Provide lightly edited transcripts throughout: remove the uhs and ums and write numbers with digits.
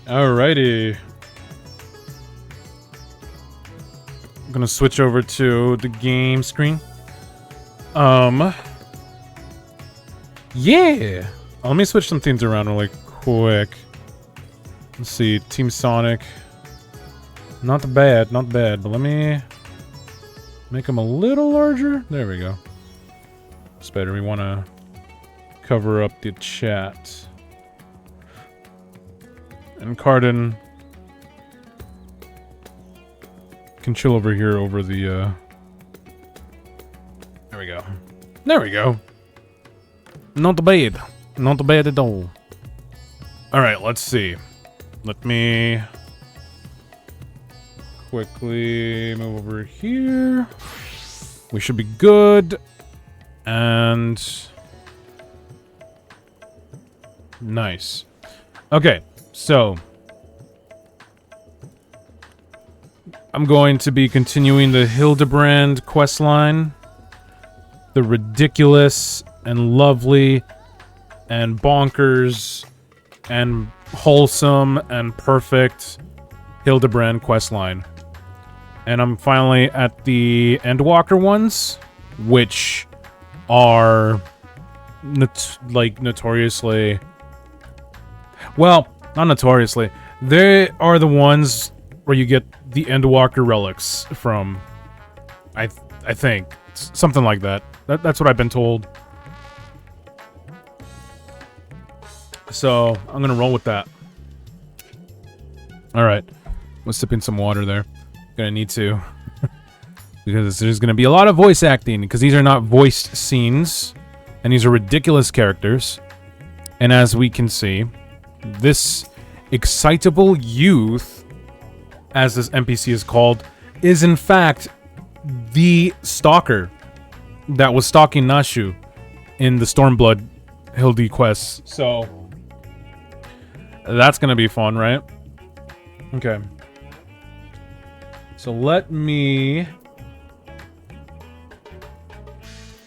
Alrighty. I'm gonna switch over to the game screen. Yeah! Let me switch some things around really quick. Let's see, Team Sonic. Not bad, not bad, but let me make him a little larger. There we go. It's better. We want to cover up the chat. And Cardin can chill over here over the, There we go. There we go. Not bad. Not bad at all. Alright, let's see. Let me quickly move over here. We should be good. And nice. Okay, so I'm going to be continuing the Hildebrand questline. The ridiculous and lovely and bonkers and wholesome and perfect Hildebrand questline. And I'm finally at the Endwalker ones, which are notoriously, well, not notoriously, they are the ones where you get the Endwalker relics from. I think something like that. That's what I've been told. So I'm gonna roll with that. All right, I'm sipping some water there. Gonna need to. Because there's going to be a lot of voice acting, because these are not voiced scenes, and these are ridiculous characters. And as we can see, this excitable youth, as this NPC is called, is in fact the stalker that was stalking Nashu in the Stormblood Hildy quests. So, that's going to be fun, right? Okay. So let me...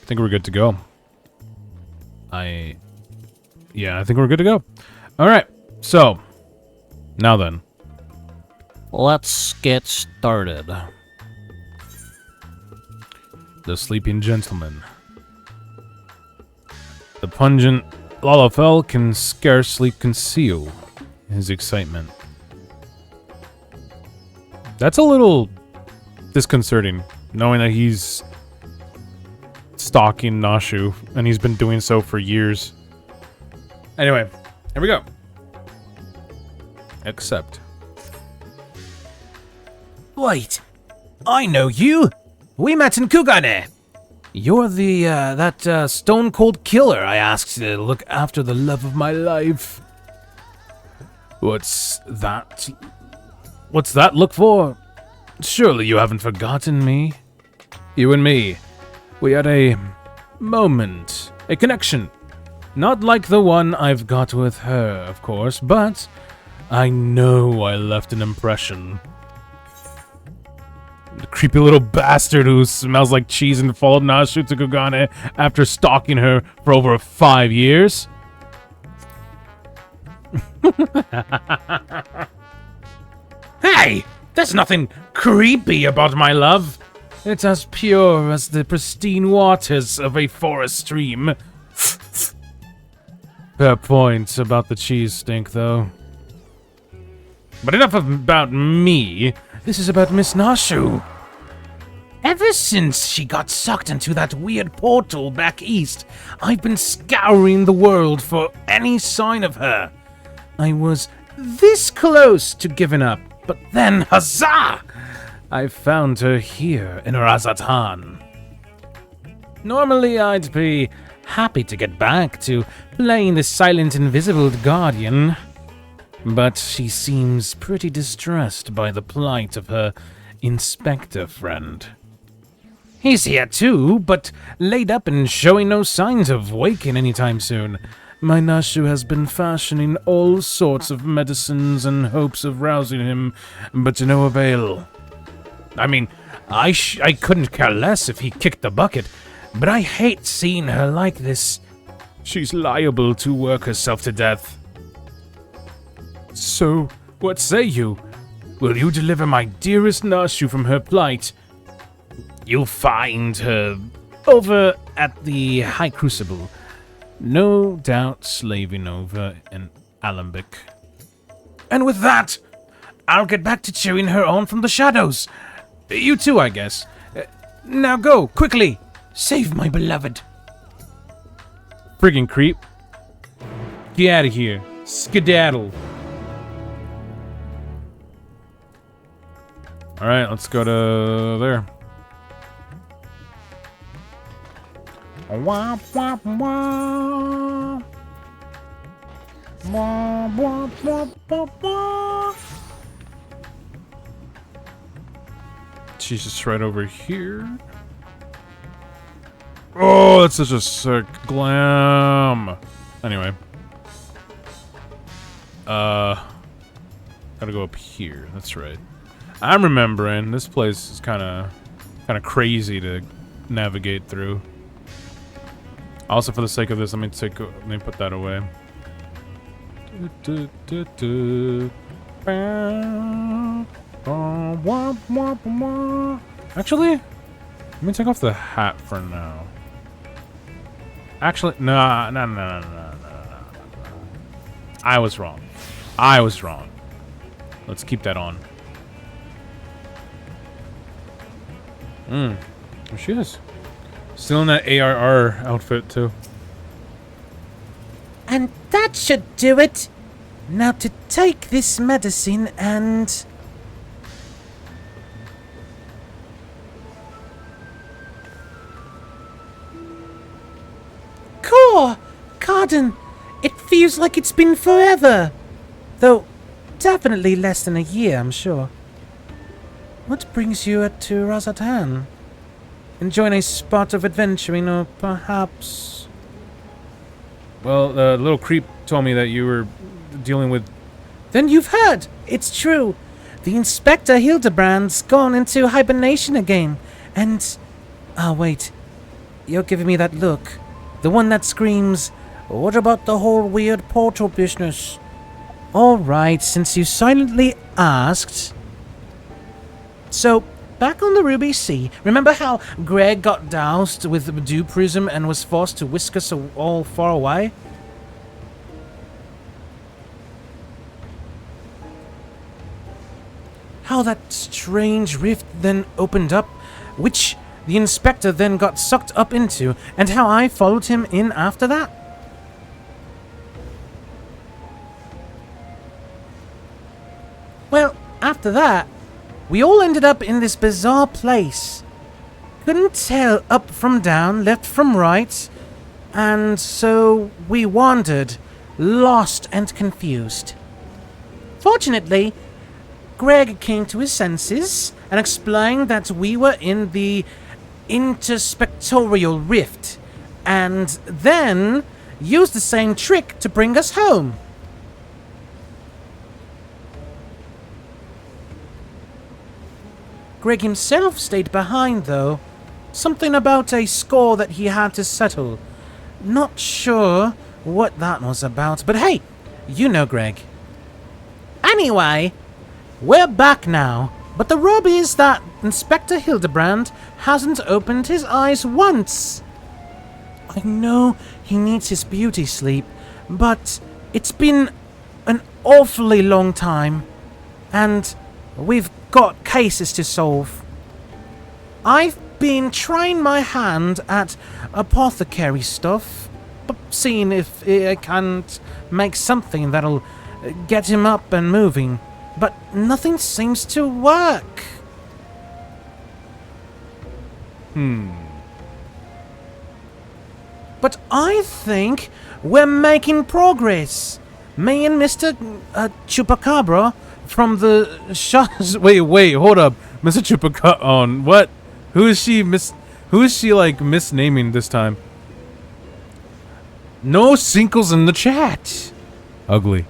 I think we're good to go. Yeah, I think we're good to go. Alright, so, now then. Let's get started. The Sleeping Gentleman. The pungent Lalafell can scarcely conceal his excitement. That's a little disconcerting, knowing that he's stalking Nashu, and he's been doing so for years. Anyway, here we go. Accept. Wait, I know you. We met in Kugane. You're the, that stone-cold killer I asked to look after the love of my life. What's that? What's that look for? Surely you haven't forgotten me. You and me, we had a moment, a connection. Not like the one I've got with her, of course, but I know I left an impression. The creepy little bastard who smells like cheese and followed Nashu to Kugane after stalking her for over 5 years. Hey, there's nothing creepy about my love. It's as pure as the pristine waters of a forest stream. Fair point about the cheese stink, though. But enough about me. This is about Miss Nashu. Ever since she got sucked into that weird portal back east, I've been scouring the world for any sign of her. I was this close to giving up, but then, huzzah! I found her here in Razatan. Normally, I'd be happy to get back to playing the silent invisible guardian, but she seems pretty distressed by the plight of her inspector friend. He's here too, but laid up and showing no signs of waking anytime soon. My Nashu has been fashioning all sorts of medicines in hopes of rousing him, but to no avail. I mean, I couldn't care less if he kicked the bucket, but I hate seeing her like this. She's liable to work herself to death. So, What say you? Will you deliver my dearest Nashu from her plight? You'll find her over at the High Crucible. No doubt slaving over in Alembic. And with that, I'll get back to cheering her on from the shadows. You too, I guess. Now go, quickly. Save my beloved. Friggin' creep. Get out of here. Skedaddle. Alright, let's go to there. Wah, wah, wah. Wah, wah, wah, wah, wah. She's just right over here. Oh, that's such a sick glam. Anyway. Gotta go up here. That's right. I'm remembering. This place is kind of crazy to navigate through. Also, for the sake of this, let me put that away. Actually, let me take off the hat for now. Actually, no. I was wrong. Let's keep that on. There she is. Still in that ARR outfit, too. And that should do it. Now to take this medicine and... Carden, it feels like it's been forever. Though, definitely less than a year, I'm sure. What brings you to Razatan? Enjoying a spot of adventuring, or perhaps... Well, the little creep told me that you were dealing with... Then you've heard! It's true! The Inspector Hildebrand's gone into hibernation again, and... Ah, wait. You're giving me that look. The one that screams, what about the whole weird portal business? Alright, since you silently asked... So, back on the Ruby Sea, remember how Greg got doused with the dew prism and was forced to whisk us all far away? How that strange rift then opened up, which the Inspector then got sucked up into, and how I followed him in after that? Well, after that, we all ended up in this bizarre place. Couldn't tell up from down, left from right, and so we wandered, lost and confused. Fortunately, Greg came to his senses and explained that we were in the interspectorial rift, and then used the same trick to bring us home. Greg himself stayed behind, though. Something about a score that he had to settle. Not sure what that was about, but hey, you know Greg. Anyway, we're back now, but the rub is that Inspector Hildebrand hasn't opened his eyes once. I know he needs his beauty sleep, but it's been an awfully long time, and we've got cases to solve. I've been trying my hand at apothecary stuff, seeing if I can't make something that'll get him up and moving, but nothing seems to work. But I think we're making progress. Me and Mr. Chupacabra from the Wait, hold up. Mr. Chupacabra on what? Who is she like misnaming this time? No sinkles in the chat. Ugly.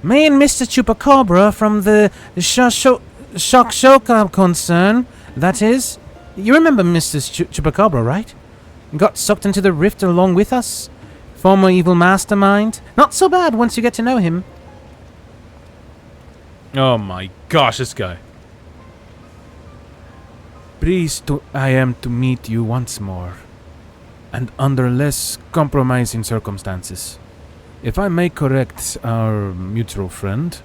Me and Mr. Chupacabra from the Shokshoka concern, that is. You remember Mr. Chupacabra, right? Got sucked into the rift along with us. Former evil mastermind. Not so bad once you get to know him. Oh my gosh, this guy. Pleased I am to meet you once more, and under less compromising circumstances. If I may correct our mutual friend,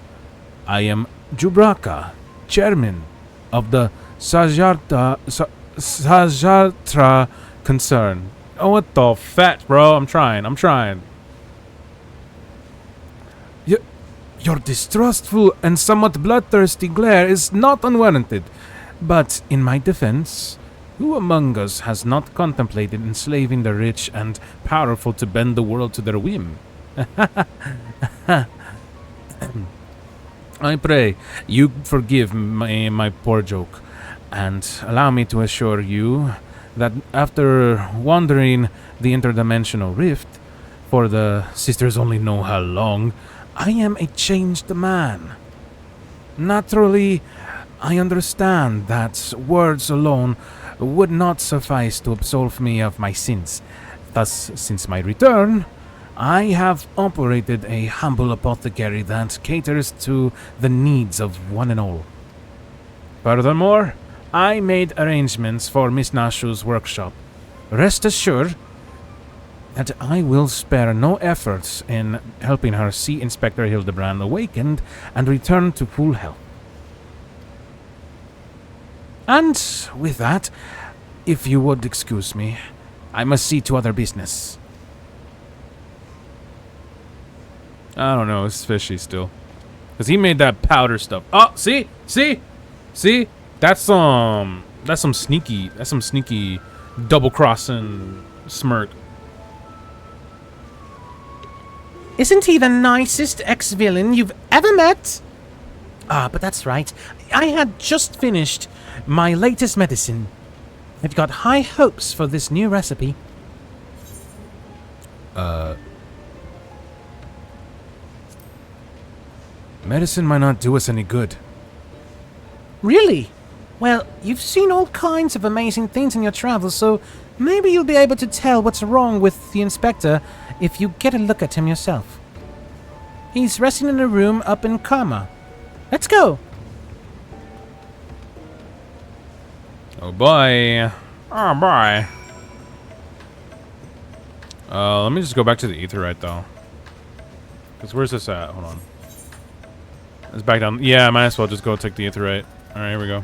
I am Jubraka, chairman of the Sajatra concern. Oh, what the fat, bro? I'm trying. Your distrustful and somewhat bloodthirsty glare is not unwarranted, but in my defense, who among us has not contemplated enslaving the rich and powerful to bend the world to their whim? I pray you forgive my poor joke, and allow me to assure you that after wandering the interdimensional rift, for the sisters only know how long, I am a changed man. Naturally, I understand that words alone would not suffice to absolve me of my sins. Thus, since my return, I have operated a humble apothecary that caters to the needs of one and all. Furthermore, I made arrangements for Miss Nashu's workshop. Rest assured that I will spare no efforts in helping her see Inspector Hildebrand awakened and return to full health. And with that, if you would excuse me, I must see to other business. I don't know. It's fishy still. Because he made that powder stuff. Oh, see? That's some sneaky double-crossing smirk. Isn't he the nicest ex-villain you've ever met? Ah, but that's right. I had just finished my latest medicine. I've got high hopes for this new recipe. Medicine might not do us any good. Really? Well, you've seen all kinds of amazing things in your travels, so maybe you'll be able to tell what's wrong with the inspector if you get a look at him yourself. He's resting in a room up in Karma. Let's go! Oh boy. Oh boy. Let me just go back to the Aetheryte though. Because where's this at? Hold on. It's back down. Yeah, I might as well just go take the Aetheryte. Alright, here we go.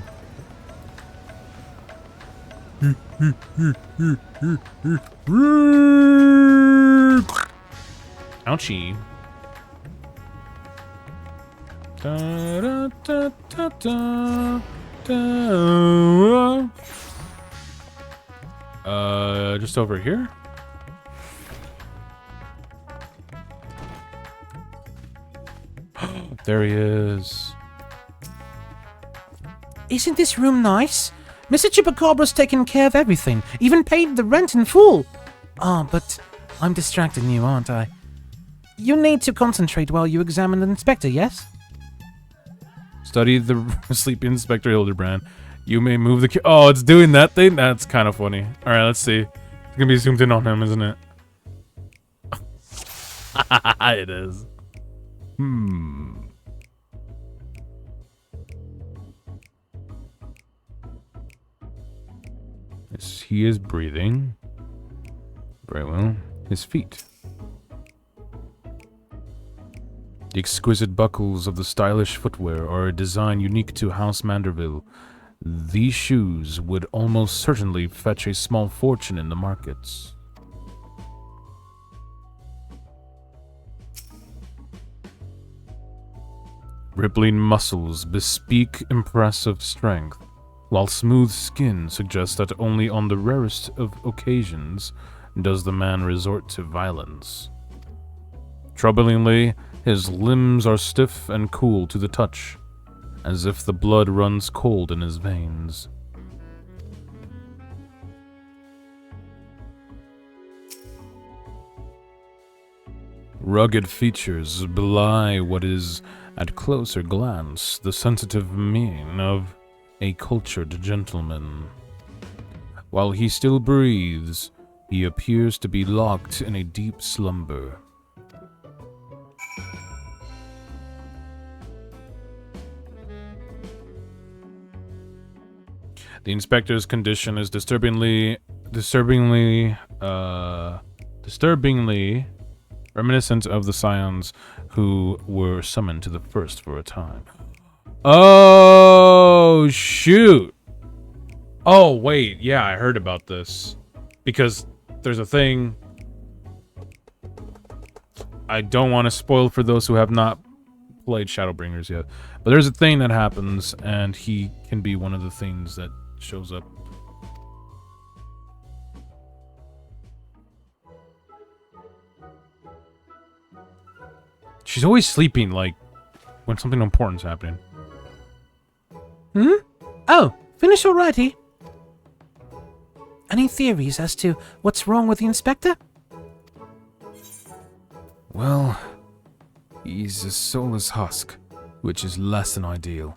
Ouchie. Da, da, da, da, da, da. Just over here? There he is. Isn't this room nice? Mr. Chupacabra's taken care of everything, even paid the rent in full. Ah, but I'm distracting you, aren't I? You need to concentrate while you examine the inspector, yes? Study the sleepy Inspector Hildebrand. You may move the... Oh, it's doing that thing? That's kind of funny. Alright, let's see. It's gonna be zoomed in on him, isn't it? It is. Yes, he is breathing. Very well. His feet. The exquisite buckles of the stylish footwear are a design unique to House Manderville. These shoes would almost certainly fetch a small fortune in the markets. Rippling muscles bespeak impressive strength, while smooth skin suggests that only on the rarest of occasions does the man resort to violence. Troublingly, his limbs are stiff and cool to the touch, as if the blood runs cold in his veins. Rugged features belie what is, at closer glance, the sensitive mien of a cultured gentleman. While he still breathes, he appears to be locked in a deep slumber. The inspector's condition is disturbingly reminiscent of the scions who were summoned to the first for a time. Oh, shoot. Oh, wait. Yeah, I heard about this. Because there's a thing... I don't want to spoil for those who have not played Shadowbringers yet. But there's a thing that happens, and he can be one of the things that shows up. She's always sleeping, like, when something important's happening. Hmm? Oh, finish already? Any theories as to what's wrong with the inspector? Well, he's a soulless husk, which is less than ideal.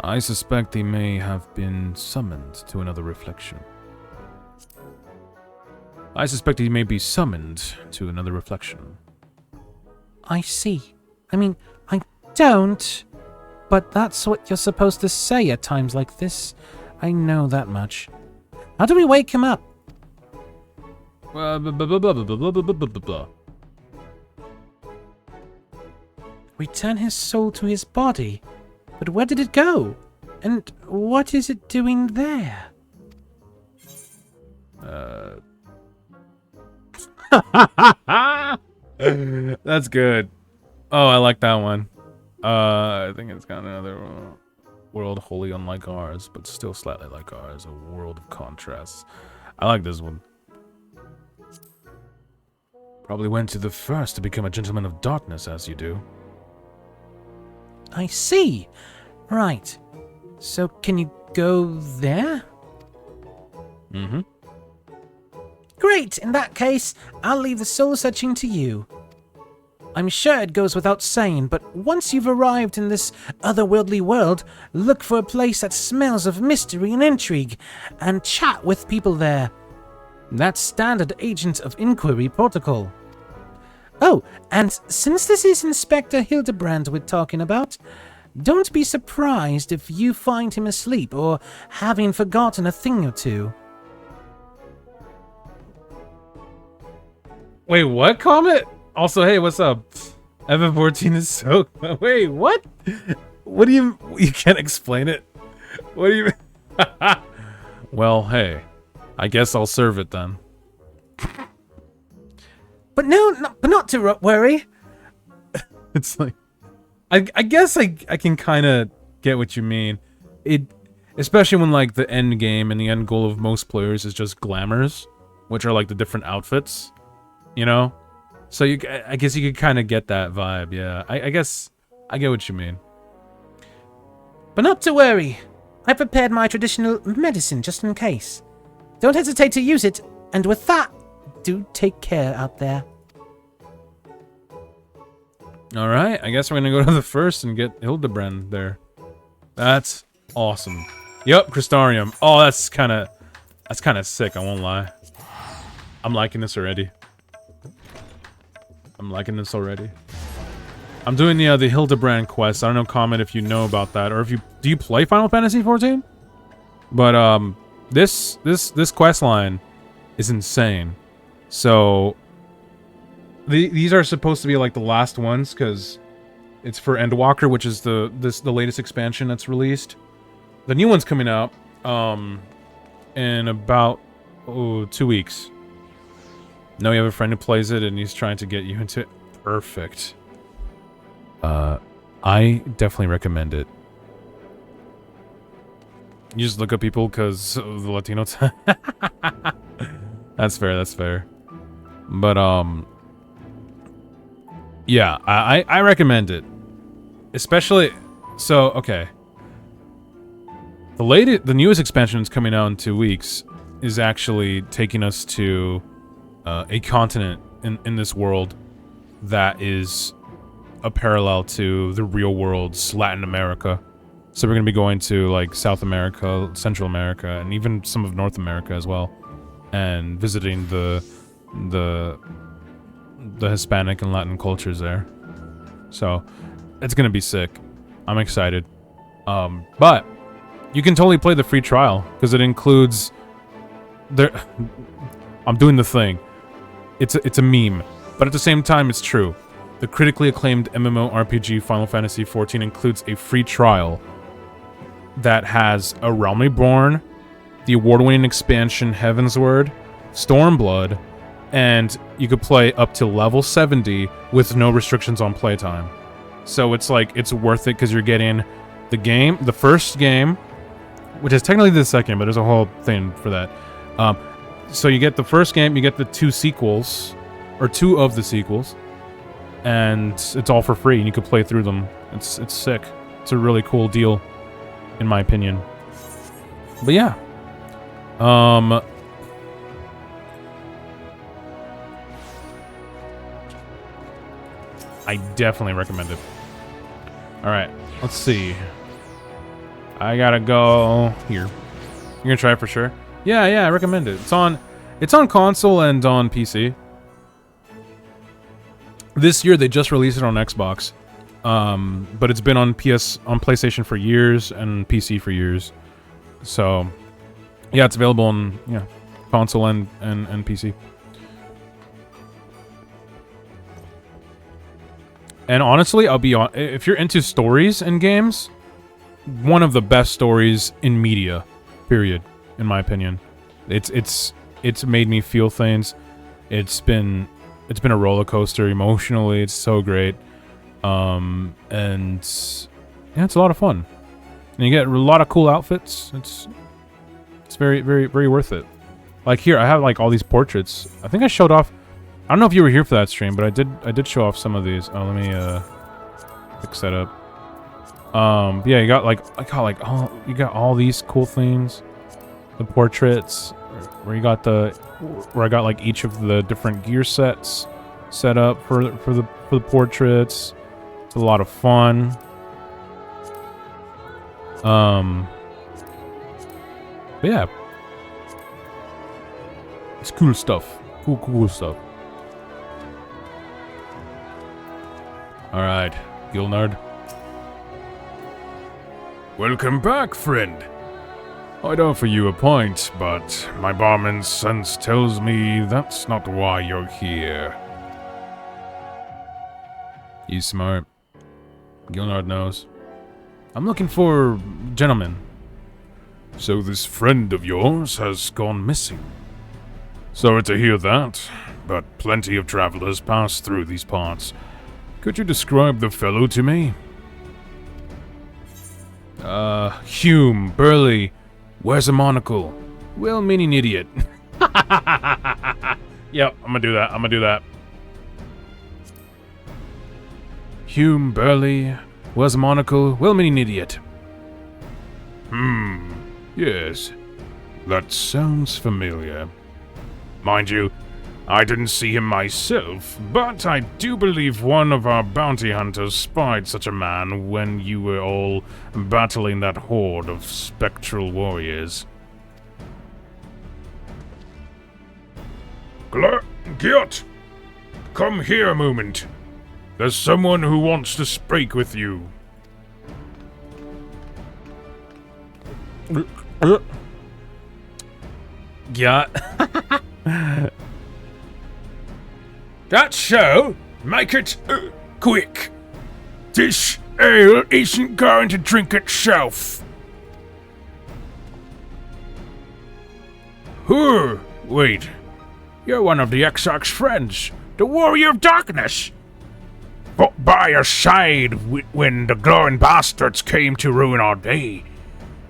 I suspect he may have been summoned to another reflection. I suspect he may be summoned to another reflection. I see. I mean, I don't, but that's what you're supposed to say at times like this. I know that much. How do we wake him up? Blah, blah, blah, blah, blah, blah, blah, blah, blah, blah. Return his soul to his body? But where did it go? And what is it doing there? That's good. Oh, I like that one. I think it's got another world wholly unlike ours, but still slightly like ours. A world of contrasts. I like this one. Probably went to the first to become a gentleman of darkness, as you do. I see. Right. So can you go there? Mm-hmm. Great! In that case, I'll leave the soul searching to you. I'm sure it goes without saying, but once you've arrived in this otherworldly world, look for a place that smells of mystery and intrigue, and chat with people there. That's standard Agent of Inquiry protocol. Oh, and since this is Inspector Hildebrand we're talking about, don't be surprised if you find him asleep or having forgotten a thing or two. Wait, what, Comet? Also, hey, what's up? FF14 is so... Wait, what? What do you... You can't explain it? What do you... Well, hey. I guess I'll serve it then. But not to worry. It's like... I guess I can kind of get what you mean. Especially when, like, the end game and the end goal of most players is just glamours, which are, like, the different outfits. You know? So I guess you could kind of get that vibe, yeah. I guess I get what you mean. But not to worry. I prepared my traditional medicine just in case. Don't hesitate to use it, and with that, do take care out there. Alright, I guess we're gonna go to the first and get Hildebrand there. That's awesome. Yep, Crystarium. Oh, that's kinda sick, I won't lie. I'm liking this already. I'm doing the Hildebrand quest. I don't know, Comment, if you know about that, or if you do you play Final Fantasy XIV? But this quest line is insane. So these are supposed to be like the last ones because it's for Endwalker, which is the latest expansion that's released. The new one's coming out in about 2 weeks. No, you have a friend who plays it, and he's trying to get you into it. Perfect. I definitely recommend it. You just look at people because of the Latino time. That's fair. But, yeah, I recommend it. Especially, so, okay. The newest expansion is coming out in 2 weeks, is actually taking us to a continent in this world that is a parallel to the real world's Latin America. So we're going to be going to like South America, Central America, and even some of North America as well, and visiting the Hispanic and Latin cultures there. So it's going to be sick. I'm excited. But you can totally play the free trial because it includes I'm doing the thing. It's a meme, but at the same time, it's true. The critically acclaimed MMORPG Final Fantasy XIV includes a free trial that has A Realm Reborn, the award-winning expansion Heavensward, Stormblood, and you could play up to level 70 with no restrictions on playtime. So it's like, it's worth it because you're getting the first game, which is technically the second, but there's a whole thing for that. So you get the first game, you get the 2 sequels, or 2 of the sequels, and it's all for free, and you can play through them. It's sick. It's a really cool deal, in my opinion. But yeah. I definitely recommend it. Alright, let's see. I gotta go here. You're gonna try it for sure? Yeah, I recommend it. It's on console and on PC. This year they just released it on Xbox. But it's been on PlayStation for years and PC for years. So yeah, it's available on console and PC. And honestly, I'll be on. If you're into stories in games, one of the best stories in media, period, in my opinion. It's made me feel things. It's been a roller coaster emotionally. It's so great, and yeah, it's a lot of fun. And you get a lot of cool outfits. It's very, very, very worth it. Like here, I have like all these portraits. I think I showed off. I don't know if you were here for that stream, but I did show off some of these. Oh, let me fix that up. Yeah, you got you got all these cool things. The portraits, where I got like each of the different gear sets set up for the portraits. It's a lot of fun. But yeah, it's cool stuff. Cool stuff. All right, Gilnard. Welcome back, friend. I'd offer you a pint, but my barman's sense tells me that's not why you're here. You smart. Gilnard knows. I'm looking for gentlemen. So this friend of yours has gone missing. Sorry to hear that, but plenty of travelers pass through these parts. Could you describe the fellow to me? Hume, burly, wears a monocle, well-meaning idiot. Yep, I'm gonna do that. Hume, burly, wears a monocle, well-meaning idiot. Yes, that sounds familiar. Mind you, I didn't see him myself, but I do believe one of our bounty hunters spied such a man when you were all battling that horde of spectral warriors. Gyat! Come here a moment. There's someone who wants to speak with you. Gyat. That so? Make it quick. This ale isn't going to drink itself. Wait. You're one of the Exarch's friends, the Warrior of Darkness. Fought by your side when the glowing bastards came to ruin our day.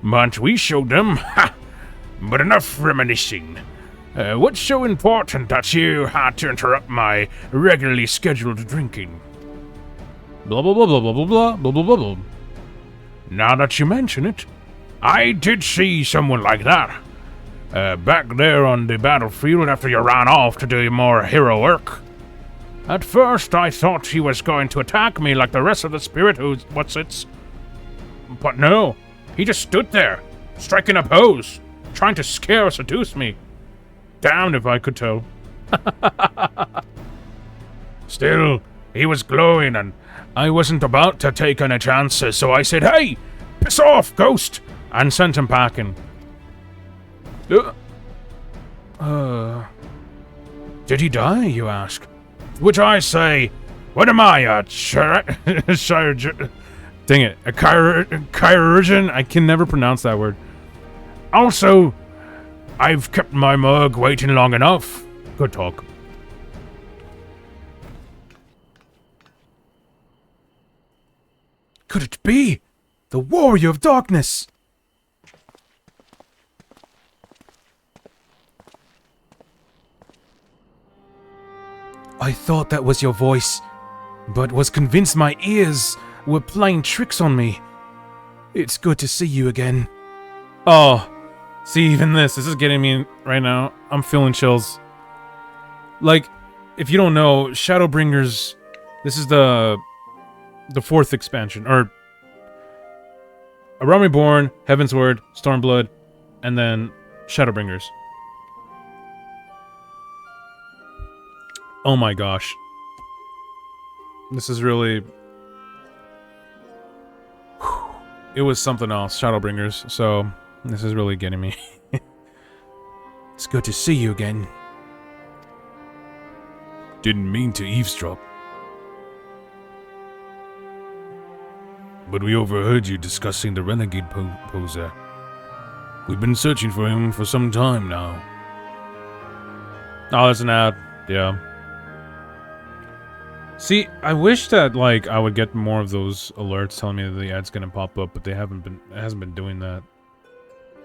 But we showed them. But enough reminiscing. What's so important that you had to interrupt my regularly scheduled drinking? Blah blah blah blah blah blah blah blah blah blah. Now that you mention it, I did see someone like that. Back there on the battlefield after you ran off to do more hero work. At first I thought he was going to attack me like the rest of the spirit what's-its. But no, he just stood there, striking a pose, trying to scare or seduce me. Damned if I could tell. Still, he was glowing and I wasn't about to take any chances, so I said, "Hey, piss off, ghost! and sent him packing. Did he die, you ask? Which I say, what am I, a dang it, a chirurgeon? I can never pronounce that word. Also, I've kept my mug waiting long enough. Good talk. Could it be? The Warrior of Darkness! I thought that was your voice, but was convinced my ears were playing tricks on me. It's good to see you again. Oh, see, even this is getting me right now. I'm feeling chills. Like, if you don't know, Shadowbringers, this is the 4th expansion, or A Realm Reborn, Heaven's Word, Stormblood, and then Shadowbringers. Oh my gosh. This is really... It was something else, Shadowbringers, so this is really getting me. It's good to see you again. Didn't mean to eavesdrop. But we overheard you discussing the renegade poser. We've been searching for him for some time now. Oh, there's an ad. Yeah. See, I wish that, like, I would get more of those alerts telling me that the ad's gonna pop up, but they haven't been, it hasn't been doing that.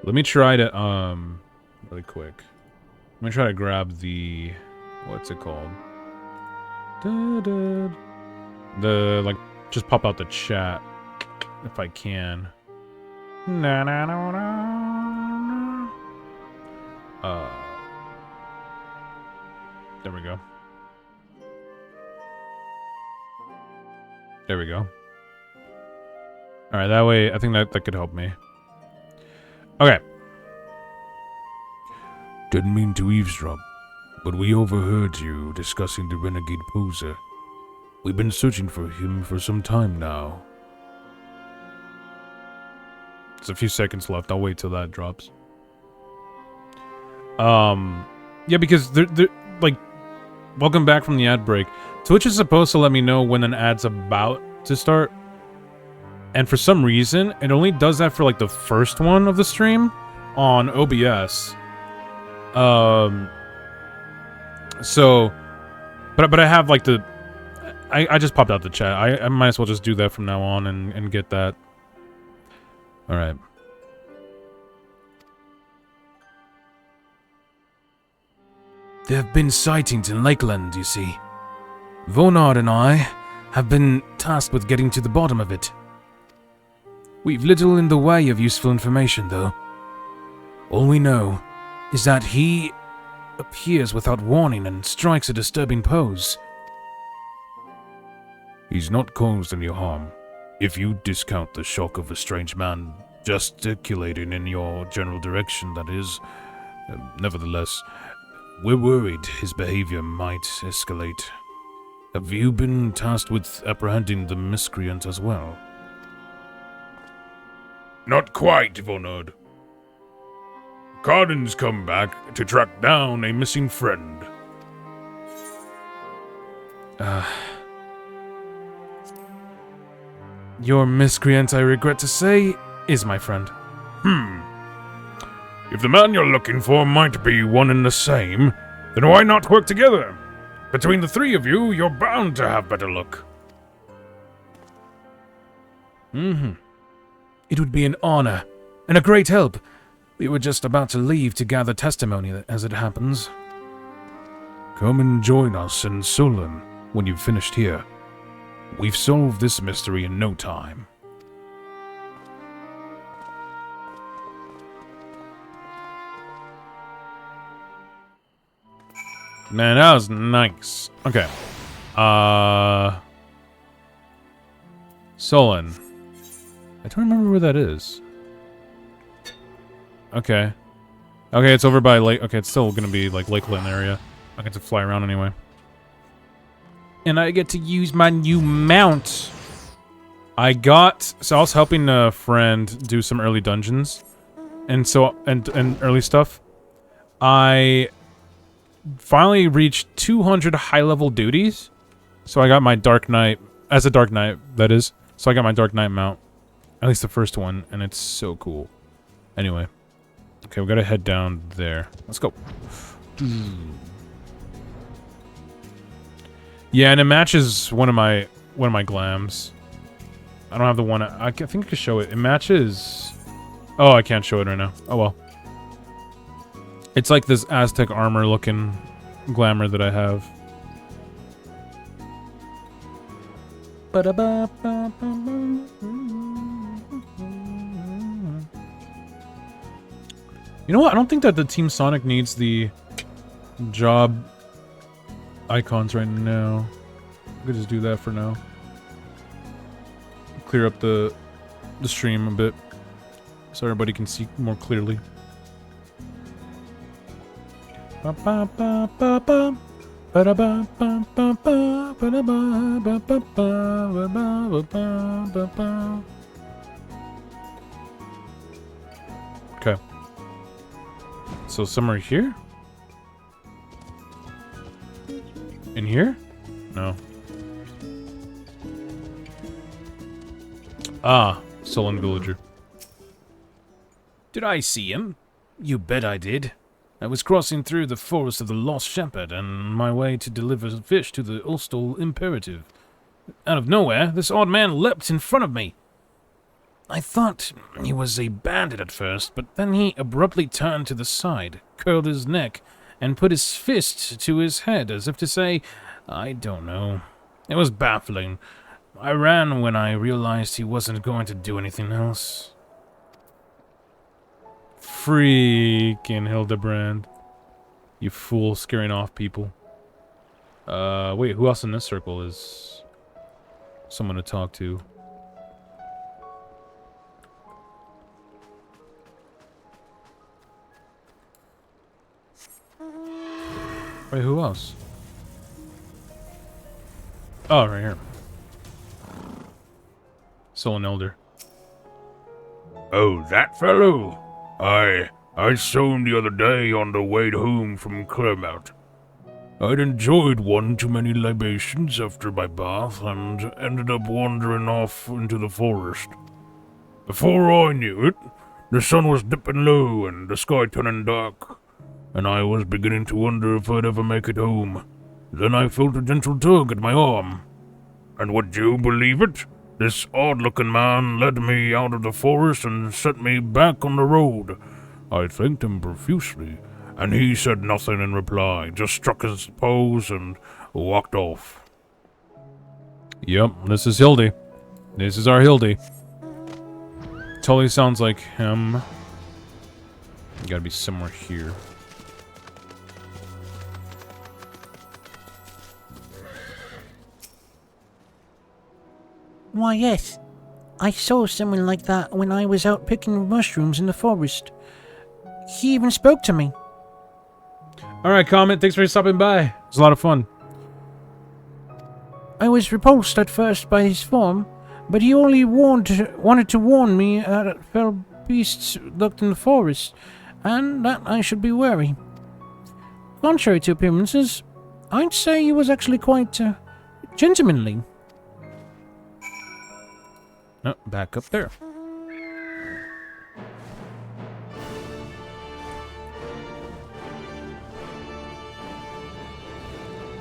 Let me try to, really quick. Let me try to grab the, what's it called? The, like, just pop out the chat, if I can. There we go. There we go. Alright, that way, I think that could help me. Okay. Didn't mean to eavesdrop, but we overheard you discussing the renegade poser. We've been searching for him for some time now. There's a few seconds left. I'll wait till that drops. Yeah, because they're like, welcome back from the ad break. Twitch is supposed to let me know when an ad's about to start. And for some reason, it only does that for like the first one of the stream on OBS. So, but I have like the, I just popped out the chat. I might as well just do that from now on and get that. All right. There have been sightings in Lakeland, you see. Vonard and I have been tasked with getting to the bottom of it. We've little in the way of useful information, though. All we know is that he appears without warning and strikes a disturbing pose. He's not caused any harm, if you discount the shock of a strange man gesticulating in your general direction, that is. Nevertheless, we're worried his behavior might escalate. Have you been tasked with apprehending the miscreant as well? Not quite, Vonod. Cardin's come back to track down a missing friend. Your miscreant, I regret to say, is my friend. If the man you're looking for might be one and the same, then why not work together? Between the three of you, you're bound to have better luck. It would be an honor and a great help. We were just about to leave to gather testimony as it happens. Come and join us in Solon when you've finished here. We've solved this mystery in no time. Man, that was nice. Okay. Solon. I don't remember where that is. Okay. Okay, it's over by Lake. Okay, it's still gonna be like Lakeland area. I get to fly around anyway. And I get to use my new mount. I was helping a friend do some early dungeons, and early stuff. I finally reached 200 high-level duties, so I got my Dark Knight, as a Dark Knight, that is. So I got my Dark Knight mount, at least the first one, and it's so cool. Anyway. Okay, we gotta head down there. Let's go. Yeah, and it matches one of my glams. I don't have the one. I think I can show it. It matches. Oh, I can't show it right now. Oh well. It's like this Aztec armor looking glamour that I have. You know what? I don't think that the Team Sonic needs the job icons right now. I could just do that for now. Clear up the stream a bit so everybody can see more clearly. Okay. So somewhere here? In here? No. Ah, sullen villager. Did I see him? You bet I did. I was crossing through the forest of the Lost Shepherd on my way to deliver fish to the Ulstal Imperative. Out of nowhere, this odd man leapt in front of me. I thought he was a bandit at first, but then he abruptly turned to the side, curled his neck, and put his fist to his head as if to say, I don't know. It was baffling. I ran when I realized he wasn't going to do anything else. Freaking Hildebrand. You fool, scaring off people. Wait, who else in this circle is someone to talk to? Wait, who else? Oh, right here. Sullen Elder. Oh, that fellow? I saw him the other day on the way home from Claremont. I'd enjoyed one too many libations after my bath and ended up wandering off into the forest. Before I knew it, the sun was dipping low and the sky turning dark, and I was beginning to wonder if I'd ever make it home. Then I felt a gentle tug at my arm. And would you believe it? This odd-looking man led me out of the forest and set me back on the road. I thanked him profusely, and he said nothing in reply, just struck his pose and walked off. Yep, this is Hildy. This is our Hildy. Totally sounds like him. You gotta be somewhere here. Why, yes. I saw someone like that when I was out picking mushrooms in the forest. He even spoke to me. Alright, Comet, thanks for stopping by. It was a lot of fun. I was repulsed at first by his form, but he only wanted to warn me that fell beasts lurked in the forest, and that I should be wary. Contrary to appearances, I'd say he was actually quite gentlemanly. Oh, back up there.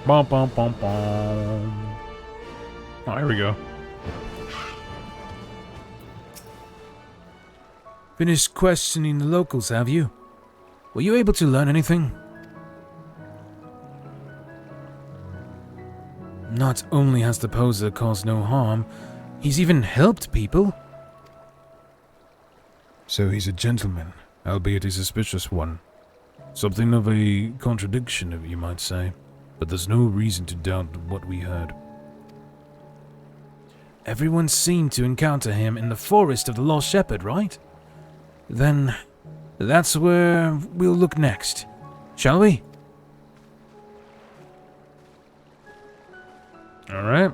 Bum, bum, bum, bum. Oh, here we go. Finished questioning the locals, have you? Were you able to learn anything? Not only has the poser caused no harm, he's even helped people. So he's a gentleman, albeit a suspicious one. Something of a contradiction, you might say. But there's no reason to doubt what we heard. Everyone seemed to encounter him in the forest of the Lost Shepherd, right? Then that's where we'll look next, shall we? Alright.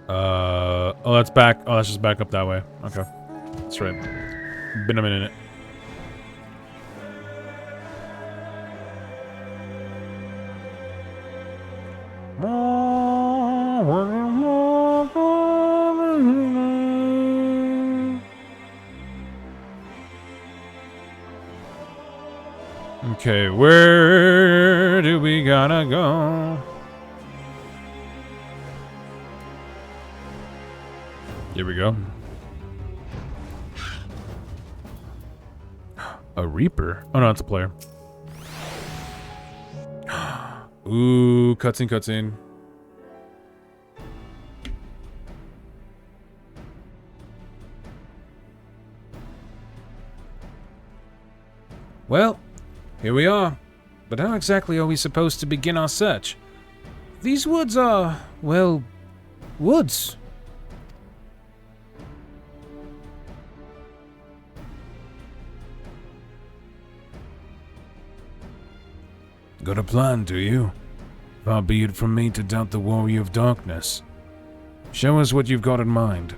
Oh, that's back. Oh, that's just back up that way. Okay. That's right. Been a minute. Okay, where do we gotta go? Here we go. A Reaper? Oh no, it's a player. Ooh, cutscene, cutscene. Well, here we are. But how exactly are we supposed to begin our search? These woods are, well, woods. Got a plan, do you? Far be it from me to doubt the warrior of darkness. Show us what you've got in mind,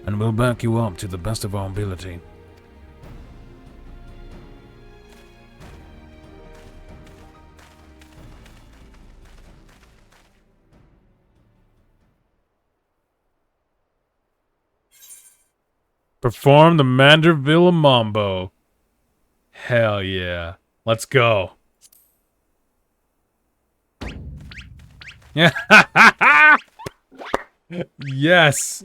and we'll back you up to the best of our ability. Perform the Manderville Mambo. Hell yeah. Let's go. Yeah. Yes.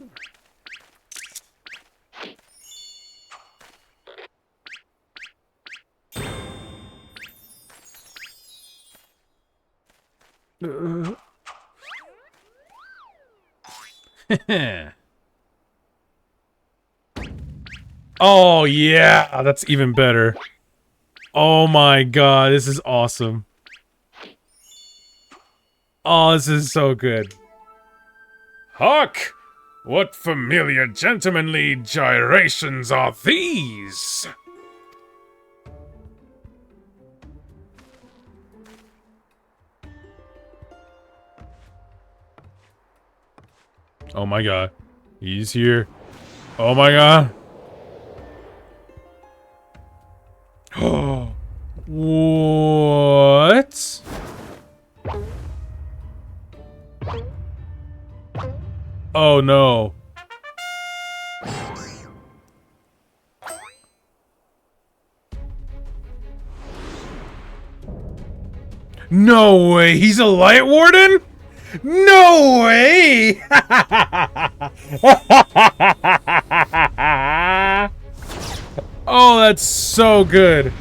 Oh yeah, that's even better. Oh my god, this is awesome. Oh, this is so good. Hark! What familiar gentlemanly gyrations are these? Oh my god. He's here. Oh my god. Oh. What? Oh no. No way, he's a light warden? No way! Oh, that's so good.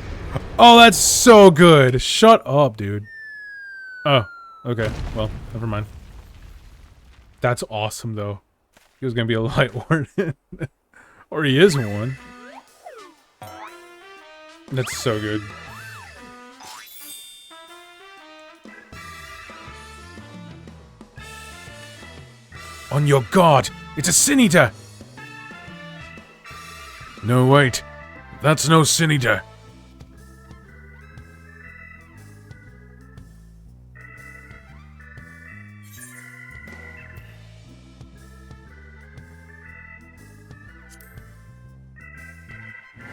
Oh, that's so good. Shut up, dude. Oh, okay. Well, never mind. That's awesome, though. He was gonna be a light warden. Or he is one. That's so good. On your guard! It's a Sin Eater! No, wait. That's no Sin Eater.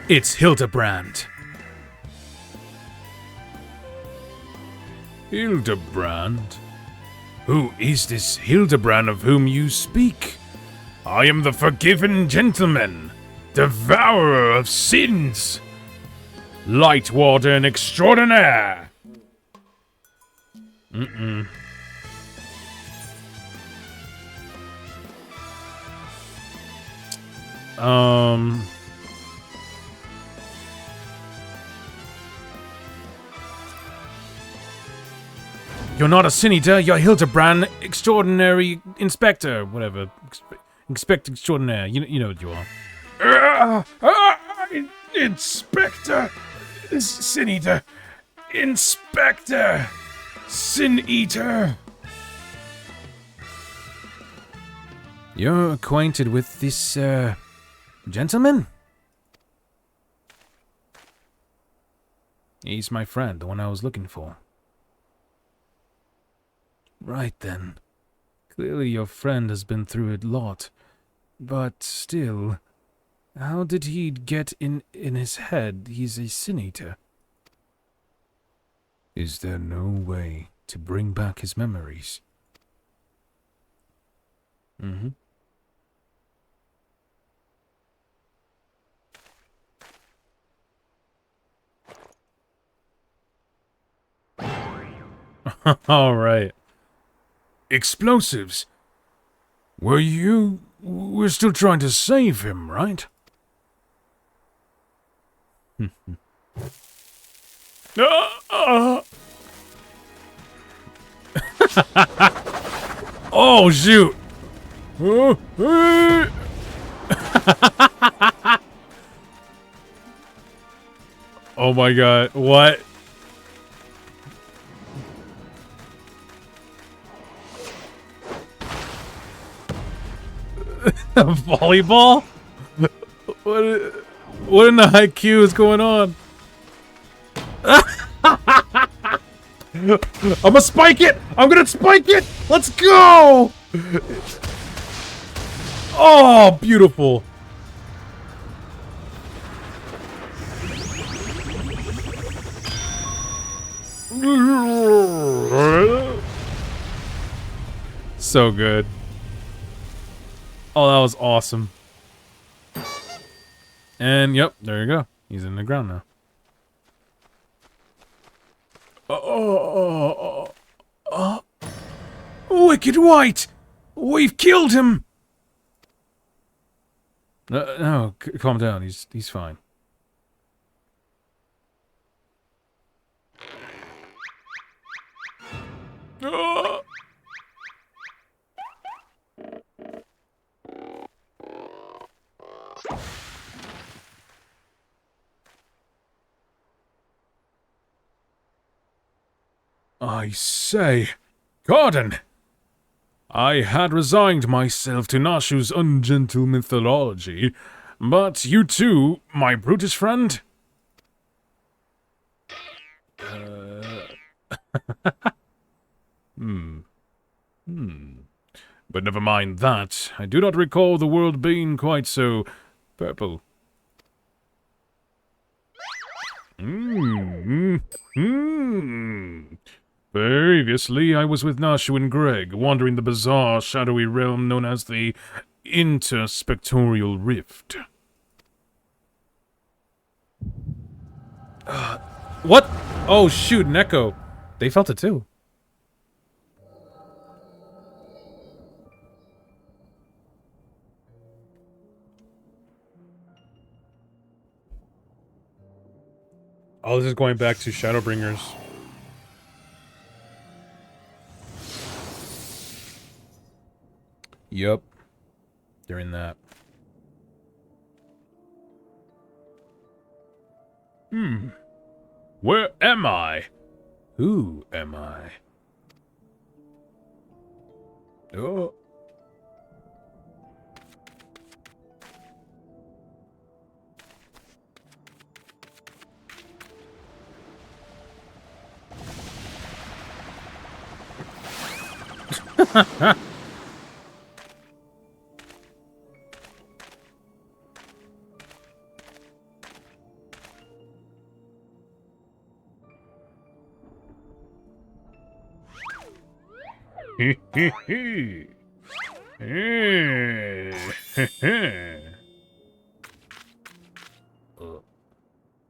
It's Hildebrand. Hildebrand? Who is this Hildebrand of whom you speak? I am the forgiven gentleman, devourer of sins, light warden extraordinaire. You're not a Sin Eater, you're Hildebrand, extraordinary inspector, whatever. Inspector extraordinaire, you know what you are. Inspector, Sin Eater, Inspector, Sin Eater. You're acquainted with this, gentleman? He's my friend, the one I was looking for. Right then. Clearly your friend has been through a lot. But still, how did he get in his head he's a Sin Eater? Is there no way to bring back his memories? Mm-hmm. All right. Explosives. We're still trying to save him, right? Oh, shoot! Oh my god, what? Volleyball? What in the IQ is going on? I'm gonna spike it! I'm gonna spike it! Let's go! Oh, beautiful. So good. Oh, that was awesome. And yep, there you go. He's in the ground now. Wicked White! We've killed him! No, calm down. He's fine. I say, Garden! I had resigned myself to Nashu's ungentle methodology, but you too, my brutish friend? But never mind that. I do not recall the world being quite so purple. Previously, I was with Nashu and Greg, wandering the bizarre, shadowy realm known as the Interspectorial Rift. What? Oh, shoot, Neko. They felt it too. Oh, this is going back to Shadowbringers. Yup. They're in that. Where am I? Who am I? Oh.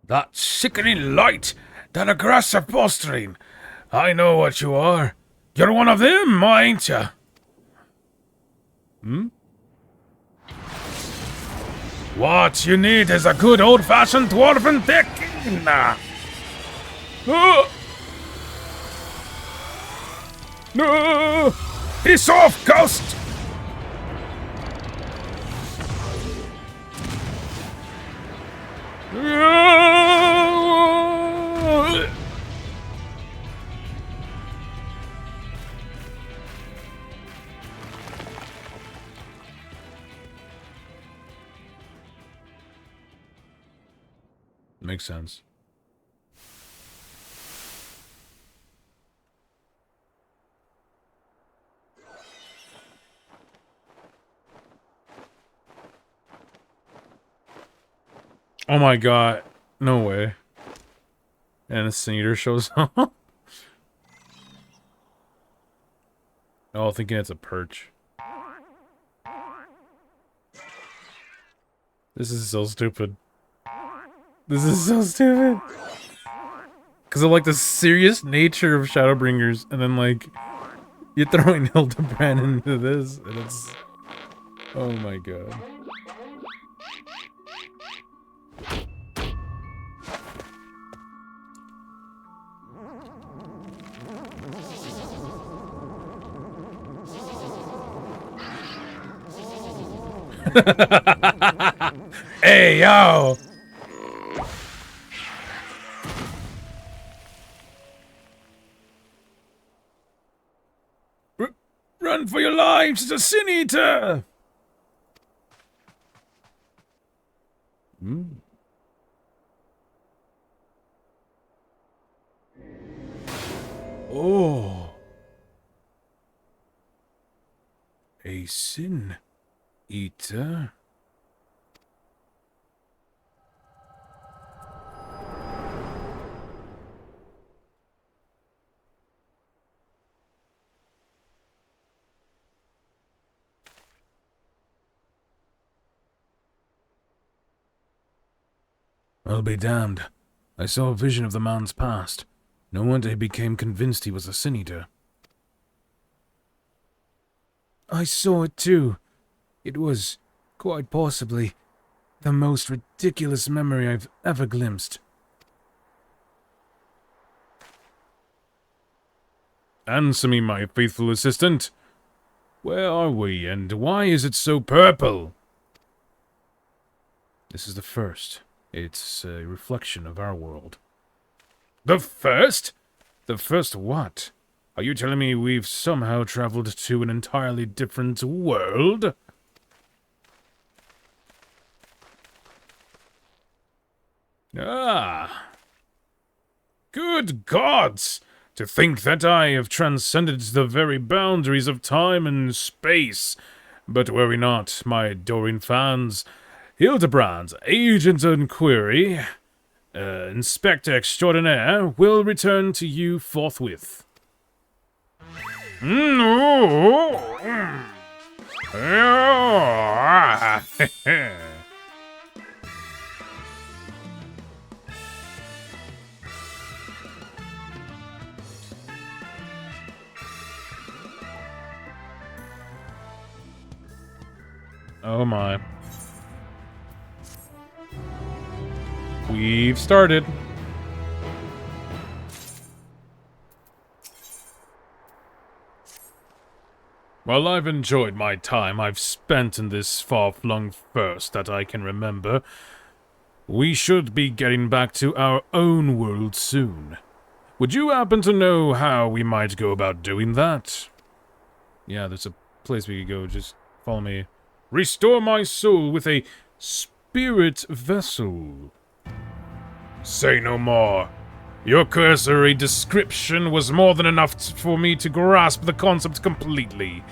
That sickening light! That aggressive posturing! I know what you are. You're one of them, ain't ya? What you need is a good old-fashioned dwarven thinking. No! He's off, Ghost! Makes sense. Oh my god. No way. And a senator shows up. Oh, thinking it's a perch. This is so stupid. This is so stupid. Because of, like, the serious nature of Shadowbringers, and then, like, you're throwing Hildebrand into this, and it's... Oh my god. Hey, yo! Run for your lives! It's a sin eater! Oh. A sin eater? I'll be damned. I saw a vision of the man's past. No wonder he became convinced he was a sin eater. I saw it too. It was, quite possibly, the most ridiculous memory I've ever glimpsed. Answer me, my faithful assistant. Where are we, and why is it so purple? This is the first. It's a reflection of our world. The first? The first what? Are you telling me we've somehow traveled to an entirely different world? Ah. Good gods! To think that I have transcended the very boundaries of time and space. But worry not, my adoring fans. Hildebrand, agent inquiry, inspector extraordinaire, will return to you forthwith. Oh my. We've started. Well, I've enjoyed my time I've spent in this far-flung first that I can remember. We should be getting back to our own world soon. Would you happen to know how we might go about doing that? Yeah, there's a place we could go. Just follow me. Restore my soul with a spirit vessel. Say no more. Your cursory description was more than enough for me to grasp the concept completely.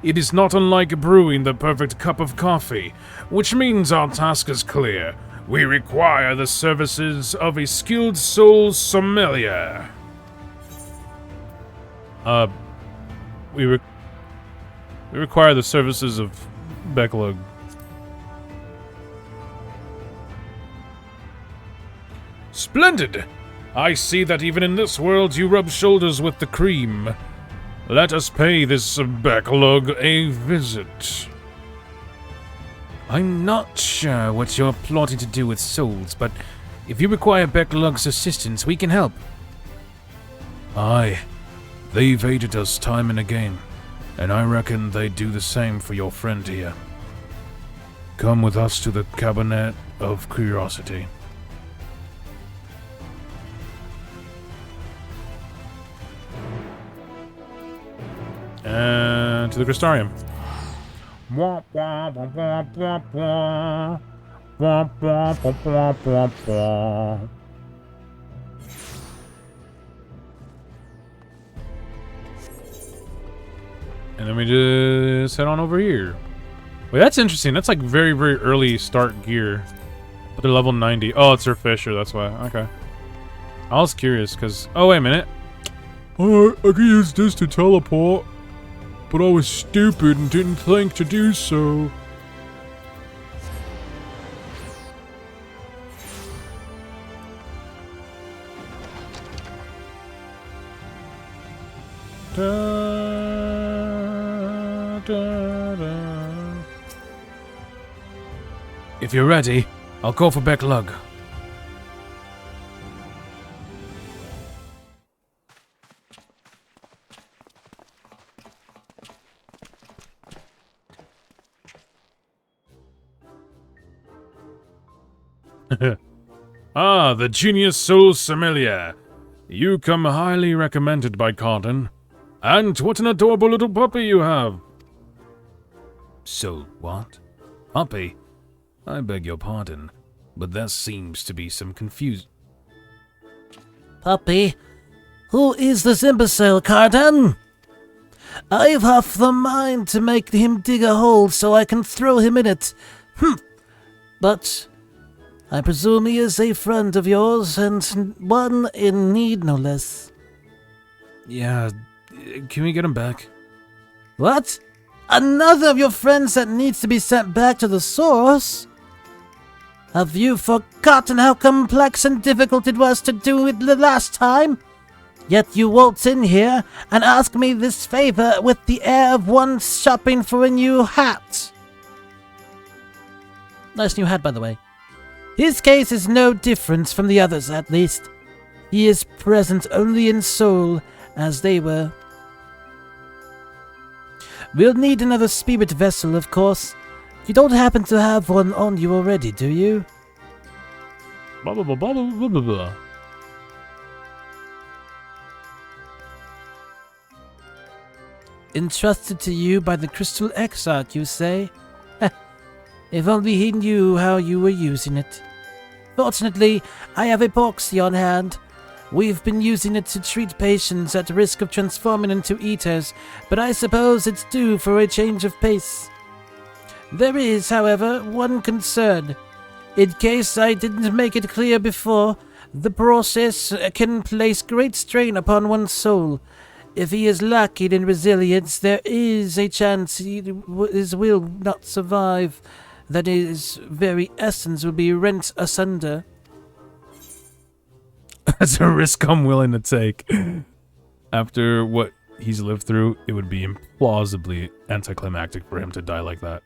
It is not unlike brewing the perfect cup of coffee, which means our task is clear. We require the services of a skilled soul sommelier. We require the services of Becklug. Splendid! I see that even in this world you rub shoulders with the cream. Let us pay this Becklug a visit. I'm not sure what you're plotting to do with souls, but if you require Becklug's assistance, we can help. Aye. They've aided us time and again, and I reckon they'd do the same for your friend here. Come with us to the Cabinet of Curiosity. And to the Crystarium. And then we just head on over here. Wait, that's interesting. That's like very, very early start gear. But they're level 90. Oh, it's her Fisher, that's why. Okay. I was curious, because... Oh, wait a minute. Alright, I could use this to teleport. But I was stupid and didn't think to do so. If you're ready, I'll go for Backlug. Ah, the Genius Soul Sommelier. You come highly recommended by Cotton. And what an adorable little puppy you have. So, what? Puppy? I beg your pardon, but there seems to be some confusion. Puppy, who is this imbecile, Cardan? I've half the mind to make him dig a hole so I can throw him in it. But I presume he is a friend of yours, and one in need, no less. Yeah, can we get him back? What? Another of your friends that needs to be sent back to the source? Have you forgotten how complex and difficult it was to do it the last time? Yet you waltz in here and ask me this favor with the air of one shopping for a new hat. Nice new hat, by the way. His case is no different from the others, at least. He is present only in soul, as they were. We'll need another spirit vessel, of course. You don't happen to have one on you already, do you? Blah, blah, blah, blah, blah, blah, blah. Entrusted to you by the Crystal Exarch, you say? If only he knew how you were using it. Fortunately, I have epoxy on hand. We've been using it to treat patients at risk of transforming into eaters, but I suppose it's due for a change of pace. There is, however, one concern. In case I didn't make it clear before, the process can place great strain upon one's soul. If he is lacking in resilience, there is a chance his will not survive, that his very essence will be rent asunder. That's a risk I'm willing to take. After what he's lived through, it would be implausibly anticlimactic for him to die like that.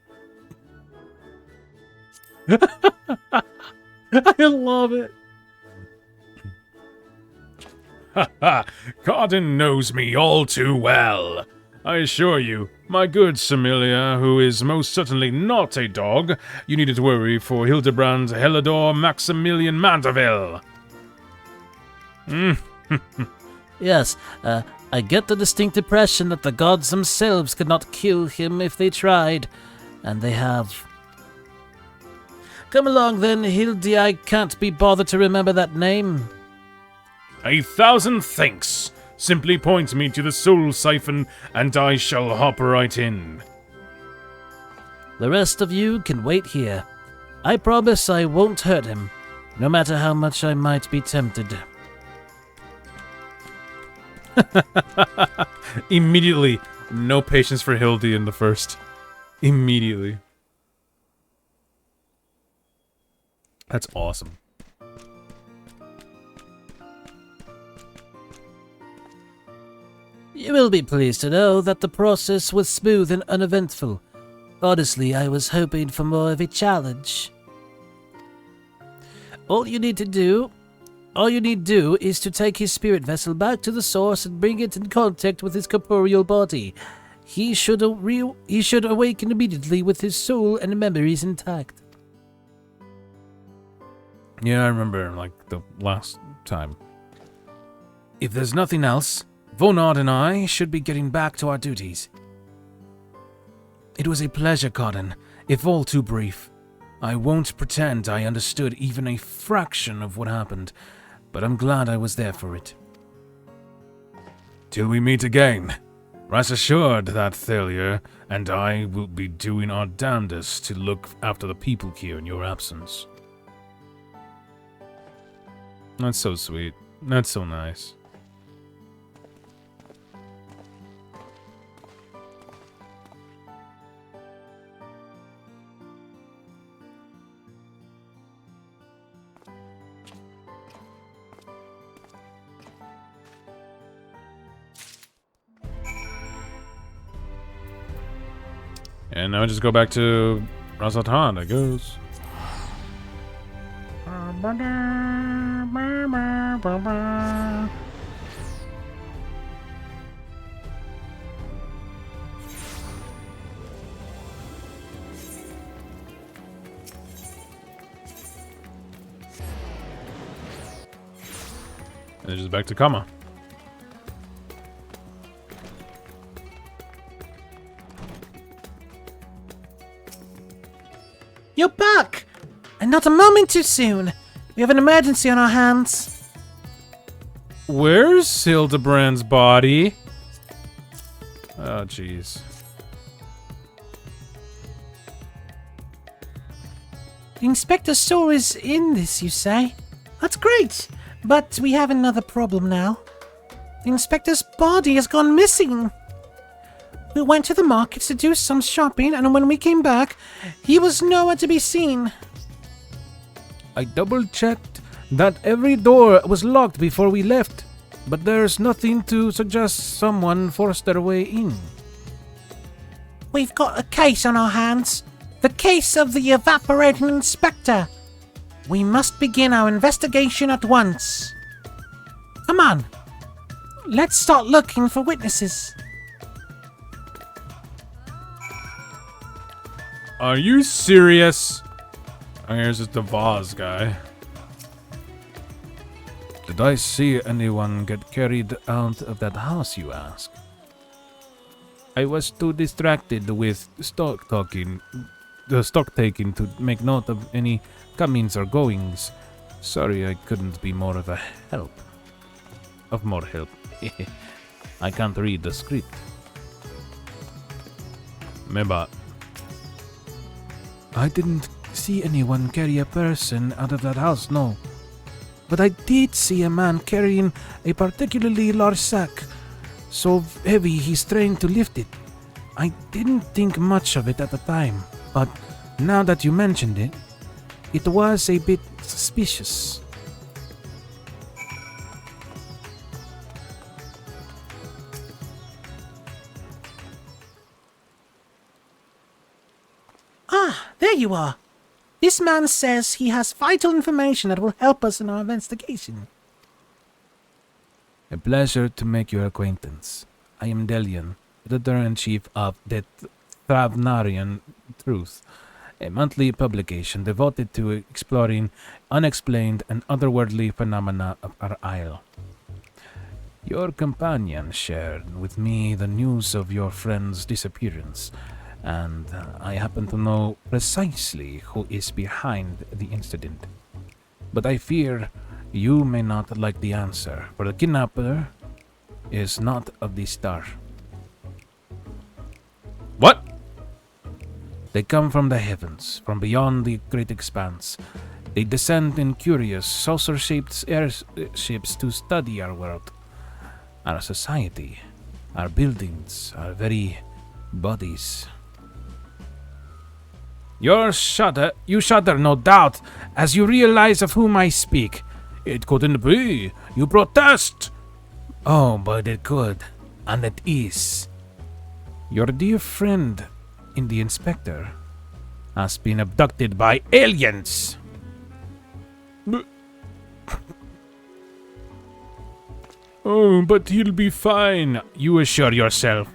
I love it. Ha ha! Cotton knows me all too well. I assure you, my good Samilia, who is most certainly not a dog, you needn't worry for Hildebrand Helidor Maximilian Mandeville. Yes, I get the distinct impression that the gods themselves could not kill him if they tried, and they have. Come along then, Hildy, I can't be bothered to remember that name. 1,000 thanks. Simply point me to the soul siphon, and I shall hop right in. The rest of you can wait here. I promise I won't hurt him, no matter how much I might be tempted. Immediately, no patience for Hildy in the first. Immediately. That's awesome. You will be pleased to know that the process was smooth and uneventful. Honestly, I was hoping for more of a challenge. All you need do is to take his spirit vessel back to the source and bring it in contact with his corporeal body. He should awaken immediately with his soul and memories intact. Yeah, I remember, like, the last time. If there's nothing else, Vonard and I should be getting back to our duties. It was a pleasure, Cotton, if all too brief. I won't pretend I understood even a fraction of what happened, but I'm glad I was there for it. Till we meet again, rest assured that Thalia and I will be doing our damnedest to look after the people here in your absence. That's so sweet. That's so nice. And now just go back to Razatan, I guess. And it's just back to Kama. You're back! And not a moment too soon. We have an emergency on our hands. Where's Hildebrand's body? Oh, jeez. The Inspector Saw is in this, you say? That's great! But we have another problem now. The Inspector's body has gone missing. We went to the market to do some shopping, and when we came back, he was nowhere to be seen. I double-checked that every door was locked before we left, but there's nothing to suggest someone forced their way in. We've got a case on our hands. The case of the evaporating inspector. We must begin our investigation at once. Come on. Let's start looking for witnesses. Are you serious? Oh, here's just the Vaz guy. Did I see anyone get carried out of that house, you ask? I was too distracted with stock taking to make note of any comings or goings. Sorry I couldn't be more of a help. Of more help. I can't read the script. Meba. I didn't see anyone carry a person out of that house, no. But I did see a man carrying a particularly large sack, so heavy he's trying to lift it. I didn't think much of it at the time, but now that you mentioned it, it was a bit suspicious. Ah, there you are. This man says he has vital information that will help us in our investigation. A pleasure to make your acquaintance. I am Delian, editor-in-chief of the Thavnarian Truth, a monthly publication devoted to exploring unexplained and otherworldly phenomena of our isle. Your companion shared with me the news of your friend's disappearance, and I happen to know precisely who is behind the incident. But I fear you may not like the answer, for the kidnapper is not of the star. What? They come from the heavens, from beyond the great expanse. They descend in curious, saucer-shaped airships to study our world, our society, our buildings, our very bodies. You shudder, no doubt, as you realize of whom I speak. It couldn't be. You protest. Oh, but it could, and it is. Your dear friend in the Inspector has been abducted by aliens. Oh, but he'll be fine, you assure yourself.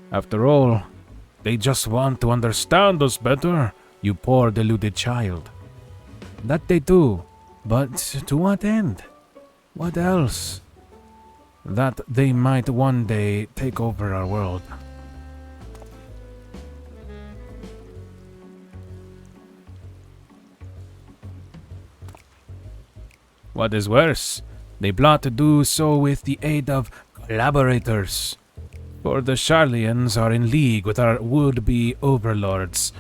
After all, they just want to understand us better, you poor deluded child. That they do, but to what end? What else? That they might one day take over our world. What is worse, They plot to do so with the aid of collaborators. for the Charlians are in league with our would-be overlords,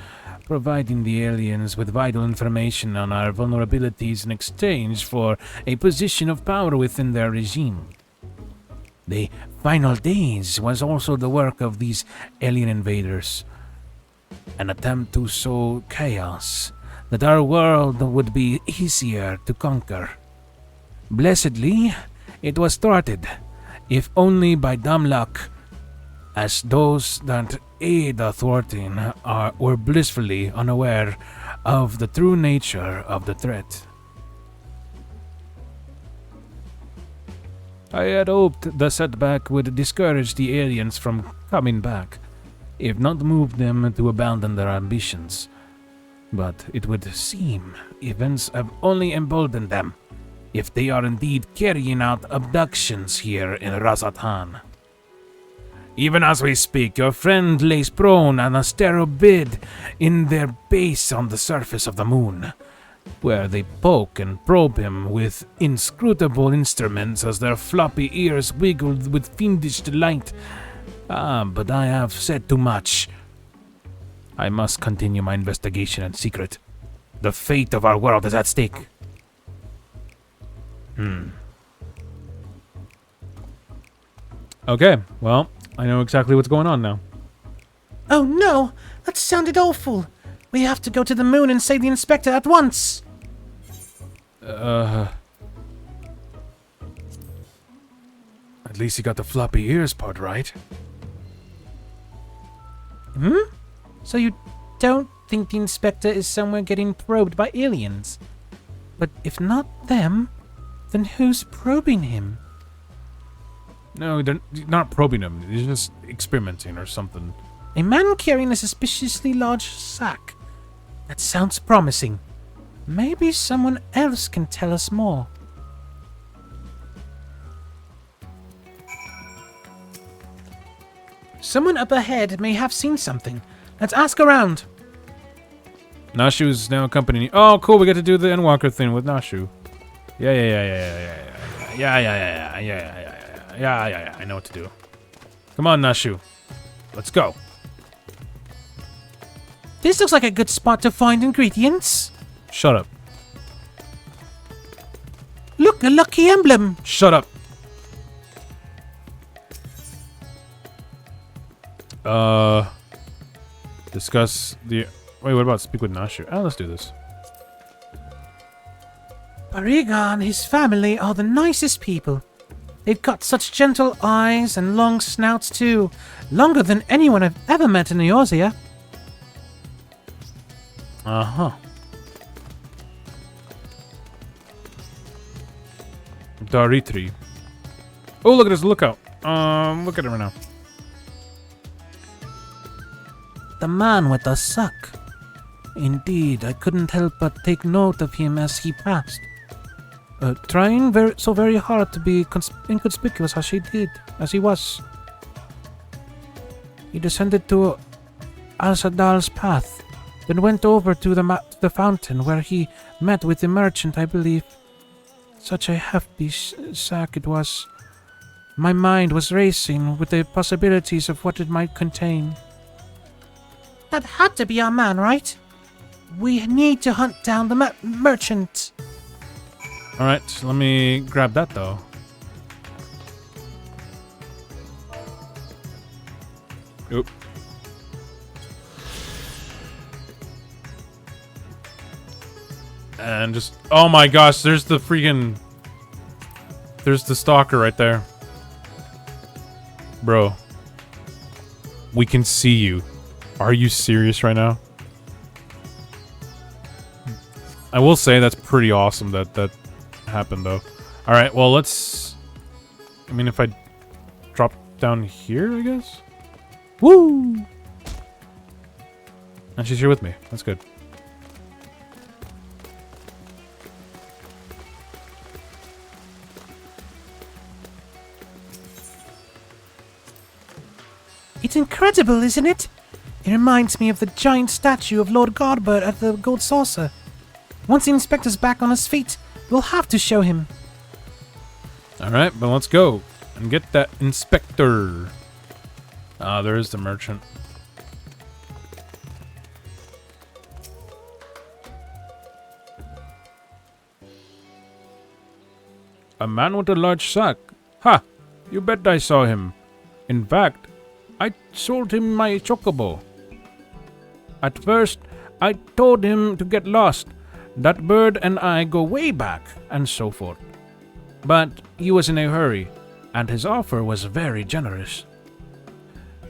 providing the aliens with vital information on our vulnerabilities in exchange for a position of power within their regime. The final days was also the work of these alien invaders, an attempt to sow chaos, that our world would be easier to conquer. Blessedly, it was thwarted, if only by dumb luck, as those that aid the thwarting were blissfully unaware of the true nature of the threat. I had hoped the setback would discourage the aliens from coming back, if not move them to abandon their ambitions. But it would seem events have only emboldened them, if they are indeed carrying out abductions here in Razatan. Even as we speak, your friend lays prone on a sterile bed in their base on the surface of the moon, where they poke and probe him with inscrutable instruments as their floppy ears wiggle with fiendish delight. But I have said too much. I must continue my investigation in secret. The fate of our world is at stake. Okay, well, I know exactly what's going on now. Oh no! That sounded awful! We have to go to the moon and save the inspector at once! At least you got the floppy ears part right. So you don't think the inspector is somewhere getting probed by aliens? But if not them, then who's probing him? No, they're not probing him. They're just experimenting or something. A man carrying a suspiciously large sack. That sounds promising. Maybe someone else can tell us more. Someone up ahead may have seen something. Let's ask around. Nashu's now accompanying you. Oh, cool. We get to do the Endwalker thing with Nashu. Yeah. I know what to do. Come on, Nashu. Let's go. This looks like a good spot to find ingredients. Shut up. Look, a lucky emblem. Shut up. Discuss the... Wait, what about speak with Nashu? Oh, let's do this. Bariga and his family are the nicest people. They've got such gentle eyes and long snouts too. Longer than anyone I've ever met in Eorzea. Uh-huh. Daritri. Oh, look at this lookout. Look at it right now. The man with the sack. Indeed, I couldn't help but take note of him as he passed. Trying very hard to be inconspicuous as he was. He descended to Al-Sadal's path, then went over to the fountain where he met with the merchant, I believe. Such a hefty sack it was. My mind was racing with the possibilities of what it might contain. That had to be our man, right? We need to hunt down the merchant. Alright, let me grab that though. Oop. And just... Oh my gosh, there's the freaking... There's the stalker right there. Bro. We can see you. Are you serious right now? I will say that's pretty awesome that happened though. Alright, well let's... I mean if I drop down here, I guess? Woo! And she's here with me. That's good. It's incredible, isn't it? It reminds me of the giant statue of Lord Godbert at the Gold Saucer. Once the inspector's back on his feet, we'll have to show him. Alright, but let's go and get that inspector. Ah, there's the merchant. A man with a large sack. Ha! You bet I saw him. In fact, I sold him my chocobo. At first, I told him to get lost. That bird and I go way back, and so forth. But he was in a hurry, and his offer was very generous.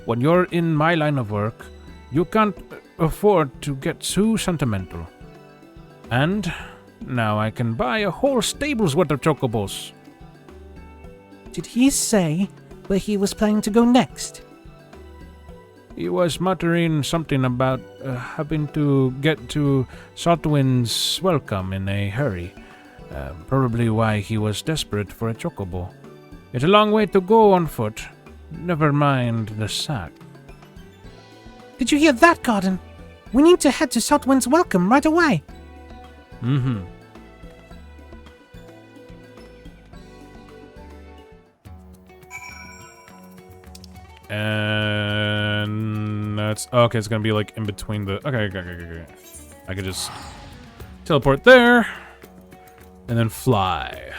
When you're in my line of work, you can't afford to get too sentimental. And now I can buy a whole stable's worth of chocobos. Did he say where he was planning to go next? He was muttering something about having to get to Saltwind's welcome in a hurry. Probably why he was desperate for a chocobo. It's a long way to go on foot. Never mind the sack. Did you hear that, Garden? We need to head to Southwind's welcome right away. Mm-hmm. And that's okay. It's gonna be like in between the. Okay. I could just teleport there, and then fly.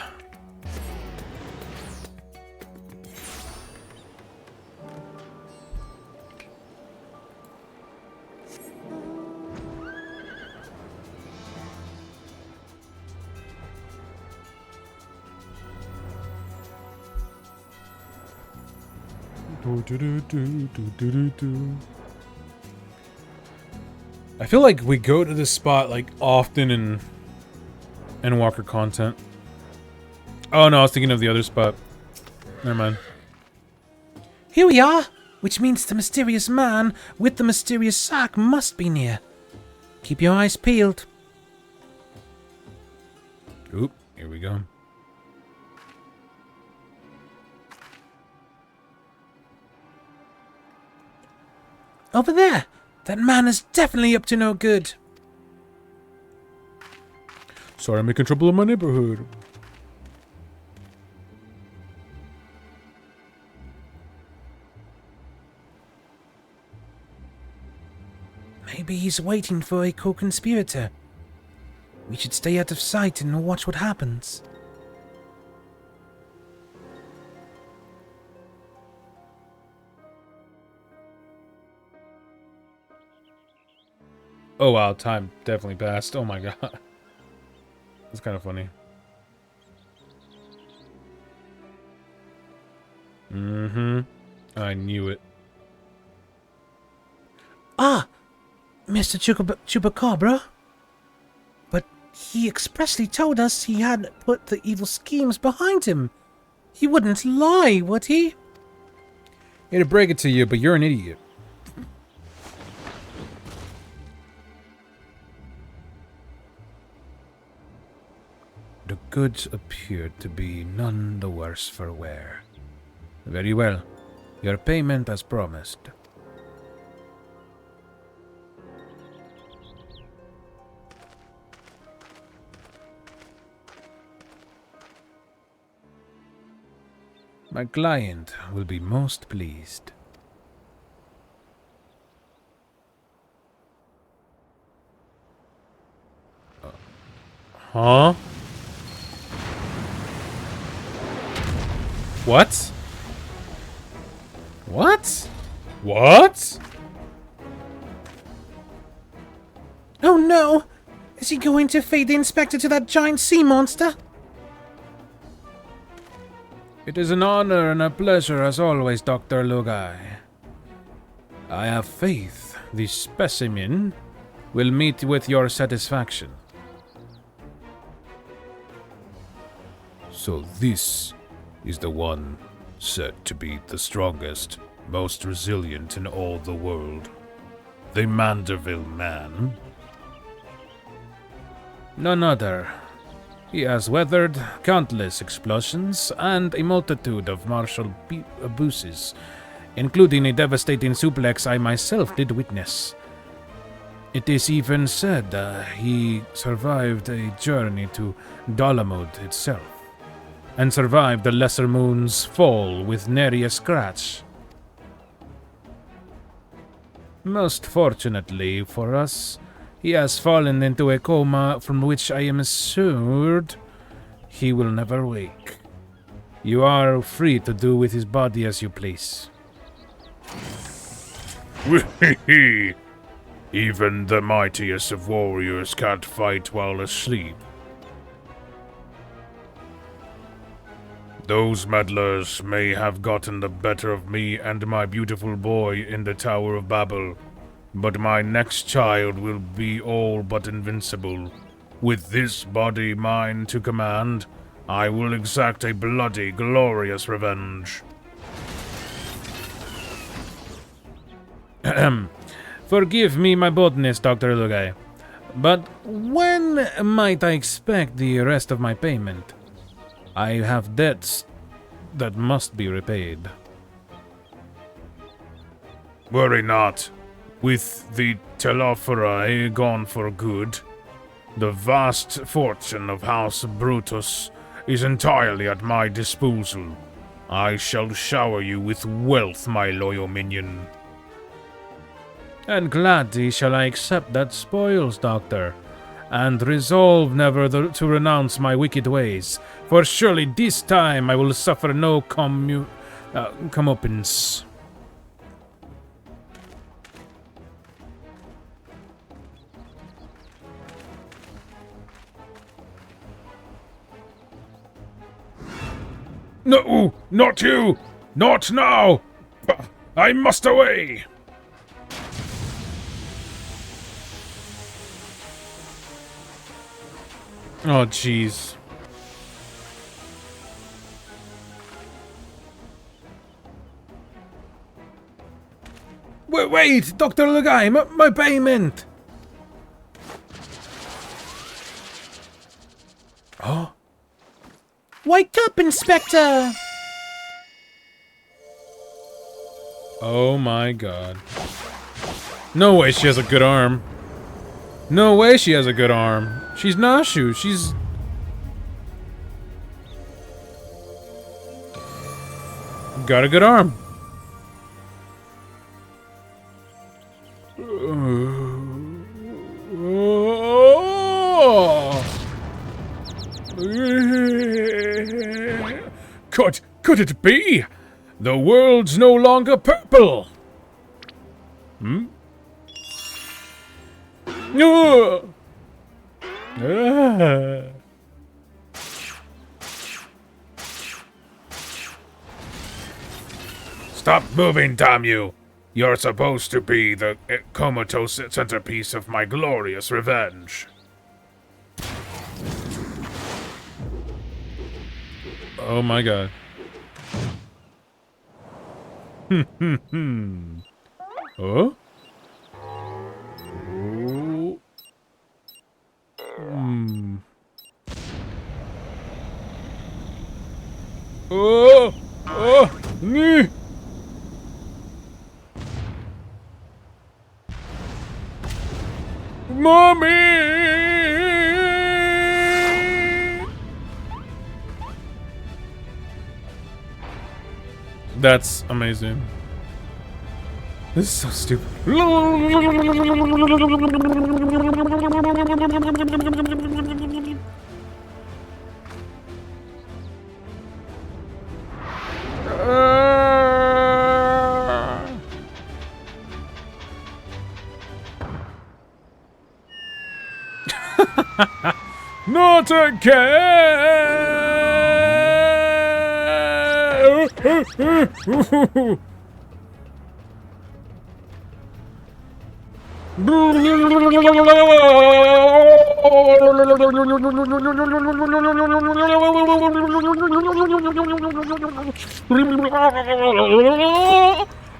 I feel like we go to this spot like often in Walker content. Oh no, I was thinking of the other spot. Never mind. Here we are, which means the mysterious man with the mysterious sack must be near. Keep your eyes peeled. Oop, here we go. Over there! That man is definitely up to no good. Sorry, I'm making trouble in my neighborhood. Maybe he's waiting for a co-conspirator. We should stay out of sight and watch what happens. Oh wow, time definitely passed. Oh my god. That's kind of funny. Mm-hmm. I knew it. Ah! Mr. Chupacabra? But he expressly told us he had put the evil schemes behind him. He wouldn't lie, would he? Hate to break it to you, but you're an idiot. The goods appeared to be none the worse for wear. Very well. Your payment as promised. My client will be most pleased. Huh? What? What? What? Oh no! Is he going to feed the inspector to that giant sea monster? It is an honor and a pleasure as always, Dr. Lugai. I have faith the specimen will meet with your satisfaction. So this is the one said to be the strongest, most resilient in all the world. The Manderville Man. None other. He has weathered countless explosions and a multitude of martial abuses, including a devastating suplex I myself did witness. It is even said he survived a journey to Dalamud itself, and survived the Lesser Moon's fall with nary a scratch. Most fortunately for us, he has fallen into a coma from which I am assured he will never wake. You are free to do with his body as you please. Even the mightiest of warriors can't fight while asleep. Those meddlers may have gotten the better of me and my beautiful boy in the Tower of Babel, but my next child will be all but invincible. With this body mine to command, I will exact a bloody, glorious revenge. Forgive me my boldness, Dr. Lugai, but when might I expect the rest of my payment? I have debts that must be repaid. Worry not. With the Telophori gone for good, the vast fortune of House Brutus is entirely at my disposal. I shall shower you with wealth, my loyal minion. And gladly shall I accept that spoils, Doctor, and resolve never to renounce my wicked ways, for surely this time I will suffer no comeuppance. No, not you! Not now! I must away! Oh, jeez. Wait, Dr. Lugai, my payment! Oh, Wake up, Inspector! oh my god. No way she has a good arm. No way she has a good arm. She's Nashu. She's... got a good arm. Could it be? The world's no longer purple. Hmm? Stop moving, damn you! You're supposed to be the comatose centerpiece of my glorious revenge. Oh my god. Oh? Oh. Hmm. Oh! Oh! Nee! Mommy! That's amazing. This is so stupid. Not again!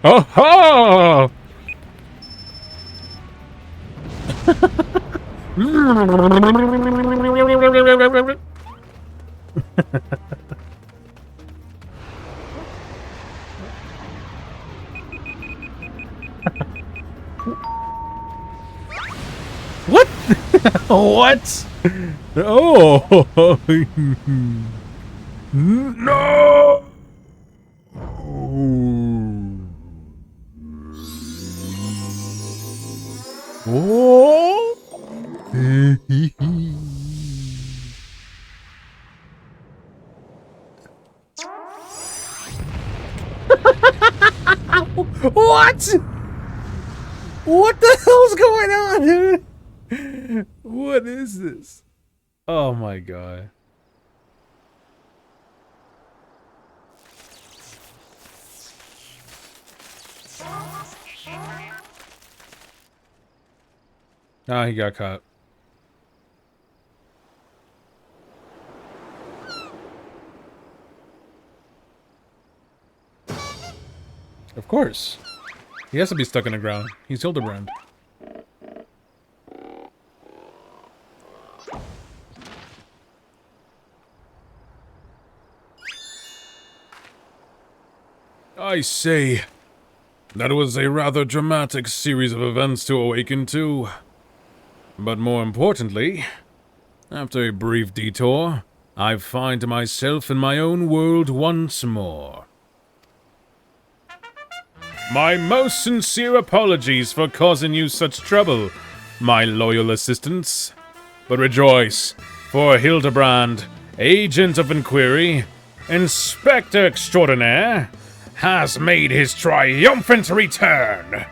Aha! What? What? Oh! No! Oh! What? What the hell's going on, dude? What is this? Oh my god. Ah, he got caught. Of course. He has to be stuck in the ground. He's Hildebrand. I say, that was a rather dramatic series of events to awaken to. But more importantly, after a brief detour, I find myself in my own world once more. My most sincere apologies for causing you such trouble, my loyal assistants. But rejoice, for Hildebrand, Agent of Inquiry, Inspector Extraordinaire, has made his triumphant return.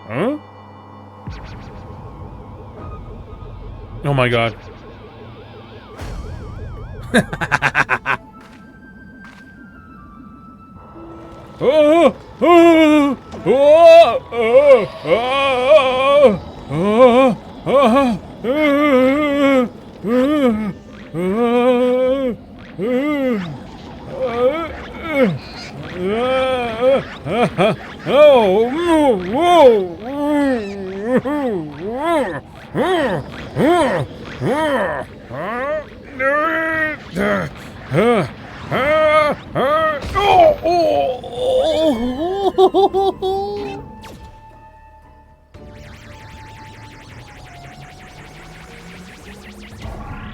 Huh? Oh my god. Oh, oh, oh,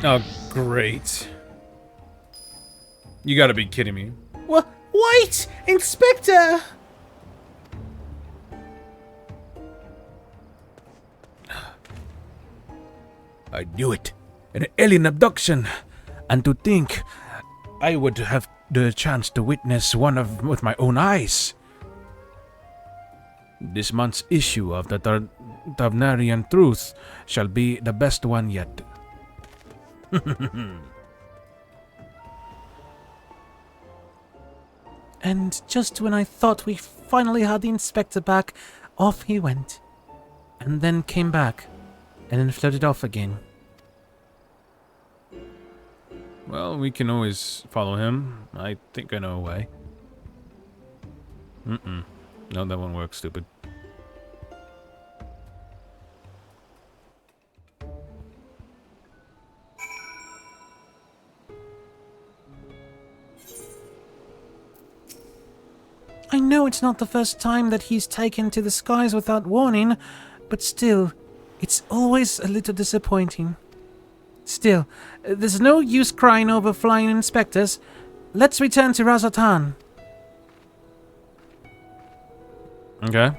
oh, great. You gotta be kidding me. Wait! Inspector! I knew it. An alien abduction. And to think I would have the chance to witness one with my own eyes. This month's issue of the Tavnarian Truth shall be the best one yet. And just when I thought we finally had the inspector back, off he went. And then came back, and then floated off again. Well, we can always follow him. I think I know a way. No, that won't work, stupid. I know it's not the first time that he's taken to the skies without warning, but still, it's always a little disappointing. Still, there's no use crying over flying inspectors. Let's return to Razatan. Okay.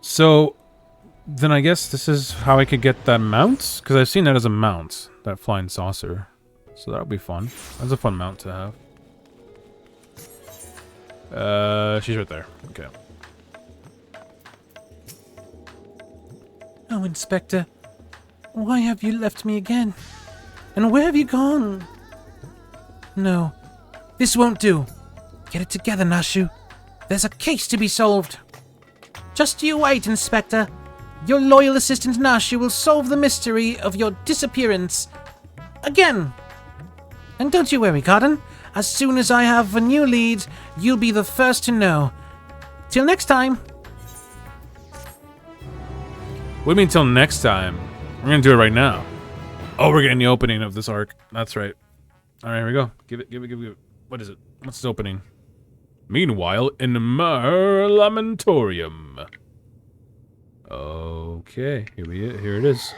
So, then I guess this is how I could get that mount? Because I've seen that as a mount, that flying saucer. So that'll be fun. That's a fun mount to have. She's right there. Okay. Oh, Inspector, why have you left me again? And where have you gone? No, this won't do. Get it together, Nashu. There's a case to be solved. Just you wait, Inspector. Your loyal assistant Nashu will solve the mystery of your disappearance. Again. And don't you worry, Cotton. As soon as I have a new lead, you'll be the first to know. Till next time. What do you mean till next time? We're gonna do it right now. Oh, we're getting the opening of this arc. That's right. Alright, here we go. Give it. What is it? What's the opening? Meanwhile, in Mer Lamentorium. Okay, here it is.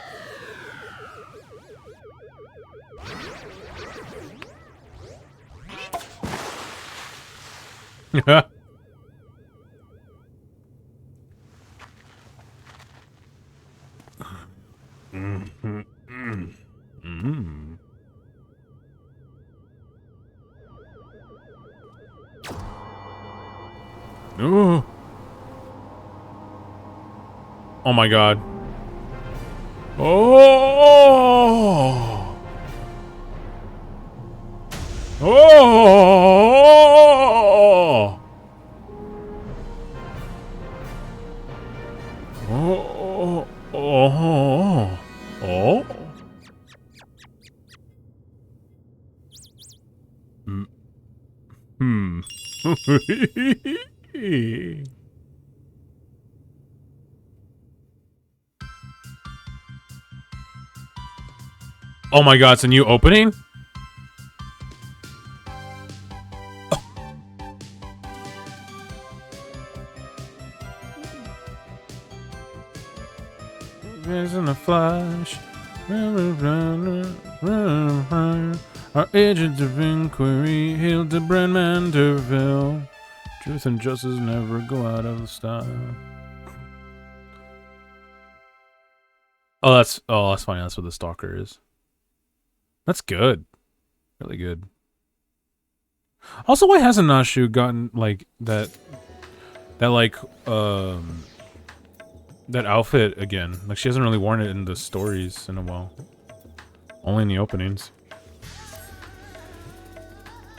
Ooh. Oh my god. Oh. Oh. Oh. Oh. Oh. Hmm. Oh my god, it's a new opening? In a flash. Our agents of inquiry, Hildy Manderville. Truth and justice never go out of style. Oh, that's funny. That's what the stalker is. That's good. Really good. Also, why hasn't Nashu gotten like that outfit again? Like she hasn't really worn it in the stories in a while. Only in the openings.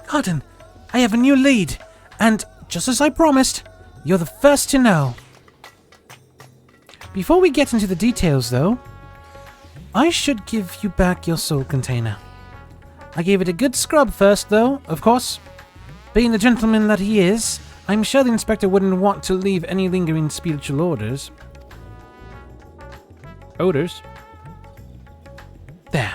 Cotton, I have a new lead, and just as I promised, you're the first to know. Before we get into the details, though, I should give you back your soul container. I gave it a good scrub first, though, of course. Being the gentleman that he is, I'm sure the inspector wouldn't want to leave any lingering spiritual odors. There.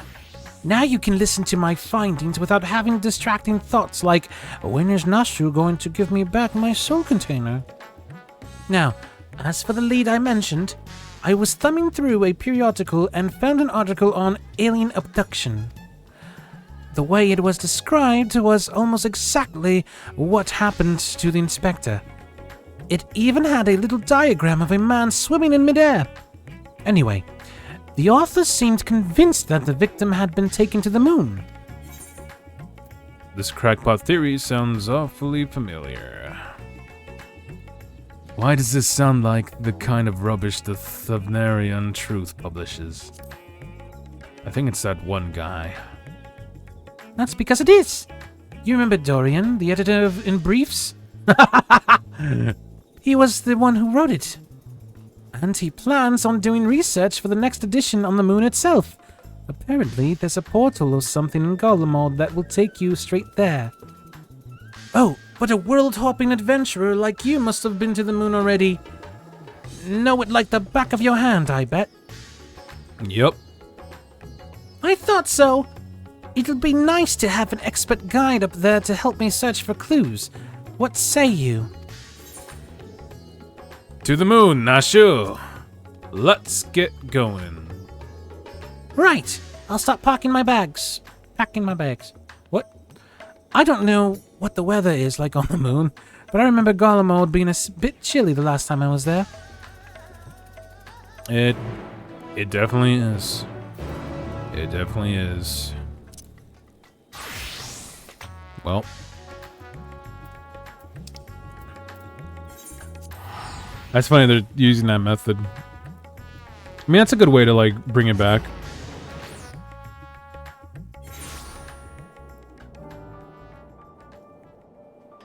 Now you can listen to my findings without having distracting thoughts like, when is Nashu going to give me back my soul container? Now, as for the lead I mentioned, I was thumbing through a periodical and found an article on alien abduction. The way it was described was almost exactly what happened to the inspector. It even had a little diagram of a man swimming in midair. Anyway, the author seemed convinced that the victim had been taken to the moon. This crackpot theory sounds awfully familiar. Why does this sound like the kind of rubbish the Ffxiv Truth publishes? I think it's that one guy. That's because it is. You remember Dorian, the editor of In Briefs? He was the one who wrote it. And he plans on doing research for the next edition on the moon itself. Apparently, there's a portal or something in Garlemald that will take you straight there. Oh, but a world-hopping adventurer like you must have been to the moon already. Know it like the back of your hand, I bet. Yep. I thought so. It'll be nice to have an expert guide up there to help me search for clues. What say you? To the moon, Nashu. Let's get going. Right. I'll start packing my bags. What? I don't know what the weather is like on the moon, but I remember Garlemald being a bit chilly the last time I was there. It definitely is. It definitely is. Well. That's funny they're using that method. I mean, that's a good way to, like, bring it back.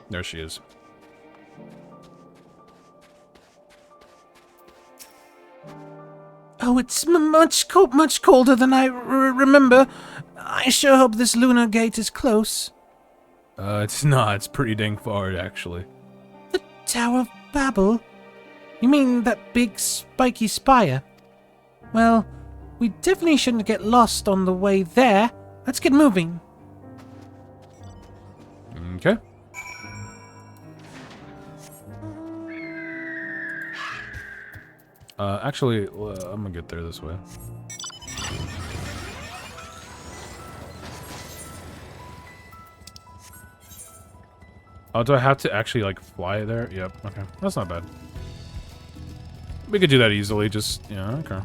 There she is. Oh, it's much colder than I remember. I sure hope this lunar gate is close. It's not. It's pretty dang far, actually. The Tower of Babel? You mean that big spiky spire? Well, we definitely shouldn't get lost on the way there. Let's get moving. Okay. Actually, I'm gonna get there this way. Oh, do I have to actually, like, fly there? Yep, okay. That's not bad. We could do that easily, just, yeah, okay.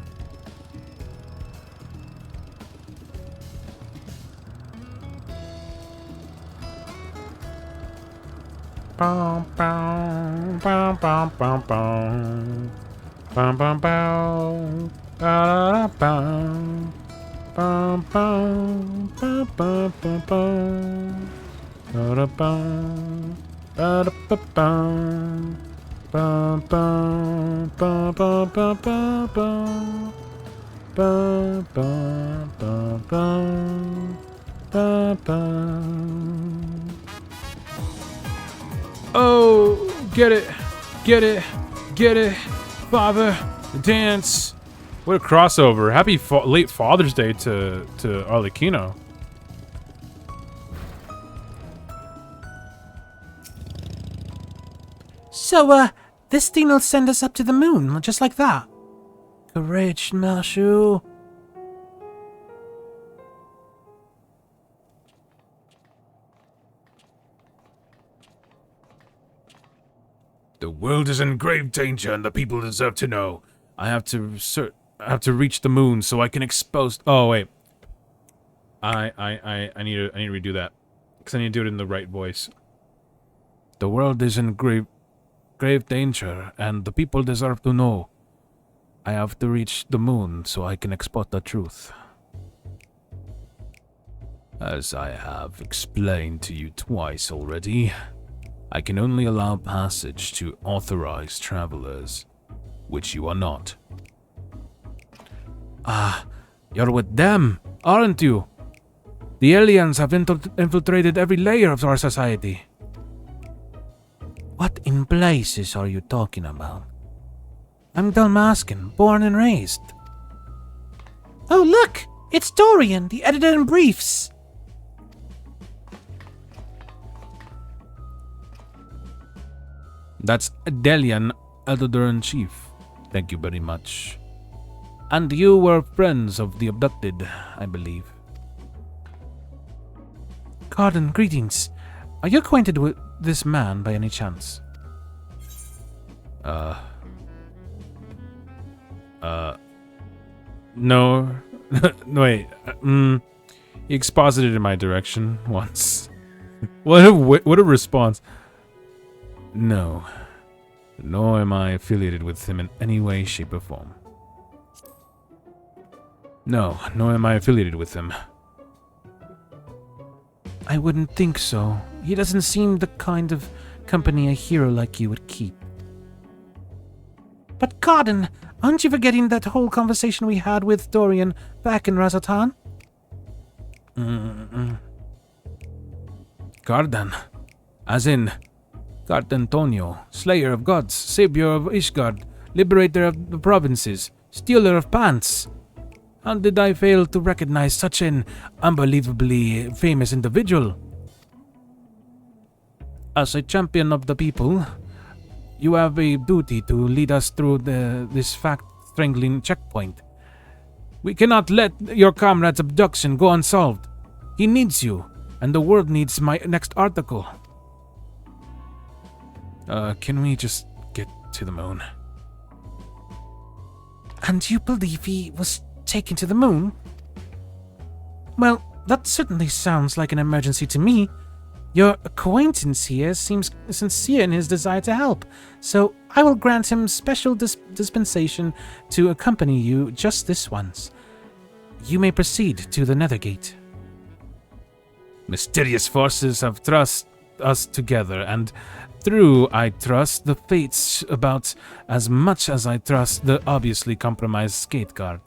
Bum, bum, bum, bum, bum, bum. Bum, bum, bum. Ba-da-da-bum. Bum, bum, bum, bum, bum, bum. Ba-da-bum. Ba-da-ba-bum. Bum, bum, bum, bum, bum, bum, bum. Bum, bum, bum, bum. Bum, bum. Oh, get it, get it, get it, Father, dance. What a crossover. Happy late Father's Day to Arlecchino. So, this thing will send us up to the moon, just like that. Courage, Mashu. The world is in grave danger and the people deserve to know. I have to reach the moon so I can expose. Oh wait, I need to redo that because I need to do it in the right voice. The world is in grave danger and the people deserve to know. I have to reach the moon so I can expose the truth. As I have explained to you twice already, I can only allow passage to authorized travelers, which you are not. Ah, you're with them, aren't you? The aliens have infiltrated every layer of our society. What in places are you talking about? I'm Dalmascan, born and raised. Oh, look! It's Dorian, the editor-in-briefs! That's Delian, editor-in-chief. Thank you very much. And you were friends of the abducted, I believe. Carden, greetings. Are you acquainted with this man by any chance? No. No, wait. He exposited in my direction once. What a response. No. Nor am I affiliated with him in any way, shape, or form. No, nor am I affiliated with him. I wouldn't think so. He doesn't seem the kind of company a hero like you would keep. But Carden, aren't you forgetting that whole conversation we had with Dorian back in Razatan? Carden. As in... Cardentonio, slayer of gods, savior of Ishgard, liberator of the provinces, stealer of pants. How did I fail to recognize such an unbelievably famous individual? As a champion of the people, you have a duty to lead us through this fact-strangling checkpoint. We cannot let your comrade's abduction go unsolved. He needs you, and the world needs my next article. Can we just get to the moon? And you believe he was taken to the moon? Well, that certainly sounds like an emergency to me. Your acquaintance here seems sincere in his desire to help, so I will grant him special dispensation to accompany you just this once. You may proceed to the Nethergate. Mysterious forces have thrust us together, and through, I trust the fates about as much as I trust the obviously compromised skate guard.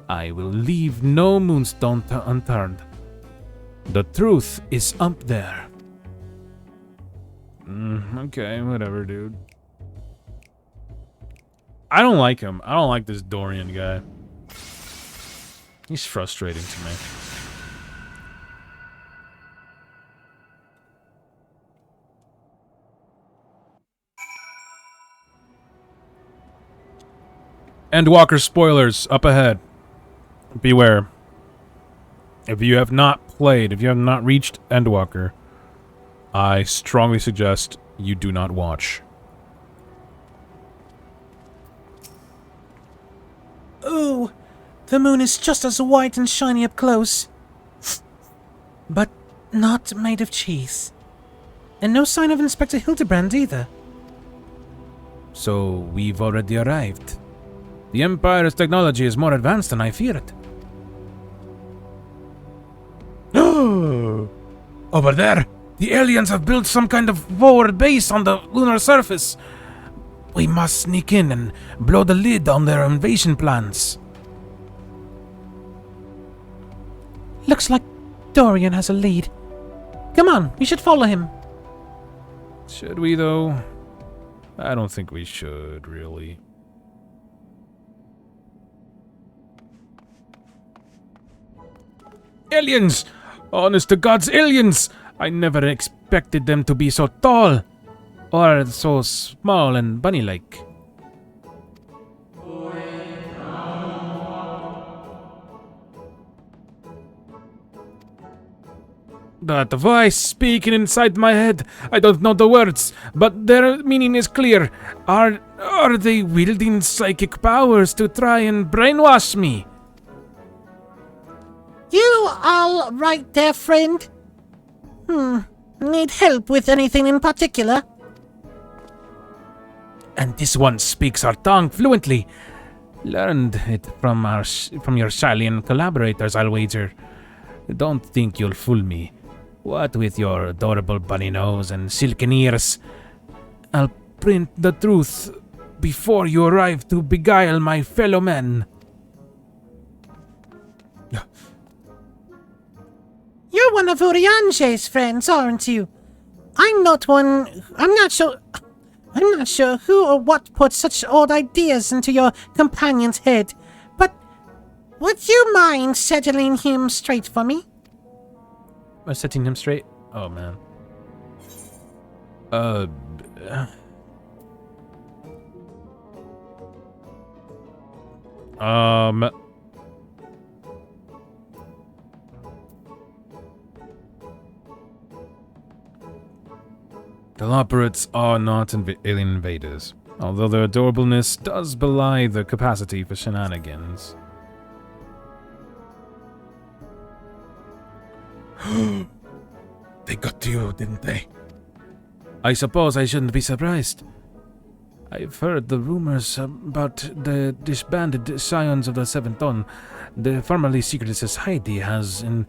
I will leave no moonstone unturned. The truth is up there. Okay, whatever, dude. I don't like him. I don't like this Dorian guy. He's frustrating to me. Endwalker spoilers up ahead. Beware. If you have not played, if you have not reached Endwalker, I strongly suggest you do not watch. Ooh, the moon is just as white and shiny up close. But not made of cheese. And no sign of Inspector Hildebrand either. So we've already arrived. The Empire's technology is more advanced than I feared. Over there, the aliens have built some kind of forward base on the lunar surface. We must sneak in and blow the lid on their invasion plans. Looks like Dorian has a lead. Come on, we should follow him. Should we, though? I don't think we should, really. Aliens! Honest to God's aliens! I never expected them to be so tall. Or so small and bunny-like. That voice speaking inside my head. I don't know the words, but their meaning is clear. Are they wielding psychic powers to try and brainwash me? You all right there, friend? Need help with anything in particular? And this one speaks our tongue fluently. Learned it from your Shalian collaborators, I'll wager. Don't think you'll fool me. What with your adorable bunny nose and silken ears? I'll print the truth before you arrive to beguile my fellow men. You're one of Uriange's friends, aren't you? I'm not sure who or what put such odd ideas into your companion's head, but would you mind settling him straight for me? Setting him straight? Oh, man. The Loperates are not alien invaders, although their adorableness does belie their capacity for shenanigans. They got to you, didn't they? I suppose I shouldn't be surprised. I've heard the rumors about the disbanded Scions of the Seventh Dawn. The formerly secret society has, in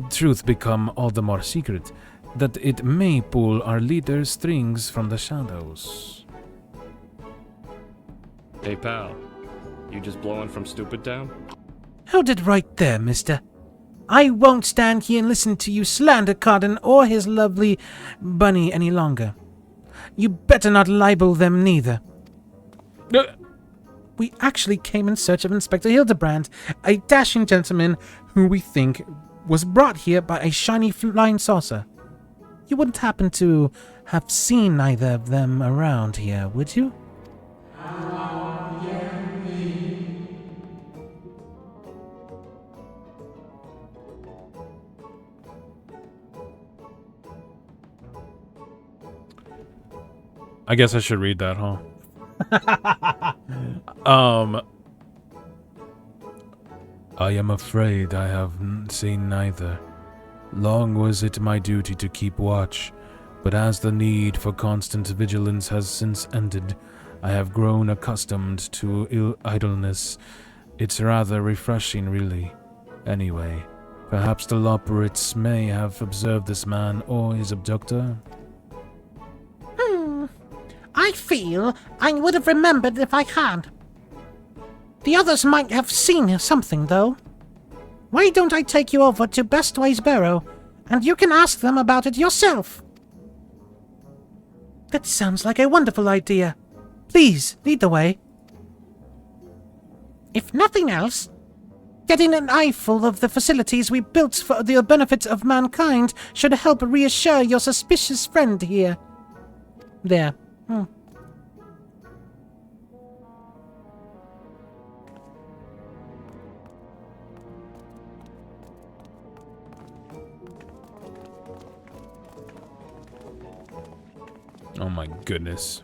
truth, become all the more secret, that it may pull our leader's strings from the shadows. Hey pal, you just blowing from Stupid Town? Held it right there, mister. I won't stand here and listen to you slander Cardin or his lovely bunny any longer. You better not libel them neither. We actually came in search of Inspector Hildebrand, a dashing gentleman who we think was brought here by a shiny flying saucer. You wouldn't happen to have seen either of them around here, would you? I guess I should read that, huh? I am afraid I have seen neither. Long was it my duty to keep watch, but as the need for constant vigilance has since ended, I have grown accustomed to idleness. It's rather refreshing, really. Anyway, perhaps the Loperates may have observed this man or his abductor? I feel I would have remembered if I had. The others might have seen something, though. Why don't I take you over to Bestway's Barrow, and you can ask them about it yourself? That sounds like a wonderful idea. Please, lead the way. If nothing else, getting an eyeful of the facilities we built for the benefit of mankind should help reassure your suspicious friend here. There. Oh my goodness.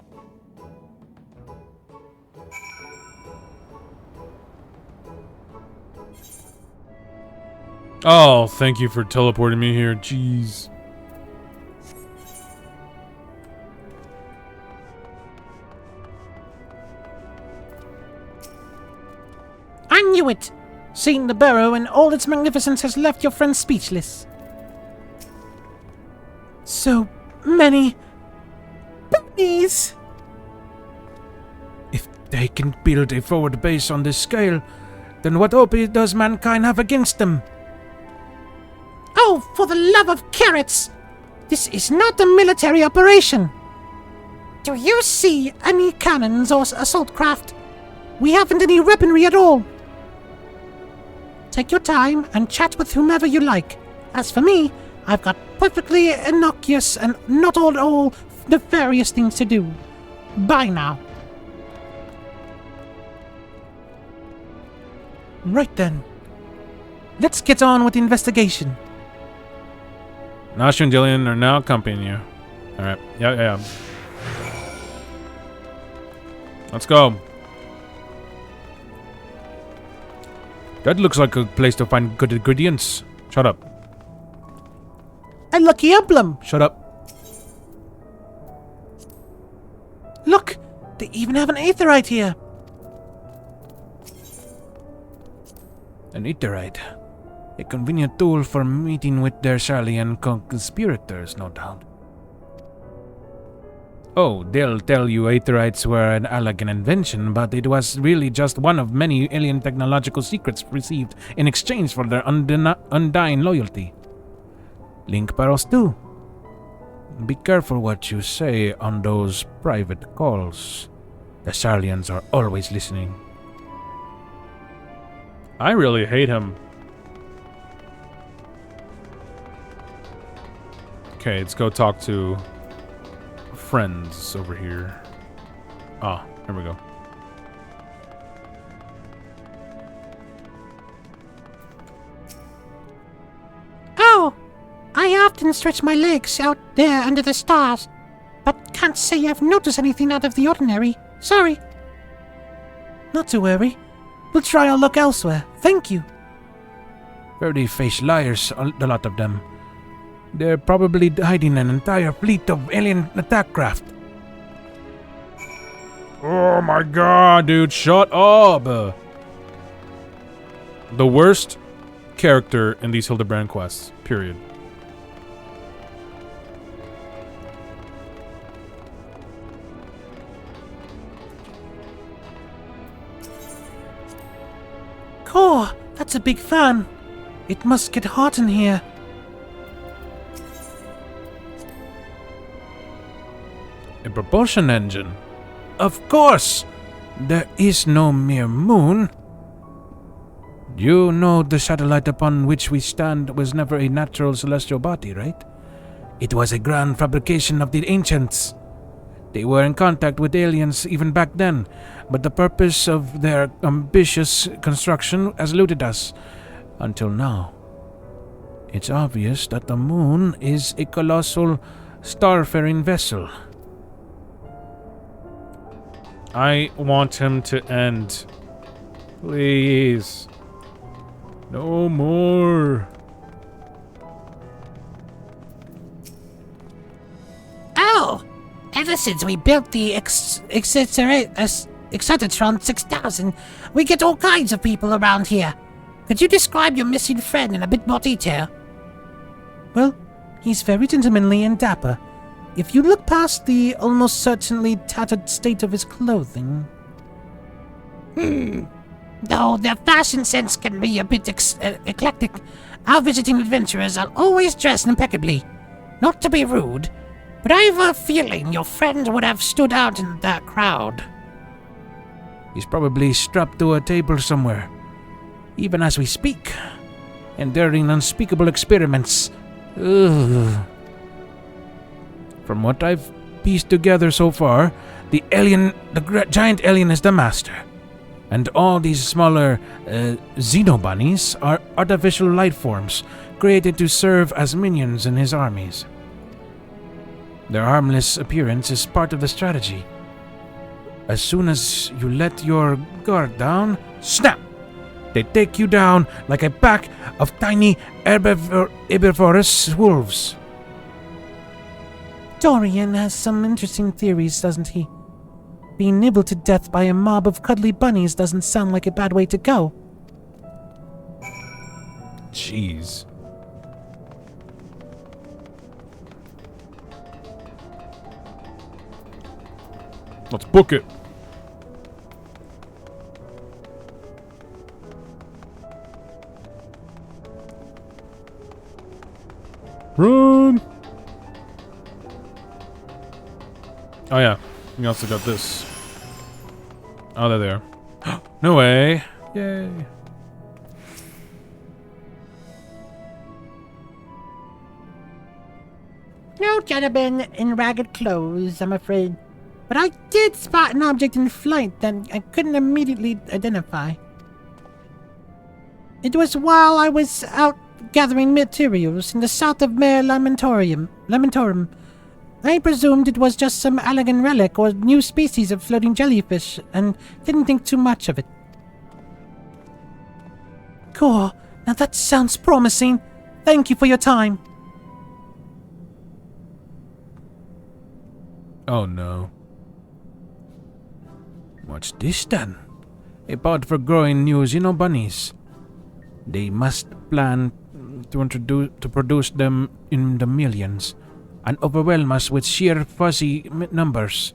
Oh, thank you for teleporting me here. Jeez. knew it. Seeing the burrow in all its magnificence has left your friend speechless. So many bunnies. If they can build a forward base on this scale, then what hope does mankind have against them? Oh, for the love of carrots! This is not a military operation. Do you see any cannons or assault craft? We haven't any weaponry at all. Take your time and chat with whomever you like. As for me, I've got perfectly innocuous and not at all nefarious things to do. Bye now. Right then. Let's get on with the investigation. Nasha and Jillian are now accompanying you. Alright. Yeah. Let's go. That looks like a place to find good ingredients. Shut up. A lucky emblem. Shut up. Look, they even have an aetherite here. An Aetherite. A convenient tool for meeting with their Sharlayan conspirators, no doubt. Oh, they'll tell you Aetherites were an elegant invention, but it was really just one of many alien technological secrets received in exchange for their undying loyalty. Link barrels too. Be careful what you say on those private calls. The Sharlayans are always listening. I really hate him. Okay, let's go talk to friends over here. Ah, here we go. Oh, I often stretch my legs out there under the stars, but can't say I've noticed anything out of the ordinary. Sorry. Not to worry. We'll try our luck elsewhere. Thank you. Dirty-faced liars, a lot of them. They're probably hiding an entire fleet of alien attack craft. Oh my god, dude, shut up! The worst character in these Hildebrand quests, period. Core, that's a big fan. It must get hot in here. A propulsion engine? Of course! There is no mere moon. You know the satellite upon which we stand was never a natural celestial body, right? It was a grand fabrication of the ancients. They were in contact with aliens even back then, but the purpose of their ambitious construction has eluded us until now. It's obvious that the moon is a colossal starfaring vessel. I want him to end. Please. No more. Oh, ever since we built the Excitatron 6000, we get all kinds of people around here. Could you describe your missing friend in a bit more detail? Well, he's very gentlemanly and dapper. If you look past the almost certainly tattered state of his clothing... Though their fashion sense can be a bit eclectic, our visiting adventurers are always dressed impeccably. Not to be rude, but I have a feeling your friend would have stood out in that crowd. He's probably strapped to a table somewhere, even as we speak, enduring unspeakable experiments. Ugh. From what I've pieced together so far, the giant alien is the master. And all these smaller xenobunnies are artificial life forms created to serve as minions in his armies. Their harmless appearance is part of the strategy. As soon as you let your guard down, snap! They take you down like a pack of tiny herbivorous wolves. Dorian has some interesting theories, doesn't he? Being nibbled to death by a mob of cuddly bunnies doesn't sound like a bad way to go. Jeez. Let's book it. Run! Oh yeah, we also got this. Oh, there they are. No way! Yay! No gentleman in ragged clothes, I'm afraid. But I did spot an object in flight that I couldn't immediately identify. It was while I was out gathering materials in the south of Mare Lamentorum. I presumed it was just some elegant relic or new species of floating jellyfish, and didn't think too much of it. Cool. Now that sounds promising. Thank you for your time. Oh no. What's this then? A pod for growing new xenobunnies. They must plan to produce them in the millions, and overwhelm us with sheer fuzzy numbers.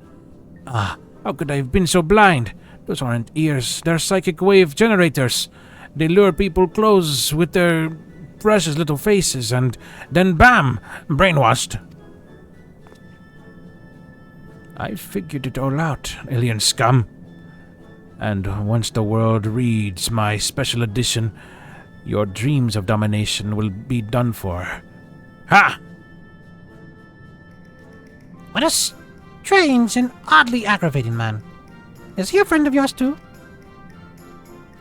Ah, how could I have been so blind? Those aren't ears, they're psychic wave generators. They lure people close with their precious little faces, and then bam! Brainwashed. I figured it all out, alien scum. And once the world reads my special edition, your dreams of domination will be done for. Ha! What a strange and oddly aggravating man. Is he a friend of yours too?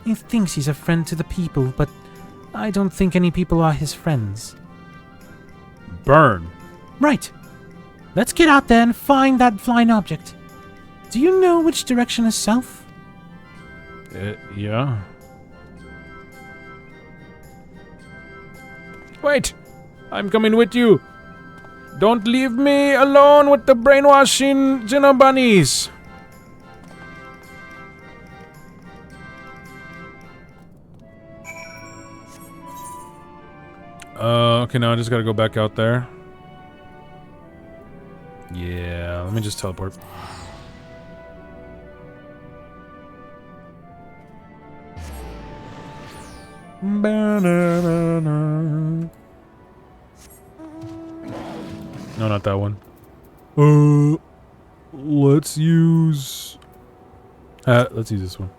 He thinks he's a friend to the people, but I don't think any people are his friends. Burn. Right. Let's get out there and find that flying object. Do you know which direction is south? Yeah. Wait! I'm coming with you! Don't leave me alone with the brainwashing xenobunnies! Okay, now I just gotta go back out there. Yeah, let me just teleport. No, not that one. Let's use this one.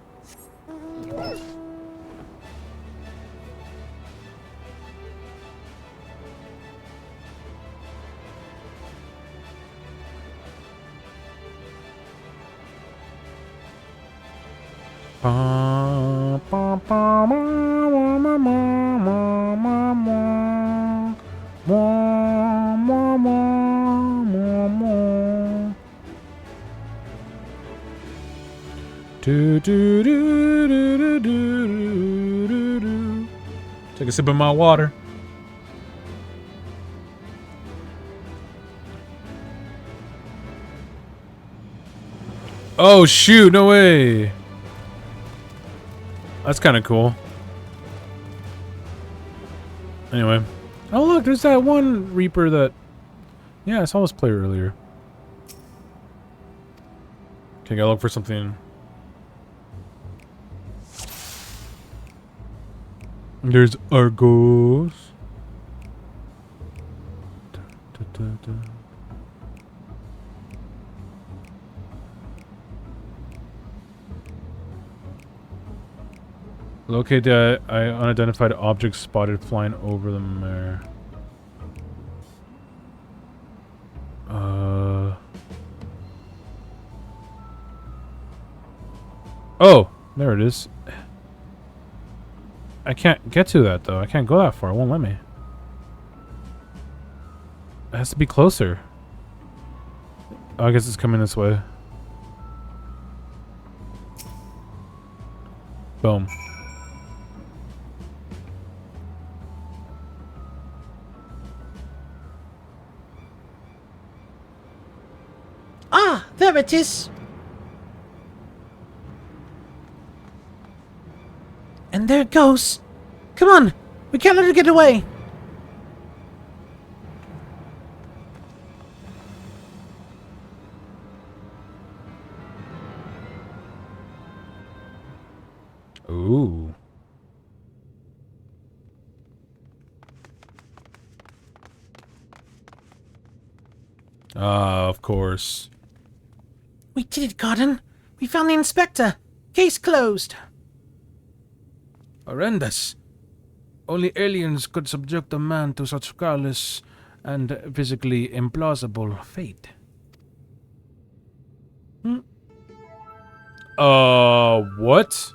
Take a sip of my water. Oh shoot, no way. That's kind of cool. Anyway. Oh look, there's that one Reaper that... Yeah, I saw this player earlier. Okay, gotta look for something. There's Argos. Locate the unidentified object spotted flying over the mare. Oh, there it is. I can't get to that though. I can't go that far. It won't let me. It has to be closer. Oh, I guess it's coming this way. Boom. Ah, there it is. And there it goes. Come on, We can't let her get away! Ooh. Of course. We did it, Garden. We found the inspector. Case closed. Horrendous. Only aliens could subject a man to such careless and physically implausible fate. What?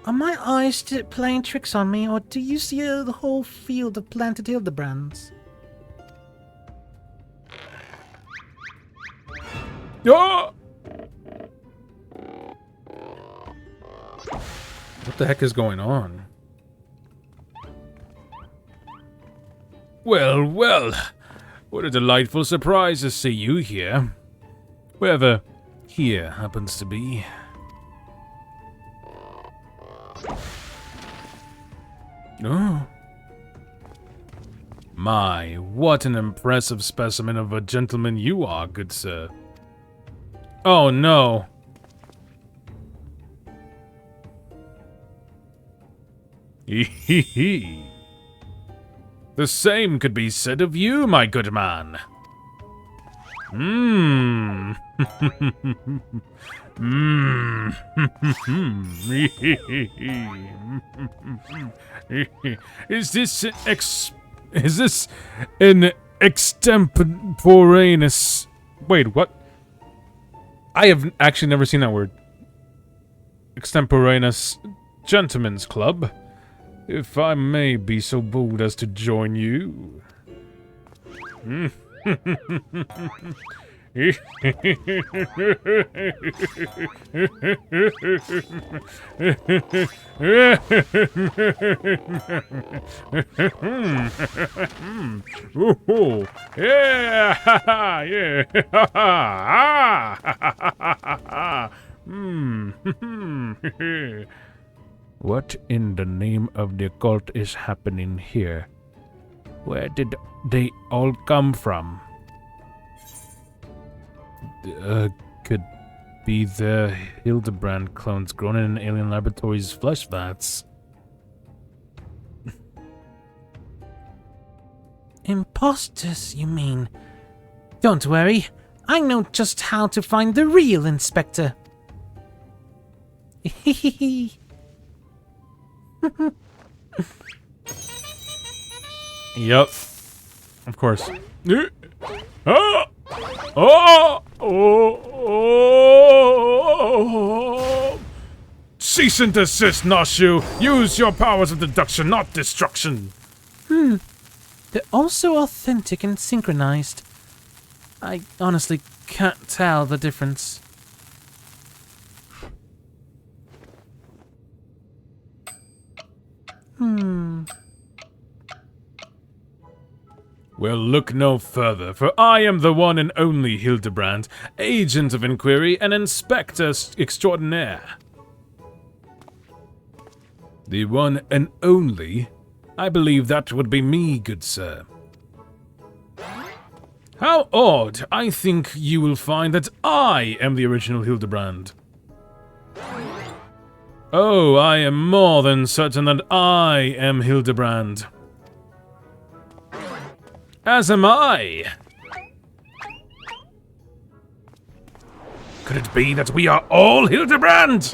Are my eyes still playing tricks on me, or do you see the whole field of planted Hildebrands? Oh! What the heck is going on? Well, well. What a delightful surprise to see you here. Wherever here happens to be. Oh. My, what an impressive specimen of a gentleman you are, good sir. Oh no. Hee. The same could be said of you, my good man. Mmm. Is this an extemporaneous? Wait, what? I have actually never seen that word. Extemporaneous gentlemen's club. If I may be so bold as to join you. Ooh, yeah, yeah. What in the name of the occult is happening here? Where did they all come from? Could be the Hildebrand clones grown in an alien laboratory's flesh vats. Imposters, you mean? Don't worry, I know just how to find the real inspector. Yup. Of course. Oh! Oh! Oh! Cease and desist, Nashu! Use your powers of deduction, not destruction! They're also authentic and synchronized. I honestly can't tell the difference. Well, look no further, for I am the one and only Hildebrand, agent of inquiry and inspector extraordinaire. The one and only? I believe that would be me, good sir. How odd! I think you will find that I am the original Hildebrand. Oh, I am more than certain that I am Hildebrand. As am I. Could it be that we are all Hildebrand?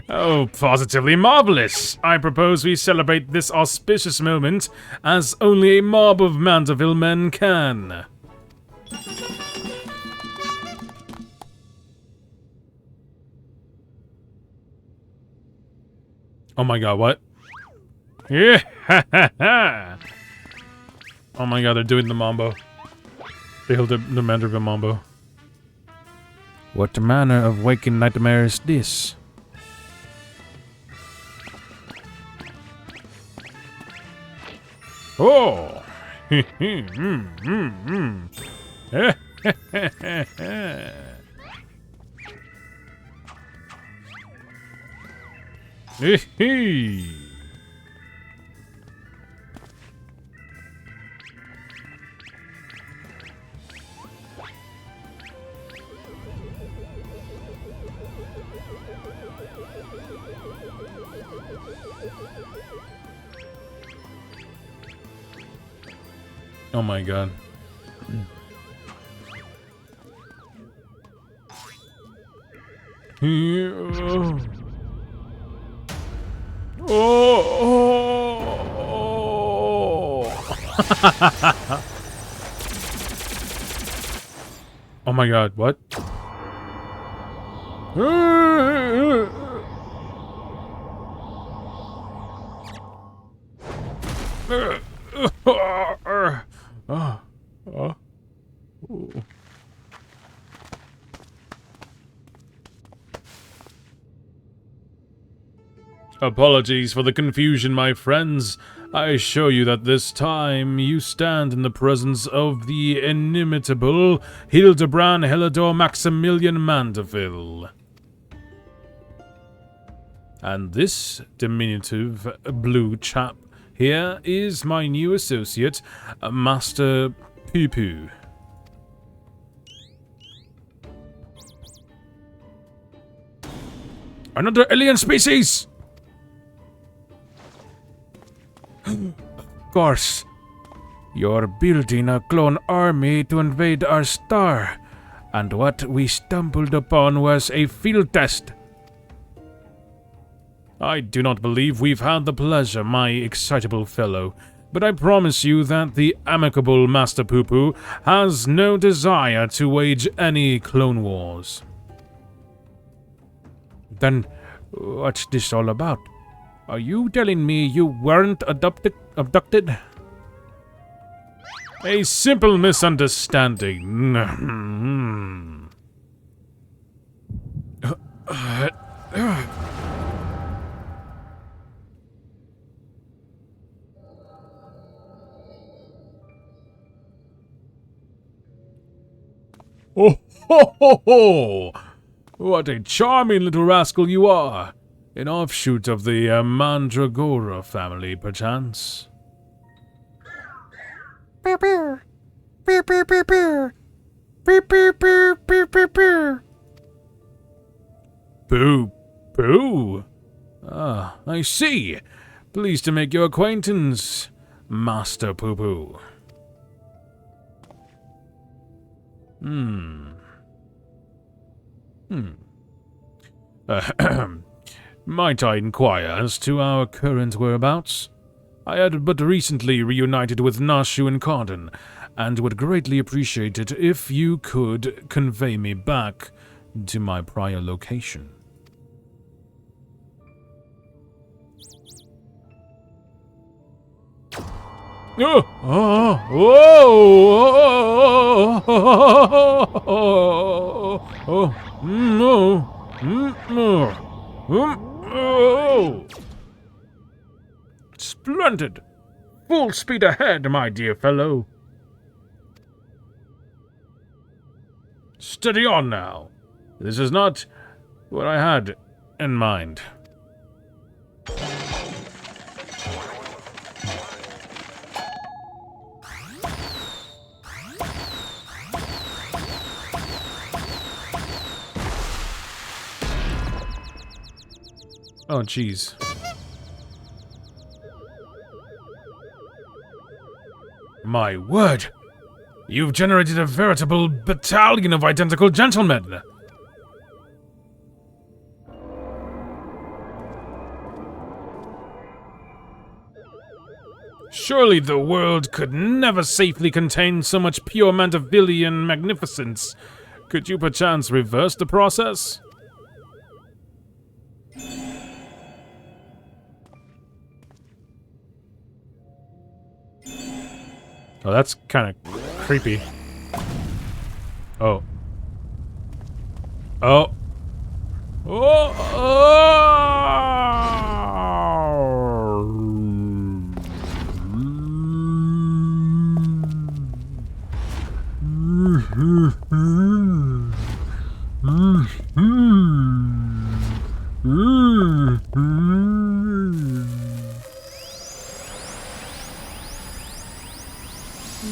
Oh, positively marvelous. I propose we celebrate this auspicious moment as only a mob of Mandeville men can. Oh my god, what? Yeah! Oh my god, they're doing the mambo. They held the Mandeville mambo. What manner of waking nightmare is this? Oh! Oh my god. Oh my god, what? Apologies for the confusion, my friends. I assure you that this time you stand in the presence of the inimitable Hildebrand Helidor Maximilian Mandeville. And this diminutive blue chap here is my new associate, Master Poo-Poo. Another alien species! Of course. You're building a clone army to invade our star, and what we stumbled upon was a field test. I do not believe we've had the pleasure, my excitable fellow, but I promise you that the amicable Master Poo-Poo has no desire to wage any clone wars. Then, what's this all about? Are you telling me you weren't abducted? A simple misunderstanding. Oh ho ho ho! What a charming little rascal you are! An offshoot of the Mandragora family, perchance. Poo! Poo? Ah, I see. Pleased to make your acquaintance, Master Poo-Poo. Might I inquire as to our current whereabouts? I had but recently reunited with Nashu and Cardin, and would greatly appreciate it if you could convey me back to my prior location. Splendid! Full speed ahead, my dear fellow. Steady on now. This is not what I had in mind. Oh, jeez. My word! You've generated a veritable battalion of identical gentlemen! Surely the world could never safely contain so much pure Mandevillian magnificence. Could you perchance reverse the process? Oh, that's kind of creepy. Oh. Oh. Oh. Oh,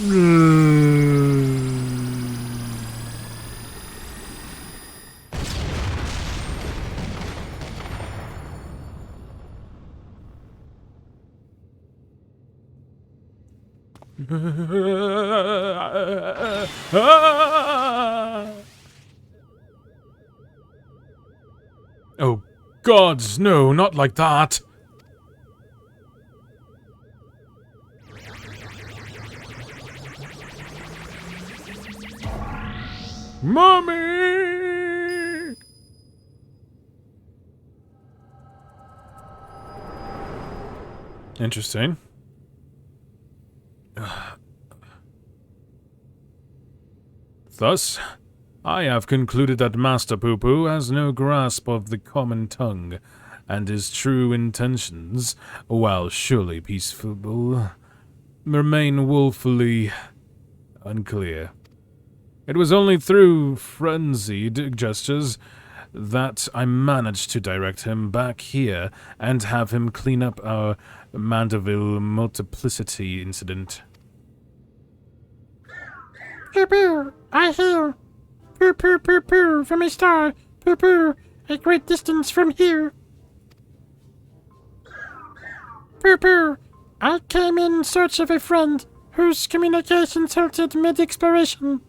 gods, no, not like that. Mommy! Interesting. Thus, I have concluded that Master Poo-Poo has no grasp of the common tongue, and his true intentions, while surely peaceful, remain woefully unclear. It was only through frenzied gestures that I managed to direct him back here and have him clean up our Mandeville multiplicity incident. Poo-poo, I hear. Poo-poo, poo-poo, from a star. Poo-poo, a great distance from here. Poo-poo, I came in search of a friend whose communications halted mid-exploration.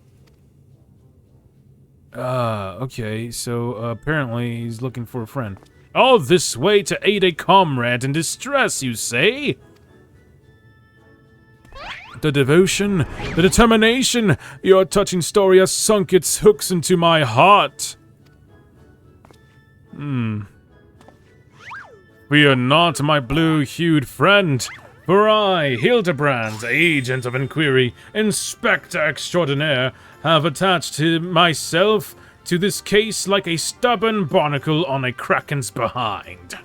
Okay, so apparently he's looking for a friend. All this way to aid a comrade in distress, you say? The devotion, the determination, your touching story has sunk its hooks into my heart. Fear not, my blue-hued friend, for I, Hildebrand, agent of inquiry, inspector extraordinaire, have attached myself to this case like a stubborn barnacle on a kraken's behind.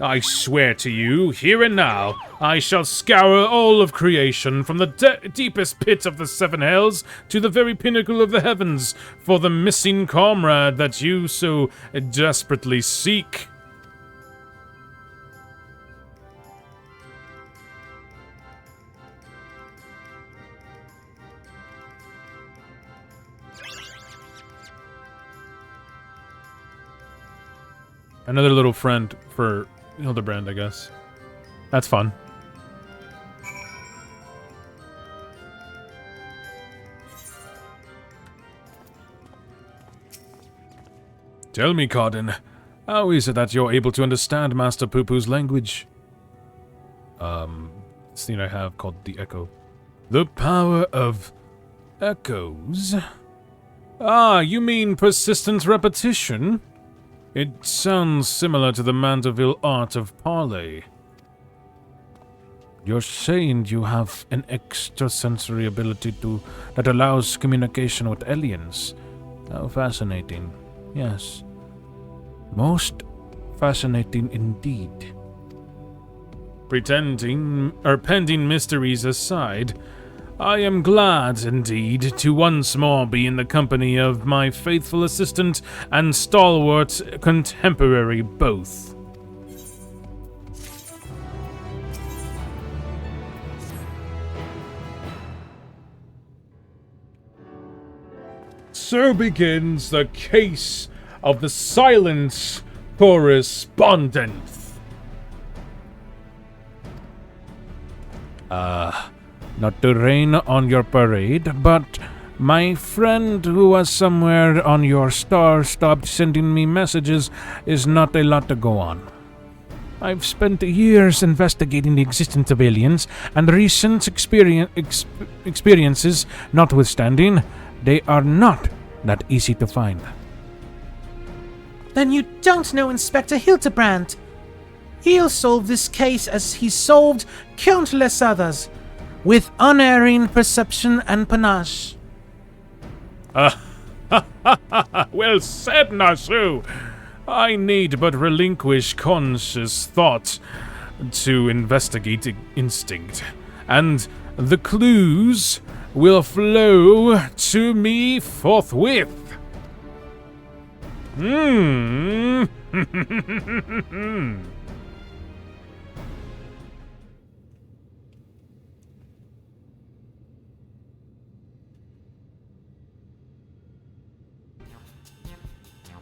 I swear to you, here and now, I shall scour all of creation from the deepest pit of the seven hells to the very pinnacle of the heavens for the missing comrade that you so desperately seek. Another little friend for Hildebrand, I guess. That's fun. Tell me, Cardin, how is it that you're able to understand Master Poo-Poo's language? This thing I have called the Echo. The power of echoes? Ah, you mean persistent repetition? It sounds similar to the Mandeville art of parley. You're saying you have an extrasensory ability that allows communication with aliens. How fascinating. Yes. Most fascinating indeed. Pending mysteries aside, I am glad, indeed, to once more be in the company of my faithful assistant and stalwart contemporary both. So begins the case of the silent correspondent. Not to rain on your parade, but my friend who was somewhere on your star stopped sending me messages is not a lot to go on. I've spent years investigating the existence of aliens, and recent experiences notwithstanding, they are not that easy to find. Then you don't know Inspector Hildebrand. He'll solve this case as he solved countless others, with unerring perception and panache. Well said, Nasu. I need but relinquish conscious thought to investigate instinct, and the clues will flow to me forthwith.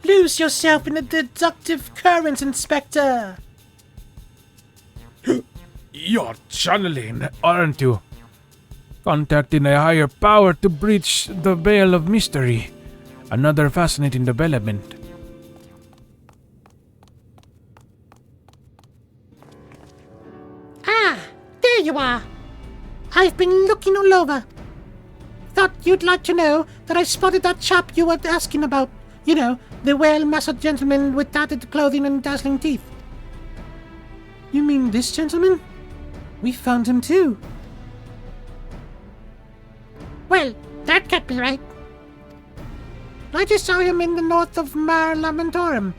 Lose yourself in the deductive current, Inspector! You're channeling, aren't you? Contacting a higher power to breach the veil of mystery. Another fascinating development. Ah, there you are. I've been looking all over. Thought you'd like to know that I spotted that chap you were asking about. You know, the well-muscled gentleman with tattered clothing and dazzling teeth. You mean this gentleman? We found him too. Well, that can't be right. I just saw him in the north of Mare Lamentorum,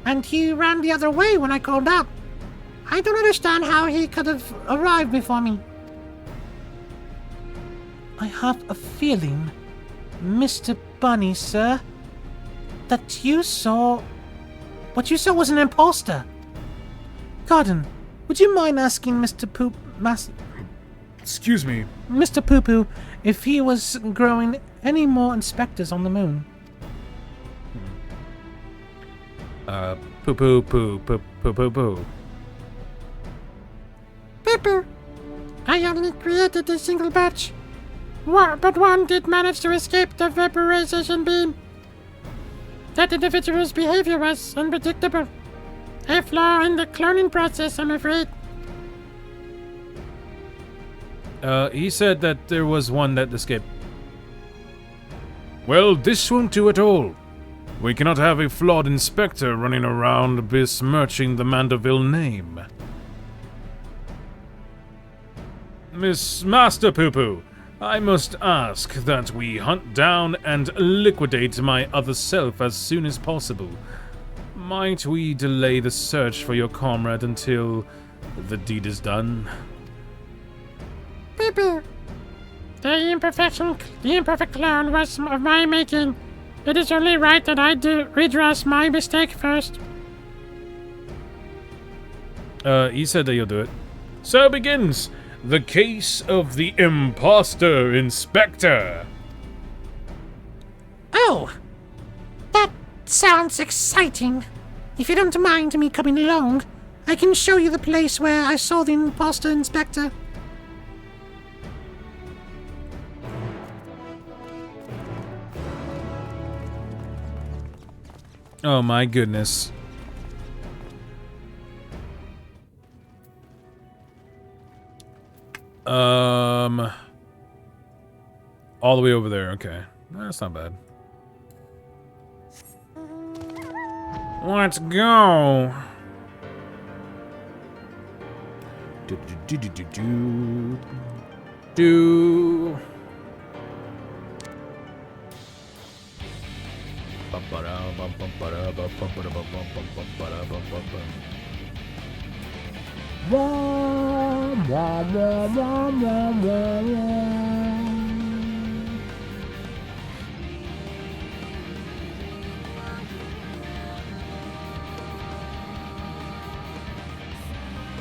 and he ran the other way when I called out. I don't understand how he could have arrived before me. I have a feeling, Mr. Bunny, sir, that what you saw was an imposter. Garden, would you mind asking Mr. Excuse me. Mr. Poo-Poo if he was growing any more inspectors on the moon? Poo-poo. Pepper, I only created a single batch. But one did manage to escape the vaporization beam. That individual's behavior was unpredictable. A flaw in the cloning process, I'm afraid. He said that there was one that escaped. Well, this won't do at all. We cannot have a flawed inspector running around besmirching the Mandeville name. Miss Master Poo-Poo, I must ask that we hunt down and liquidate my other self as soon as possible. Might we delay the search for your comrade until the deed is done? Pepper, the imperfect clone was of my making. It is only right that I do redress my mistake first. He said that you'll do it. So begins the case of the imposter inspector. Oh, that sounds exciting. If you don't mind me coming along, I can show you the place where I saw the imposter inspector. Oh my goodness. All the way over there, okay. That's not bad. Let's go. Do.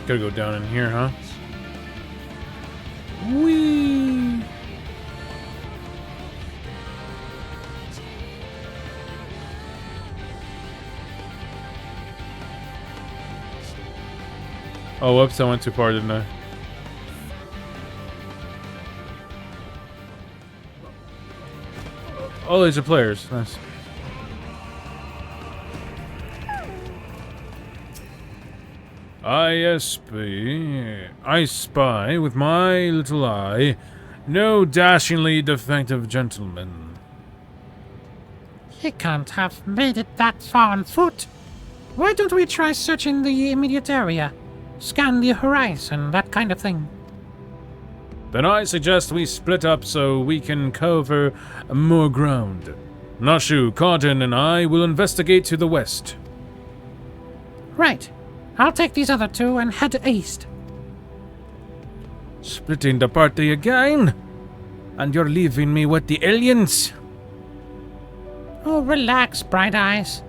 Gotta go down in here, huh? Whee! Oh, whoops, I went too far, didn't I? Oh, these are players. Nice. I spy with my little eye no dashingly defective gentleman. He can't have made it that far on foot. Why don't we try searching the immediate area? Scan the horizon, that kind of thing. Then I suggest we split up so we can cover more ground. Nashu, Cotton, and I will investigate to the west. Right. I'll take these other two and head east. Splitting the party again? And you're leaving me with the aliens? Oh, relax, Bright Eyes.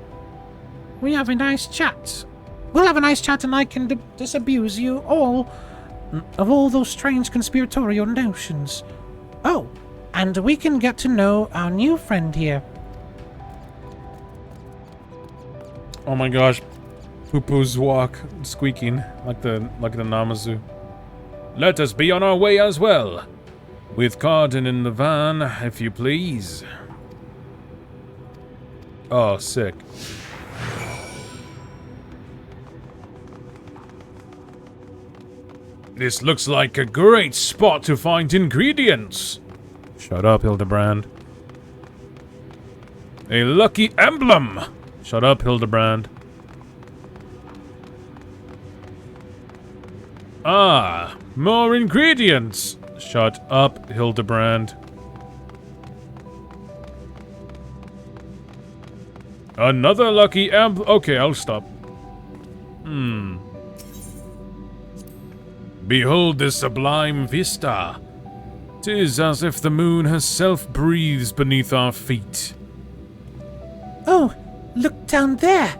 We have a nice chat. We'll have a nice chat and I can disabuse you all of all those strange conspiratorial notions. Oh, and we can get to know our new friend here. Oh my gosh. Poo-poo's walk, squeaking like the Namazu. Let us be on our way as well. With Carden in the van, if you please. Oh, sick. This looks like a great spot to find ingredients. Shut up, Hildebrand. A lucky emblem. Shut up, Hildebrand. Ah, more ingredients. Shut up, Hildebrand. Another lucky emblem. Okay, I'll stop. Behold this sublime vista. 'Tis as if the moon herself breathes beneath our feet. Oh, look down there.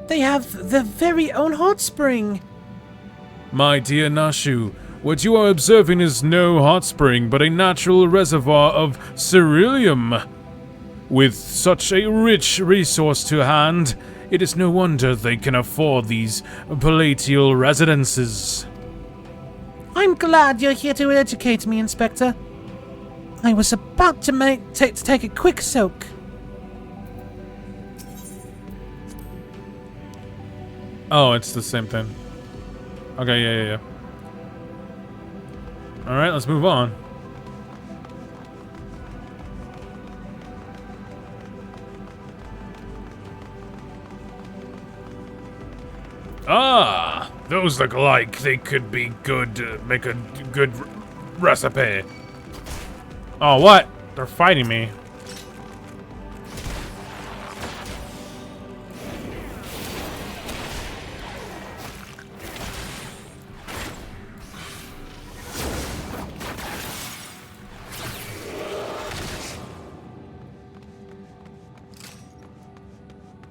They have their very own hot spring. My dear Nashu, what you are observing is no hot spring, but a natural reservoir of ceruleum. With such a rich resource to hand, it is no wonder they can afford these palatial residences. I'm glad you're here to educate me, Inspector. I was about to take a quick soak. Oh, it's the same thing. Okay, yeah. Alright, let's move on. Ah, those look like they could be good, make a good recipe. Oh, what? They're fighting me.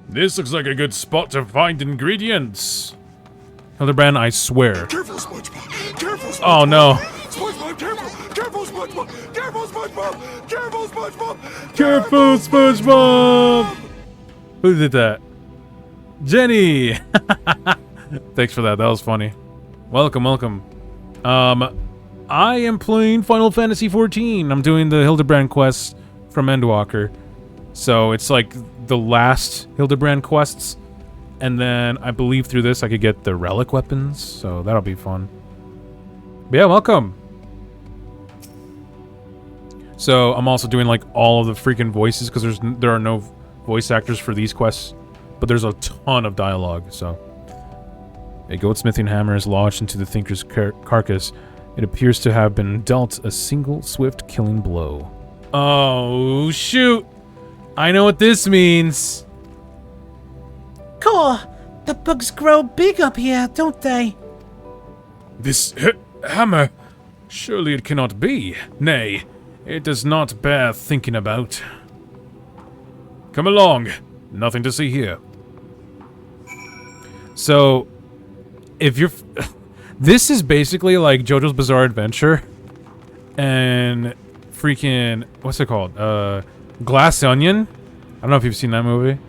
This looks like a good spot to find ingredients. Hildebrand, I swear. Careful, SpongeBob! Careful, SpongeBob! Oh no. SpongeBob, careful! Careful, SpongeBob! Careful, SpongeBob! Careful, SpongeBob! Careful, SpongeBob! Who did that? Jenny! Thanks for that. That was funny. Welcome. I am playing Final Fantasy XIV. I'm doing the Hildebrand quest from Endwalker. So it's like the last Hildebrand quests. And then I believe through this I could get the relic weapons. So that'll be fun. But yeah, welcome. So I'm also doing like all of the freaking voices because there are no voice actors for these quests. But there's a ton of dialogue, so. A goldsmithing hammer is lodged into the Thinker's carcass. It appears to have been dealt a single swift killing blow. Oh, shoot! I know what this means. Cool. The bugs grow big up here, don't they? This hammer, surely it cannot be. Nay, it does not bear thinking about. Come along. Nothing to see here. So, if you're... this is basically like JoJo's Bizarre Adventure. And freaking... what's it called? Glass Onion? I don't know if you've seen that movie.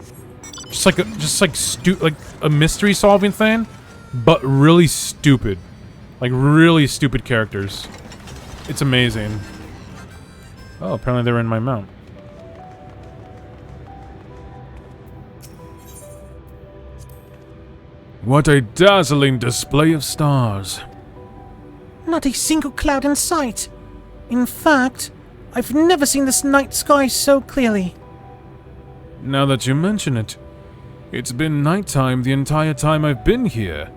Just like a mystery solving thing, but really stupid. Like really stupid characters. It's amazing. Oh, apparently they were in my mount. What a dazzling display of stars. Not a single cloud in sight. In fact, I've never seen this night sky so clearly. Now that you mention it, it's been nighttime the entire time I've been here.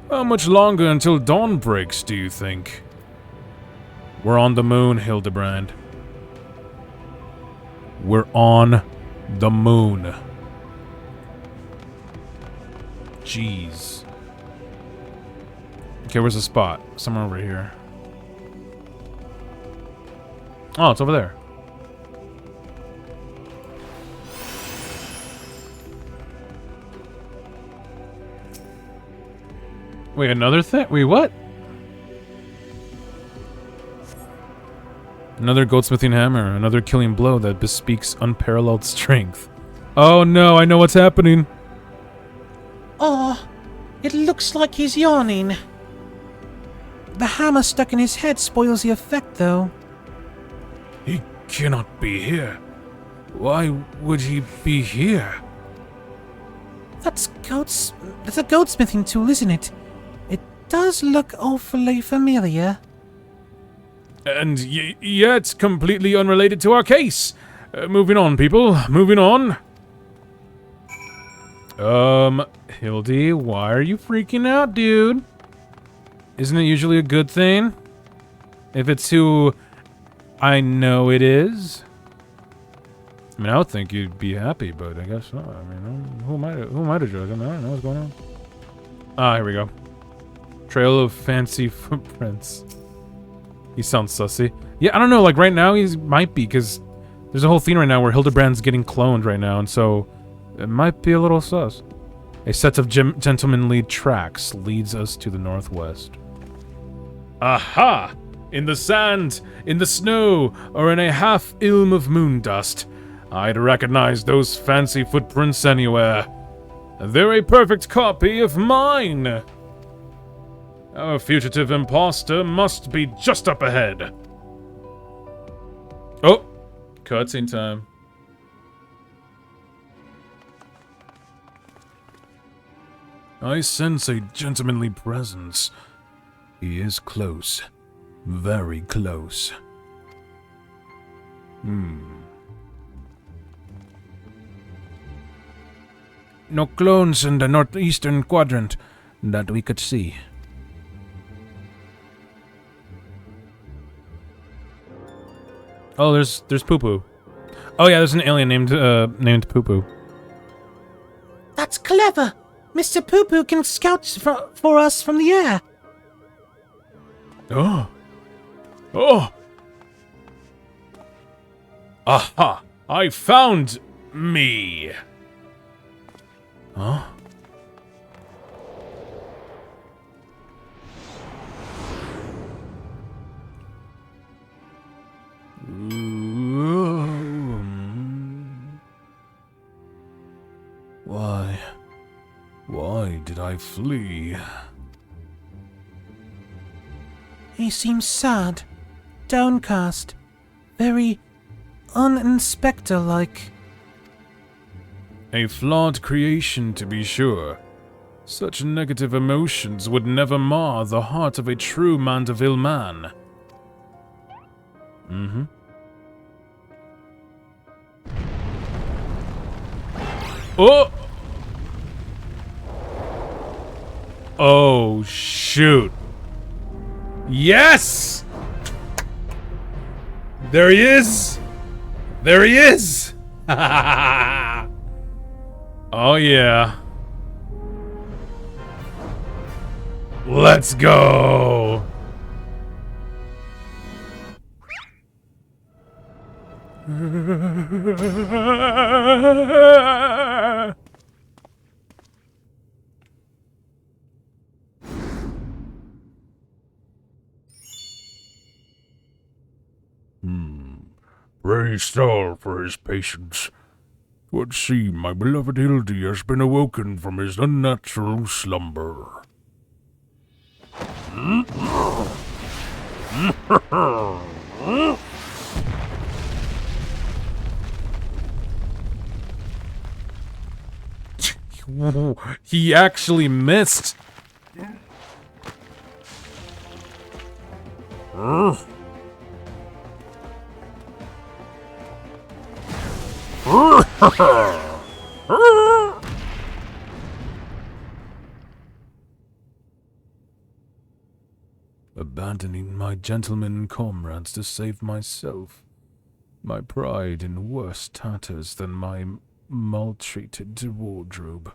How much longer until dawn breaks, do you think? We're on the moon, Hildebrand. We're on the moon. Jeez. Okay, where's the spot? Somewhere over here. Oh, it's over there. Wait, another thing? Wait, what? Another goldsmithing hammer, another killing blow that bespeaks unparalleled strength. Oh no, I know what's happening. Looks like he's yawning. The hammer stuck in his head spoils the effect, though. He cannot be here. Why would he be here? That's a goldsmithing tool, isn't it? It does look awfully familiar. And yeah, it's completely unrelated to our case. Moving on, people. Moving on. Hildy, why are you freaking out, dude? Isn't it usually a good thing? If it's who I know it is? I mean, I would think you'd be happy, but I guess not. I mean, who am I to judge? I mean, I don't know what's going on. Ah, here we go. Trail of fancy footprints. He sounds sussy. Yeah, I don't know, like right now he might be, because there's a whole thing right now where Hildebrand's getting cloned right now, and so it might be a little sus. A set of gentlemanly tracks leads us to the northwest. Aha! In the sand, in the snow, or in a half ilm of moon dust, I'd recognize those fancy footprints anywhere. They're a perfect copy of mine. Our fugitive imposter must be just up ahead. Oh, cutscene time. I sense a gentlemanly presence. He is close. Very close. No clones in the northeastern quadrant that we could see. Oh, there's Poo Poo. Oh yeah, there's an alien named Poo Poo. That's clever! Mr. Poo Poo can scout for us from the air. Oh. Oh. Aha! I found me. Huh? Why did I flee? He seems sad, downcast, very un-inspector-like. A flawed creation, to be sure. Such negative emotions would never mar the heart of a true Mandeville man. Oh! Oh, shoot. Yes! There he is! There he is! Oh, yeah. Let's go! Pray Star for his patience. 'Twould seem my beloved Hildy has been awoken from his unnatural slumber. He actually missed. Abandoning my gentlemen comrades to save myself. My pride in worse tatters than my maltreated wardrobe.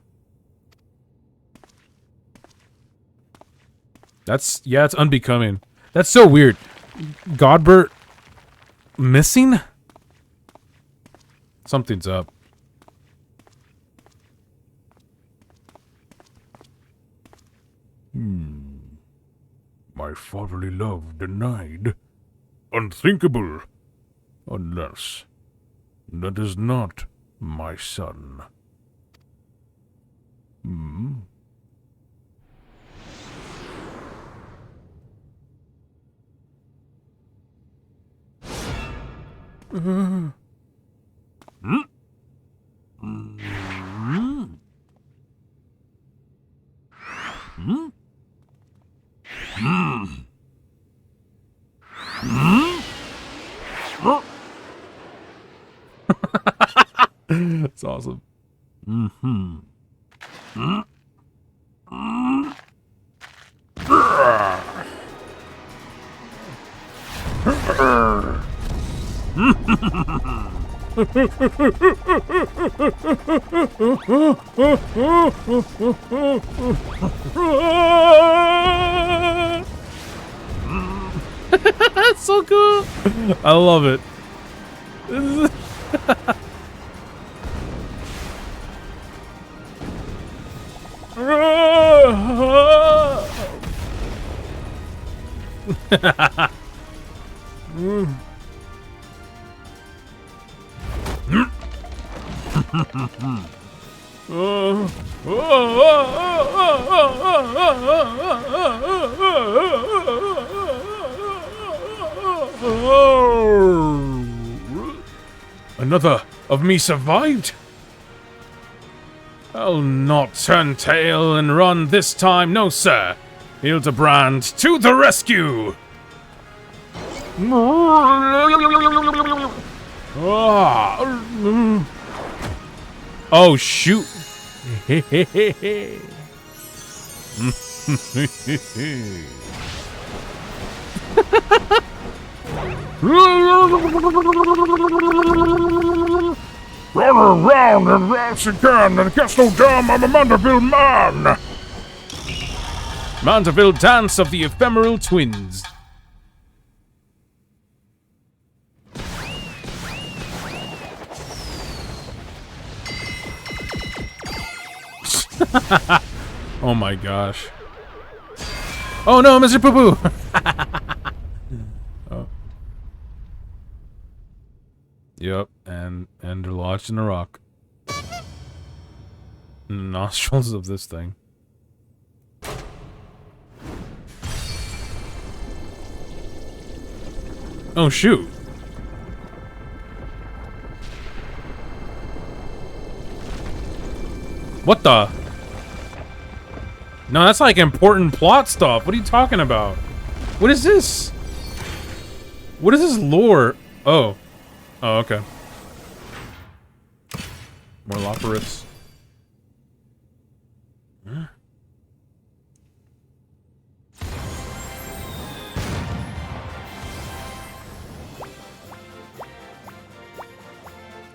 It's unbecoming. That's so weird. Godbert missing? Something's up. My fatherly love denied. Unthinkable. Unless that is not my son. That's awesome. That's so cool. I love it. Another of me survived? I'll not turn tail and run this time, no sir. Hildebrand to the rescue! Oh shoot! Run around as fast as you can and catch no damn, I'm a Mandeville man! Mandeville Dance of the Ephemeral Twins. Oh my gosh. Oh no, Mr. Poo Poo! Oh. Yep, and they're lodged in a rock. In the nostrils of this thing. Oh shoot. What the? No, that's like important plot stuff. What are you talking about? What is this? What is this lore? Oh. Oh, okay. More Loporifs. Huh?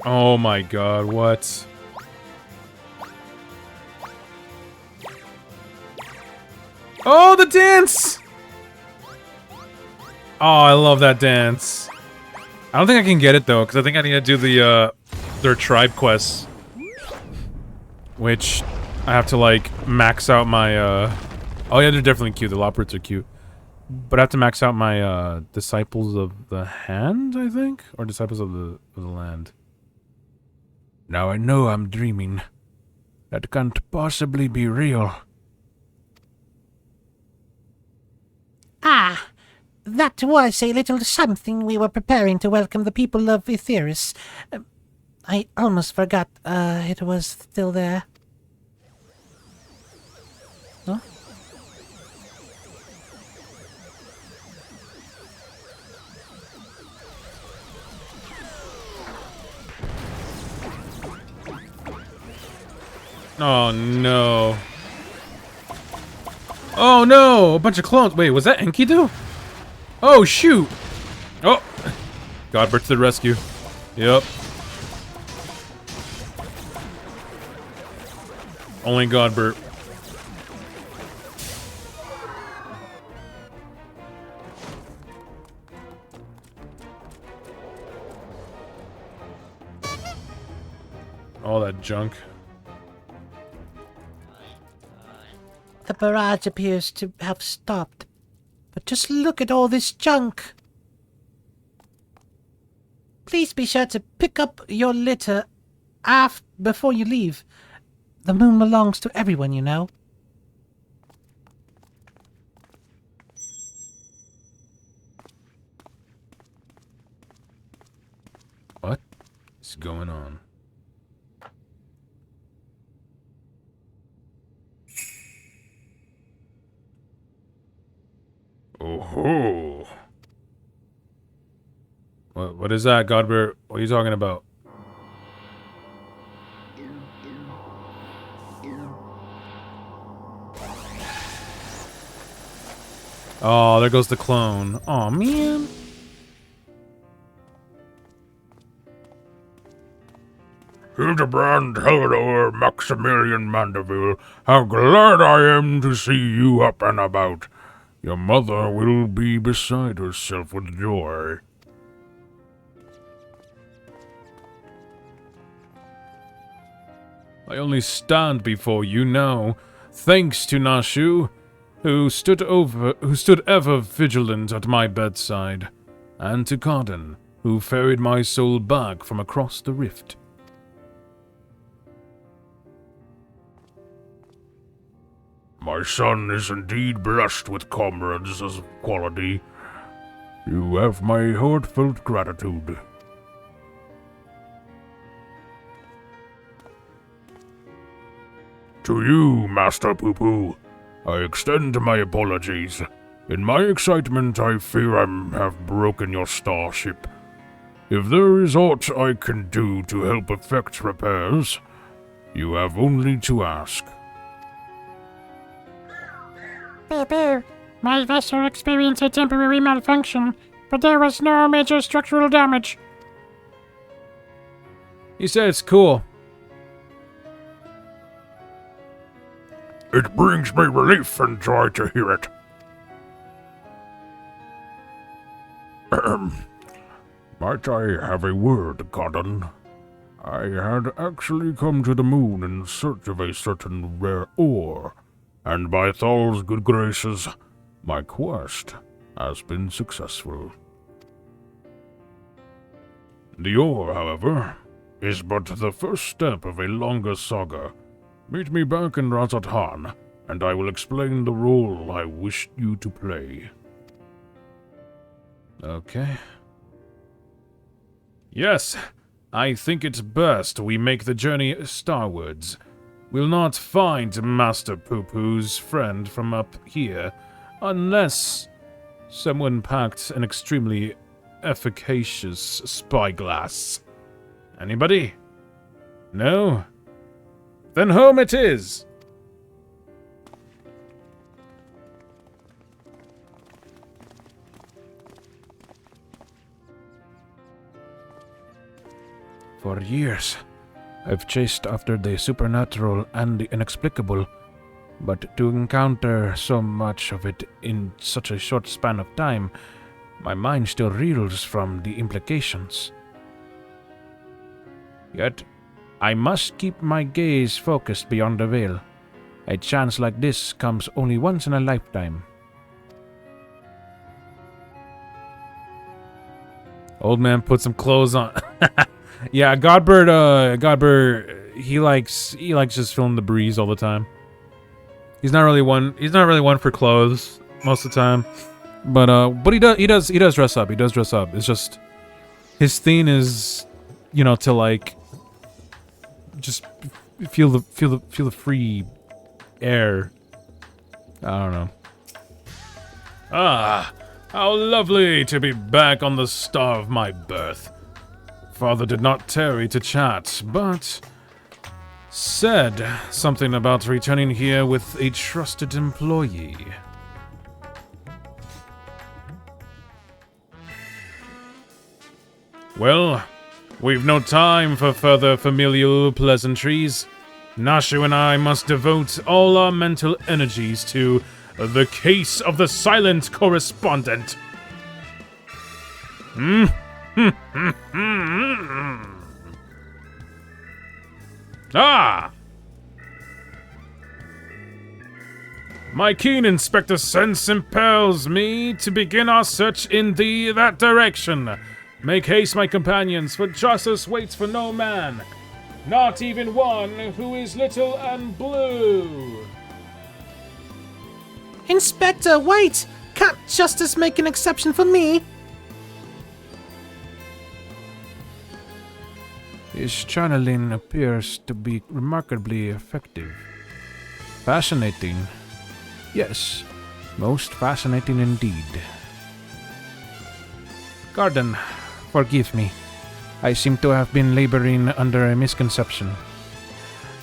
Oh my god, what? Oh, the dance! Oh, I love that dance. I don't think I can get it though, because I think I need to do the their tribe quests. Which I have to like max out my oh yeah, they're definitely cute. The Loporifs are cute. But I have to max out my Disciples of the Hand, I think? Or Disciples of the Land. Now I know I'm dreaming. That can't possibly be real. Ah, that was a little something we were preparing to welcome the people of Etheris. I almost forgot it was still there. Huh? Oh no. Oh no! A bunch of clones. Wait, was that Enkidu? Oh shoot! Oh! Godbert to the rescue. Yep. Only Godbert. All that junk. The barrage appears to have stopped. But just look at all this junk. Please be sure to pick up your litter before you leave. The moon belongs to everyone, you know. What's going on? Oh-ho! What is that, Godbert? What are you talking about? Oh, there goes the clone. Oh man. Hildebrand Helidor Maximilian Mandeville, how glad I am to see you up and about. Your mother will be beside herself with joy. I only stand before you now, thanks to Nashu, who stood ever vigilant at my bedside, and to Carden, who ferried my soul back from across the rift. My son is indeed blessed with comrades of quality. You have my heartfelt gratitude. To you, Master Poo-Poo, I extend my apologies. In my excitement, I fear I have broken your starship. If there is aught I can do to help effect repairs, you have only to ask. Boo-boo. My vessel experienced a temporary malfunction, but there was no major structural damage. He said it's cool. It brings me relief and joy to hear it. Might I have a word, Gordon? I had actually come to the moon in search of a certain rare ore, and by Thal's good graces, my quest has been successful. The ore, however, is but the first step of a longer saga. Meet me back in Razathan, and I will explain the role I wish you to play. Okay. Yes, I think it's best we make the journey starwards. We'll not find Master Poo-Poo's friend from up here, unless someone packed an extremely efficacious spyglass. Anybody? No? Then home it is! For years, I've chased after the supernatural and the inexplicable, but to encounter so much of it in such a short span of time, my mind still reels from the implications. Yet, I must keep my gaze focused beyond the veil. A chance like this comes only once in a lifetime. Old man put some clothes on. Yeah, Godbert, he likes just feeling the breeze all the time. He's not really one for clothes most of the time. But he does dress up. He does dress up. It's just his theme is, to like just feel the free air. I don't know. Ah, how lovely to be back on the star of my birth. Father did not tarry to chat, but said something about returning here with a trusted employee. Well, we've no time for further familial pleasantries. Nashu and I must devote all our mental energies to the case of the silent correspondent. Ah! My keen inspector sense impels me to begin our search in that direction. Make haste, my companions, for justice waits for no man, not even one who is little and blue. Inspector, wait! Can't justice make an exception for me? This channeling appears to be remarkably effective. Fascinating. Yes, most fascinating indeed. Garden, forgive me. I seem to have been laboring under a misconception.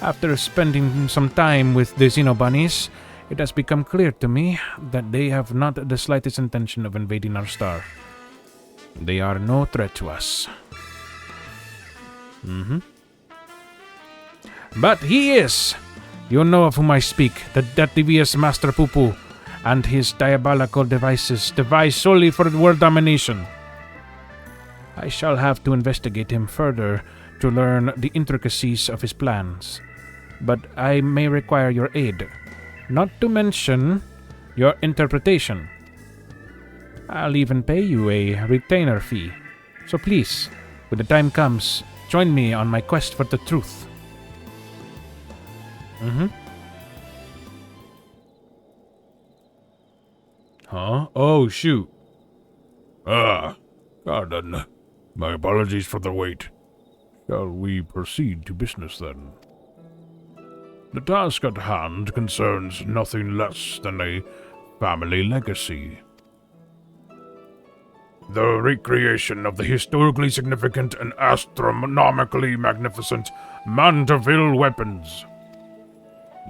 After spending some time with the Xenobunnies, it has become clear to me that they have not the slightest intention of invading our star. They are no threat to us. But he is! You know of whom I speak, that devious Master Poo-Poo, and his diabolical devices, devised solely for world domination. I shall have to investigate him further to learn the intricacies of his plans, but I may require your aid, not to mention your interpretation. I'll even pay you a retainer fee, so please, when the time comes, join me on my quest for the truth. Huh? Oh, shoot. Garden. My apologies for the wait. Shall we proceed to business then? The task at hand concerns nothing less than a family legacy. The recreation of the historically significant and astronomically magnificent Mandeville weapons.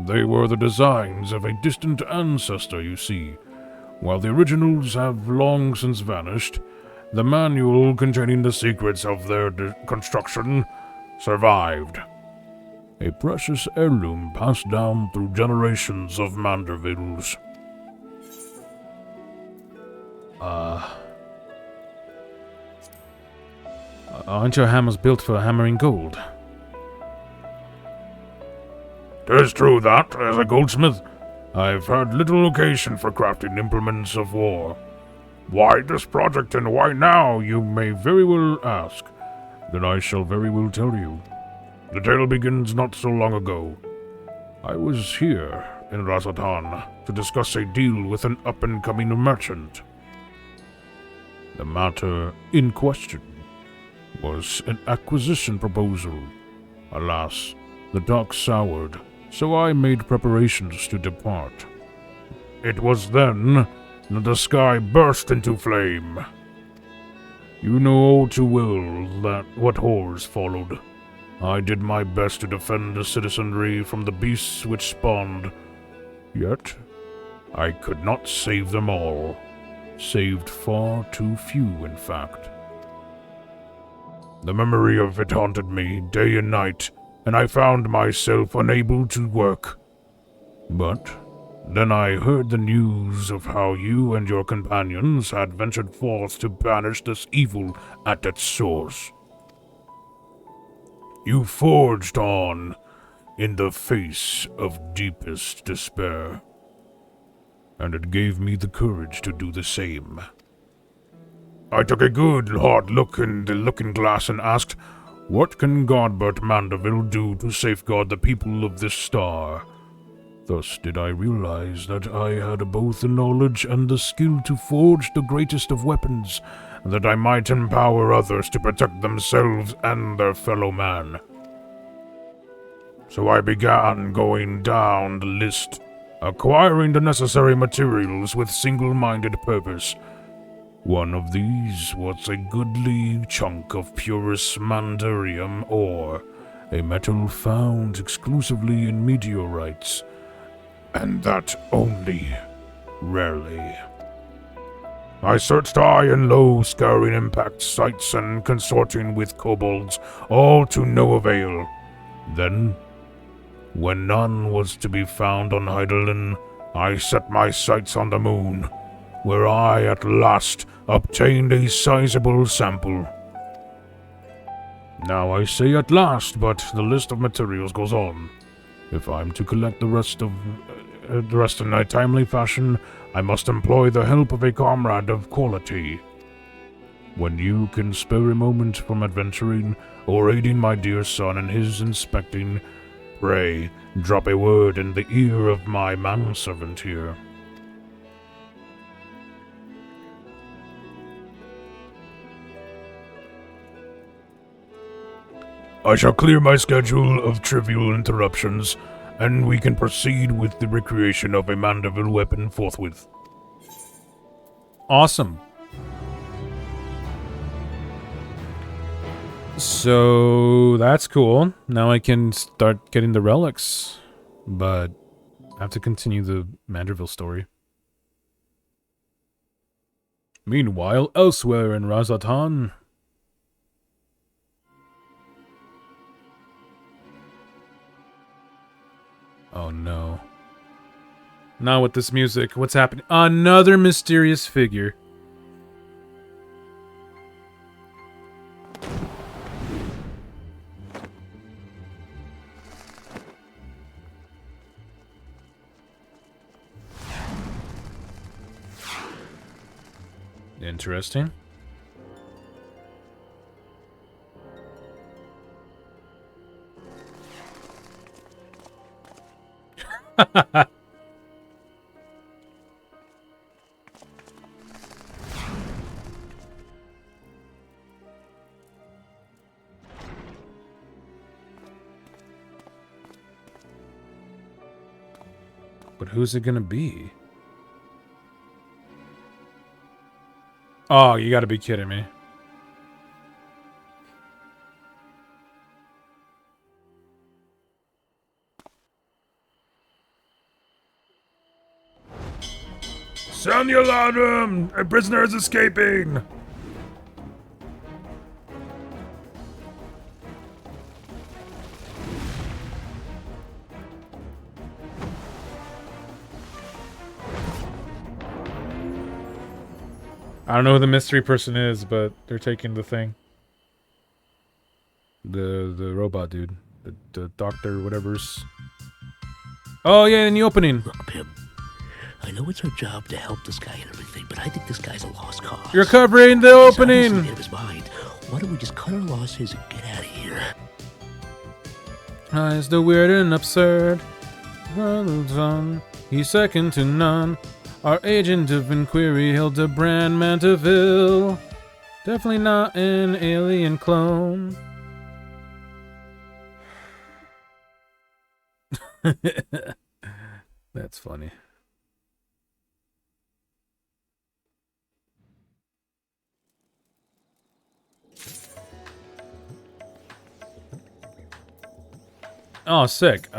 They were the designs of a distant ancestor, you see. While the originals have long since vanished, the manual containing the secrets of their construction survived. A precious heirloom passed down through generations of Mandervilles. Aren't your hammers built for hammering gold? 'Tis true that, as a goldsmith, I've had little occasion for crafting implements of war. Why this project and why now, you may very well ask. Then I shall very well tell you. The tale begins not so long ago. I was here in Razatan to discuss a deal with an up-and-coming merchant. The matter in question was an acquisition proposal. Alas, the talk soured, so I made preparations to depart. It was then that the sky burst into flame. You know all too well that what horrors followed. I did my best to defend the citizenry from the beasts which spawned. Yet, I could not save them all. Saved far too few, in fact. The memory of it haunted me day and night, and I found myself unable to work. But then I heard the news of how you and your companions had ventured forth to banish this evil at its source. You forged on in the face of deepest despair, and it gave me the courage to do the same. I took a good hard look in the looking-glass and asked, what can Godbert Mandeville do to safeguard the people of this star? Thus did I realize that I had both the knowledge and the skill to forge the greatest of weapons, and that I might empower others to protect themselves and their fellow man. So I began going down the list, acquiring the necessary materials with single-minded purpose. One of these was a goodly chunk of purest mandarium ore, a metal found exclusively in meteorites, and that only rarely. I searched high and low, scouring impact sites and consorting with kobolds, all to no avail. Then, when none was to be found on Heidelin, I set my sights on the moon, where I at last obtained a sizable sample. Now I say at last, but the list of materials goes on. If I'm to collect the rest in a timely fashion, I must employ the help of a comrade of quality. When you can spare a moment from adventuring or aiding my dear son in his inspecting, pray drop a word in the ear of my manservant here. I shall clear my schedule of trivial interruptions, and we can proceed with the recreation of a Mandeville weapon forthwith. Awesome. So that's cool. Now I can start getting the relics, but I have to continue the Mandeville story. Meanwhile, elsewhere in Razatan. Oh no. Not with this music. What's happening? Another mysterious figure. Interesting. But who's it gonna be? Oh, you gotta be kidding me. Sound the alarm! A prisoner is escaping! I don't know who the mystery person is, but they're taking the thing. The robot dude. The doctor, whatever's... Oh, yeah, in the opening. Look, Pim, I know it's our job to help this guy and everything, but I think this guy's a lost cause. You're covering the He's opening! obviously out of his mind. Why don't we just cut our losses and get out of here? Is the weird and absurd. He's second to none. Our agent of inquiry, Hildebrand Mandeville. Definitely not an alien clone. That's funny. Oh, sick.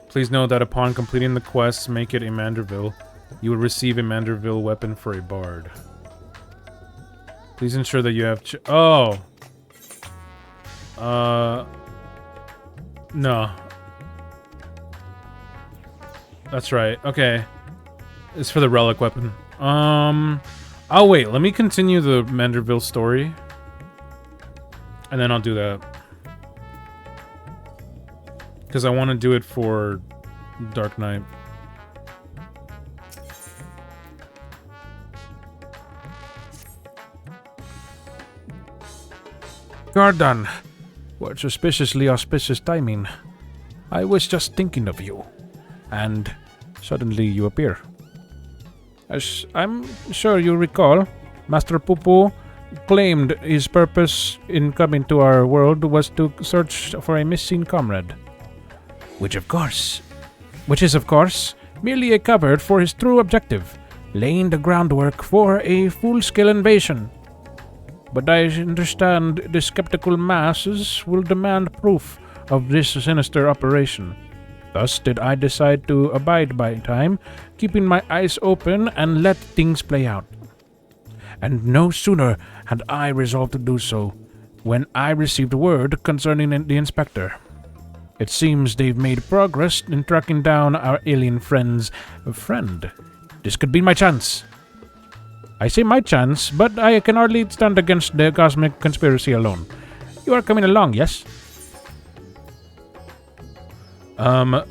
Please note that upon completing the quest, make it a Manderville, you will receive a Manderville weapon for a bard. Please ensure that you have no. That's right. Okay. It's for the relic weapon. Oh wait, let me continue the Manderville story. And then I'll do that. Because I want to do it for Dark Knight. Gardan, what suspiciously auspicious timing. I was just thinking of you, and suddenly you appear. As I'm sure you recall, Master Pupu claimed his purpose in coming to our world was to search for a missing comrade. Which is of course merely a cover for his true objective, laying the groundwork for a full-scale invasion. But I understand the skeptical masses will demand proof of this sinister operation. Thus did I decide to abide by time, keeping my eyes open and let things play out. And no sooner had I resolved to do so, when I received word concerning the inspector. It seems they've made progress in tracking down our alien friend's friend. This could be my chance. I say my chance, but I can hardly stand against the cosmic conspiracy alone. You are coming along, yes? I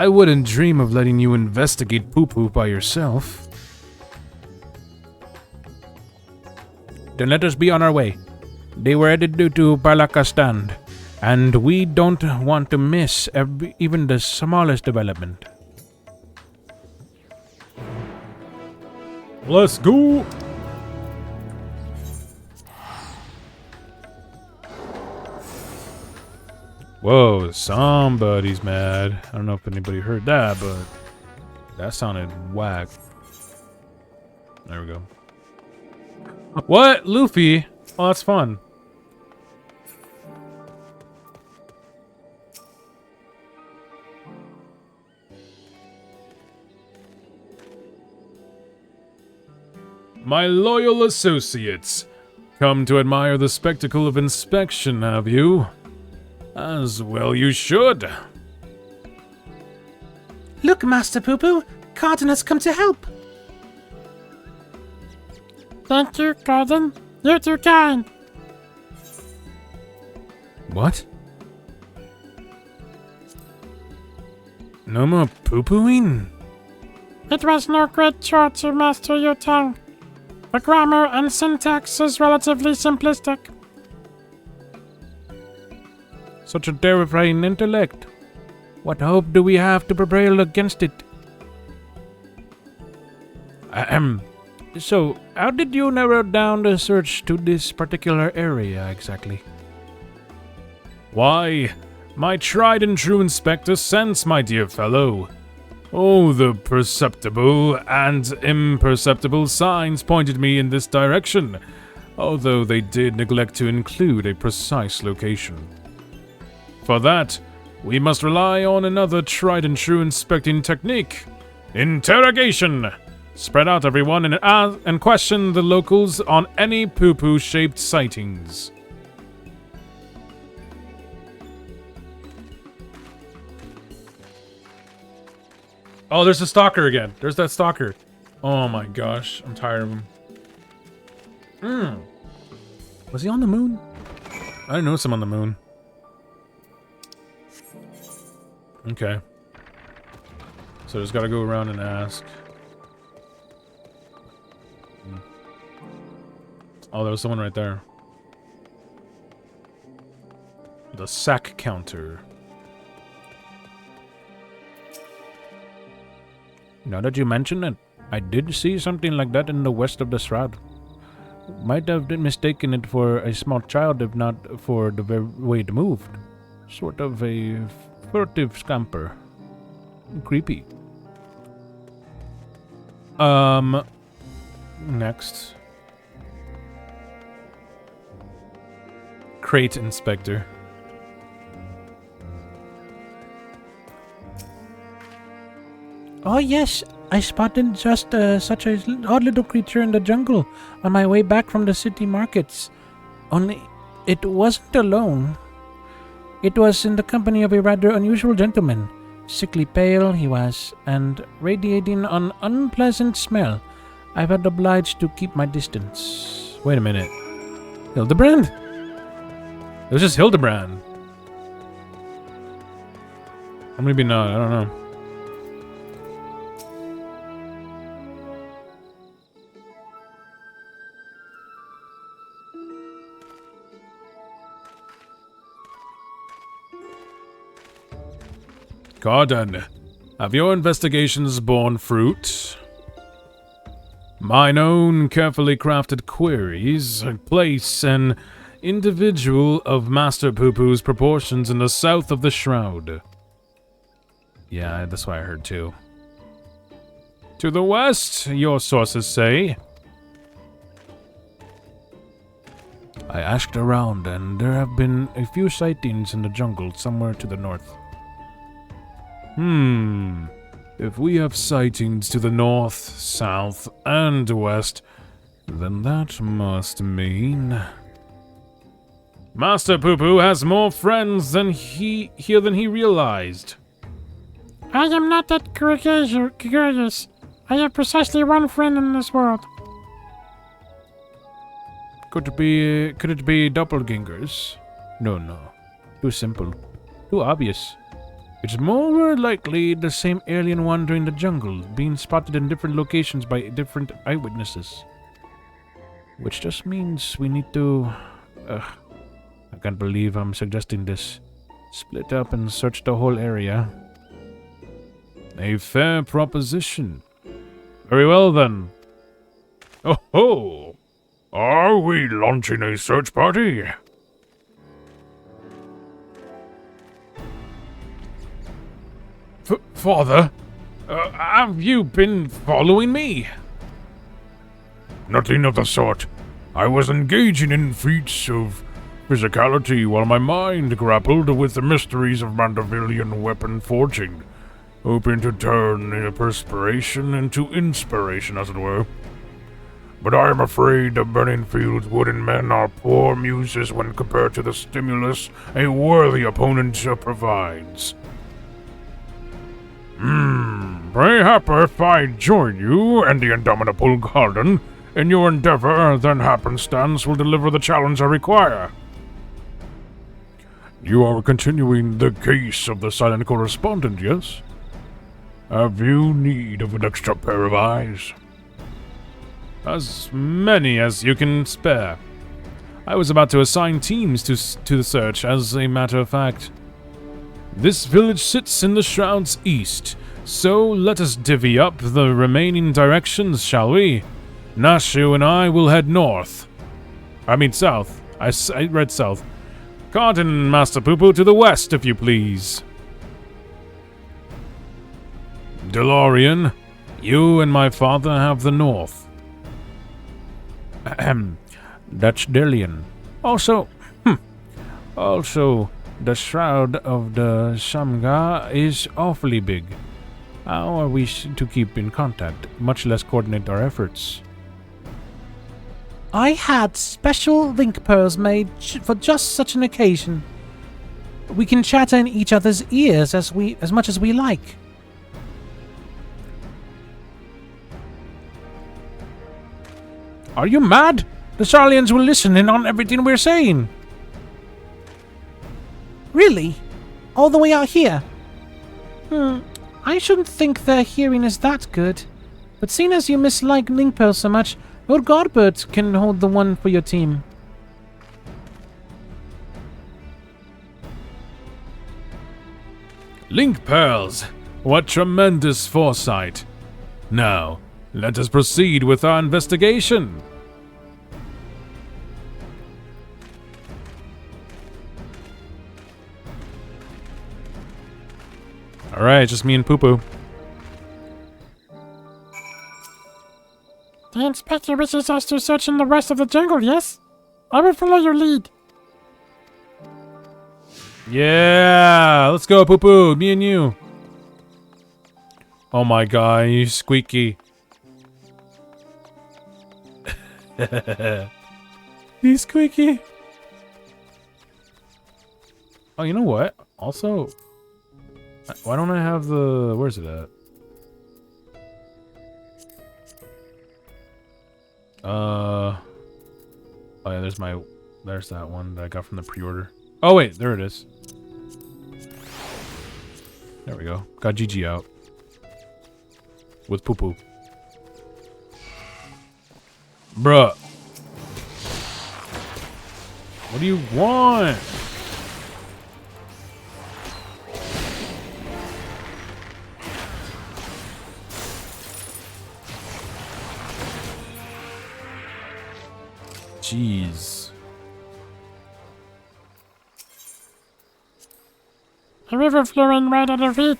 wouldn't dream of letting you investigate poo-poo by yourself. Then let us be on our way. They were headed to Balakastan, and we don't want to miss even the smallest development. Let's go! Whoa, somebody's mad. I don't know if anybody heard that, but that sounded whack. There we go. What? Luffy? Oh, that's fun. My loyal associates, come to admire the spectacle of inspection, have you? As well you should. Look, Master Poo-Poo, Carden has come to help. Thank you, Carden. You're too kind. What? No more poo-pooing? It was no great chore to master your tongue. The grammar and syntax is relatively simplistic. Such a terrifying intellect. What hope do we have to prevail against it? So, how did you narrow down the search to this particular area exactly? Why, my tried and true inspector sense, my dear fellow. Oh, the perceptible and imperceptible signs pointed me in this direction, although they did neglect to include a precise location. For that, we must rely on another tried and true inspecting technique: interrogation. Spread out, everyone, and question the locals on any poo-poo shaped sightings. Oh, there's a stalker again. There's that stalker. Oh my gosh, I'm tired of him. Was he on the moon? I didn't notice him on the moon. Okay. So just gotta go around and ask. Oh, there was someone right there. The sack counter. Now that you mention it, I did see something like that in the west of the shroud. Might have been mistaken it for a small child if not for the very way it moved. Sort of a furtive scamper. Creepy. Next. Crate inspector. Oh yes, I spotted just such a odd little creature in the jungle on my way back from the city markets. Only, it wasn't alone. It was in the company of a rather unusual gentleman. Sickly pale he was, and radiating an unpleasant smell. I felt obliged to keep my distance. Wait a minute. Hildebrand? It was just Hildebrand. Or maybe not, I don't know. Carden, have your investigations borne fruit? Mine own carefully crafted queries place an individual of Master Poo-Poo's proportions in the south of the shroud. Yeah, that's what I heard too. To the west, your sources say. I asked around, and there have been a few sightings in the jungle somewhere to the north. If we have sightings to the north, south, and west, then that must mean Master Poo-Poo has more friends than he realized. I am not that curious. I have precisely one friend in this world. Could it be doppelgangers? No. Too simple. Too obvious. It's more likely the same alien wandering the jungle, being spotted in different locations by different eyewitnesses. Which just means we need to... I can't believe I'm suggesting this. Split up and search the whole area. A fair proposition. Very well then. Oh ho! Are we launching a search party? Father, have you been following me? Nothing of the sort. I was engaging in feats of physicality while my mind grappled with the mysteries of Mandavillian weapon forging, hoping to turn perspiration into inspiration, as it were. But I am afraid the burning fields wooden men are poor muses when compared to the stimulus a worthy opponent provides. Perhaps if I join you and the indomitable garden in your endeavor, then happenstance will deliver the challenge I require. You are continuing the case of the silent correspondent, yes? Have you need of an extra pair of eyes? As many as you can spare. I was about to assign teams to the search, as a matter of fact. This village sits in the Shroud's east, so let us divvy up the remaining directions, shall we? Nashu and I will head north. I mean south. I read south. Cotton and Master Poo-Poo to the west, if you please. DeLorean, you and my father have the north. Ahem. Dutch Dillian. Also, the Shroud of the Shamgar is awfully big. How are we to keep in contact, much less coordinate our efforts? I had special link pearls made for just such an occasion. We can chatter in each other's ears as much as we like. Are you mad? The Sarlians will listen in on everything we're saying. Really? All the way out here? I shouldn't think their hearing is that good. But seeing as you mislike link pearls so much, Lord Godbert can hold the one for your team. Link pearls! What tremendous foresight! Now, let us proceed with our investigation. Alright, just me and Poo-Poo. The inspector wishes us to search in the rest of the jungle, yes? I will follow your lead. Yeah! Let's go, Poo-Poo! Me and you! Oh my god, you squeaky. He's squeaky. Oh, you know what? Also, why don't I have the... Where's it at? Oh yeah, there's that one that I got from the pre-order. Oh wait, there it is. There we go. Got GG out. With Poo-Poo. Bruh. What do you want? Jeez. A river flowing right at our feet.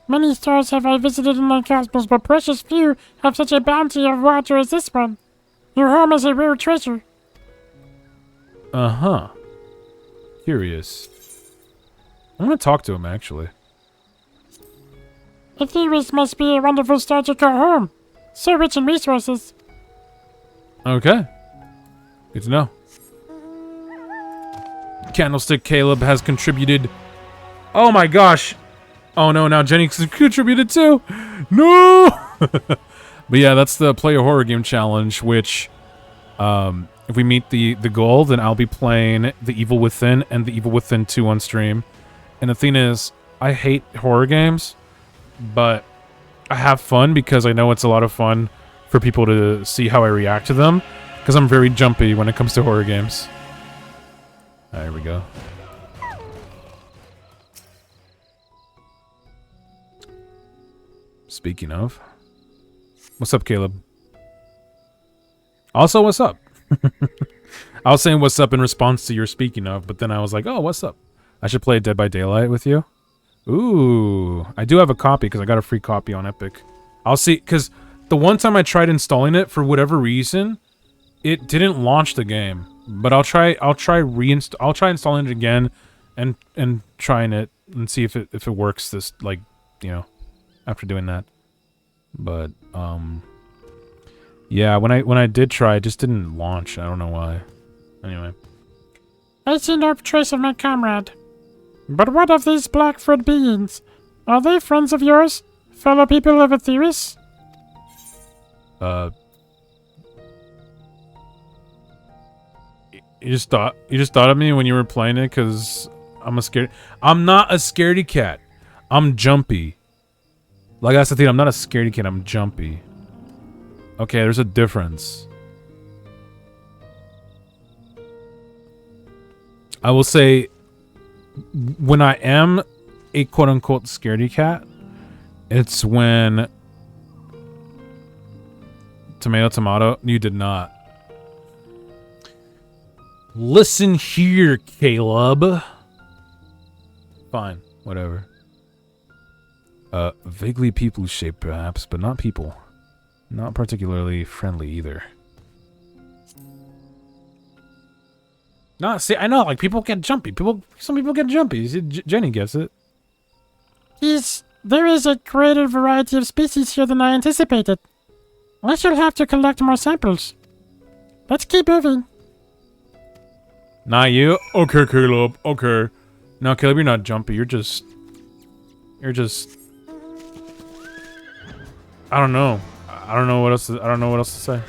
Many stars have I visited in the cosmos, but precious few have such a bounty of water as this one. Your home is a rare treasure. Uh-huh. Curious. I'm gonna talk to him, actually. Ffxiv must be a wonderful star to call home. So rich in resources. Okay. Good to know. Candlestick Caleb has contributed. Oh my gosh. Oh no, now Jenny contributed too. No! But yeah, that's the Play a Horror Game Challenge, which, if we meet the goal, then I'll be playing The Evil Within and The Evil Within 2 on stream. And the thing is, I hate horror games, but I have fun because I know it's a lot of fun for people to see how I react to them, because I'm very jumpy when it comes to horror games. There we go. Speaking of, what's up, Caleb? Also, what's up? I was saying what's up in response to your speaking of, but then I was like, oh, what's up? I should play Dead by Daylight with you. Ooh, I do have a copy because I got a free copy on Epic. I'll see, because the one time I tried installing it, for whatever reason, it didn't launch the game. But I'll try installing it again and trying it and see if it works this, like, you know, after doing that. But yeah, when I did try, it just didn't launch. I don't know why. Anyway. I see no trace of my comrade. But what of these Blackfoot beings? Are they friends of yours? Fellow people of Ffxiv? You just thought of me when you were playing it because I'm not a scaredy cat. I'm jumpy. Like that's the thing, I'm not a scaredy cat, I'm jumpy. Okay, there's a difference. I will say, when I am a quote-unquote scaredy cat, it's when... Tomato, you did not. Listen here, Caleb. Fine, whatever. Vaguely people-shaped perhaps, but not people. Not particularly friendly either. No, see, I know, like, people get jumpy. Some people get jumpy. See, Jenny gets it. There is a greater variety of species here than I anticipated. I shall have to collect more samples. Let's keep moving. Not you? Okay, Caleb. Okay. No, Caleb, you're not jumpy. You're just... I don't know. I don't know what else to say.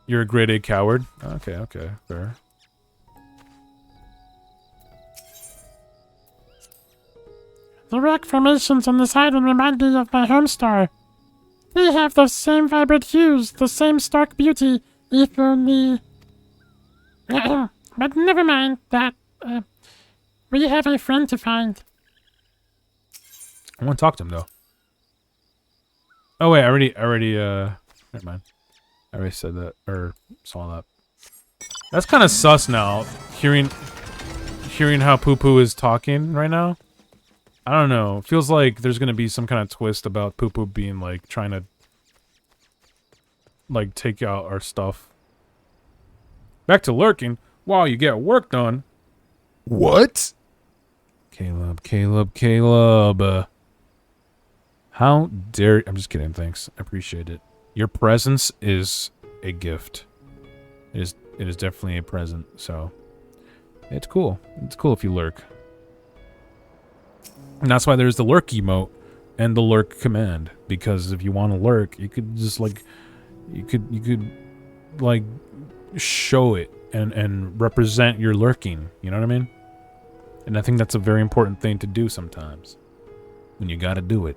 You're a grade A coward? Okay, fair. The rock formations on this island remind me of my home star. They have the same vibrant hues, the same stark beauty, if only... But never mind that. We have a friend to find. I want to talk to him, though. Oh, wait, I already, never mind. I already said that, or saw that. That's kind of sus now, hearing how Poo Poo is talking right now. I don't know. It feels like there's gonna be some kind of twist about Poo Poo being, like, trying to, like, take out our stuff. Back to lurking while you get work done. What? Caleb. How dare... I'm just kidding, thanks. I appreciate it. Your presence is a gift. It is definitely a present, so... It's cool. It's cool if you lurk. And that's why there's the lurk emote and the lurk command. Because if you want to lurk, you could just, like... You could like, show it and represent your lurking. You know what I mean? And I think that's a very important thing to do sometimes. When you gotta do it.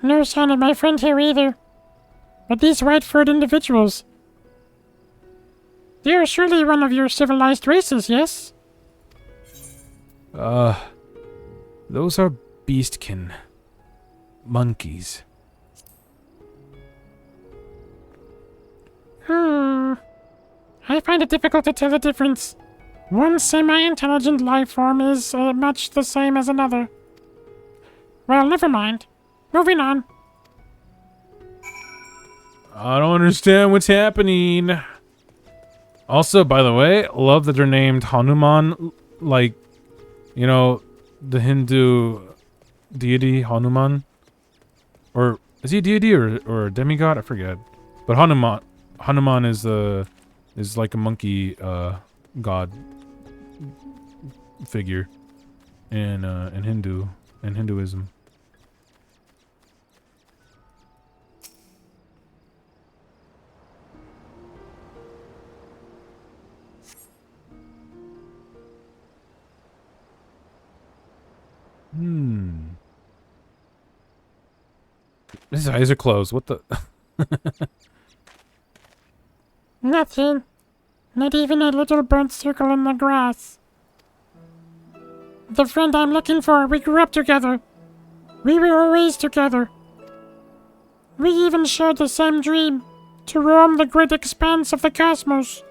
No sign of my friend here either. But these white-furred individuals... They are surely one of your civilized races, yes? Those are beastkin. Monkeys. I find it difficult to tell the difference. One semi-intelligent life form is much the same as another. Well, never mind. Moving on. I don't understand what's happening. Also, by the way, love that they're named Hanuman, like, you know, the Hindu deity Hanuman. Or is he a deity or a demigod? I forget. But Hanuman is like a monkey god figure in Hinduism. His eyes are closed. What the? Nothing. Not even a little burnt circle in the grass. The friend I'm looking for, we grew up together. We were raised together. We even shared the same dream, to roam the great expanse of the cosmos.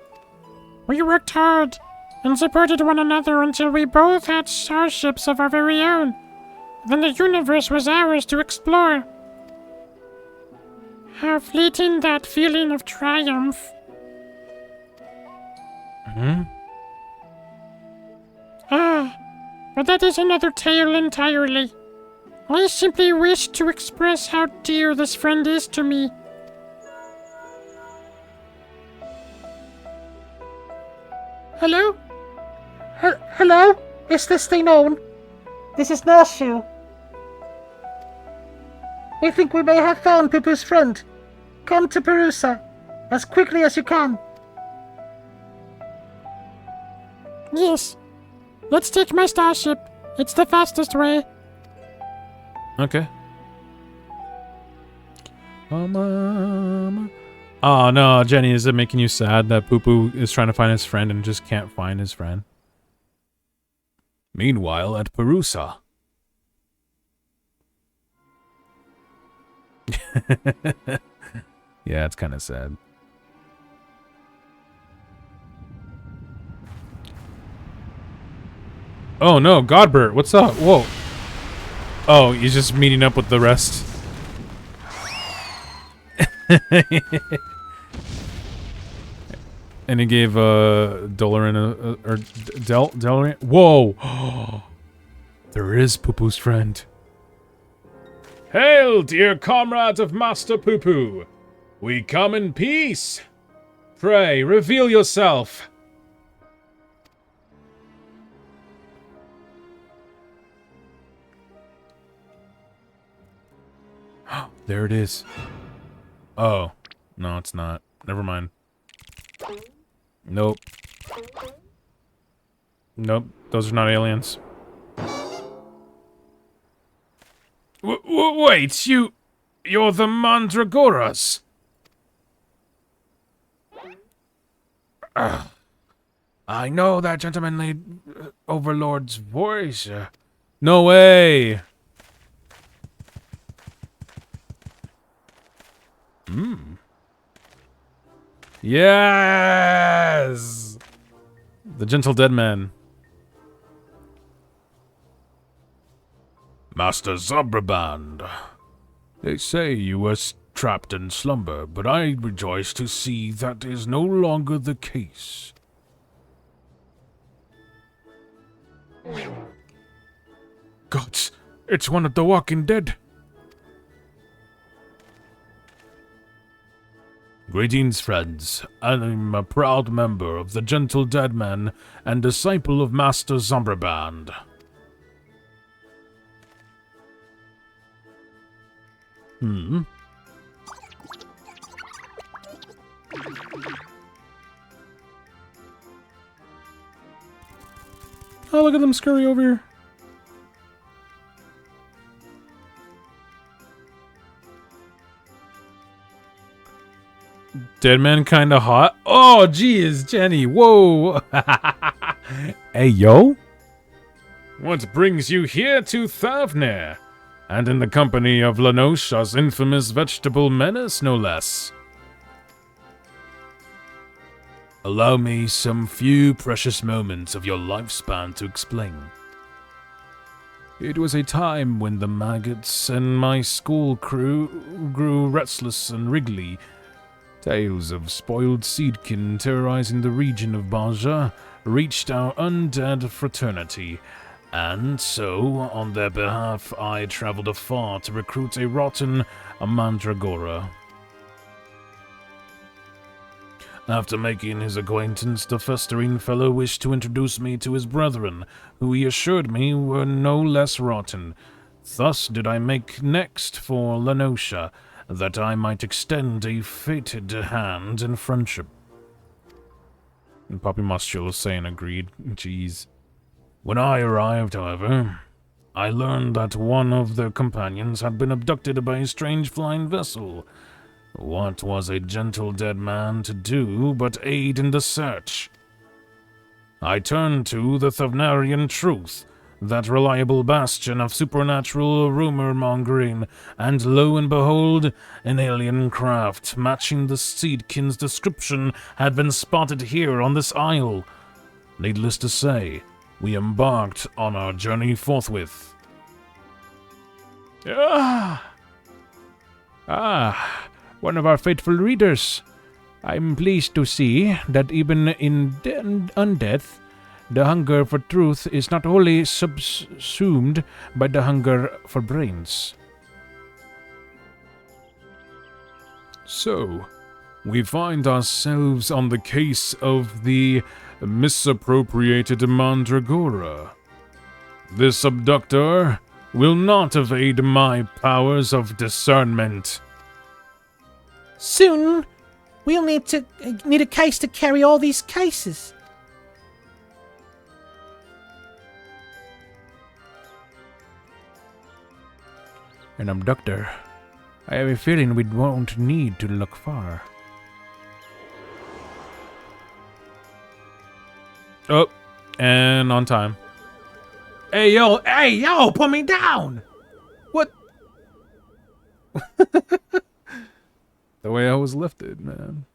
We worked hard, and supported one another until we both had starships of our very own. Then the universe was ours to explore. How fleeting that feeling of triumph. But that is another tale entirely. I simply wish to express how dear this friend is to me. Hello? Hello? Is this thing on? This is Nashu. We think we may have found Pupu's friend. Come to Perusa as quickly as you can. Yes. Let's take my starship. It's the fastest way. Okay. Oh no, Jenny, is it making you sad that Poo-Poo is trying to find his friend and just can't find his friend? Meanwhile, at Perusa. Yeah, it's kind of sad. Oh no, Godbert, what's up? Whoa. Oh, he's just meeting up with the rest. And he gave Doloran or Doloran. Whoa! There is Poo-Poo's friend. Hail, dear comrades of Master Poo-Poo! We come in peace! Pray, reveal yourself! There it is. Oh. No, it's not. Never mind. Nope. Nope. Those are not aliens. Wait, you're the Mandragoras? I know that gentlemanly overlord's voice. No way! Yes! The Gentle Dead Man. Master Zombraband. They say you were trapped in slumber, but I rejoice to see that is no longer the case. Gods, it's one of the Walking Dead. Greetings, friends. I'm a proud member of the Gentle Dead Man and disciple of Master Zombraband. Oh, look at them scurry over here. Dead man kinda hot. Oh, geez, Jenny. Whoa. Hey, yo. What brings you here to Thavnir? And in the company of Lenosha's infamous vegetable menace, no less. Allow me some few precious moments of your lifespan to explain. It was a time when the maggots and my school crew grew restless and wriggly. Tales of spoiled seedkin terrorizing the region of Baja reached our undead fraternity, and so, on their behalf, I traveled afar to recruit a rotten Mandragora. After making his acquaintance, the festering fellow wished to introduce me to his brethren, who he assured me were no less rotten. Thus did I make next for Lenosha, that I might extend a fated hand in friendship. And Poppy Mustule was saying agreed. Jeez. When I arrived, however, I learned that one of their companions had been abducted by a strange flying vessel. What was a gentle dead man to do but aid in the search? I turned to the Thavnarian truth, that reliable bastion of supernatural rumor-mongering, and lo and behold, an alien craft matching the Seedkin's description had been spotted here on this isle. Needless to say, we embarked on our journey forthwith. One of our faithful readers. I'm pleased to see that even in undeath, the hunger for truth is not wholly subsumed by the hunger for brains. So, we find ourselves on the case of the misappropriated Mandragora. This abductor will not evade my powers of discernment. Soon, we'll need a case to carry all these cases. An abductor. I have a feeling we won't need to look far. Oh, and on time. Hey yo, put me down! What? The way I was lifted, man.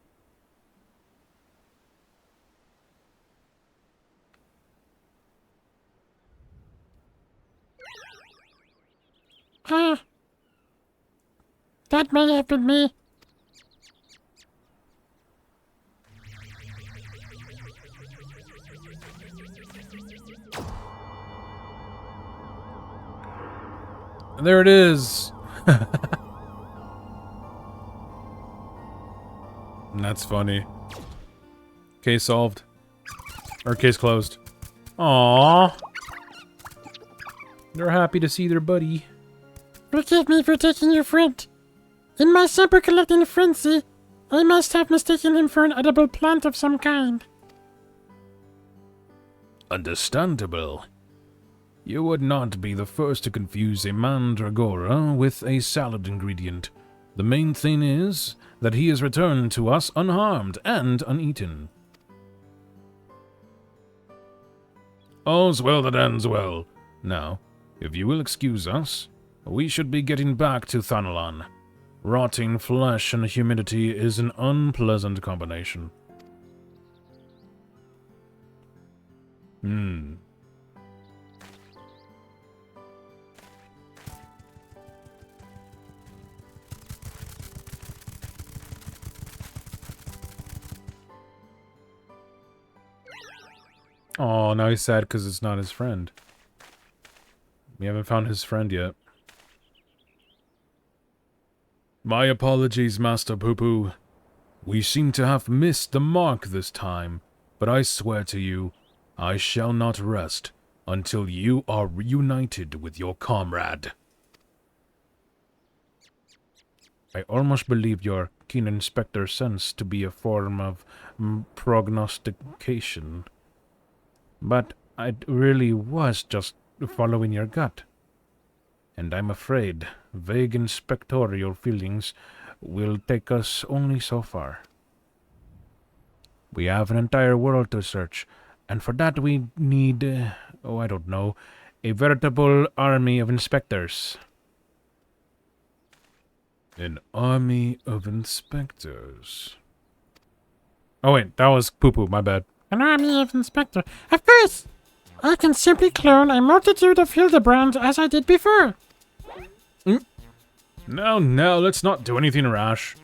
That may have been me. There it is. That's funny. Case solved. Or case closed. Aww. They're happy to see their buddy. Forgive me for taking your friend. In my sample collecting frenzy, I must have mistaken him for an edible plant of some kind. Understandable. You would not be the first to confuse a mandragora with a salad ingredient. The main thing is that he is returned to us unharmed and uneaten. All's well that ends well. Now, if you will excuse us, we should be getting back to Thanalan. Rotting flesh and humidity is an unpleasant combination. Oh, now he's sad because it's not his friend. We haven't found his friend yet. My apologies, Master Poo-Poo. We seem to have missed the mark this time, but I swear to you, I shall not rest until you are reunited with your comrade. I almost believe your keen inspector sense to be a form of prognostication. But it really was just following your gut. And I'm afraid vague inspectorial feelings will take us only so far. We have an entire world to search, and for that we need, I don't know, a veritable army of inspectors. An army of inspectors. Oh wait, that was Poo-Poo, my bad. An army of inspector. Of course! I can simply clone a multitude of Hildebrands as I did before. No, let's not do anything rash.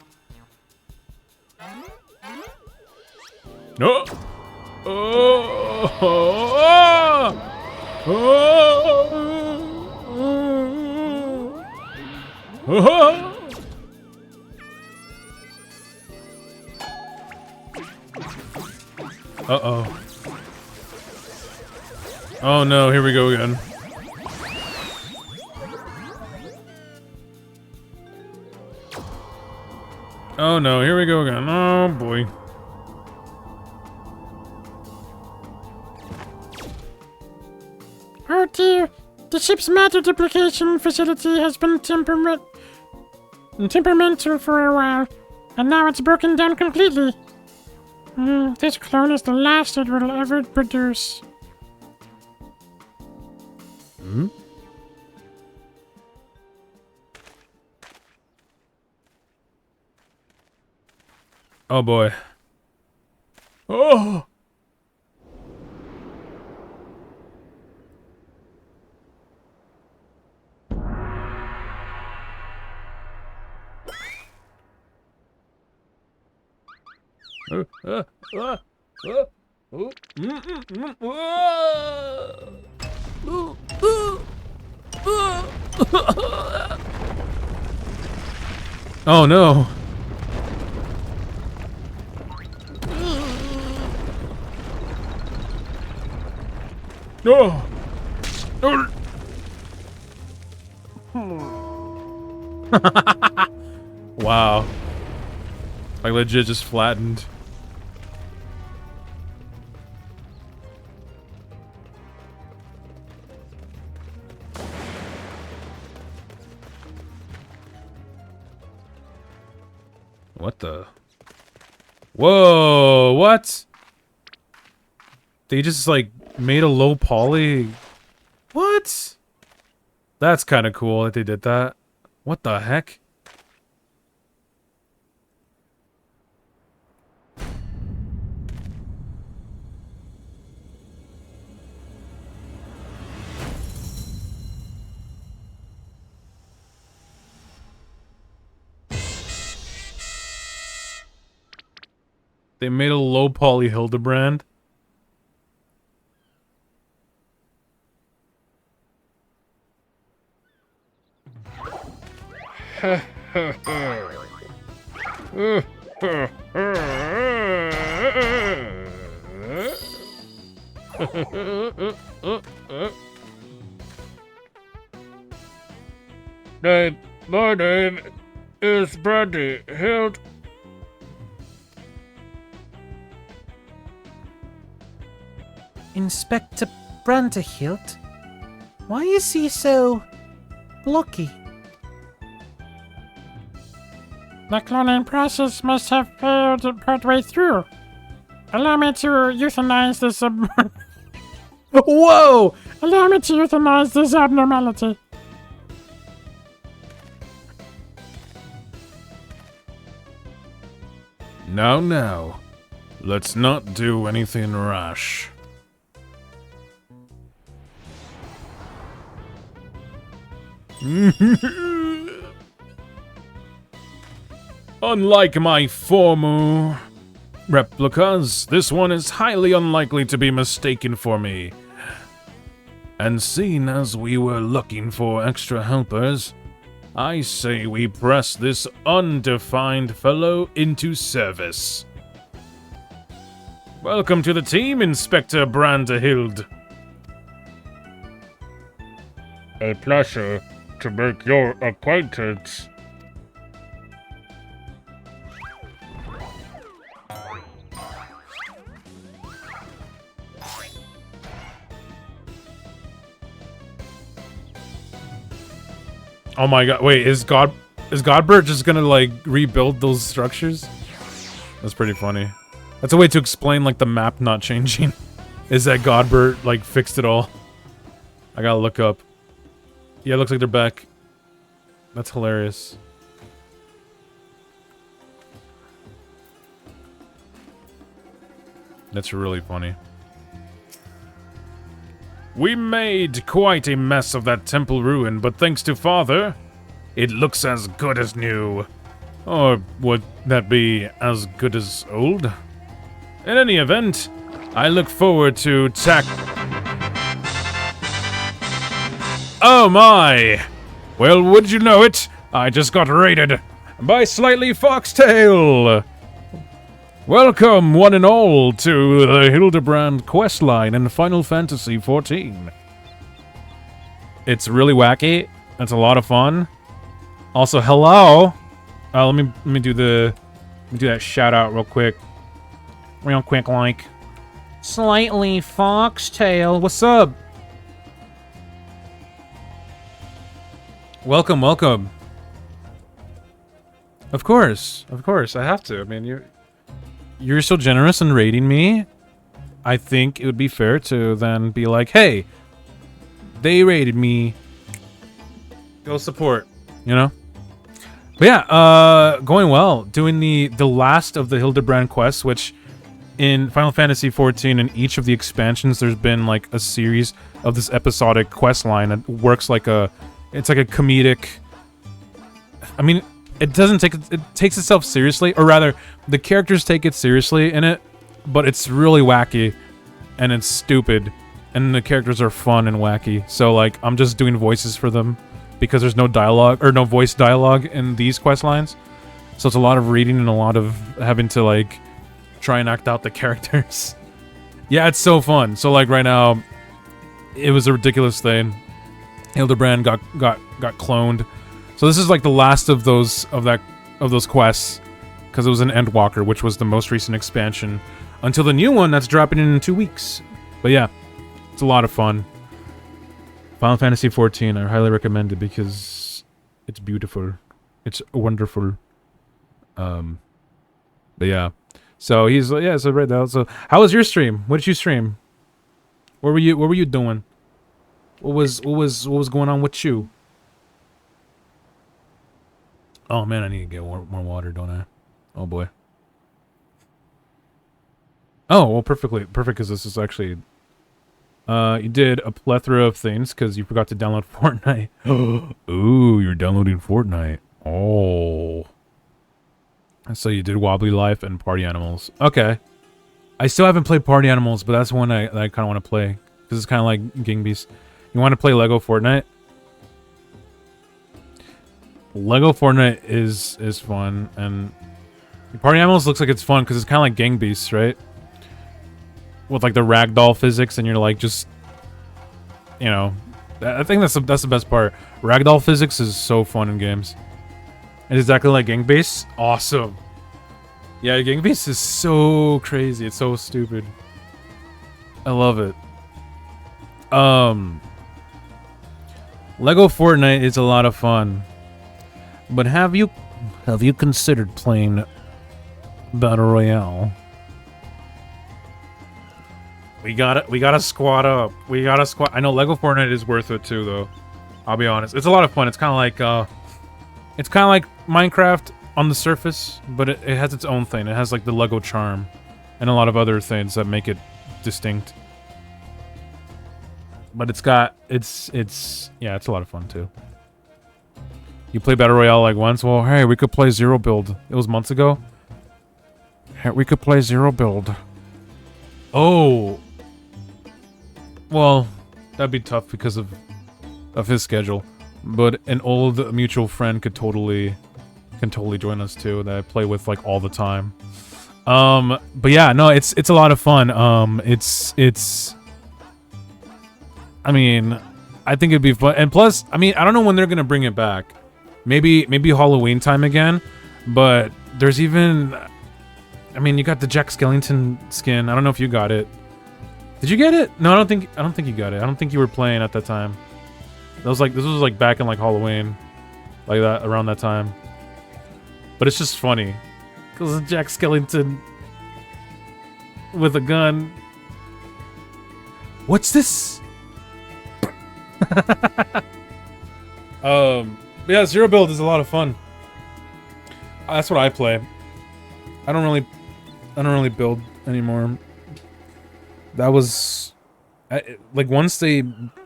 No! Uh-oh. Oh no, here we go again. Oh no, here we go again. Oh boy. Oh dear, the ship's matter duplication facility has been temperamental for a while, and now it's broken down completely. This clone is the last it will ever produce. Oh boy. Oh! Oh no. No! Wow. Like legit just flattened. What the? Whoa, what? They just like made a low poly. What? That's kind of cool that they did that. What the heck? They made a low poly Hildebrand. My name is Brandy Hild. Inspector Branderhilt? Why is he so blocky? The cloning process must have failed partway through. Allow me to euthanize this Whoa! Allow me to euthanize this abnormality. Now. Let's not do anything rash. Unlike my former replicas, this one is highly unlikely to be mistaken for me. And seeing as we were looking for extra helpers, I say we press this undefined fellow into service. Welcome to the team, Inspector Branderhild. A pleasure to make your acquaintance. Oh my god, wait, is Godbert just gonna like rebuild those structures? That's pretty funny. That's a way to explain like the map not changing. Is that Godbert like fixed it all? I gotta look up. Yeah, it looks like they're back. That's hilarious. That's really funny. We made quite a mess of that temple ruin, but thanks to Father, it looks as good as new. Or would that be as good as old? In any event, I look forward to Oh my! Well, would you know it? I just got raided by Slightly Foxtail! Welcome, one and all, to the Hildebrand questline in Final Fantasy XIV. It's really wacky. It's a lot of fun. Also, hello. Let me do that shout out real quick. Real quick, like. Slightly Foxtail, what's up? Welcome, welcome. Of course, I have to. I mean, you're so generous in rating me. I think it would be fair to then be like, hey, they rated me. Go support, you know? But yeah, going well. Doing the last of the Hildebrand quests, which in Final Fantasy XIV and each of the expansions, there's been like a series of this episodic quest line that works like it's like a comedic. I mean, it doesn't take it takes itself seriously, or rather, the characters take it seriously in it, but it's really wacky, and it's stupid, and the characters are fun and wacky. So like, I'm just doing voices for them because there's no dialogue or no voice dialogue in these quest lines. So it's a lot of reading and a lot of having to like try and act out the characters. Yeah, it's so fun. So like right now, it was a ridiculous thing. Hildebrand got cloned. So this is like the last of those quests, because it was an Endwalker, which was the most recent expansion, until the new one that's dropping in 2 weeks. But yeah, it's a lot of fun. Final Fantasy XIV, I highly recommend it because it's beautiful. It's wonderful. But yeah. So he's so right now. So how was your stream? What did you stream? What were you doing? What was going on with you? Oh man, I need to get more water, don't I? Oh boy. Oh well, perfect, because this is actually. You did a plethora of things because you forgot to download Fortnite. Ooh, you're downloading Fortnite. Oh. So you did Wobbly Life and Party Animals. Okay. I still haven't played Party Animals, but that's one I kind of want to play. Because it's kind of like Gang Beasts. You want to play Lego Fortnite? Lego Fortnite is fun, and Party Animals looks like it's fun because it's kind of like Gang Beasts, right? With like the ragdoll physics, and you're like just, you know, I think that's the best part. Ragdoll physics is so fun in games. It's exactly like Gang Beasts. Awesome. Yeah, Gang Beasts is so crazy. It's so stupid. I love it. Lego Fortnite is a lot of fun. But have you considered playing Battle Royale? We gotta squad up. We gotta squad. I know Lego Fortnite is worth it too, though. I'll be honest. It's a lot of fun. It's kind of like Minecraft on the surface, but it has its own thing. It has like the Lego charm and a lot of other things that make it distinct. But it's a lot of fun too. You play Battle Royale like once? Well, hey, we could play Zero Build. It was months ago. Hey, we could play Zero Build. Oh. Well, that'd be tough because of his schedule. But an old mutual friend can totally join us too, that I play with like all the time. But yeah, no, it's a lot of fun. I mean, I think it'd be fun. And plus, I mean, I don't know when they're gonna bring it back. Maybe Halloween time again. But there's even, I mean, you got the Jack Skellington skin. I don't know if you got it. Did you get it? No, I don't think you got it. I don't think you were playing at that time. This was like back in like Halloween, like that, around that time. But it's just funny because Jack Skellington with a gun. What's this? But yeah, Zero Build is a lot of fun. That's what I play. I don't really build anymore. That was like once they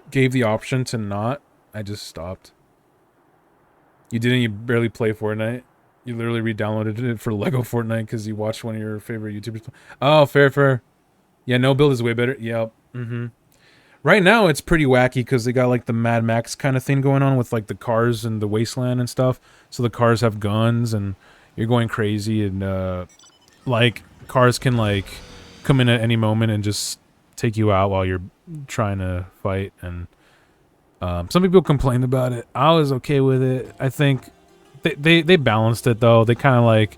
gave the option to not, I just stopped. You barely play Fortnite. You literally re-downloaded it for Lego Fortnite because you watched one of your favorite YouTubers play. Oh, fair. Yeah, no build is way better. Yep. Right now, it's pretty wacky because they got like the Mad Max kind of thing going on with like the cars and the wasteland and stuff. So the cars have guns and you're going crazy, and like cars can like come in at any moment and just take you out while you're trying to fight. And some people complained about it. I was okay with it. I think they balanced it though. They kind of like,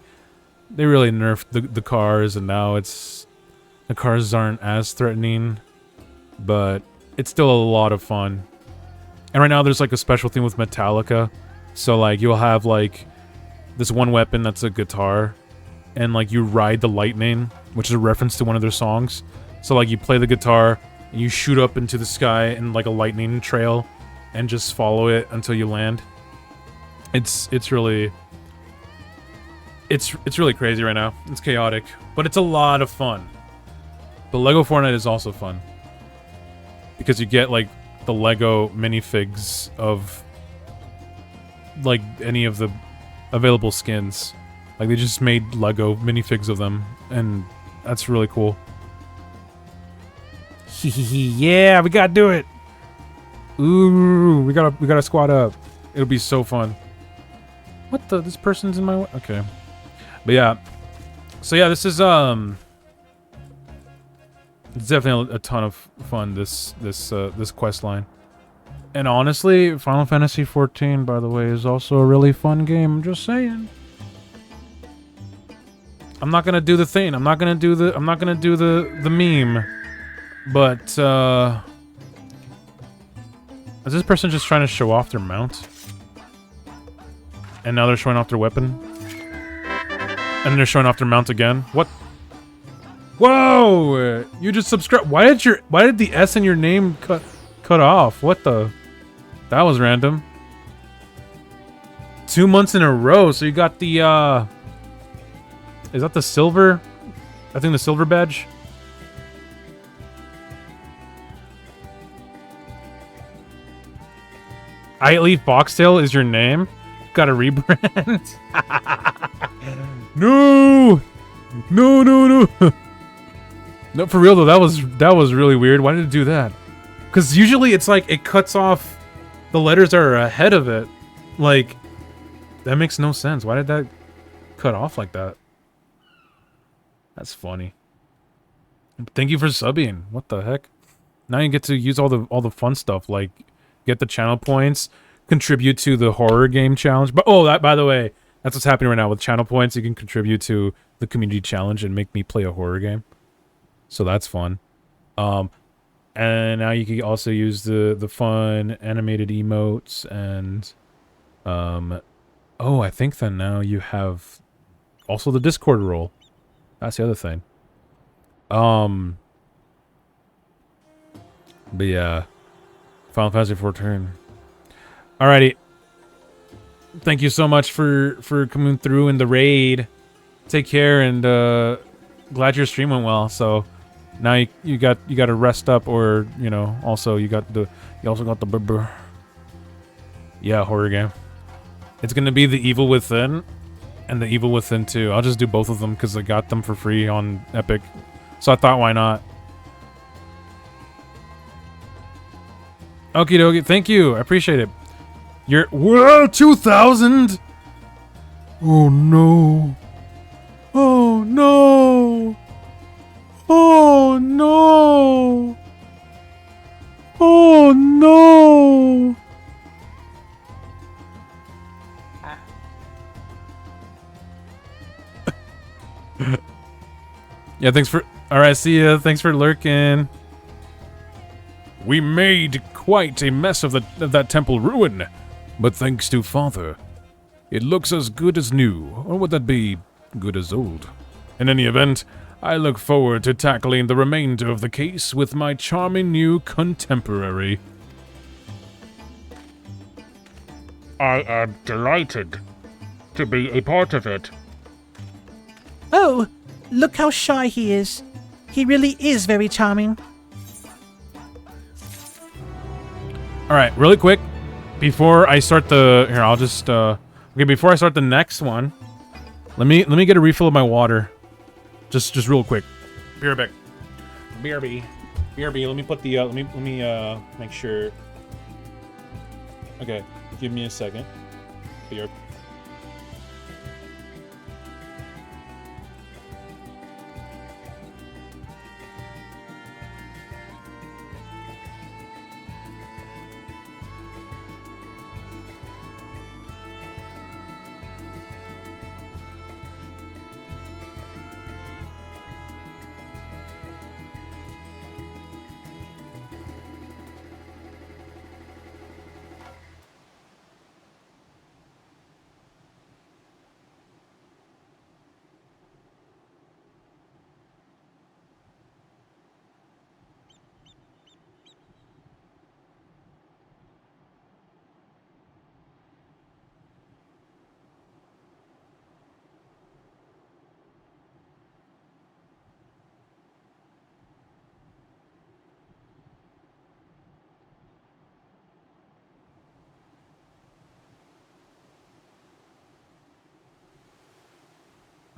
they really nerfed the cars, and now the cars aren't as threatening, but it's still a lot of fun. And right now there's like a special thing with Metallica. So like you'll have like this one weapon that's a guitar, and like you ride the lightning, which is a reference to one of their songs. So like you play the guitar and you shoot up into the sky in like a lightning trail and just follow it until you land. It's really crazy right now. It's chaotic, but it's a lot of fun. But Lego Fortnite is also fun because you get like the Lego minifigs of like any of the available skins. Like, they just made Lego minifigs of them, and that's really cool. Yeah, we gotta do it! Ooh, we gotta squat up. It'll be so fun. What the? This person's in my way? Okay. But yeah. So yeah, this is, it's definitely a ton of fun, this quest line. And honestly, Final Fantasy XIV, by the way, is also a really fun game. I'm just saying. I'm not gonna do the thing. I'm not gonna do the meme. But is this person just trying to show off their mount? And now they're showing off their weapon? And they're showing off their mount again? What? Whoa! You just subscribe. Why did the S in your name cut off? What the? That was random. 2 months in a row. So you got the is that the silver? I think the silver badge. I Leaf Boxtail is your name? Got a rebrand? No! No. No, for real though, that was really weird. Why did it do that? Because usually it's like it cuts off, the letters are ahead of it. Like, that makes no sense. Why did that cut off like that? That's funny. Thank you for subbing. What the heck? Now you get to use all the fun stuff, like get the channel points, contribute to the horror game challenge. But oh, that, by the way, that's what's happening right now with channel points. You can contribute to the community challenge and make me play a horror game. So that's fun. And now you can also use the fun animated emotes and oh, I think then now you have also the Discord role. That's the other thing. But yeah, Final Fantasy XIV. Alrighty. Thank you so much for coming through in the raid. Take care, and glad your stream went well. So now you got to rest up, or you know, also you also got the yeah, horror game. It's gonna be The Evil Within and The Evil Within 2. I'll just do both of them because I got them for free on Epic. So I thought, why not? Okie dokie, thank you. I appreciate it. You're... Whoa, 2,000? Oh, no. Oh, no. Oh, no. Oh, no. Yeah, thanks for... Alright, see ya. Thanks for lurking. We made quite a mess of that temple ruin, but thanks to Father, it looks as good as new, or would that be good as old? In any event, I look forward to tackling the remainder of the case with my charming new contemporary. I am delighted to be a part of it. Oh, look how shy he is. He really is very charming. Alright, really quick, before I start the... Here, I'll just, okay, before I start the next one, let me get a refill of my water. Just real quick. Be right back. BRB, let me put the, let me make sure. Okay, give me a second. BRB.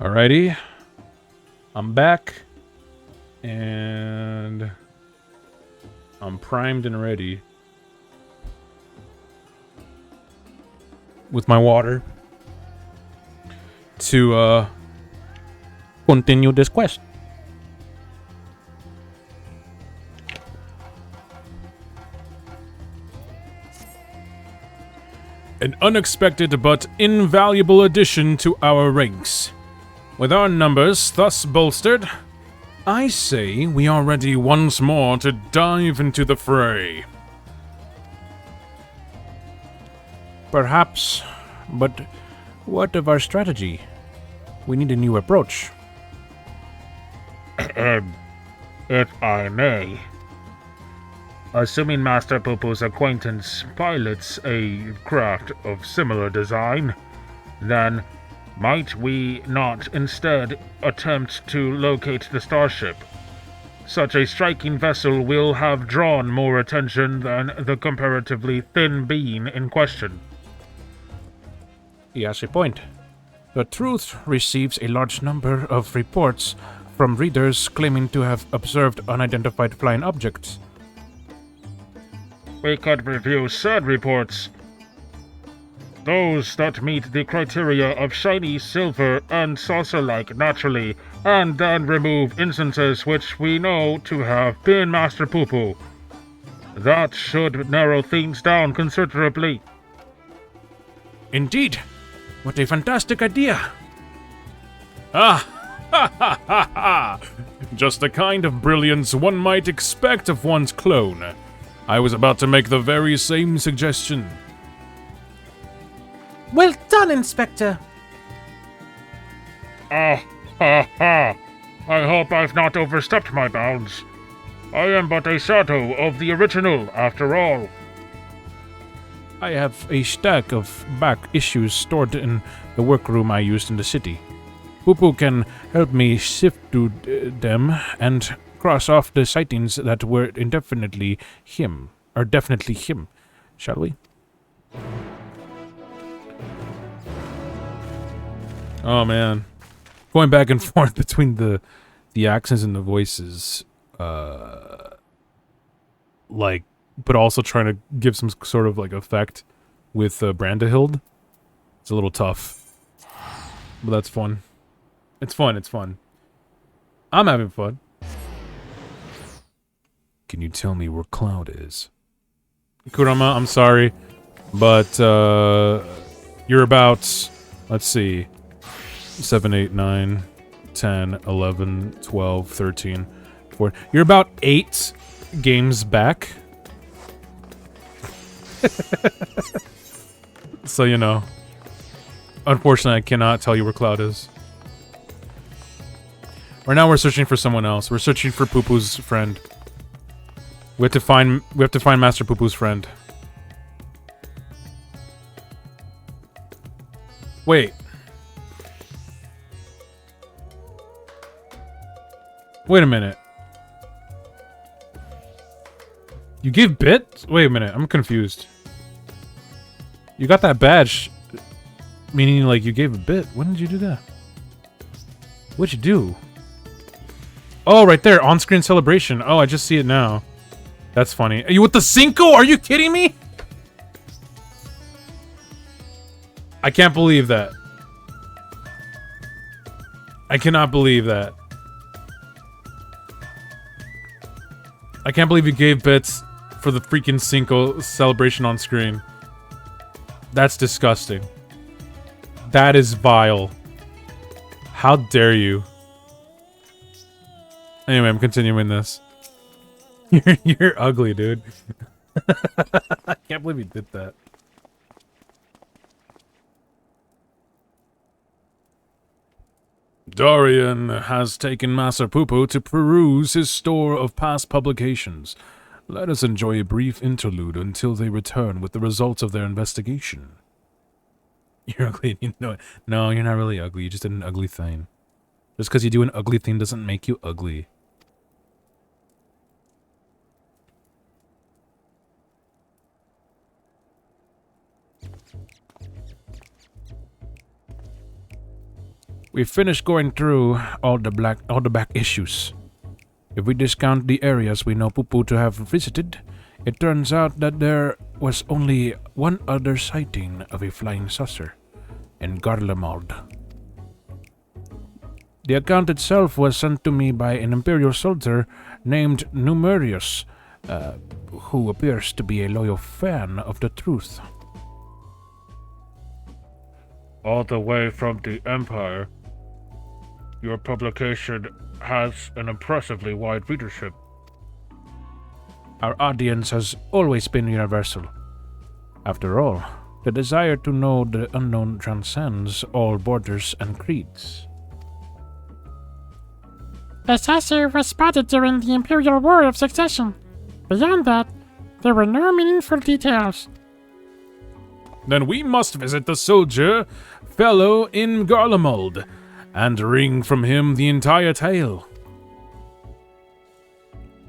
Alrighty. I'm back. And I'm primed and ready. With my water. To continue this quest. An unexpected but invaluable addition to our ranks. With our numbers thus bolstered, I say we are ready once more to dive into the fray. Perhaps, but what of our strategy? We need a new approach. If I may. Assuming Master Poo-Poo's acquaintance pilots a craft of similar design, then might we not instead attempt to locate the starship? Such a striking vessel will have drawn more attention than the comparatively thin being in question. He has a point. The Truth receives a large number of reports from readers claiming to have observed unidentified flying objects. We could review said reports. Those that meet the criteria of shiny, silver, and saucer-like naturally, and then remove instances which we know to have been Master Poo-Poo. That should narrow things down considerably. Indeed! What a fantastic idea! Ah! Ha ha ha ha! Just the kind of brilliance one might expect of one's clone. I was about to make the very same suggestion. Well done, Inspector. Ah, ha ha! I hope I've not overstepped my bounds. I am but a shadow of the original, after all. I have a stack of back issues stored in the workroom I used in the city. Poo-Poo can help me sift through them and cross off the sightings that were definitely him. Shall we? Oh man. Going back and forth between the accents and the voices. Like, but also trying to give some sort of like effect with Brandahild. It's a little tough. But that's fun. It's fun. I'm having fun. Can you tell me where Cloud is? Kurama, I'm sorry. But, you're about, let's see, 7, 8, 9, 10, 11, 12, 13, 14. You're about 8 games back. So, you know. Unfortunately, I cannot tell you where Cloud is. Right now, we're searching for someone else. We're searching for Poo-Poo's friend. We have to find Master Poo-Poo's friend. Wait. Wait a minute. You gave bit? Wait a minute, I'm confused. You got that badge, meaning like you gave a bit. When did you do that? What'd you do? Oh, right there, on-screen celebration. Oh, I just see it now. That's funny. Are you with the Cinco? Are you kidding me? I can't believe that. I cannot believe that. I can't believe you gave bits for the freaking Cinco celebration on screen. That's disgusting. That is vile. How dare you? Anyway, I'm continuing this. You're ugly, dude. I can't believe you did that. Dorian has taken Master Poo-Poo to peruse his store of past publications. Let us enjoy a brief interlude until they return with the results of their investigation. You're ugly, you know it. No, you're not really ugly. You just did an ugly thing. Just because you do an ugly thing doesn't make you ugly. We finished going through all the back issues. If we discount the areas we know Poo-Poo to have visited, it turns out that there was only one other sighting of a flying saucer in Garlemald. The account itself was sent to me by an Imperial soldier named Numerius, who appears to be a loyal fan of the truth. All the way from the Empire, your publication has an impressively wide readership. Our audience has always been universal. After all, the desire to know the unknown transcends all borders and creeds. The saucer was spotted during the Imperial War of Succession. Beyond that, there were no meaningful details. Then we must visit the soldier fellow in Garlemald and wring from him the entire tale.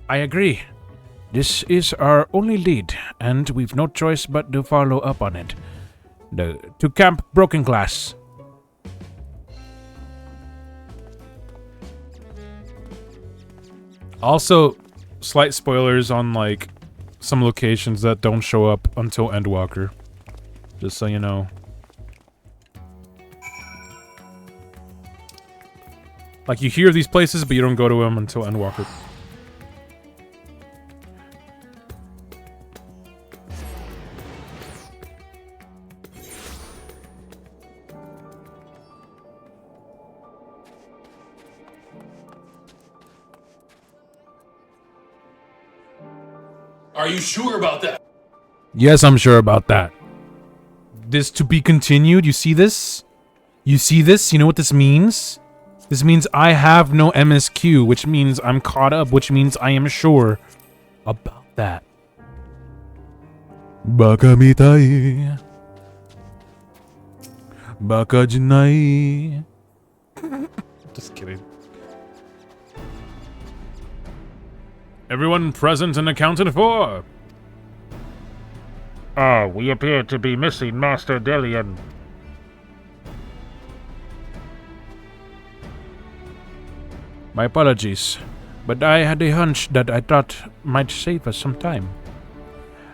I agree. This is our only lead, and we've no choice but to follow up on it. To Camp Broken Glass. Also, slight spoilers on, like, some locations that don't show up until Endwalker. Just so you know. Like, you hear these places, but you don't go to them until Endwalker. Are you sure about that? Yes, I'm sure about that. This to be continued, you see this? You see this? You know what this means? This means I have no MSQ, which means I'm caught up, which means I am sure about that. Baka mitai. Baka jinai. Just kidding. Everyone present and accounted for. We appear to be missing Master Delian. My apologies, but I had a hunch that I thought might save us some time.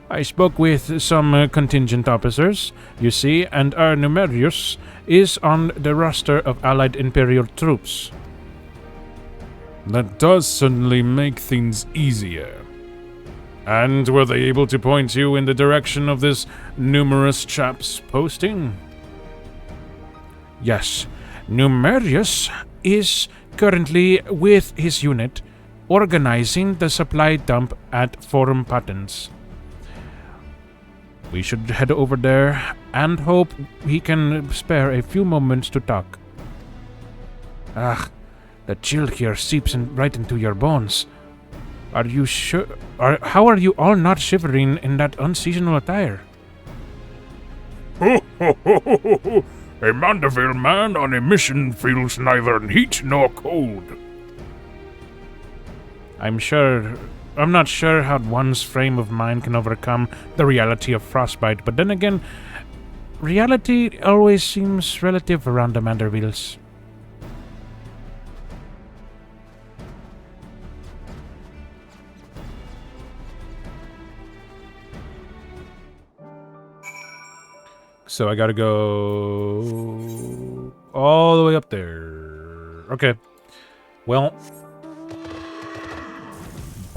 I spoke with some contingent officers, you see, and our Numerius is on the roster of allied Imperial troops. That does certainly make things easier. And were they able to point you in the direction of this numerous chap's posting? Yes, Numerius is currently with his unit organizing the supply dump at Forum Patents. We should head over there and hope he can spare a few moments to talk. The chill here seeps right into your bones. Are you sure? How are you all not shivering in that unseasonal attire? Ho ho ho ho ho ho! A Mandeville man on a mission feels neither heat nor cold. I'm not sure how one's frame of mind can overcome the reality of frostbite, but then again, reality always seems relative around the Mandervilles. So I gotta go all the way up there. Okay. Well.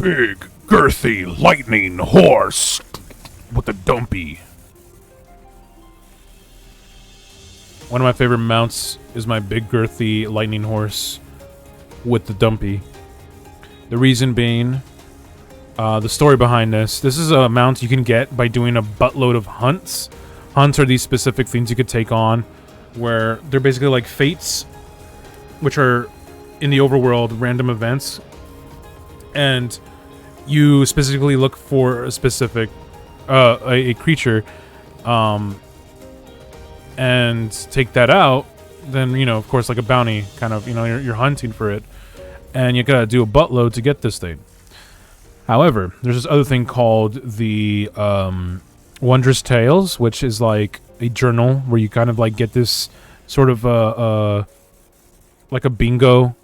Big, girthy, lightning horse with a dumpy. One of my favorite mounts is my big, girthy, lightning horse with the dumpy. The reason being, the story behind this. This is a mount you can get by doing a buttload of hunts. Hunts are these specific things you could take on, where they're basically like fates, which are in the overworld random events, and you specifically look for a specific a creature, and take that out. Then of course, like a bounty kind of, you're hunting for it, and you gotta do a buttload to get this thing. However, there's this other thing called the Wondrous Tales, which is like a journal where you kind of like get this sort of like a bingo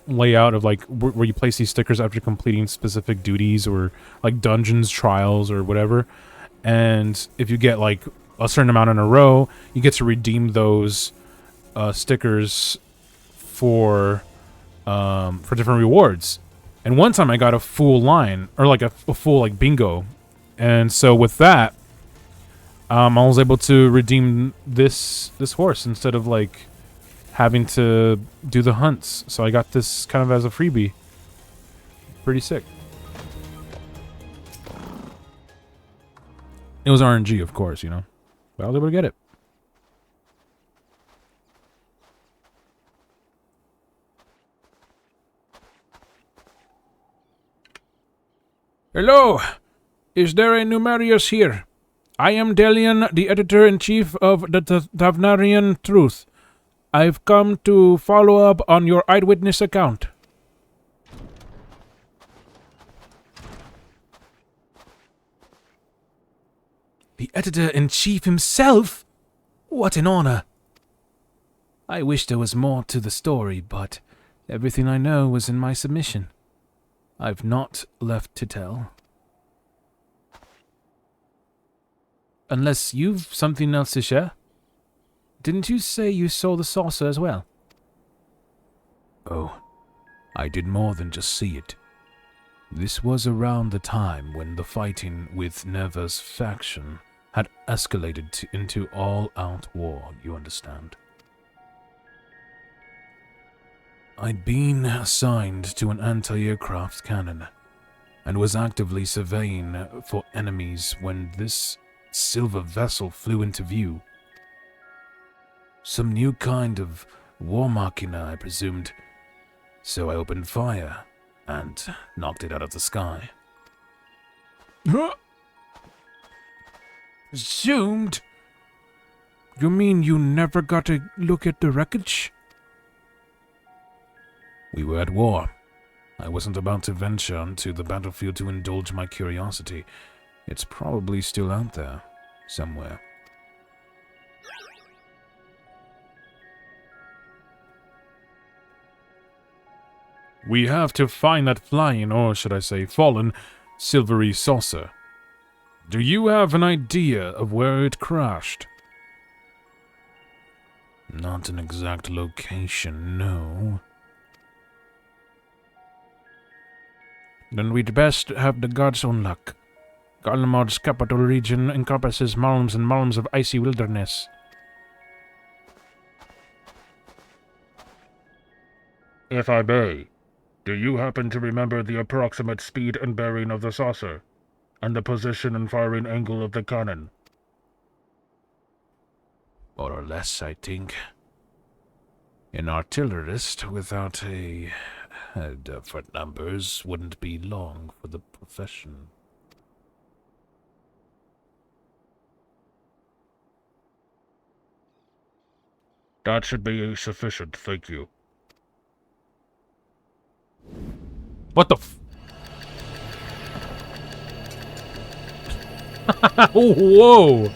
layout of like where you place these stickers after completing specific duties or like dungeons, trials, or whatever. And if you get like a certain amount in a row, you get to redeem those stickers for different rewards. And one time I got a full line, or like a full like bingo, and so with that, I was able to redeem this horse instead of like having to do the hunts. So I got this kind of as a freebie. Pretty sick. It was RNG, of course, you know, but I was able to get it. Hello! Is there a Numerius here? I am Delian, the editor-in-chief of the Tavnarian Truth. I've come to follow up on your eyewitness account. The editor-in-chief himself? What an honor. I wish there was more to the story, but everything I know was in my submission. I've not left to tell. Unless you've something else to share? Didn't you say you saw the saucer as well? Oh, I did more than just see it. This was around the time when the fighting with Neva's faction had escalated into all-out war, you understand. I'd been assigned to an anti-aircraft cannon, and was actively surveying for enemies when this silver vessel flew into view. Some new kind of war machina, I presumed, so I opened fire and knocked it out of the sky. Zoomed? You mean you never got a look at the wreckage? We were at war. I wasn't about to venture onto the battlefield to indulge my curiosity. It's probably still out there, somewhere. We have to find that flying, or should I say fallen, silvery saucer. Do you have an idea of where it crashed? Not an exact location, no. Then we'd best have the gods' own luck. Garlemald's capital region encompasses malms and malms of icy wilderness. If I may, do you happen to remember the approximate speed and bearing of the saucer, and the position and firing angle of the cannon? More or less, I think. An artillerist without a head for numbers wouldn't be long for the profession. That should be sufficient, thank you. What the f- Whoa!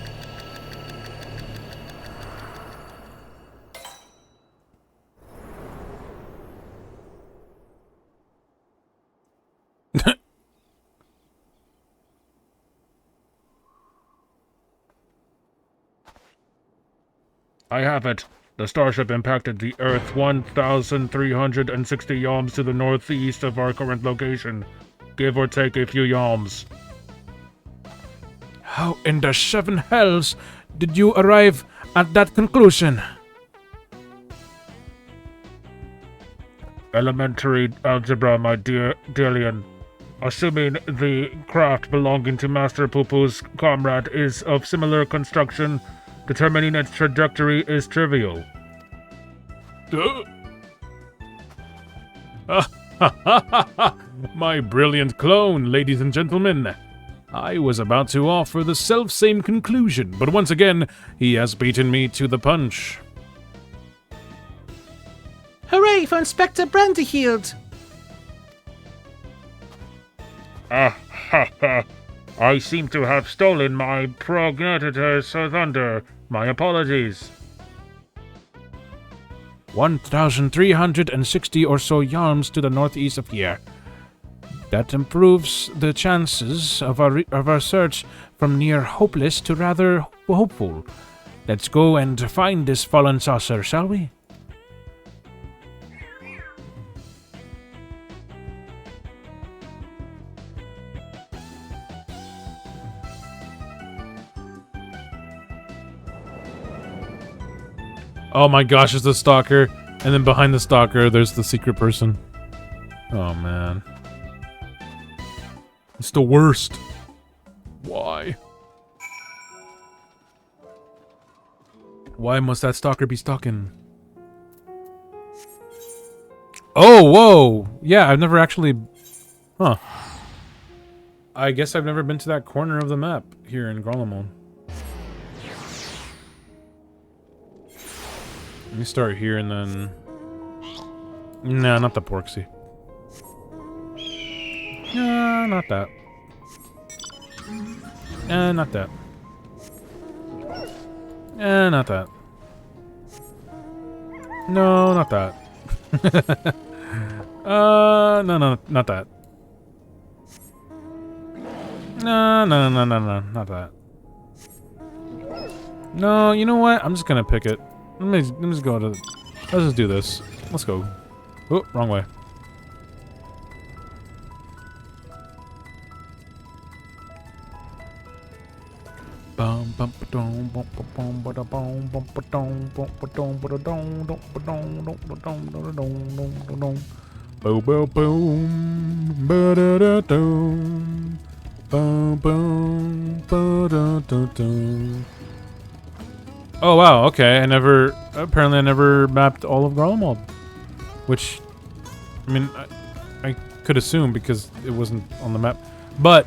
I have it. The starship impacted the Earth 1,360 yalms to the northeast of our current location. Give or take a few yalms. How in the seven hells did you arrive at that conclusion? Elementary algebra, my dear Dillian. Assuming the craft belonging to Master Poo-Poo's comrade is of similar construction, determining its trajectory is trivial. My brilliant clone, ladies and gentlemen. I was about to offer the self-same conclusion, but once again, he has beaten me to the punch. Hooray for Inspector Brandyfield! I seem to have stolen my progenitor's thunder. My apologies. 1,360 or so yards to the northeast of here. That improves the chances of our search from near hopeless to rather hopeful. Let's go and find this fallen saucer, shall we? Oh my gosh, it's the stalker. And then behind the stalker, there's the secret person. Oh man. It's the worst. Why? Why must that stalker be stalking? Oh, whoa! Yeah, I've never actually... Huh. I guess I've never been to that corner of the map here in Garlemald. Let me start here and then... Nah, not the Porksy. No, not that. Not that. Not that. No, not that. No, not that. No, not that. No, you know what? I'm just gonna pick it. Let me just go to... Let's just do this. Let's go. Oh, wrong way. Bum bum ba-dum bum ba-dum ba-da-bum bum ba-dum bum ba-dum ba-da-dum dum ba-dum dum ba-dum da-da-dum dum dum. Boom boom boom ba-da-da-dum. Bum bum ba-da-da-dum. Oh wow, okay. Apparently I never mapped all of Garlemald. Which, I mean, I could assume because it wasn't on the map. But,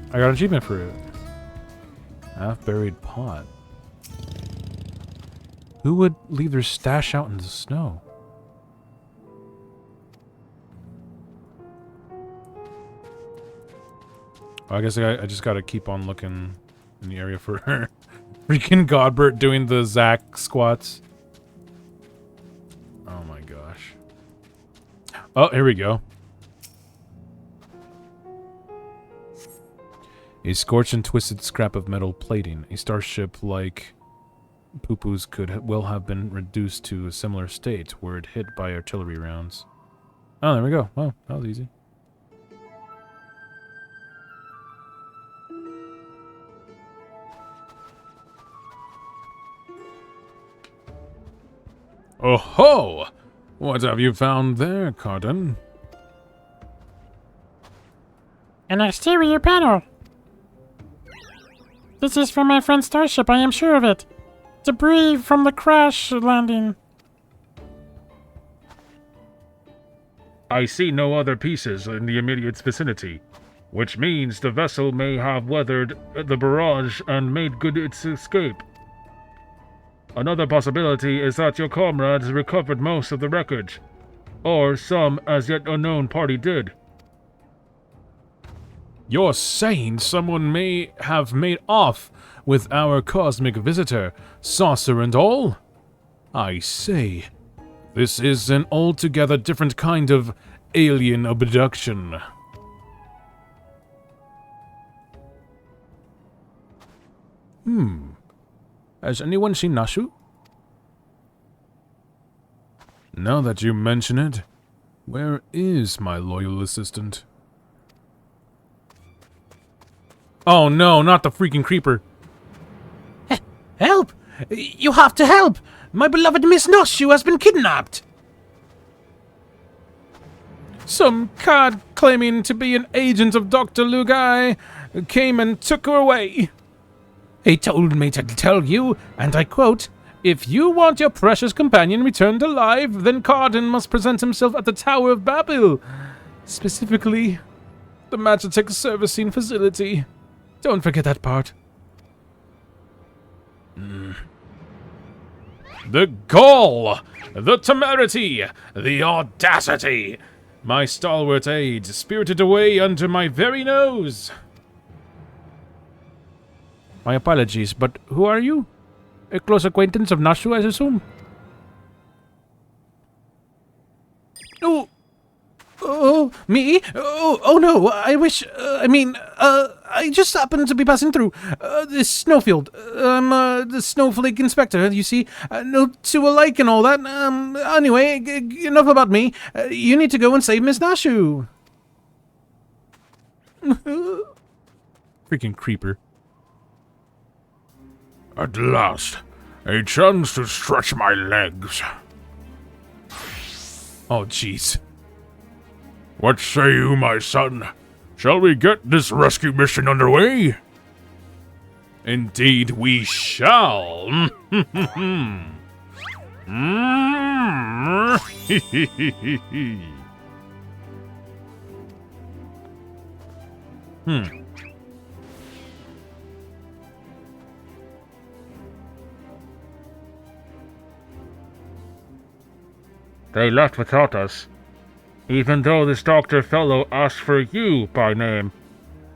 I got an achievement for it. Half-buried pot. Who would leave their stash out in the snow? Well, I guess I just gotta keep on looking in the area for her. Freaking Godbert doing the Zack squats. Oh my gosh. Oh, here we go. A scorched and twisted scrap of metal plating. A starship like Poo-Poo's could well have been reduced to a similar state were it hit by artillery rounds. Oh, there we go. Oh, that was easy. Oh ho! What have you found there, Carden? An exterior panel. This is from my friend's starship, I am sure of it. Debris from the crash landing. I see no other pieces in the immediate vicinity, which means the vessel may have weathered the barrage and made good its escape. Another possibility is that your comrades recovered most of the wreckage, or some as yet unknown party did. You're saying someone may have made off with our cosmic visitor, saucer and all? I say, this is an altogether different kind of alien abduction. Has anyone seen Nashu? Now that you mention it, where is my loyal assistant? Oh no, not the freaking creeper. Help! You have to help! My beloved Miss Noshu has been kidnapped! Some cad claiming to be an agent of Dr. Lugai came and took her away. He told me to tell you, and I quote, "If you want your precious companion returned alive, then Carden must present himself at the Tower of Babel. Specifically, the Magitech Servicing Facility. Don't forget that part." The gall! The temerity! The audacity! My stalwart aide spirited away under my very nose! My apologies, but who are you? A close acquaintance of Nashu, I assume? Me? Oh no, I wish, I just happened to be passing through, this snowfield. The snowflake inspector, you see, no two alike and all that. Anyway, enough about me. You need to go and save Miss Nashu. Freaking creeper. At last, a chance to stretch my legs. Oh, jeez. What say you, my son? Shall we get this rescue mission underway? Indeed, we shall. They left without us. Even though this doctor fellow asked for you by name.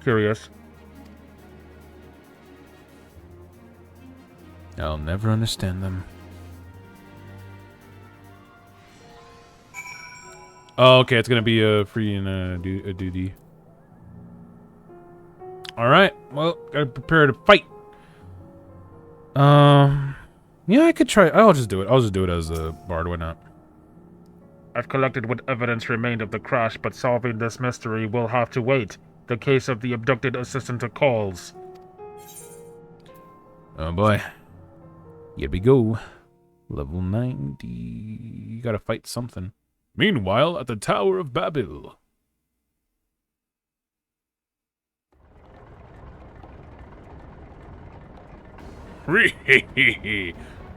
Curious. I'll never understand them. Oh, okay, it's gonna be a free and a duty. Alright, well, gotta prepare to fight. Yeah, I could try. I'll just do it. I'll just do it as a bard, why not? I've collected what evidence remained of the crash, but solving this mystery will have to wait. The case of the abducted assistant calls. Oh boy. Here we go. Level 90. You gotta fight something. Meanwhile, at the Tower of Babel.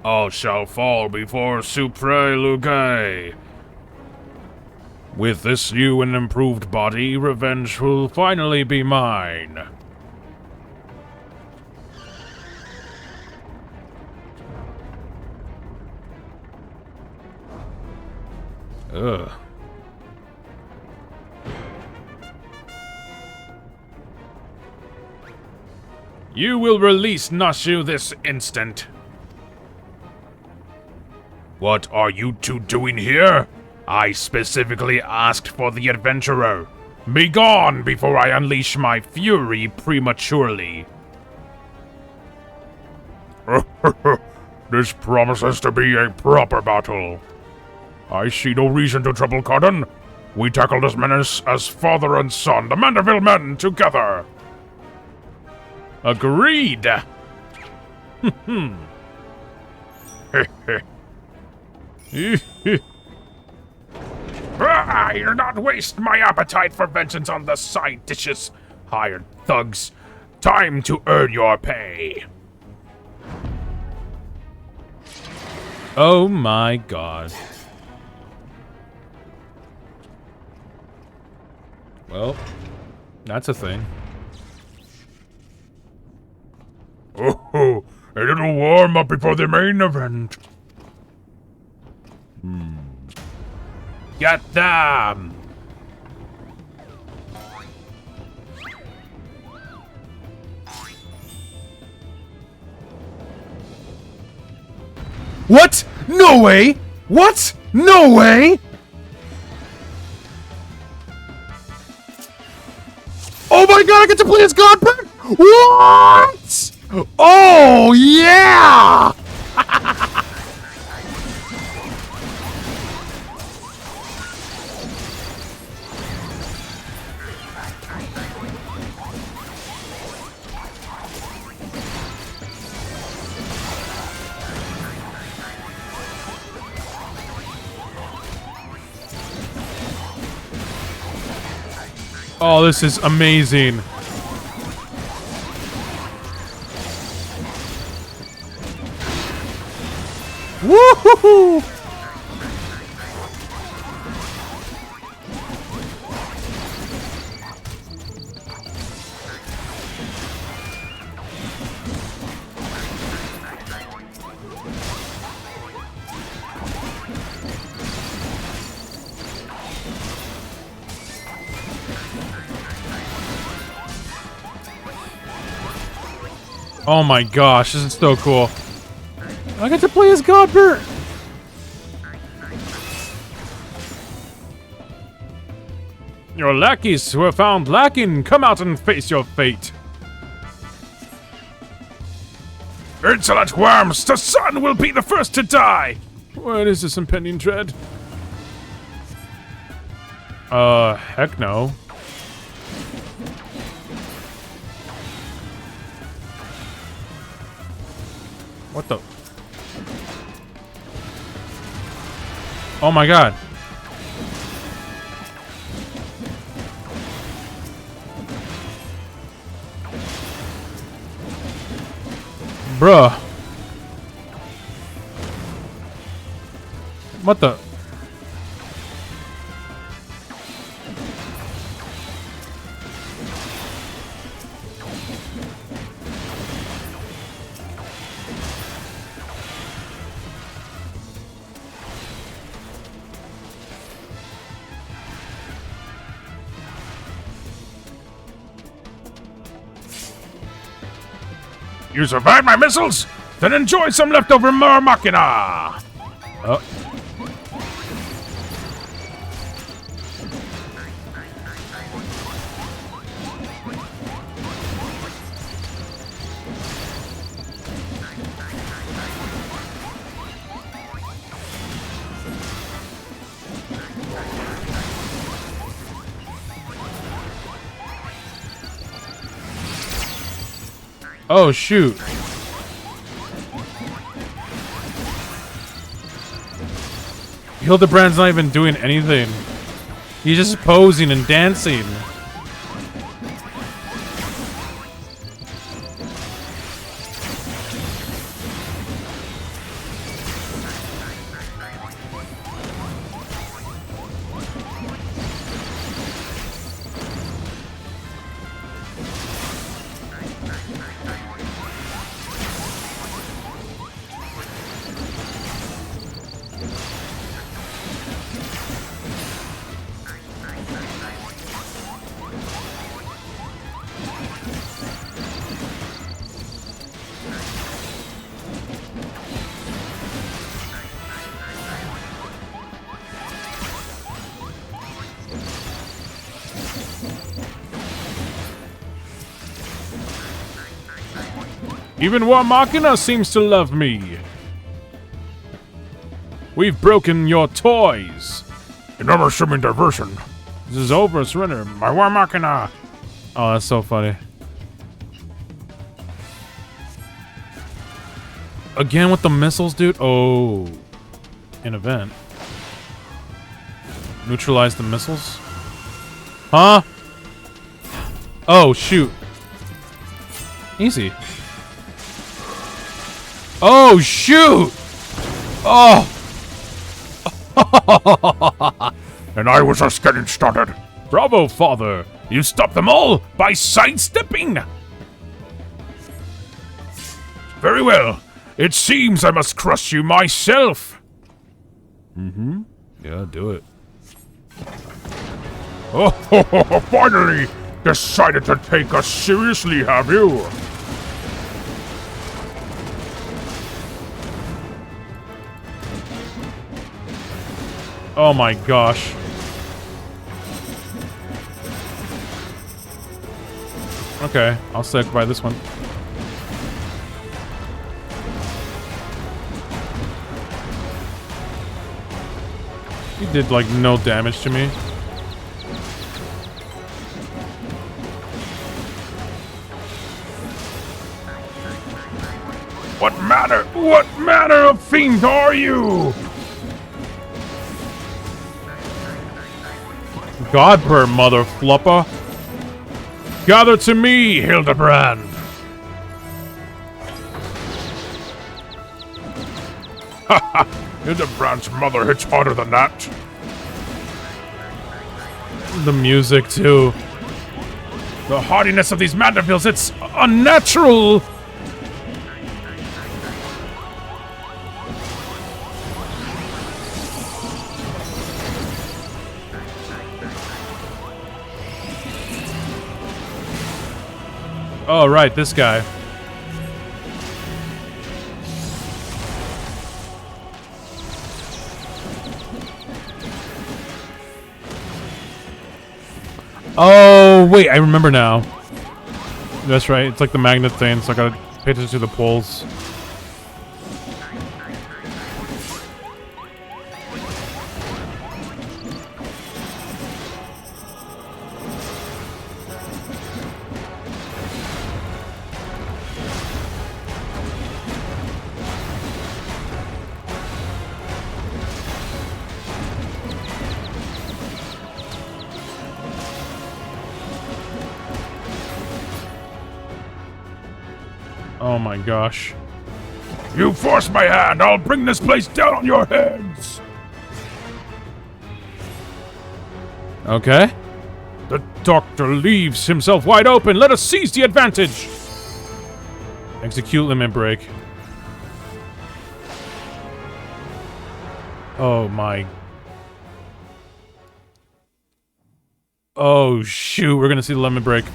All shall fall before Supre Lugai. With this new and improved body, revenge will finally be mine. Ugh. You will release Nashu this instant. What are you two doing here? I specifically asked for the adventurer. Begone before I unleash my fury prematurely. This promises to be a proper battle. I see no reason to trouble Cotton. We tackle this menace as father and son, the Mandeville men, together. Agreed. You'll not waste my appetite for vengeance on the side dishes, hired thugs. Time to earn your pay. Oh my god. Well, that's a thing. Oh, a little warm up before the main event. Get them! What? No way! What? No way! Oh my god, I get to play as Godbird? What? Oh yeah! Oh, this is amazing. Woohoo! Oh my gosh, this is so cool. I get to play as Godbert! Your lackeys who are found lacking, come out and face your fate. Insolent worms, the sun will be the first to die! What is this impending dread? Heck no. What the? Oh my god. Bruh. What the? You survived my missiles? Then enjoy some leftover Mur Machina! Oh. Oh, shoot. Hildebrand's not even doing anything. He's just posing and dancing. Even War Machina seems to love me. We've broken your toys. Enough assuming diversion. This is over, surrender. My War Machina! Oh, that's so funny. Again with the missiles, dude? Oh. An event. Neutralize the missiles? Huh? Oh, shoot. Easy. Oh, shoot! Oh! And I was just getting started. Bravo, father! You stopped them all by sidestepping! Very well. It seems I must crush you myself. Mm-hmm. Yeah, do it. Oh, finally! Decided to take us seriously, have you? Oh my gosh. Okay, I'll stick by this one. He did like no damage to me. What manner of fiend are you? Godper, mother flupper. Gather to me, Hildebrand. Haha, Hildebrand's mother hits harder than that. The music, too. The hardiness of these Mandervilles, it's unnatural! Oh, right, this guy. Oh, wait, I remember now. That's right, it's like the magnet thing, so I gotta pay attention to the poles. Oh my gosh. You force my hand, I'll bring this place down on your heads! Okay. The doctor leaves himself wide open. Let us seize the advantage. Execute limit break. Oh my. Oh shoot, we're gonna see the limit break.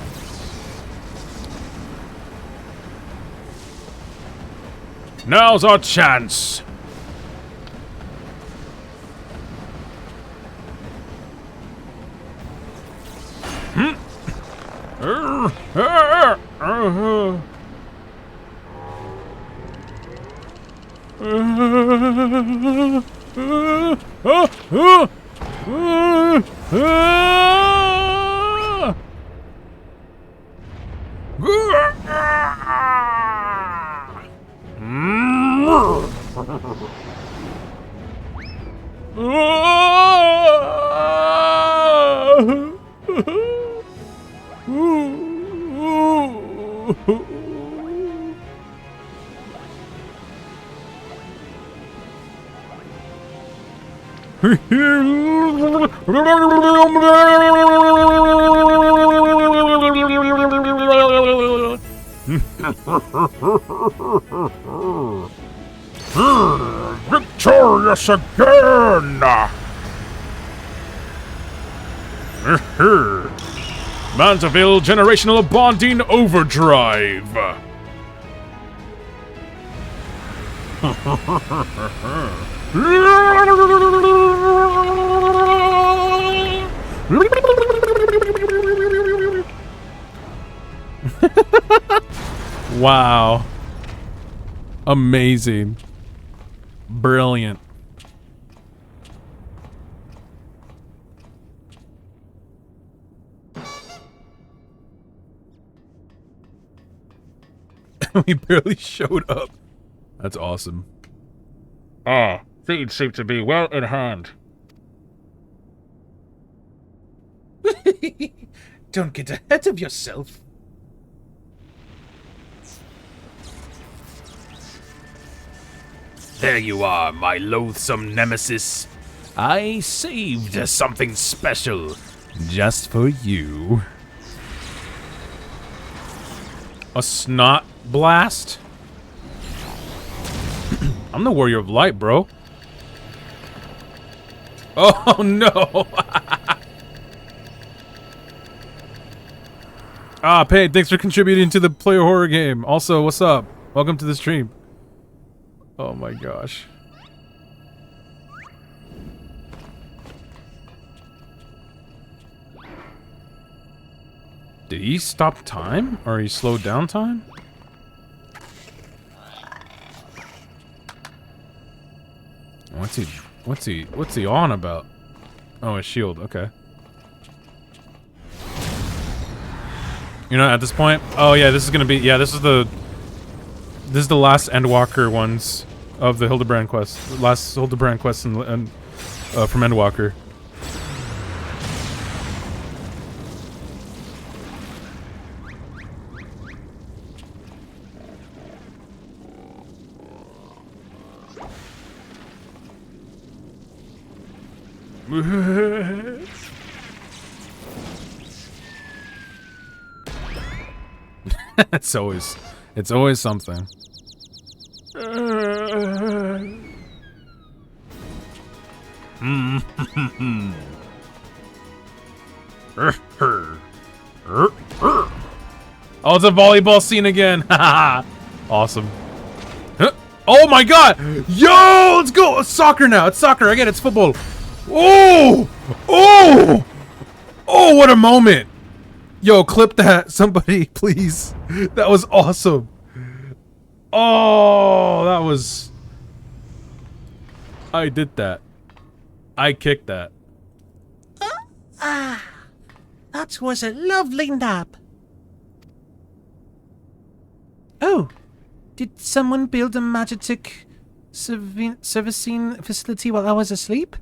Now's our chance. Victorious again! Mandeville generational bonding overdrive. Wow. Amazing. Brilliant. We barely showed up. That's awesome. Ah, things seem to be well in hand. Don't get ahead of yourself. There you are, my loathsome nemesis. I saved something special. Just for you. A snot blast? I'm the warrior of light, bro. Oh no! Paige, thanks for contributing to the player horror game. Also, what's up? Welcome to the stream. Oh my gosh. Did he stop time? Or he slowed down time? What's he on about? Oh, a shield, okay. You know, at this point, oh yeah, this is gonna be, yeah, this is the last Endwalker ones of the Hildebrand quest. The last Hildebrand quest from Endwalker. It's always something. Oh, it's a volleyball scene again. Awesome. Oh my god! Yo, let's go! It's soccer now. It's soccer. I get it. It's football. Oh! Oh! Oh, what a moment! Yo, clip that. Somebody, please. That was awesome. Oh, that was... I did that. I kicked that. That was a lovely nap. Oh, did someone build a magic servicing facility while I was asleep?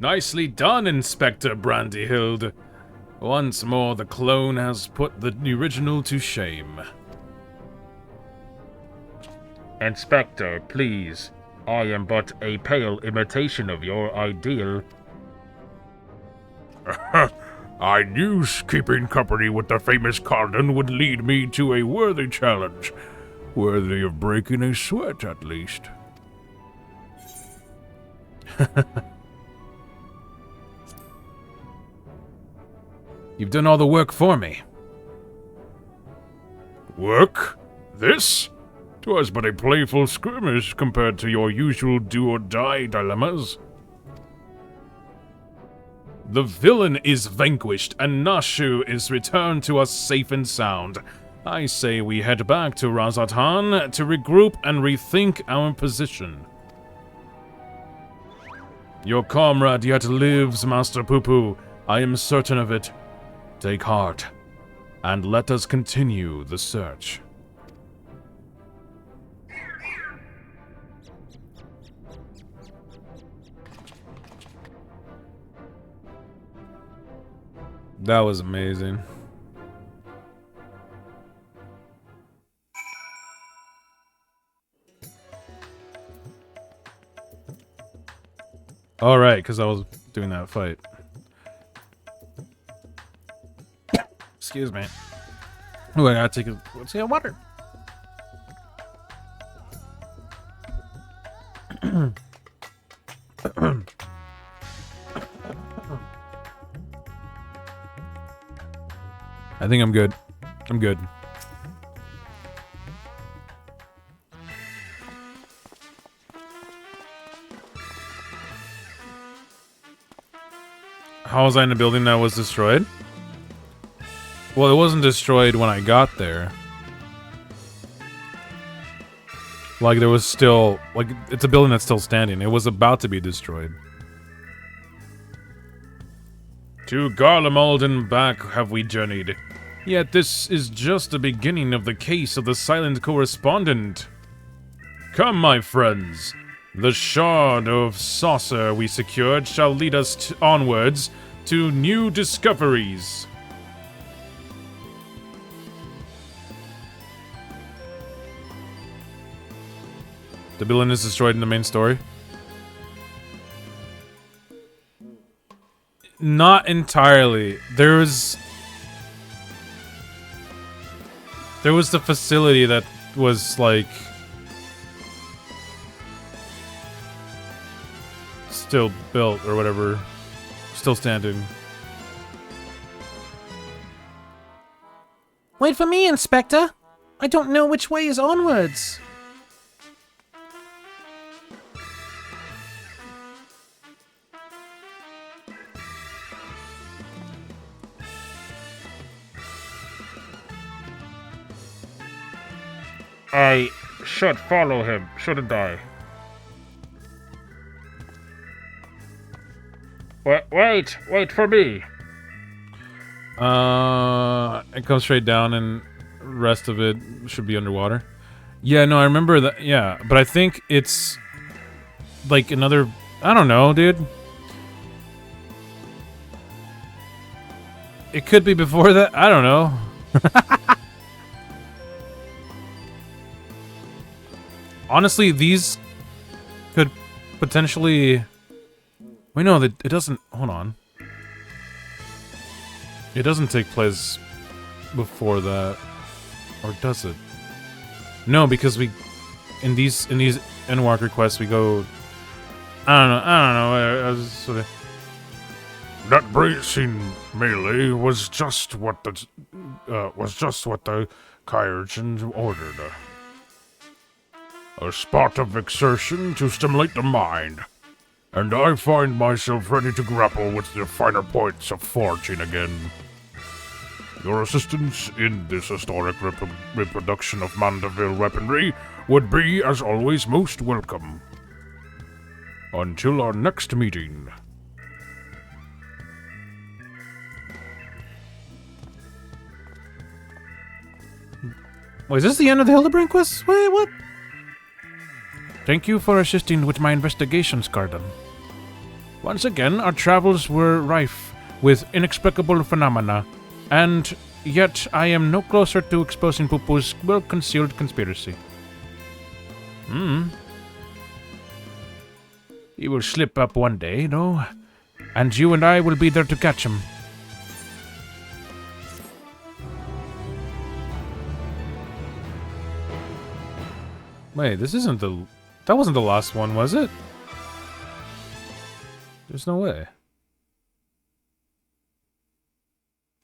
Nicely done, Inspector Brandyhild. Once more, the clone has put the original to shame. Inspector, please. I am but a pale imitation of your ideal. I knew keeping company with the famous Carden would lead me to a worthy challenge. Worthy of breaking a sweat, at least. You've done all the work for me. Work? This? 'Twas but a playful skirmish compared to your usual do-or-die dilemmas. The villain is vanquished, and Nashu is returned to us safe and sound. I say we head back to Razatan to regroup and rethink our position. Your comrade yet lives, Master Poo-Poo. I am certain of it. Take heart, and let us continue the search. That was amazing. All right, because I was doing that fight. Excuse me. Oh, I gotta take a let's see water. I think I'm good. I'm good. How was I in a building that was destroyed? Well, it wasn't destroyed when I got there. Like, there was still... Like, it's a building that's still standing. It was about to be destroyed. To Garlemald and back have we journeyed. Yet this is just the beginning of the case of the silent correspondent. Come, my friends. The shard of saucer we secured shall lead us onwards to new discoveries. The building is destroyed in the main story. Not entirely. There was the facility that was like still built or whatever, still standing. Wait for me, Inspector. I don't know which way is onwards. I should follow him, shouldn't I? Wait for me. It comes straight down and the rest of it should be underwater. Yeah, no, I remember that. Yeah, but I think it's like another, I don't know, dude. It could be before that. I don't know. Honestly, these could potentially... Wait, no, it doesn't... Hold on. It doesn't take place before that. Or does it? No, because we... In these Endwalker quests, we go... I don't know. I was sort of... That bracing melee was just what the Kyrgians ordered. A spot of exertion to stimulate the mind, and I find myself ready to grapple with the finer points of forging again. Your assistance in this historic reproduction of Mandeville weaponry would be, as always, most welcome. Until our next meeting. Wait, is this the end of the Hildebrand quest? Wait, what? Thank you for assisting with my investigations, Garden. Once again, our travels were rife with inexplicable phenomena, and yet I am no closer to exposing Poo-Poo's well-concealed conspiracy. He will slip up one day, though, and you and I will be there to catch him. Wait, this isn't the... That wasn't the last one, was it? There's no way.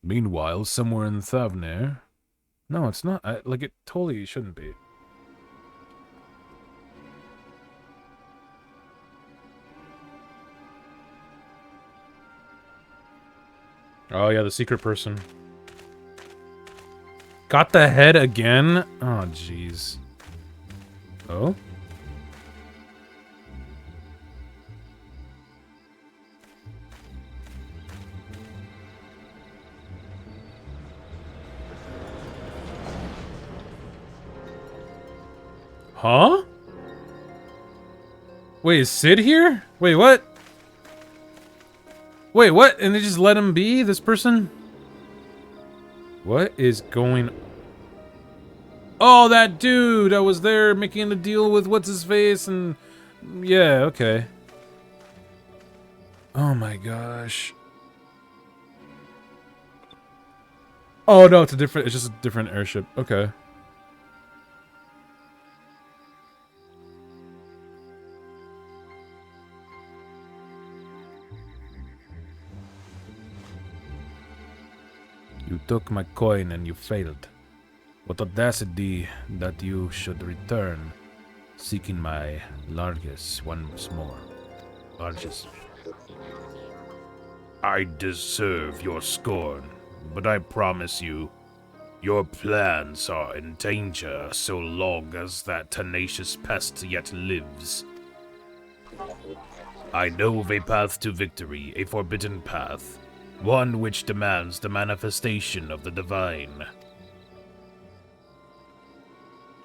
Meanwhile, somewhere in Thavnir... No, it's not. Like, it totally shouldn't be. Oh, yeah, the secret person. Got the head again? Oh, jeez. Oh? Huh? Wait, is Sid here? Wait, what? Wait, what? And they just let him be, this person? What is going... Oh, that dude that was there making the deal with what's-his-face and... Yeah, okay. Oh my gosh. Oh no, it's just a different airship. Okay. You took my coin and you failed. What audacity that you should return, seeking my Largus once more. Largus. I deserve your scorn, but I promise you, your plans are in danger so long as that tenacious pest yet lives. I know of a path to victory, a forbidden path, one which demands the manifestation of the divine.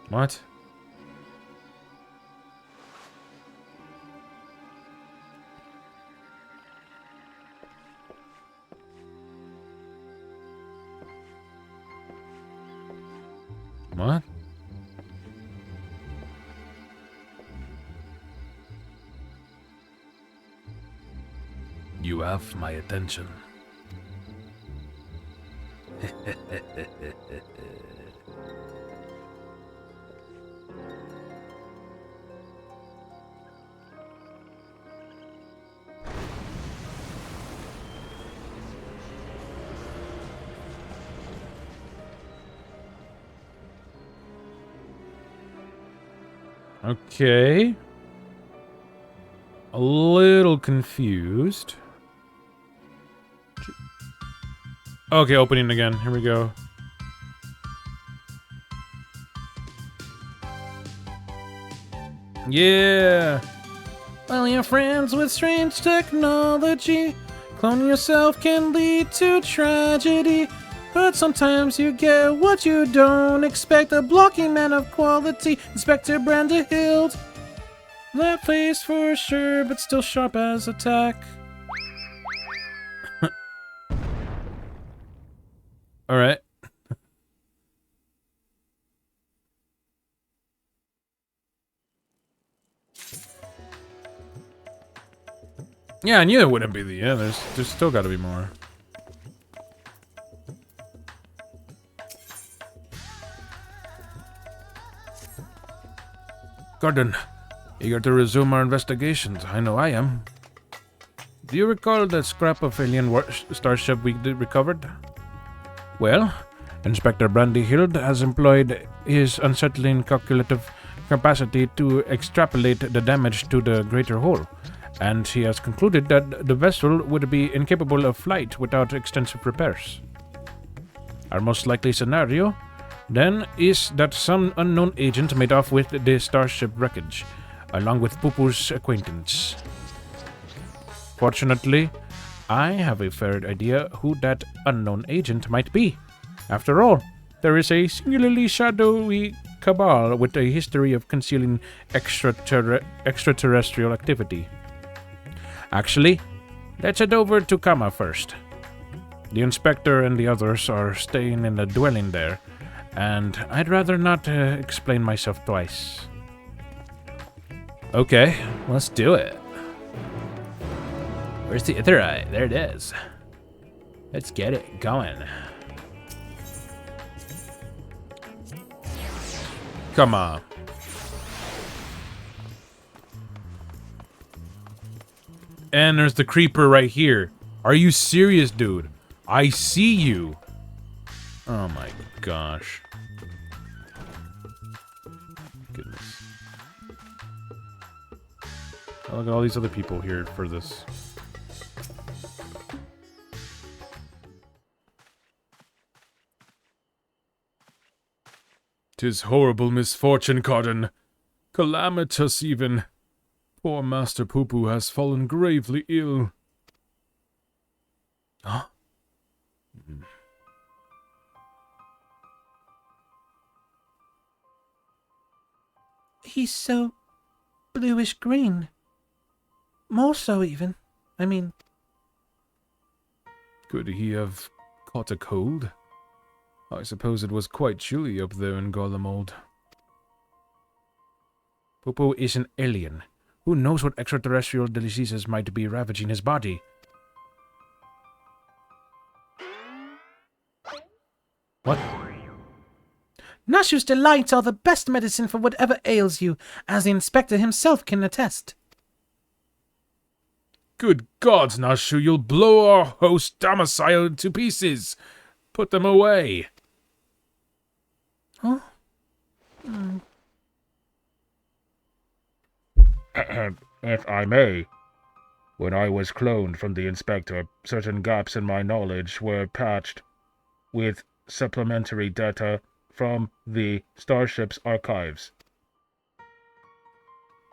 What? What? You have my attention. Okay. A little confused. Okay, opening again. Here we go. Yeah! Well, you're friends with strange technology. Cloning yourself can lead to tragedy. But sometimes you get what you don't expect. A blocking man of quality, Inspector Branderhild. That face for sure, but still sharp as attack. Alright. Yeah, I knew it wouldn't be the end. There's still gotta be more. Gordon, eager to resume our investigations. I know I am. Do you recall the scrap of alien starship we recovered? Well, Inspector Brandy Hild has employed his unsettling calculative capacity to extrapolate the damage to the greater whole, and he has concluded that the vessel would be incapable of flight without extensive repairs. Our most likely scenario, then, is that some unknown agent made off with the starship wreckage, along with Pupu's acquaintance. Fortunately, I have a fair idea who that unknown agent might be. After all, there is a singularly shadowy cabal with a history of concealing extraterrestrial activity. Actually, let's head over to Kama first. The inspector and the others are staying in the dwelling there, and I'd rather not explain myself twice. Okay, let's do it. Where's the other eye? There it is. Let's get it going. Come on. And there's the creeper right here. Are you serious, dude? I see you. Oh my gosh. Goodness. Oh, look at all these other people here for this. 'Tis horrible misfortune, Cotton. Calamitous even. Poor Master Poo-Poo has fallen gravely ill. Huh? He's so bluish green. More so, even. I mean... Could he have caught a cold? I suppose it was quite chilly up there in Garlemald. Poo-Poo is an alien. Who knows what extraterrestrial diseases might be ravaging his body? What? Nashu's delights are the best medicine for whatever ails you, as the inspector himself can attest. Good gods, Nashu, you'll blow our host domicile to pieces. Put them away. Huh? If I may, when I was cloned from the inspector, certain gaps in my knowledge were patched with supplementary data from the starship's archives.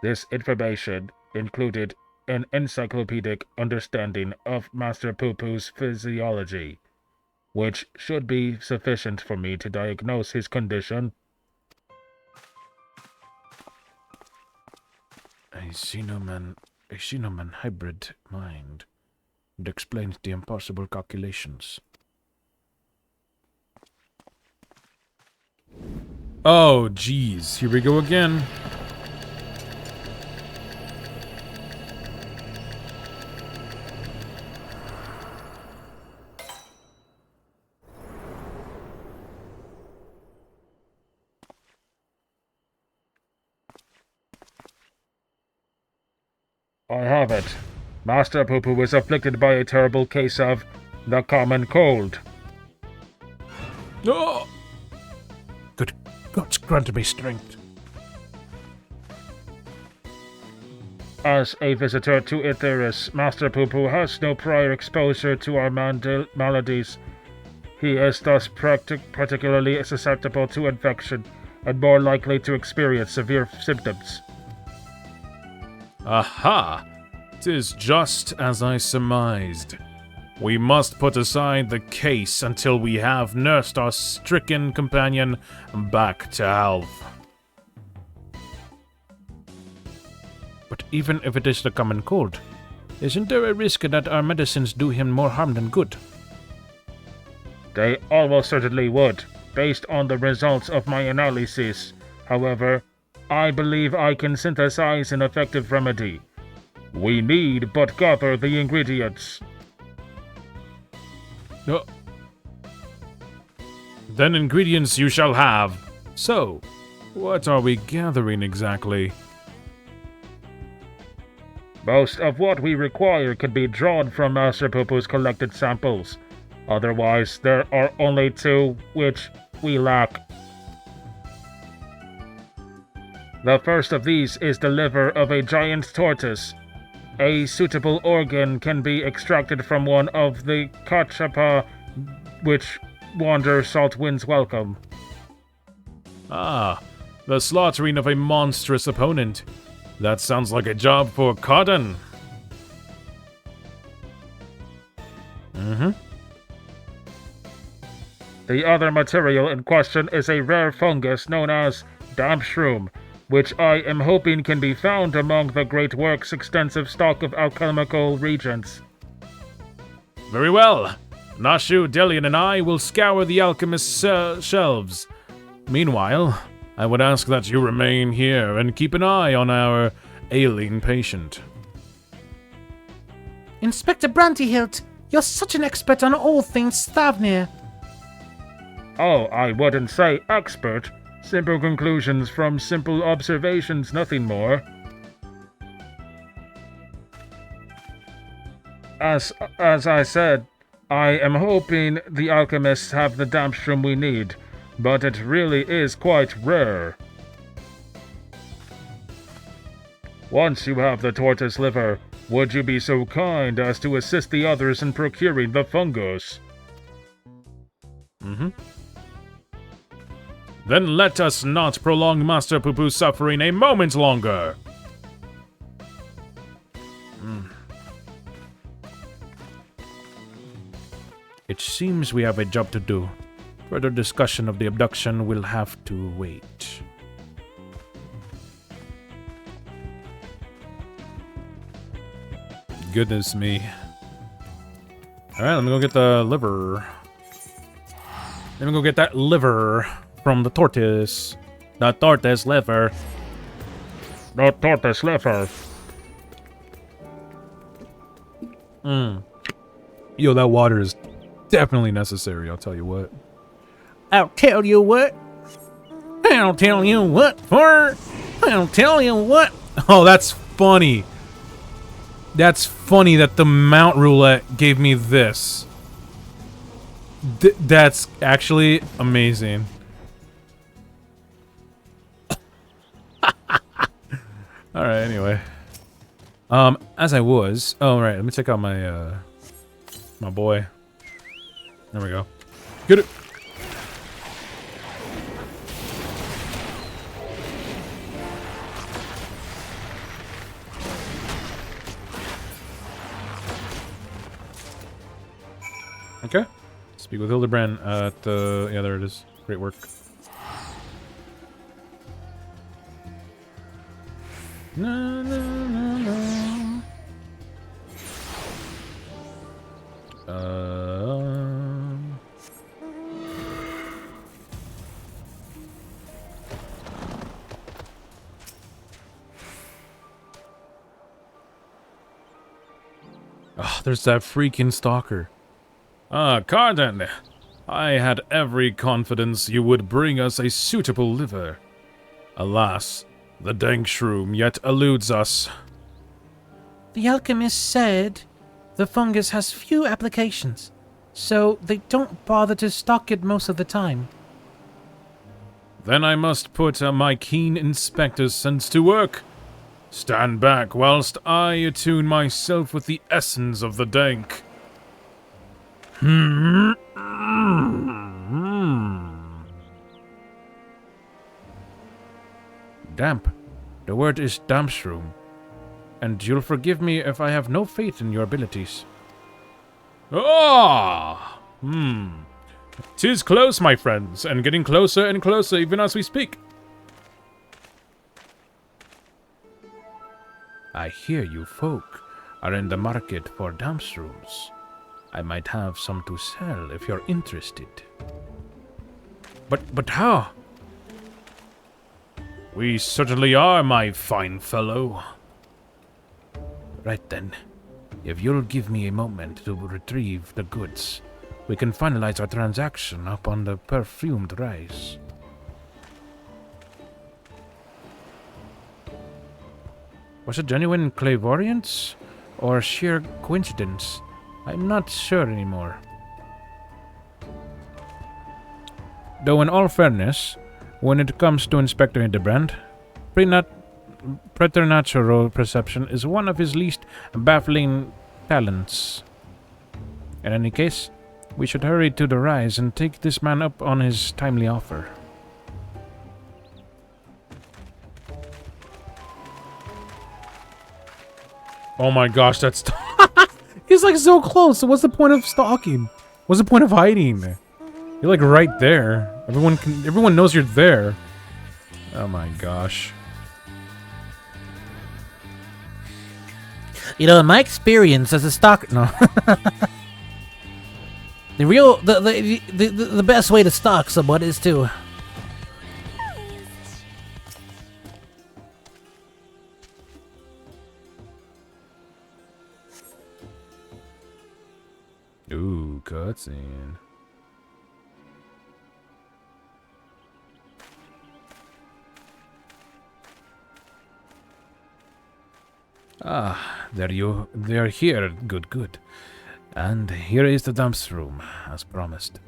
This information included an encyclopedic understanding of Master Poo-Poo's physiology, which should be sufficient for me to diagnose his condition. A Xenoman hybrid mind. It explains the impossible calculations. Oh, jeez. Here we go again. I have it. Master Poo-Poo was afflicted by a terrible case of the common cold. Oh! Good gods, grant me strength. As a visitor to Etheris, Master Poo-Poo has no prior exposure to our maladies. He is thus particularly susceptible to infection and more likely to experience severe symptoms. Aha! 'Tis just as I surmised. We must put aside the case until we have nursed our stricken companion back to health. But even if it is the common cold, isn't there a risk that our medicines do him more harm than good? They almost certainly would, based on the results of my analysis. However, I believe I can synthesize an effective remedy. We need but gather the ingredients. No. Then ingredients you shall have. So, what are we gathering exactly? Most of what we require can be drawn from Master Poo-Poo's collected samples. Otherwise, there are only two which we lack. The first of these is the liver of a giant tortoise. A suitable organ can be extracted from one of the Catchup which wander salt winds welcome. Ah, the slaughtering of a monstrous opponent. That sounds like a job for Cotton. The other material in question is a rare fungus known as damp shroom, which I am hoping can be found among the Great Work's extensive stock of alchemical reagents. Very well. Nashu, Delian, and I will scour the alchemist's shelves. Meanwhile, I would ask that you remain here and keep an eye on our ailing patient. Inspector Brantyhilt, you're such an expert on all things Stavnir. Oh, I wouldn't say expert. Simple conclusions from simple observations, nothing more. As I said, I am hoping the alchemists have the damp shroom we need, but it really is quite rare. Once you have the tortoise liver, would you be so kind as to assist the others in procuring the fungus? Then let us not prolong Master Poo-Poo's suffering a moment longer. It seems we have a job to do. Further discussion of the abduction will have to wait. Goodness me. Alright, let me go get the liver. Let me go get that liver from the tortoise. The tortoise liver. The tortoise liver. Yo, that water is definitely necessary, I'll tell you what. I'll tell you what. I'll tell you what for. I'll tell you what. Oh, that's funny. That's funny that the Mount Roulette gave me this. That's actually amazing. Alright, anyway. As I was... Oh, right, let me check out my, my boy. There we go. Get it! Okay. Speak with Hildebrand at the... Yeah, there it is. Great work. Na, na, na, na. Oh, there's that freaking stalker. Ah, Carden. I had every confidence you would bring us a suitable liver. Alas, the dank shroom yet eludes us. The alchemist said the fungus has few applications, so they don't bother to stock it most of the time. Then I must put my keen inspector's sense to work. Stand back whilst I attune myself with the essence of the dank. Damp. The word is damp shroom. And you'll forgive me if I have no faith in your abilities. Ah! 'Tis close, my friends, and getting closer and closer even as we speak. I hear you folk are in the market for damp shrooms. I might have some to sell if you're interested. But how? We certainly are, my fine fellow. Right then, if you'll give me a moment to retrieve the goods, we can finalize our transaction up on the perfumed rice. Was it genuine clairvoyance or sheer coincidence? I'm not sure anymore. Though in all fairness, when it comes to Inspector Hildebrand, preternatural perception is one of his least baffling talents. In any case, we should hurry to the rise and take this man up on his timely offer. Oh my gosh, that's... He's like so close. So what's the point of stalking? What's the point of hiding? You're like right there. Everyone knows you're there. Oh my gosh. You know, in my experience as a stalker, no. the best way to stalk someone is to Ooh, cutscene. Ah, there are here. Good, good. And here is the dumps room, as promised.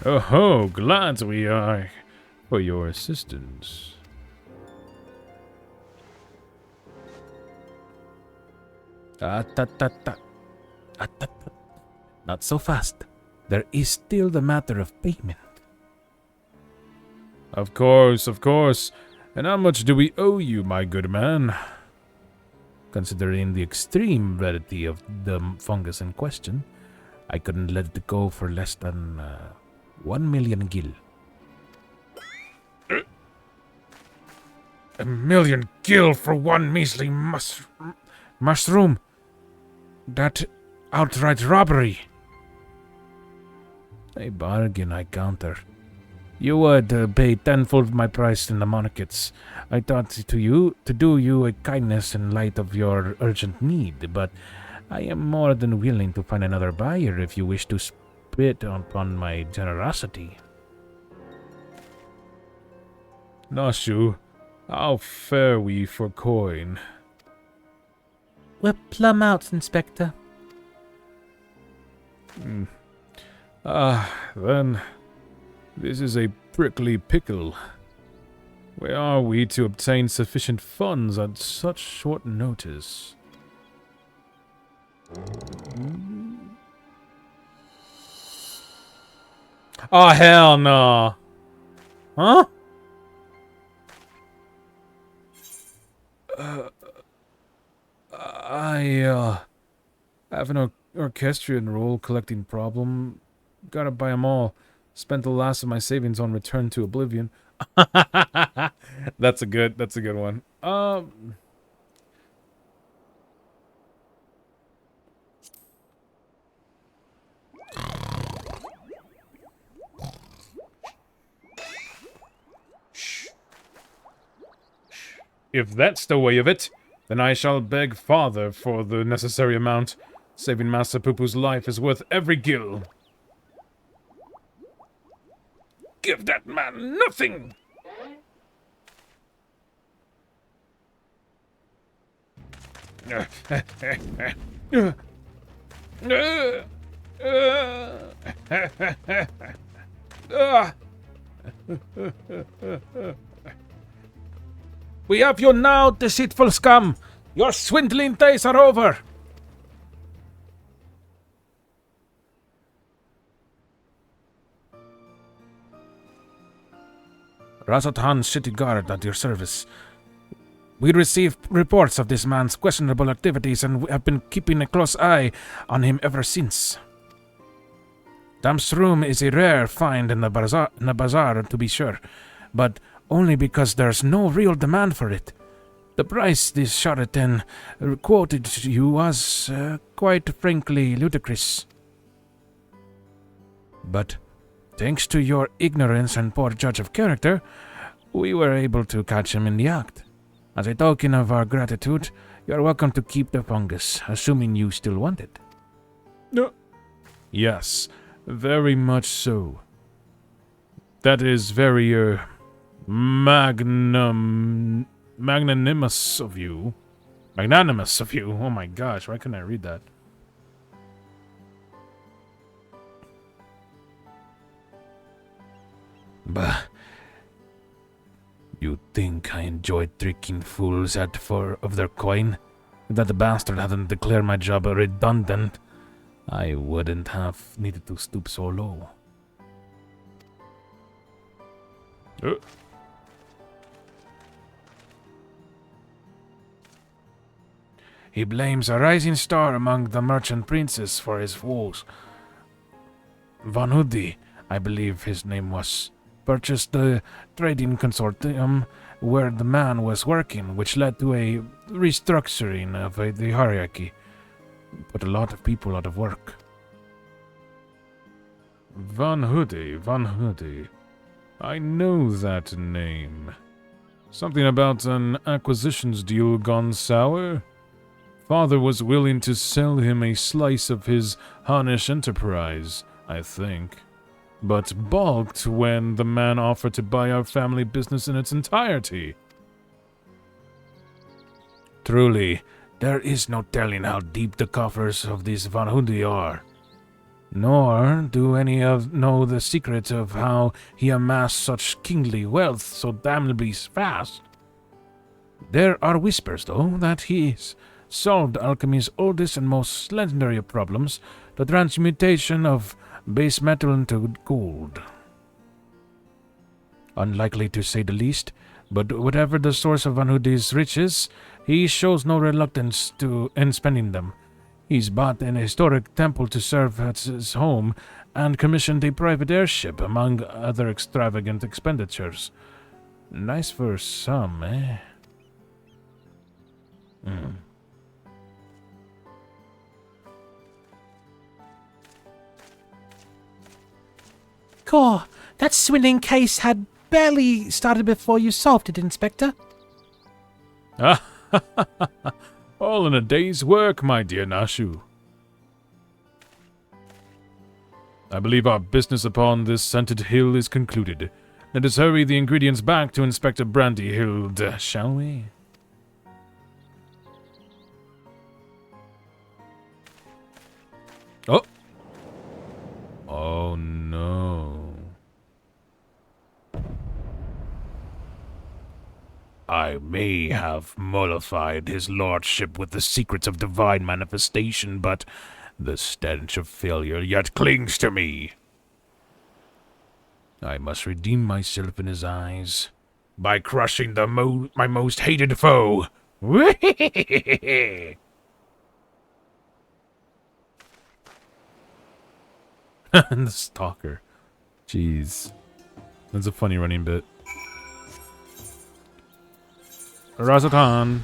Oh ho, glad we are for your assistance. Not so fast. There is still the matter of payment. Of course, of course. And how much do we owe you, my good man? Considering the extreme rarity of the fungus in question, I couldn't let it go for less than 1 million gil. 1 million gil for one measly mushroom? That outright robbery. A bargain, I counter. You would pay tenfold my price in the markets. I thought to do you a kindness in light of your urgent need, but I am more than willing to find another buyer if you wish to spit upon my generosity. Nashu, how fare we for coin? we're plumb out, Inspector. Then this is a prickly pickle. Where are we to obtain sufficient funds at such short notice? Oh, hell no. Huh? I have an orchestrion role collecting problem. Gotta buy 'em all. Spent the last of my savings on Return to Oblivion. That's a good one. If that's the way of it, then I shall beg father for the necessary amount. Saving Master Poo-Poo's life is worth every gil. Give that man nothing! We have you now, deceitful scum! Your swindling days are over! Razathan City Guard at your service. We received reports of this man's questionable activities and we have been keeping a close eye on him ever since. Damp's room is a rare find in the bazaar, to be sure, but only because there's no real demand for it. The price this charlatan quoted to you was, quite frankly, ludicrous. But thanks to your ignorance and poor judge of character, we were able to catch him in the act. As a token of our gratitude, you are welcome to keep the fungus, assuming you still want it. No. Yes, very much so. That is very, magnanimous of you. Magnanimous of you. Oh my gosh, why couldn't I read that? Bah. You think I enjoyed tricking fools out of their coin? If that bastard hadn't declared my job redundant, I wouldn't have needed to stoop so low. He blames a rising star among the merchant princes for his woes. Van Hildy, I believe his name was, purchased the trading consortium where the man was working, which led to a restructuring of the hierarchy. Put a lot of people out of work. Van Hildy. I know that name. Something about an acquisitions deal gone sour? Father was willing to sell him a slice of his Harnish enterprise, I think, but balked when the man offered to buy our family business in its entirety. Truly, there is no telling how deep the coffers of these Van Hildy are. Nor do any know the secret of how he amassed such kingly wealth so damnably fast. There are whispers, though, that he's solved alchemy's oldest and most legendary of problems, the transmutation of base metal into gold. Unlikely to say the least, but whatever the source of Van Hildy's riches, he shows no reluctance in spending them. He's bought an historic temple to serve as his home and commissioned a private airship, among other extravagant expenditures. Nice for some, eh? Core, that swindling case had barely started before you solved it, Inspector. All in a day's work, my dear Nashu. I believe our business upon this scented hill is concluded. Let us hurry the ingredients back to Inspector Brandyhild, shall we? Oh! Oh no. I may have mollified his lordship with the secrets of divine manifestation, but the stench of failure yet clings to me. I must redeem myself in his eyes by crushing my most hated foe. The stalker. Jeez. That's a funny running bit. Razatan.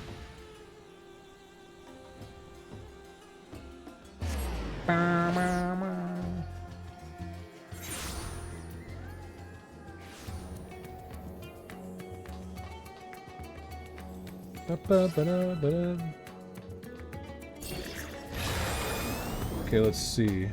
Okay, let's see.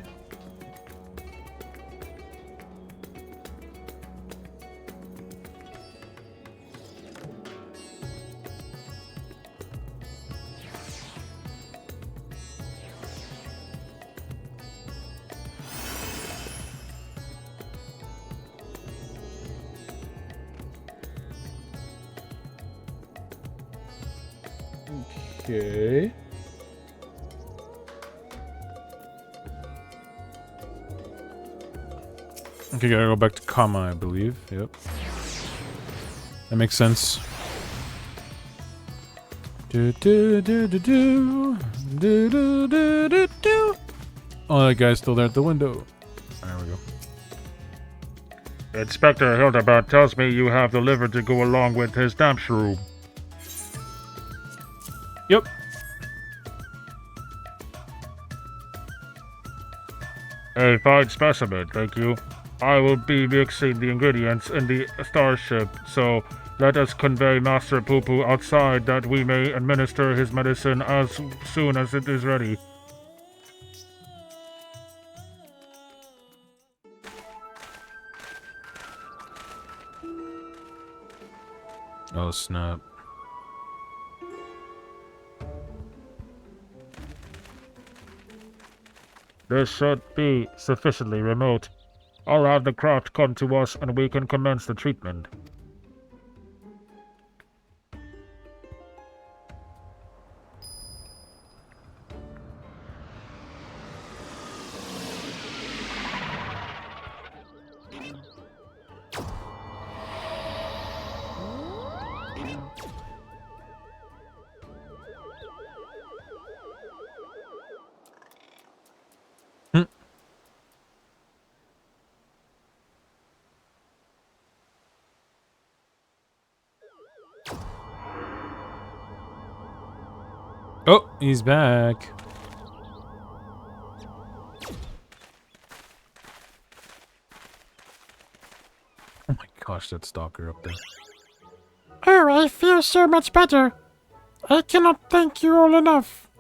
Okay. Okay, gotta go back to comma, I believe. Yep. That makes sense. Do do do do do do do do do do. Oh, that guy's still there at the window. There we go. Inspector Hildebrand tells me you have the liver to go along with his damn shroom. Yep. A fine specimen, thank you. I will be mixing the ingredients in the starship, so let us convey Master Poo Poo outside that we may administer his medicine as soon as it is ready. Oh, snap. This should be sufficiently remote. I'll have the craft come to us and we can commence the treatment. Oh, he's back. Oh my gosh, that stalker up there. Oh, I feel so much better. I cannot thank you all enough.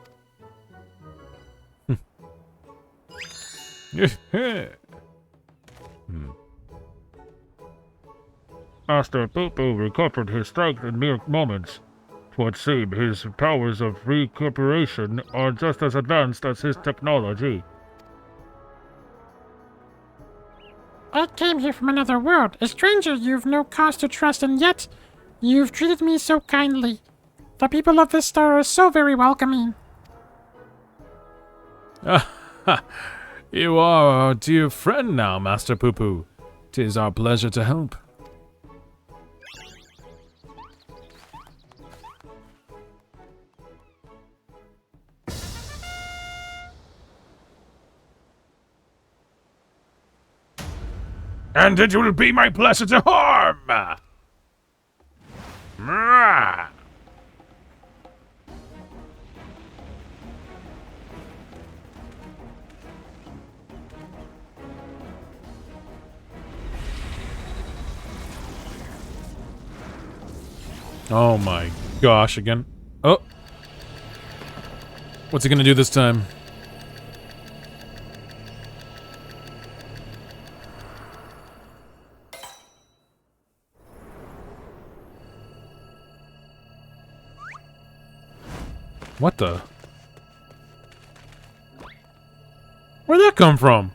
Master Poo-Poo recovered his strength in mere moments. 'Twould seem his powers of recuperation are just as advanced as his technology. I came here from another world, a stranger you've no cause to trust, and yet you've treated me so kindly. The people of this star are so very welcoming. You are our dear friend now, Master Poo-Poo. 'Tis our pleasure to help. And it will be my pleasure to harm! Mwah! Oh my gosh, again. Oh. What's he gonna do this time? What the? Where'd that come from?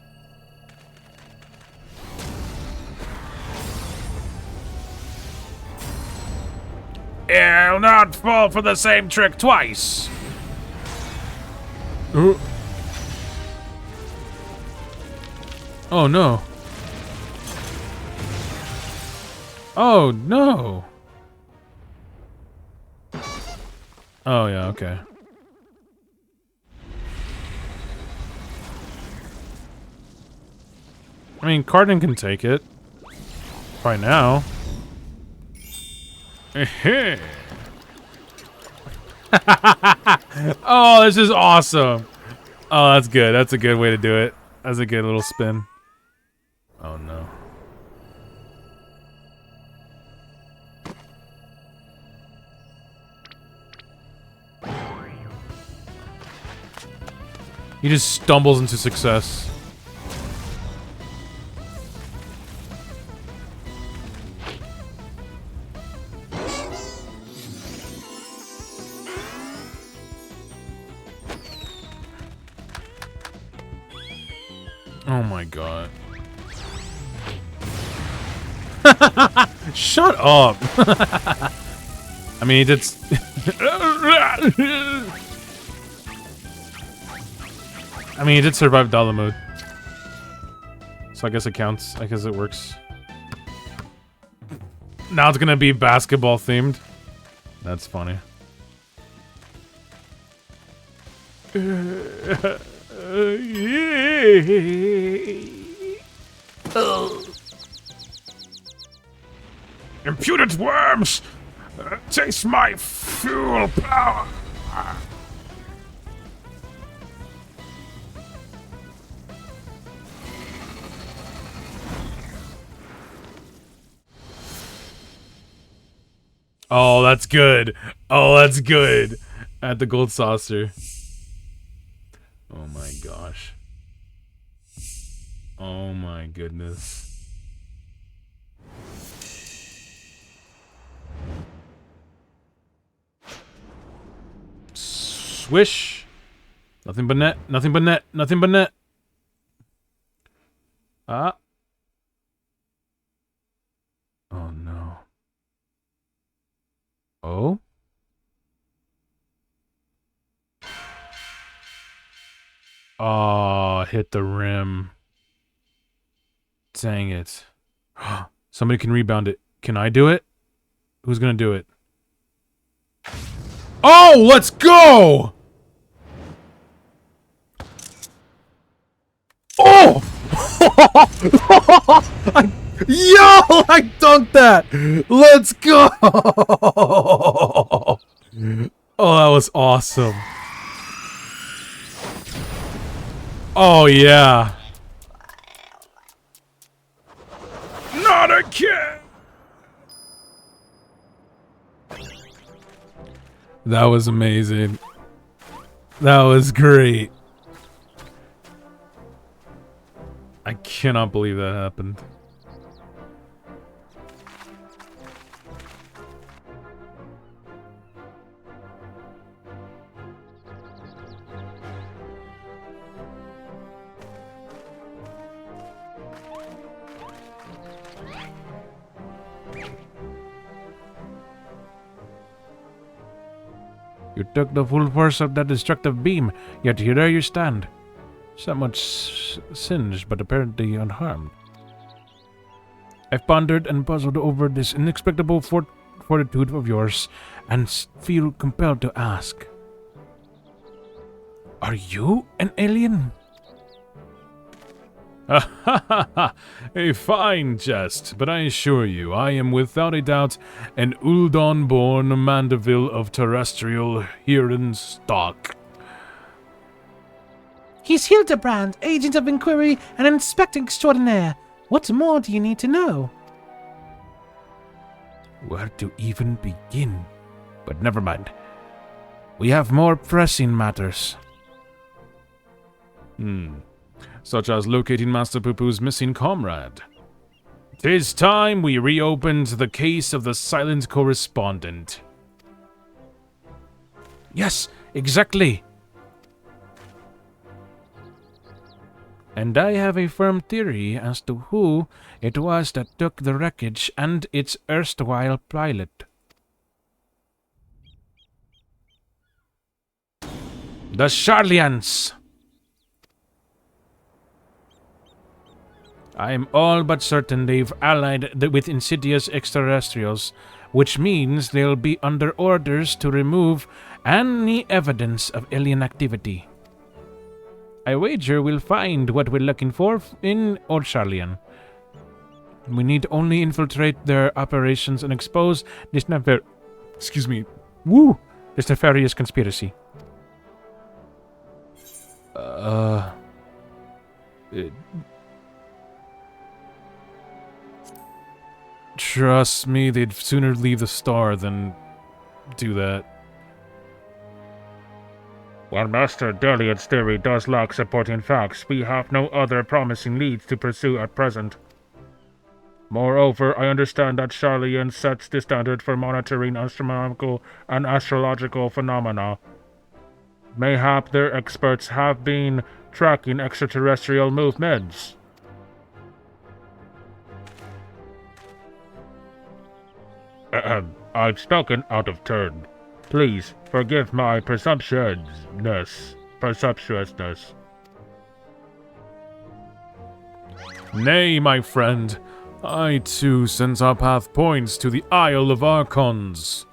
I'll not fall for the same trick twice! Oh no. Oh no. Oh yeah, okay. I mean, Cardin can take it. Right now. Oh, this is awesome. Oh, that's good. That's a good way to do it. That's a good little spin. Oh no. He just stumbles into success. Oh my god. Shut up! I mean, he did... I mean, he did survive Dollar mode. So I guess it counts. I guess it works. Now it's gonna be basketball themed. That's funny. Impudent worms! Taste my fuel power! Oh, that's good. Oh, that's good. At the gold saucer. Oh my gosh. Oh my goodness. Swish. Nothing but net. Nothing but net. Nothing but net. Ah. Oh, no. Oh? Oh, hit the rim. Dang it. Somebody can rebound it. Can I do it? Who's gonna do it? Oh, let's go! Oh! I dunked that! Let's go! Oh, that was awesome. Oh, yeah. Not a kid! That was amazing. That was great. I cannot believe that happened. You took the full force of that destructive beam, yet here you stand. Somewhat singed, but apparently unharmed. I've pondered and puzzled over this inexplicable fortitude of yours, and feel compelled to ask. Are you an alien? A fine jest, but I assure you, I am without a doubt an Uldon-born Mandeville of terrestrial Huron stock. He's Hildebrand, agent of inquiry and inspector extraordinaire. What more do you need to know? Where to even begin? But never mind. We have more pressing matters. Such as locating Master Poo-Poo's missing comrade. 'Tis time we reopened the case of the silent correspondent. Yes, exactly. And I have a firm theory as to who it was that took the wreckage and its erstwhile pilot. The Charlians! I am all but certain they've allied with insidious extraterrestrials, which means they'll be under orders to remove any evidence of alien activity. I wager we'll find what we're looking for in Old Charlian. We need only infiltrate their operations and expose this this nefarious conspiracy. Trust me, they'd sooner leave the star than do that. While Master Deliot's theory does lack supporting facts, we have no other promising leads to pursue at present. Moreover, I understand that Charlian sets the standard for monitoring astronomical and astrological phenomena. Mayhap their experts have been tracking extraterrestrial movements. I've spoken out of turn. Please forgive my presumptuousness. Nay, my friend. I too sense our path points to the Isle of Archons.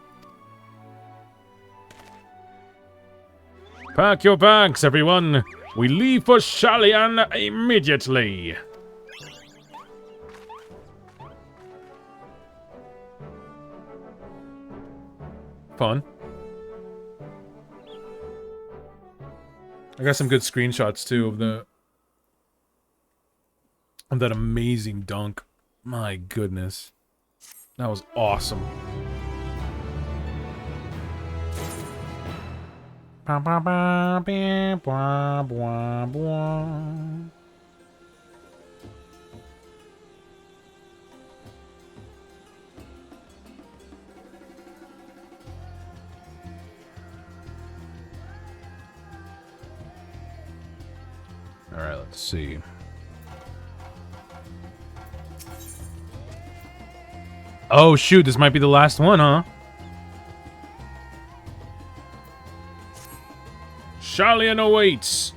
Pack your bags, everyone. We leave for Charlian immediately. Fun. I got some good screenshots too of that amazing dunk. My goodness. That was awesome. Alright, let's see. Oh, shoot, this might be the last one, huh? Charlian awaits.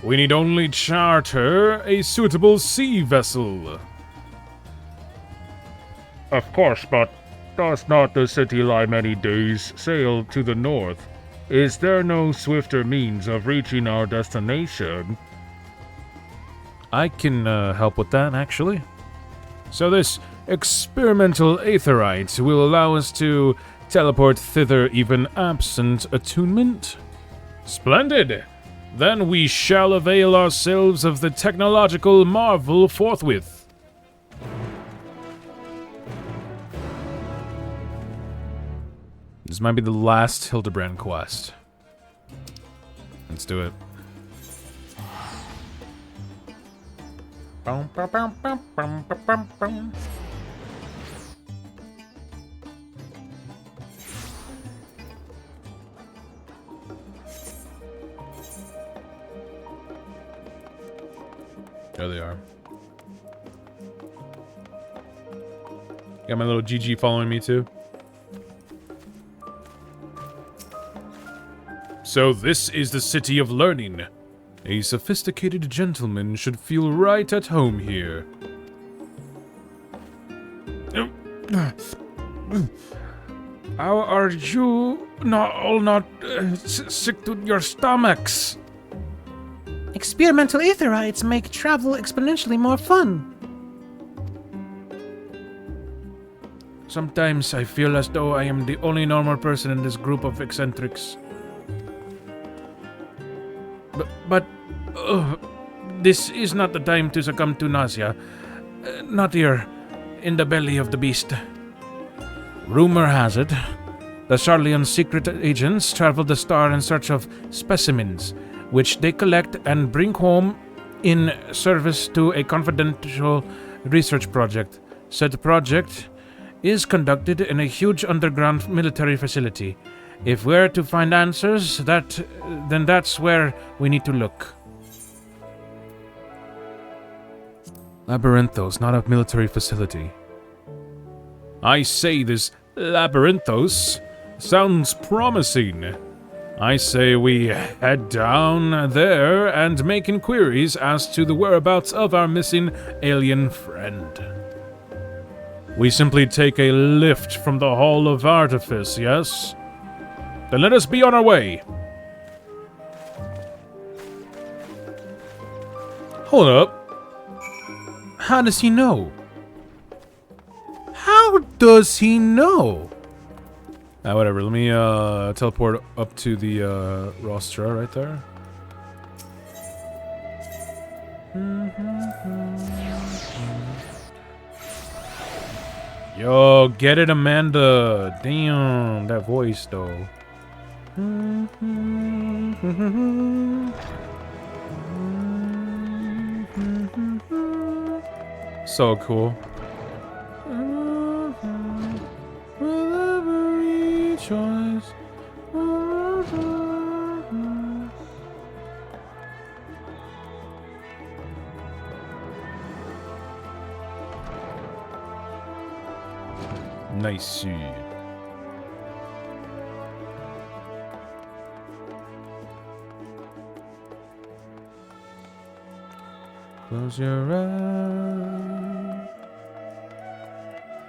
We need only charter a suitable sea vessel. Of course, but does not the city lie many days' sail to the north? Is there no swifter means of reaching our destination? I can help with that, actually. So this experimental aetherite will allow us to teleport thither even absent attunement? Splendid! Then we shall avail ourselves of the technological marvel forthwith. This might be the last Hildebrand quest. Let's do it. There they are. Got my little GG following me too. So this is the city of learning. A sophisticated gentleman should feel right at home here. How are you not sick to your stomachs? Experimental aetherites make travel exponentially more fun. Sometimes I feel as though I am the only normal person in this group of eccentrics. But this is not the time to succumb to nausea. Not here, in the belly of the beast. Rumor has it, the Charlian secret agents travel the star in search of specimens, which they collect and bring home in service to a confidential research project. Said project is conducted in a huge underground military facility. If we're to find answers, then that's where we need to look. Labyrinthos, not a military facility. I say this Labyrinthos sounds promising. I say we head down there and make inquiries as to the whereabouts of our missing alien friend. We simply take a lift from the Hall of Artifice, yes? Then let us be on our way. Hold up. How does he know? How does he know? Whatever, let me teleport up to the rostra right there. Yo, get it, Amanda. Damn, that voice though. So cool. Nice. Close your eyes.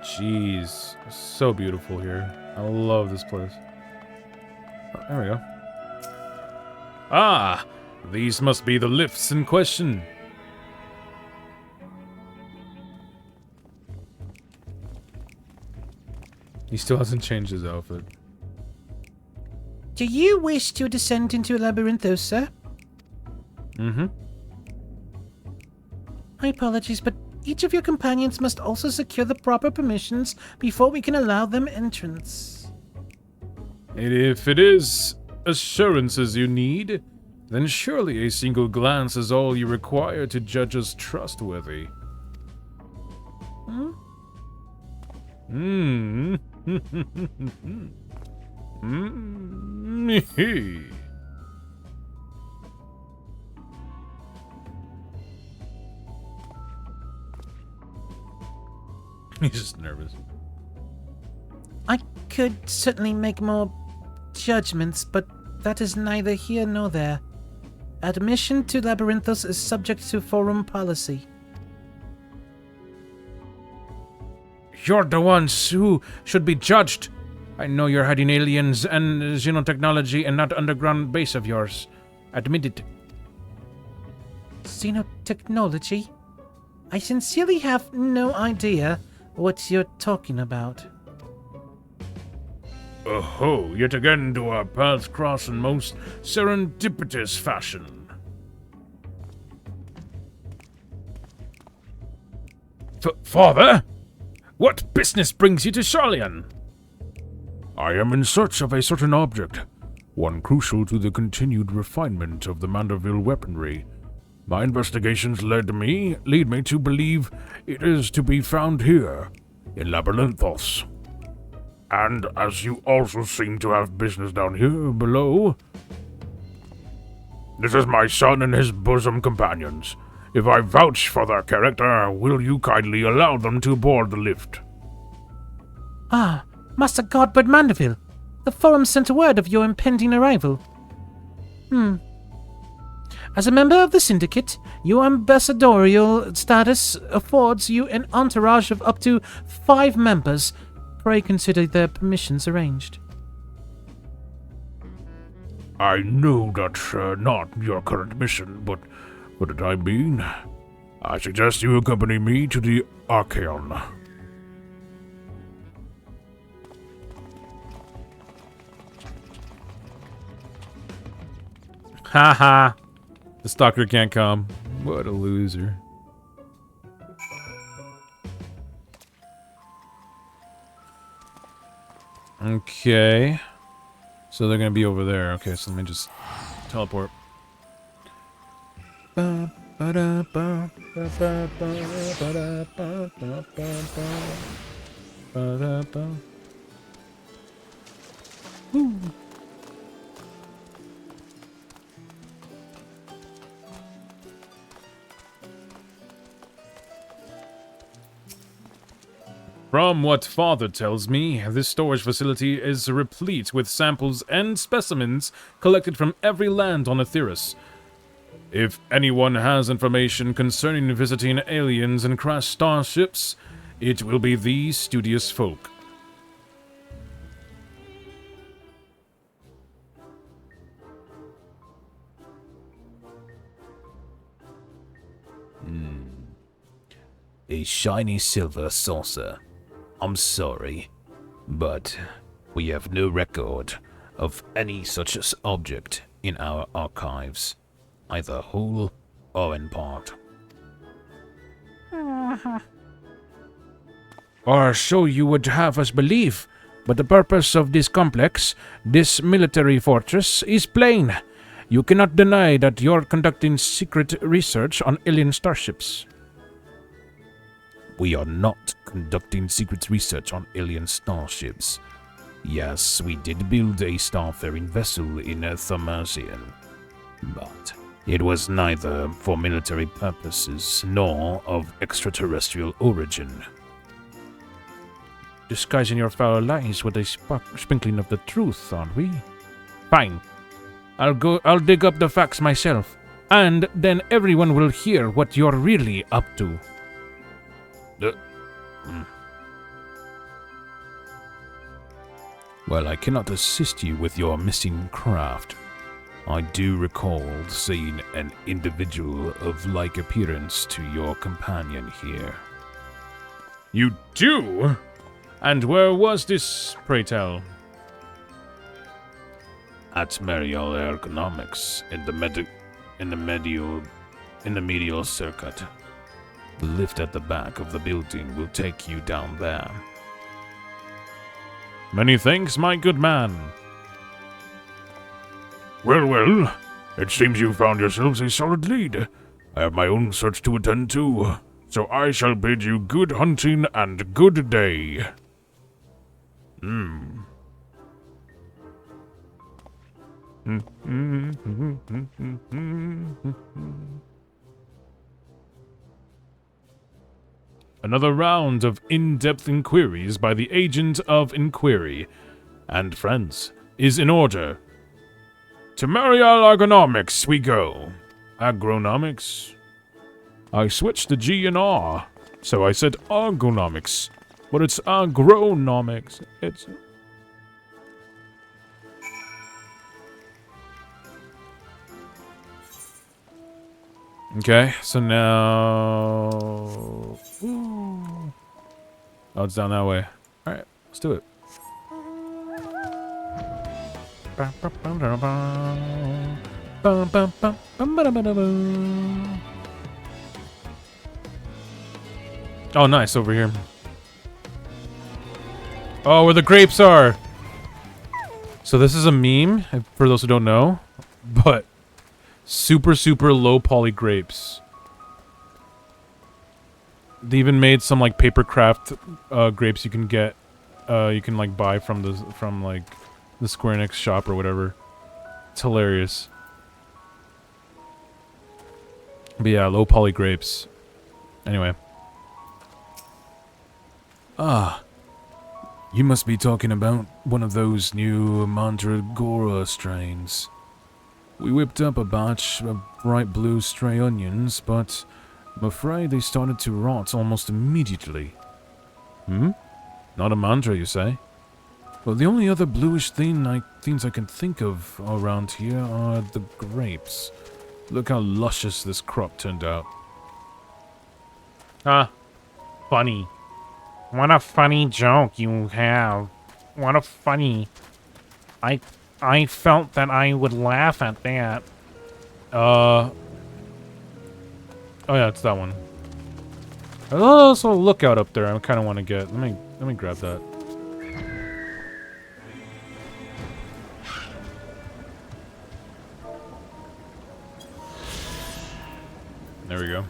Jeez, so beautiful here. I love this place. Oh, there we go. Ah, these must be the lifts in question. He still hasn't changed his outfit. Do you wish to descend into Labyrinthos, sir? Mm-hmm. My apologies, but each of your companions must also secure the proper permissions before we can allow them entrance. If it is assurances you need, then surely a single glance is all you require to judge us trustworthy. He's just nervous. I could certainly make more judgments, but that is neither here nor there. Admission to Labyrinthos is subject to forum policy. You're the ones who should be judged. I know you're hiding aliens and xenotechnology in that underground base of yours. Admit it. Xenotechnology? I sincerely have no idea what you're talking about. Oh, yet again do our paths cross in most serendipitous fashion. Father? What business brings you to Charlian? I am in search of a certain object, one crucial to the continued refinement of the Manderville weaponry. My investigations lead me to believe it is to be found here, in Labyrinthos. And as you also seem to have business down here below, this is my son and his bosom companions. If I vouch for their character, will you kindly allow them to board the lift? Ah, Master Godbert Mandeville. The Forum sent a word of your impending arrival. As a member of the Syndicate, your ambassadorial status affords you an entourage of up to 5 members. Pray consider their permissions arranged. I know that's not your current mission, but for the time being, I suggest you accompany me to the Archeon. Haha. The stalker can't come. What a loser. Okay. So they're gonna be over there. Okay, so let me just teleport. From what Father tells me, this storage facility is replete with samples and specimens collected from every land on Aetheris. If anyone has information concerning visiting aliens and crashed starships, it will be these studious folk. A shiny silver saucer. I'm sorry, but we have no record of any such object in our archives, either whole or in part. Or so you would have us believe, but the purpose of this complex, this military fortress, is plain. You cannot deny that you're conducting secret research on alien starships. We are not conducting secret research on alien starships. Yes, we did build a starfaring vessel in Thermasian, but it was neither for military purposes nor of extraterrestrial origin. Disguising your foul lies with a sprinkling of the truth, aren't we? Fine. I'll dig up the facts myself, and then everyone will hear what you're really up to. Well, I cannot assist you with your missing craft. I do recall seeing an individual of like appearance to your companion here. You do? And where was this, pray tell? At Marial Ergonomics, in the medial circuit. The lift at the back of the building will take you down there. Many thanks, my good man. Well, it seems you found yourselves a solid lead. I have my own search to attend to, so I shall bid you good hunting and good day. Another round of in-depth inquiries by the agent of inquiry and friends is in order. To Marial Agronomics we go. Agronomics? I switched the G and R, so I said Agronomics. But it's Agronomics. It's... Okay, so now... Ooh. Oh, it's down that way. Alright, let's do it. Oh, nice, over here. Oh, where the grapes are! So this is a meme, for those who don't know, but super, super low poly grapes. They even made some like paper craft grapes you can get, you can like buy from like the Square Enix shop or whatever. It's hilarious. But yeah, low poly grapes. Anyway. Ah, you must be talking about one of those new Mandragora strains. We whipped up a batch of bright blue stray onions, but I'm afraid they started to rot almost immediately. Hmm? Not a mandra, you say? Well, the only other bluish things I can think of around here are the grapes. Look how luscious this crop turned out. Ah, funny. What a funny joke you have. What a funny... I felt that I would laugh at that. Oh yeah, it's that one. There's also a lookout up there I kind of want to get. Let me grab that. There we go.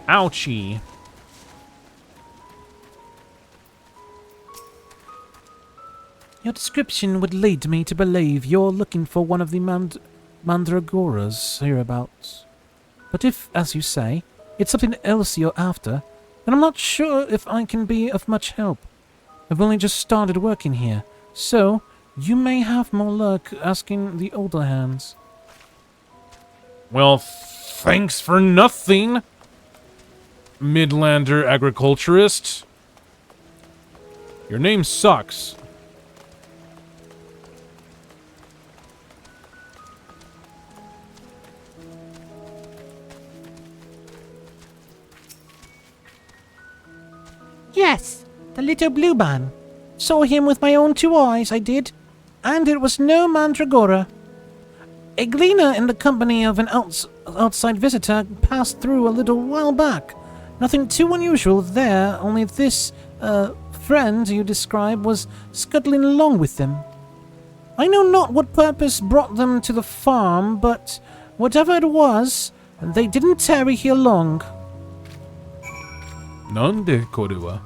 Ouchie. Your description would lead me to believe you're looking for one of the Mandragoras hereabouts. But if, as you say, it's something else you're after, then I'm not sure if I can be of much help. I've only just started working here, so you may have more luck asking the older hands. Well, thanks for nothing, Midlander agriculturist. Your name sucks. Yes, the little blue man. Saw him with my own 2 eyes, I did. And it was no mandragora. A gleaner in the company of an outside visitor passed through a little while back. Nothing too unusual there, only this, friend you describe was scuttling along with them. I know not what purpose brought them to the farm, but whatever it was, they didn't tarry here long. Nande korewa?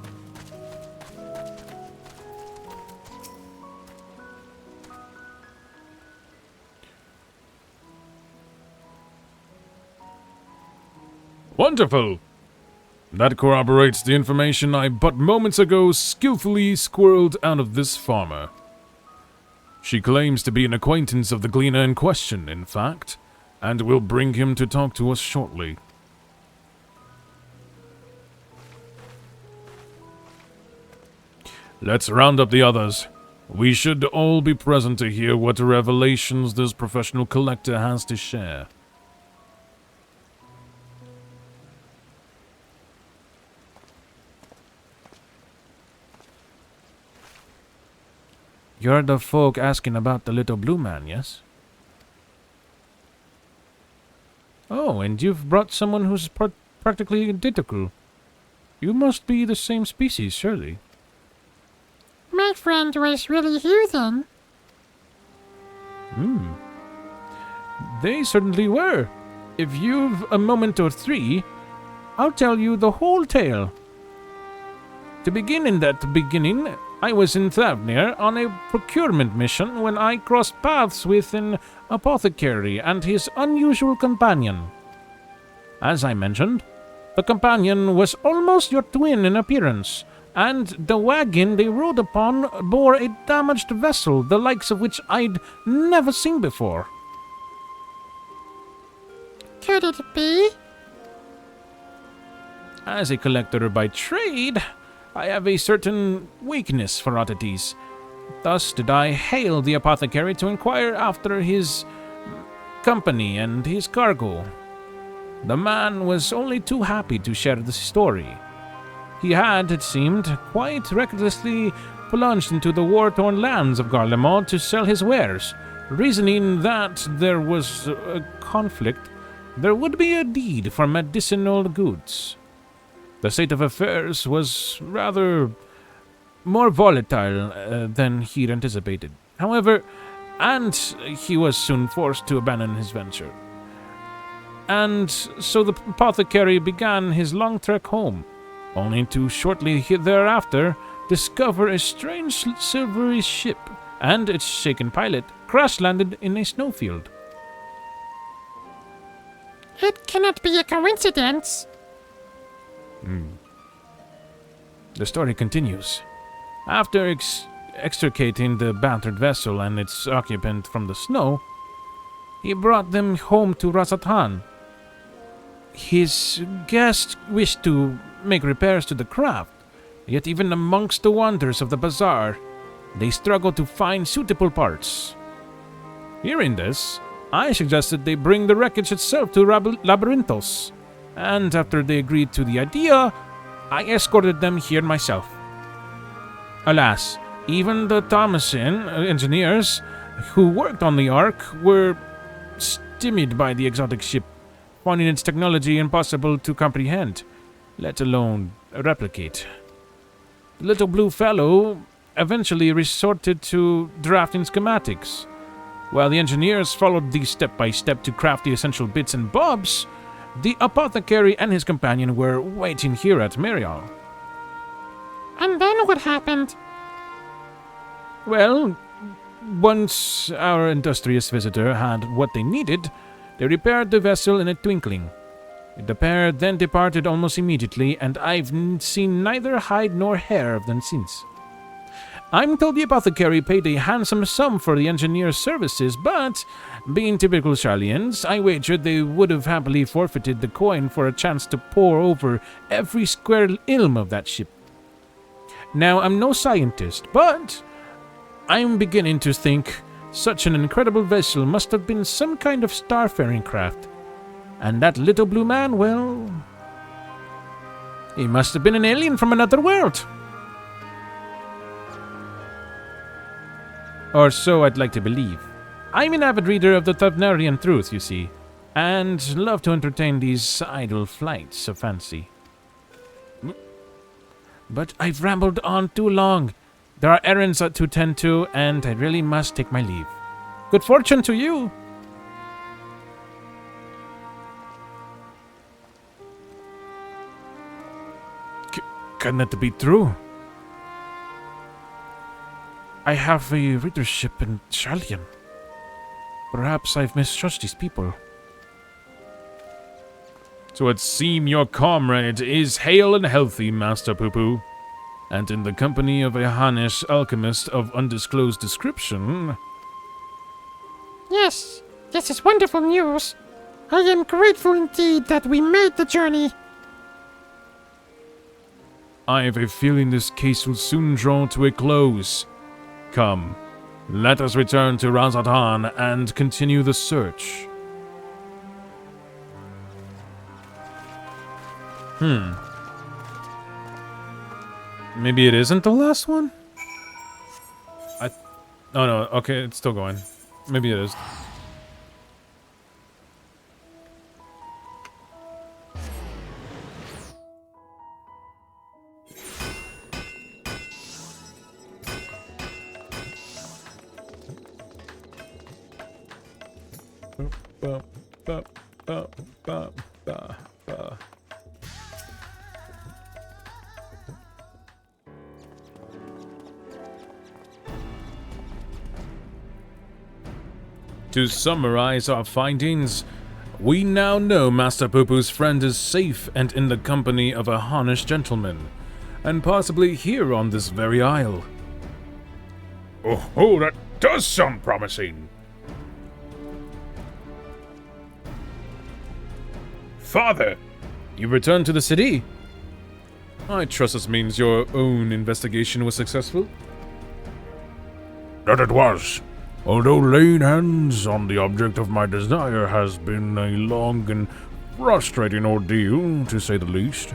Wonderful! That corroborates the information I but moments ago skillfully squirreled out of this farmer. She claims to be an acquaintance of the gleaner in question, in fact, and will bring him to talk to us shortly. Let's round up the others. We should all be present to hear what revelations this professional collector has to share. You're the folk asking about the little blue man, yes? Oh, and you've brought someone who's practically identical. You must be the same species, surely. My friend was really here then. They certainly were. If you've a moment or 3, I'll tell you the whole tale. To begin in that beginning, I was in Thavnir on a procurement mission when I crossed paths with an apothecary and his unusual companion. As I mentioned, The companion was almost your twin in appearance, and the wagon they rode upon bore a damaged vessel, the likes of which I'd never seen before. Could it be? As a collector by trade, I have a certain weakness for oddities. Thus did I hail the apothecary to inquire after his company and his cargo. The man was only too happy to share the story. He had, it seemed, quite recklessly plunged into the war-torn lands of Garlemald to sell his wares, reasoning that there was a conflict, there would be a need for medicinal goods. The state of affairs was rather more volatile than he'd anticipated. However, and he was soon forced to abandon his venture. And so the apothecary began his long trek home, only to shortly thereafter discover a strange silvery ship and its shaken pilot crash-landed in a snowfield. It cannot be a coincidence. The story continues. After extricating the battered vessel and its occupant from the snow, he brought them home to Razatan. His guest wished to make repairs to the craft, yet even amongst the wonders of the bazaar, they struggled to find suitable parts. Hearing this, I suggested they bring the wreckage itself to Labyrinthos, and after they agreed to the idea, I escorted them here myself. Alas, even the Thomasin engineers who worked on the Ark were stymied by the exotic ship, finding its technology impossible to comprehend, let alone replicate. The little blue fellow eventually resorted to drafting schematics. While the engineers followed these step by step to craft the essential bits and bobs, the apothecary and his companion were waiting here at Merial. And then what happened? Well, once our industrious visitor had what they needed, they repaired the vessel in a twinkling. The pair then departed almost immediately, and I've seen neither hide nor hair of them since. I'm told the apothecary paid a handsome sum for the engineer's services, but, being typical Sharlians, I wagered they would have happily forfeited the coin for a chance to pore over every square ilm of that ship. Now, I'm no scientist, but I'm beginning to think such an incredible vessel must have been some kind of starfaring craft. And that little blue man, well, he must have been an alien from another world. Or so I'd like to believe. I'm an avid reader of the Tavnarian truth, you see, and love to entertain these idle flights of fancy. But I've rambled on too long. There are errands to tend to, and I really must take my leave. Good fortune to you! Can that be true? I have a readership in Shallian. Perhaps I've misjudged these people. So it seem your comrade is hale and healthy, Master Poo-Poo, and in the company of a Hanish alchemist of undisclosed description. Yes, this is wonderful news. I am grateful indeed that we made the journey. I have a feeling this case will soon draw to a close. Come, let us return to Razatan and continue the search. Maybe it isn't the last one? Oh no, okay, it's still going. Maybe it is. To summarize our findings, We now know Master Poopoo's friend is safe and in the company of a harnish gentleman, and possibly here on this very isle. Oh, that does sound promising. Father! You returned to the city? I trust this means your own investigation was successful? That it was. Although laying hands on the object of my desire has been a long and frustrating ordeal, to say the least.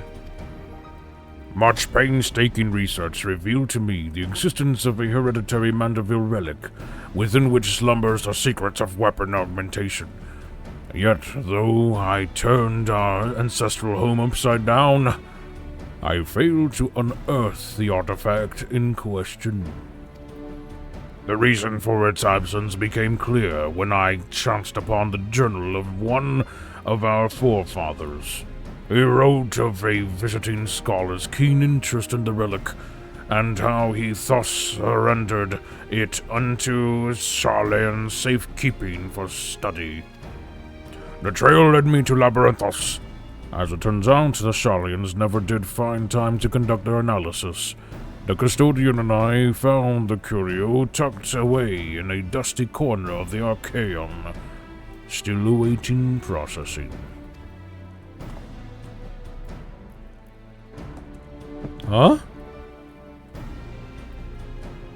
Much painstaking research revealed to me the existence of a hereditary Mandeville relic, within which slumbers the secrets of weapon augmentation. Yet, though I turned our ancestral home upside down, I failed to unearth the artifact in question. The reason for its absence became clear when I chanced upon the journal of one of our forefathers. He wrote of a visiting scholar's keen interest in the relic, and how he thus surrendered it unto Charlene's safekeeping for study. The trail led me to Labyrinthos. As it turns out, the Charlenes never did find time to conduct their analysis. The custodian and I found the curio tucked away in a dusty corner of the Archaeon, still awaiting processing. Huh?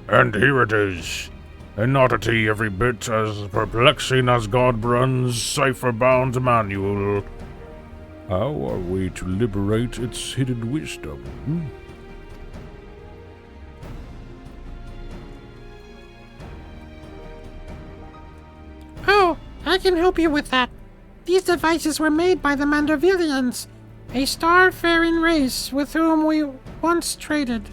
And here it is. An oddity every bit as perplexing as Godbrand's cipher-bound manual. How are we to liberate its hidden wisdom? Oh, I can help you with that. These devices were made by the Mandervillians, a star-faring race with whom we once traded.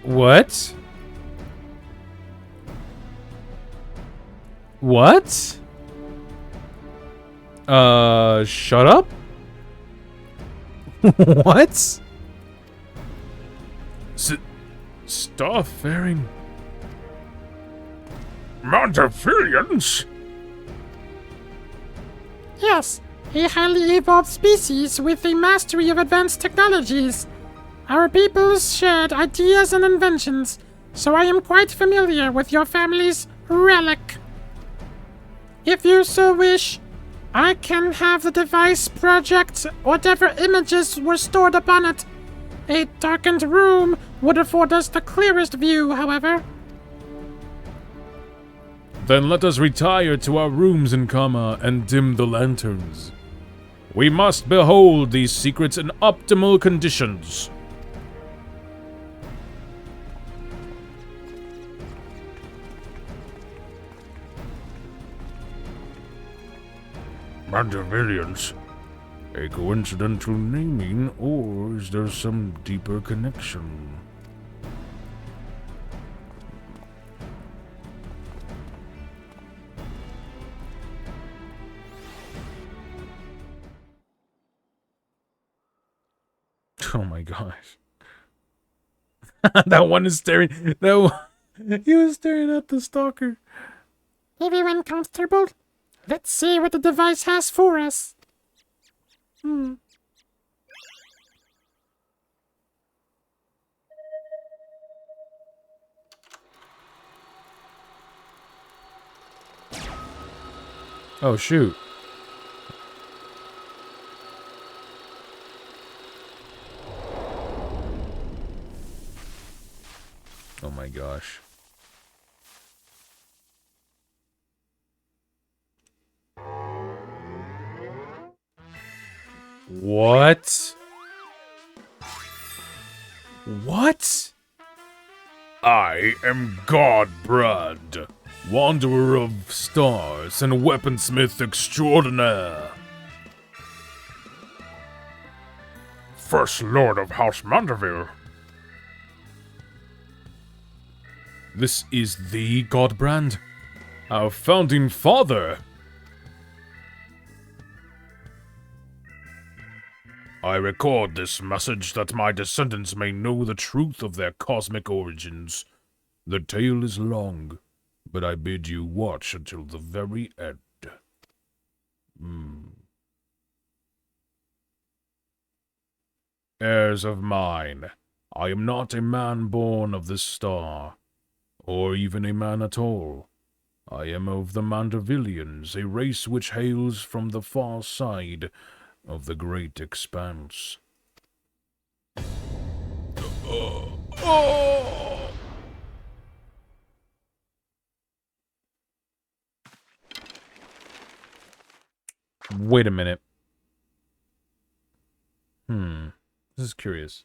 What? What? Shut up? What? Starfaring? Mandervillians? Yes, a highly evolved species with a mastery of advanced technologies. Our peoples shared ideas and inventions, so I am quite familiar with your family's relic. If you so wish, I can have the device project whatever images were stored upon it. A darkened room would afford us the clearest view, however. Then let us retire to our rooms in Kama and dim the lanterns. We must behold these secrets in optimal conditions. Mandervillians? A coincidental naming, or is there some deeper connection? Oh my gosh. That one is staring. That one, he was staring at the stalker. Everyone comfortable? Let's see what the device has for us. Oh shoot. Oh my gosh. What? What? I am Godbrand, wanderer of stars and weaponsmith extraordinaire. First Lord of House Mandeville. This is the Godbrand, our founding father. I record this message that my descendants may know the truth of their cosmic origins. The tale is long, but I bid you watch until the very end. Heirs of mine, I am not a man born of this star, or even a man at all. I am of the Mandervillians, a race which hails from the far side of the great expanse. Wait a minute. This is curious.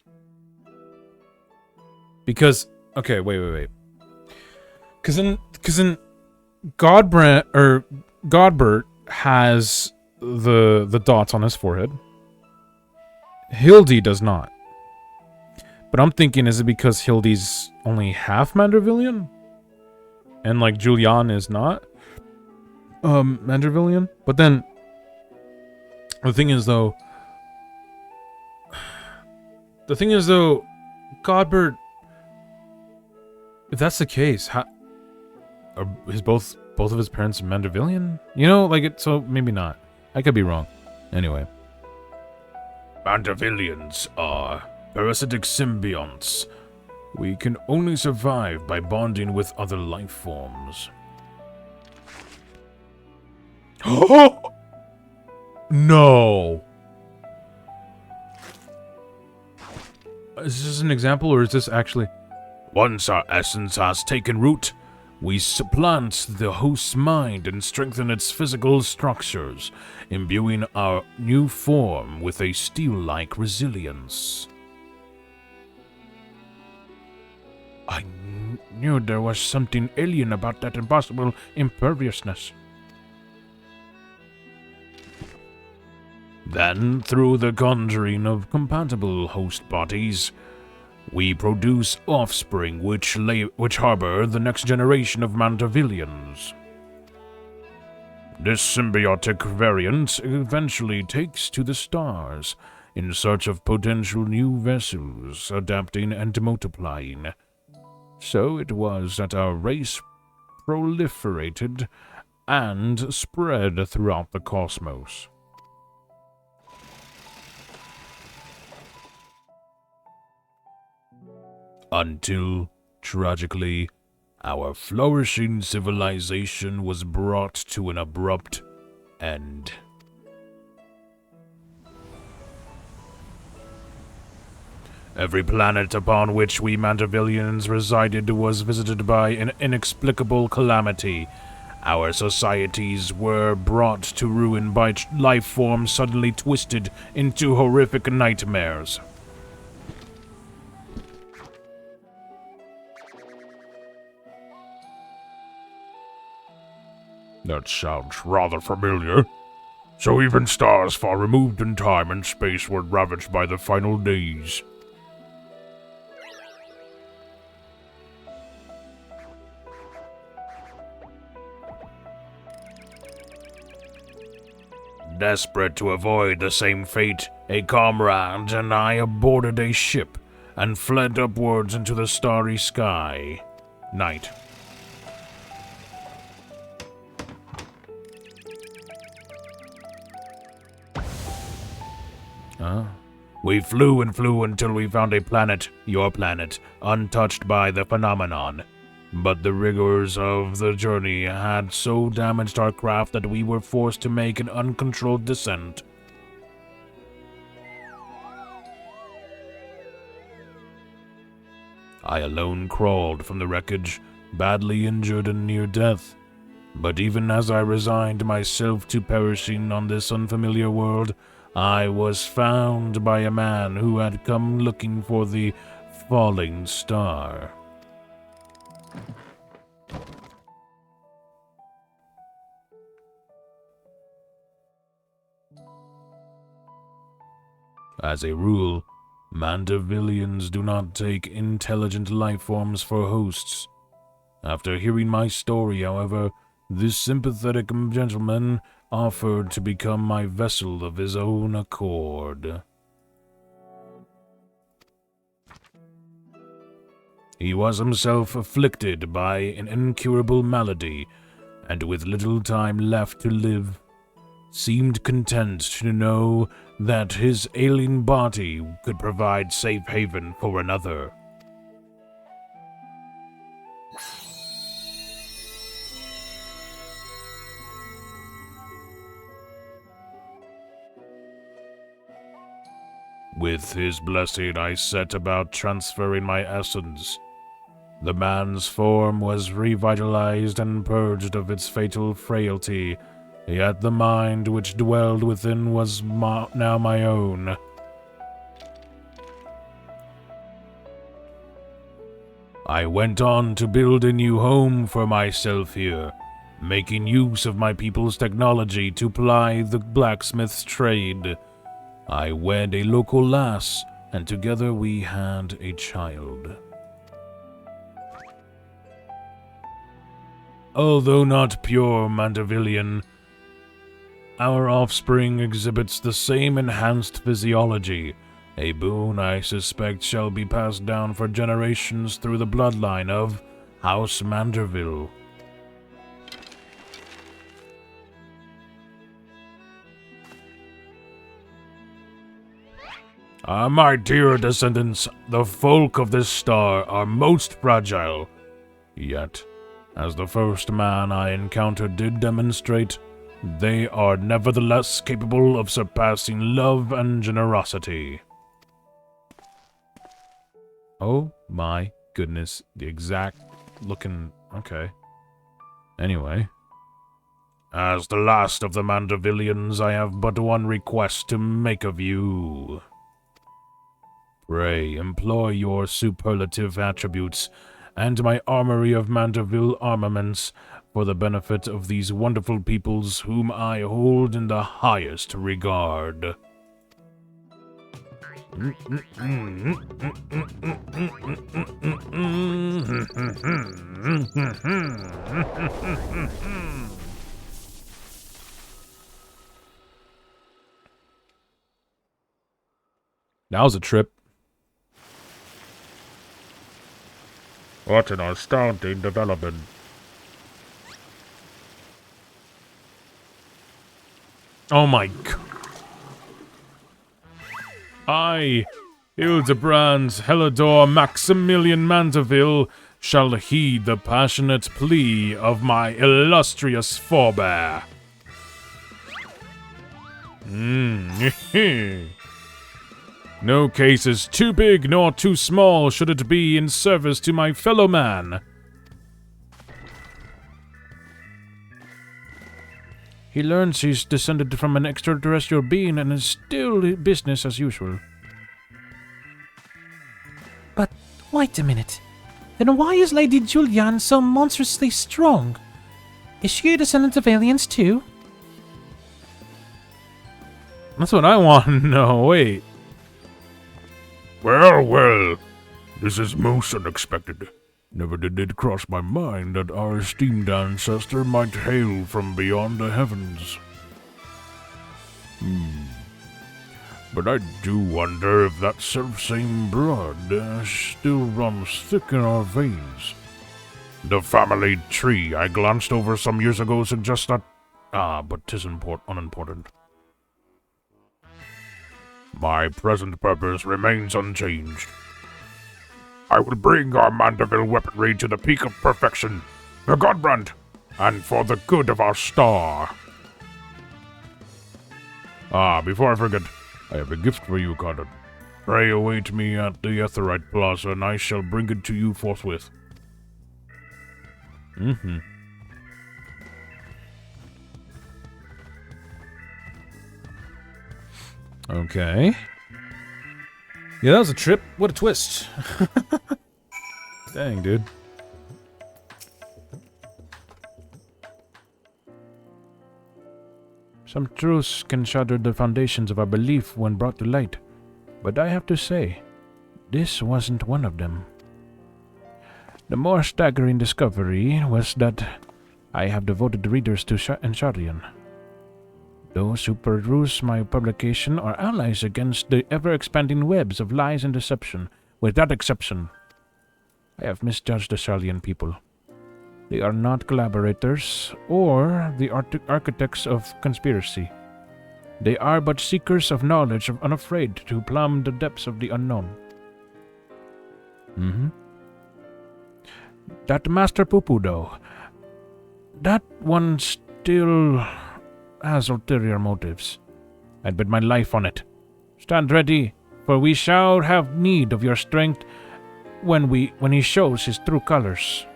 Because, okay, wait. Because in Godbert has the dots on his forehead. Hildy does not. But I'm thinking, is it because Hildy's only half Mandervillian? And, like, Julian is not? Mandervillian? But then, the thing is, though, Godbert, if that's the case, how is both of his parents Mandervillian? You know, like, so maybe not. I could be wrong. Anyway. Mandervillians are parasitic symbionts. We can only survive by bonding with other life forms. No. Is this an example, or is this actually... Once our essence has taken root, we supplant the host's mind and strengthen its physical structures, imbuing our new form with a steel-like resilience. I knew there was something alien about that impossible imperviousness. Then, through the conjuring of compatible host bodies, we produce offspring which harbor the next generation of Mandervillians. This symbiotic variant eventually takes to the stars in search of potential new vessels, adapting and multiplying. So it was that our race proliferated and spread throughout the cosmos. Until, tragically, our flourishing civilization was brought to an abrupt end. Every planet upon which we Mandervillians resided was visited by an inexplicable calamity. Our societies were brought to ruin by life forms suddenly twisted into horrific nightmares. That sounds rather familiar. So even stars far removed in time and space were ravaged by the final days. Desperate to avoid the same fate, a comrade and I aborted a ship and fled upwards into the starry sky. Night. We flew and flew until we found a planet, your planet, untouched by the phenomenon. But the rigors of the journey had so damaged our craft that we were forced to make an uncontrolled descent. I alone crawled from the wreckage, badly injured and near death. But even as I resigned myself to perishing on this unfamiliar world, I was found by a man who had come looking for the falling star. As a rule, Mandervillians do not take intelligent life forms for hosts. After hearing my story, however, this sympathetic gentleman offered to become my vessel of his own accord. He was himself afflicted by an incurable malady, and with little time left to live, seemed content to know that his ailing body could provide safe haven for another. With his blessing, I set about transferring my essence. The man's form was revitalized and purged of its fatal frailty, yet the mind which dwelled within was now my own. I went on to build a new home for myself here, making use of my people's technology to ply the blacksmith's trade. I wed a local lass, and together we had a child. Although not pure Mandervillian, our offspring exhibits the same enhanced physiology, a boon I suspect shall be passed down for generations through the bloodline of House Manderville. My dear descendants, the folk of this star are most fragile. Yet, as the first man I encountered did demonstrate, they are nevertheless capable of surpassing love and generosity. Oh my goodness, the exact looking... okay. Anyway. As the last of the Mandervillians, I have but one request to make of you. Pray, employ your superlative attributes and my armory of Manderville armaments for the benefit of these wonderful peoples whom I hold in the highest regard. That was a trip. What an astounding development. Oh my god. I, Hildebrand Helidor Maximilian Manderville, shall heed the passionate plea of my illustrious forebear. No case is too big nor too small should it be in service to my fellow man. He learns he's descended from an extraterrestrial being and is still business as usual. But wait a minute. Then why is Lady Julianne so monstrously strong? Is she a descendant of aliens too? That's what I want to know. Wait. Well, well, this is most unexpected. Never did it cross my mind that our esteemed ancestor might hail from beyond the heavens. But I do wonder if that selfsame blood still runs thick in our veins. The family tree I glanced over some years ago suggests that... but 'tis unimportant. My present purpose remains unchanged. I will bring our Manderville weaponry to the peak of perfection, the Godbrand, and for the good of our star. Before I forget, I have a gift for you, Catchup. Pray await me at the Etherite Plaza, and I shall bring it to you forthwith. Okay. Yeah, that was a trip. What a twist. Dang, dude. Some truths can shatter the foundations of our belief when brought to light, but I have to say, this wasn't one of them. The more staggering discovery was that I have devoted readers to Encharian. Those who peruse my publication are allies against the ever-expanding webs of lies and deception, with that exception. I have misjudged the Sharlayan people. They are not collaborators or the architects of conspiracy. They are but seekers of knowledge, unafraid to plumb the depths of the unknown. That Master Poo-Poo, though, that one still has ulterior motives. I'd bet my life on it. Stand ready, for we shall have need of your strength when he shows his true colors.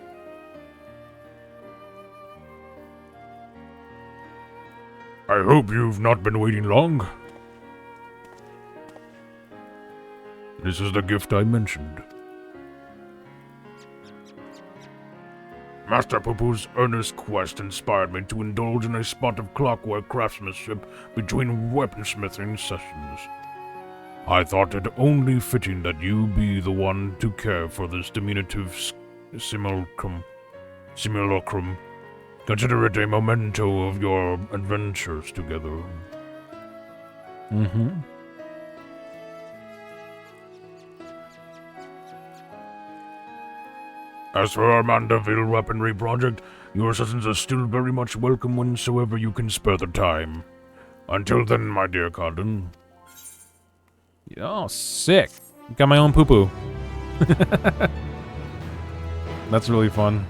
I hope you've not been waiting long. This is the gift I mentioned. Master Poo-Poo's earnest quest inspired me to indulge in a spot of clockwork craftsmanship between weaponsmithing sessions. I thought it only fitting that you be the one to care for this diminutive simulacrum. Consider it a memento of your adventures together. As for our Mandeville weaponry project, your assistance is still very much welcome whensoever you can spare the time. Until then, my dear Cardin. Oh, sick. Got my own poo-poo. That's really fun.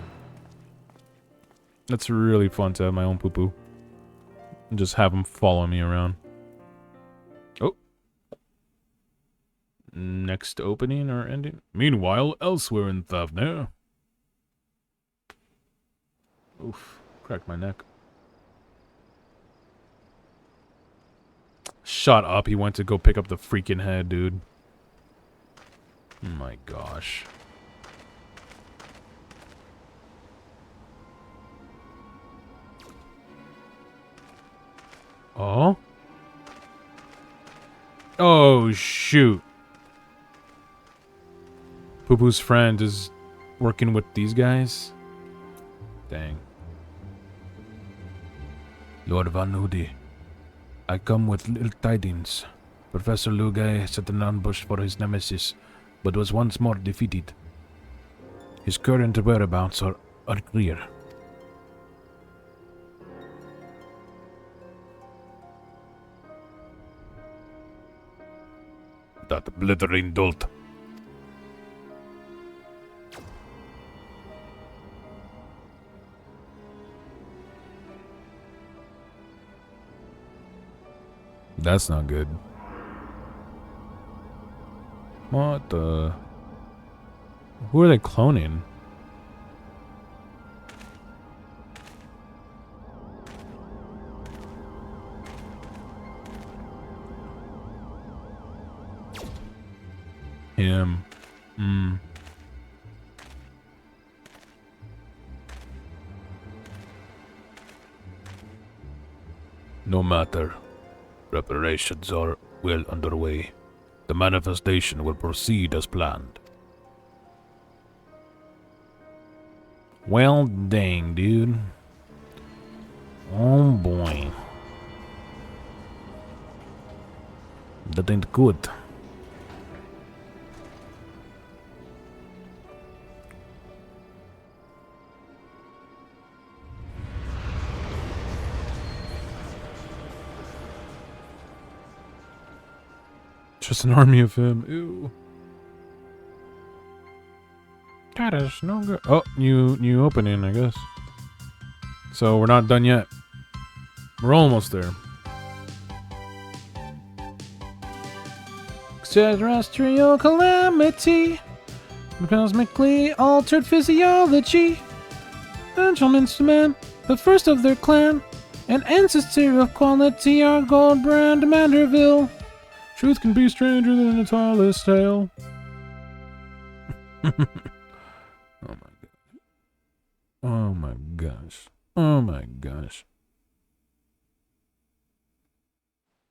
That's really fun to have my own poo-poo. And just have him follow me around. Oh. Next opening or ending? Meanwhile, elsewhere in Thavner. Oof. Cracked my neck. Shut up. He went to go pick up the freaking head, dude. Oh my gosh. Oh? Oh, shoot. Poo-Poo's friend is working with these guys? Dang. Lord Van Hoody, I come with little tidings. Professor Lugay set an ambush for his nemesis, but was once more defeated. His current whereabouts are unclear. That blithering dolt. That's not good. What the... Who are they cloning? Him. No matter. Preparations are well underway. The manifestation will proceed as planned. Well, dang, dude. Oh boy. That ain't good. Just an army of him. Ew. That is no good. Oh, new opening, I guess. So we're not done yet. We're almost there. Extraterrestrial calamity. Cosmically altered physiology. Gentlemen to man, the first of their clan. An ancestor of quality, our gold brand Manderville. Truth can be stranger than the tallest tale. Oh my god. Oh my gosh. Oh my gosh.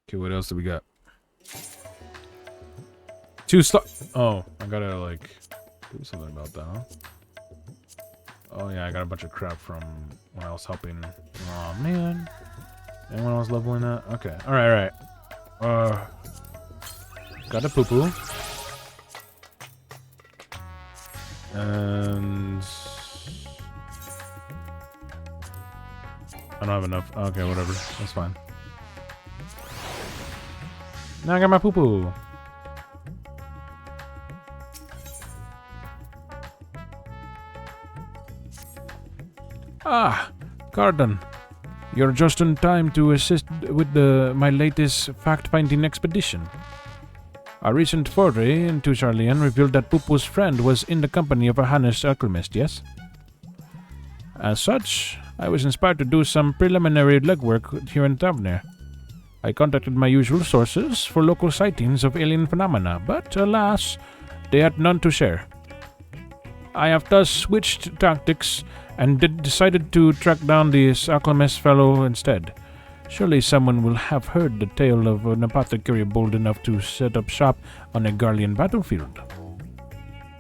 Okay, what else do we got? 2 star. Oh, I gotta like do something about that, huh? Oh yeah, I got a bunch of crap from when I was helping. Oh man. Anyone else leveling that? Okay. Alright, alright. Got a poo-poo. And I don't have enough. Okay, whatever. That's fine. Now I got my poo-poo. Ah, Garden. You're just in time to assist with my latest fact-finding expedition. Our recent foray into Charlian revealed that Poo-Poo's friend was in the company of a Hannish alchemist, yes? As such, I was inspired to do some preliminary legwork here in Tavner. I contacted my usual sources for local sightings of alien phenomena, but alas, they had none to share. I have thus switched tactics and decided to track down this alchemist fellow instead. Surely someone will have heard the tale of an apothecary bold enough to set up shop on a Garlean battlefield.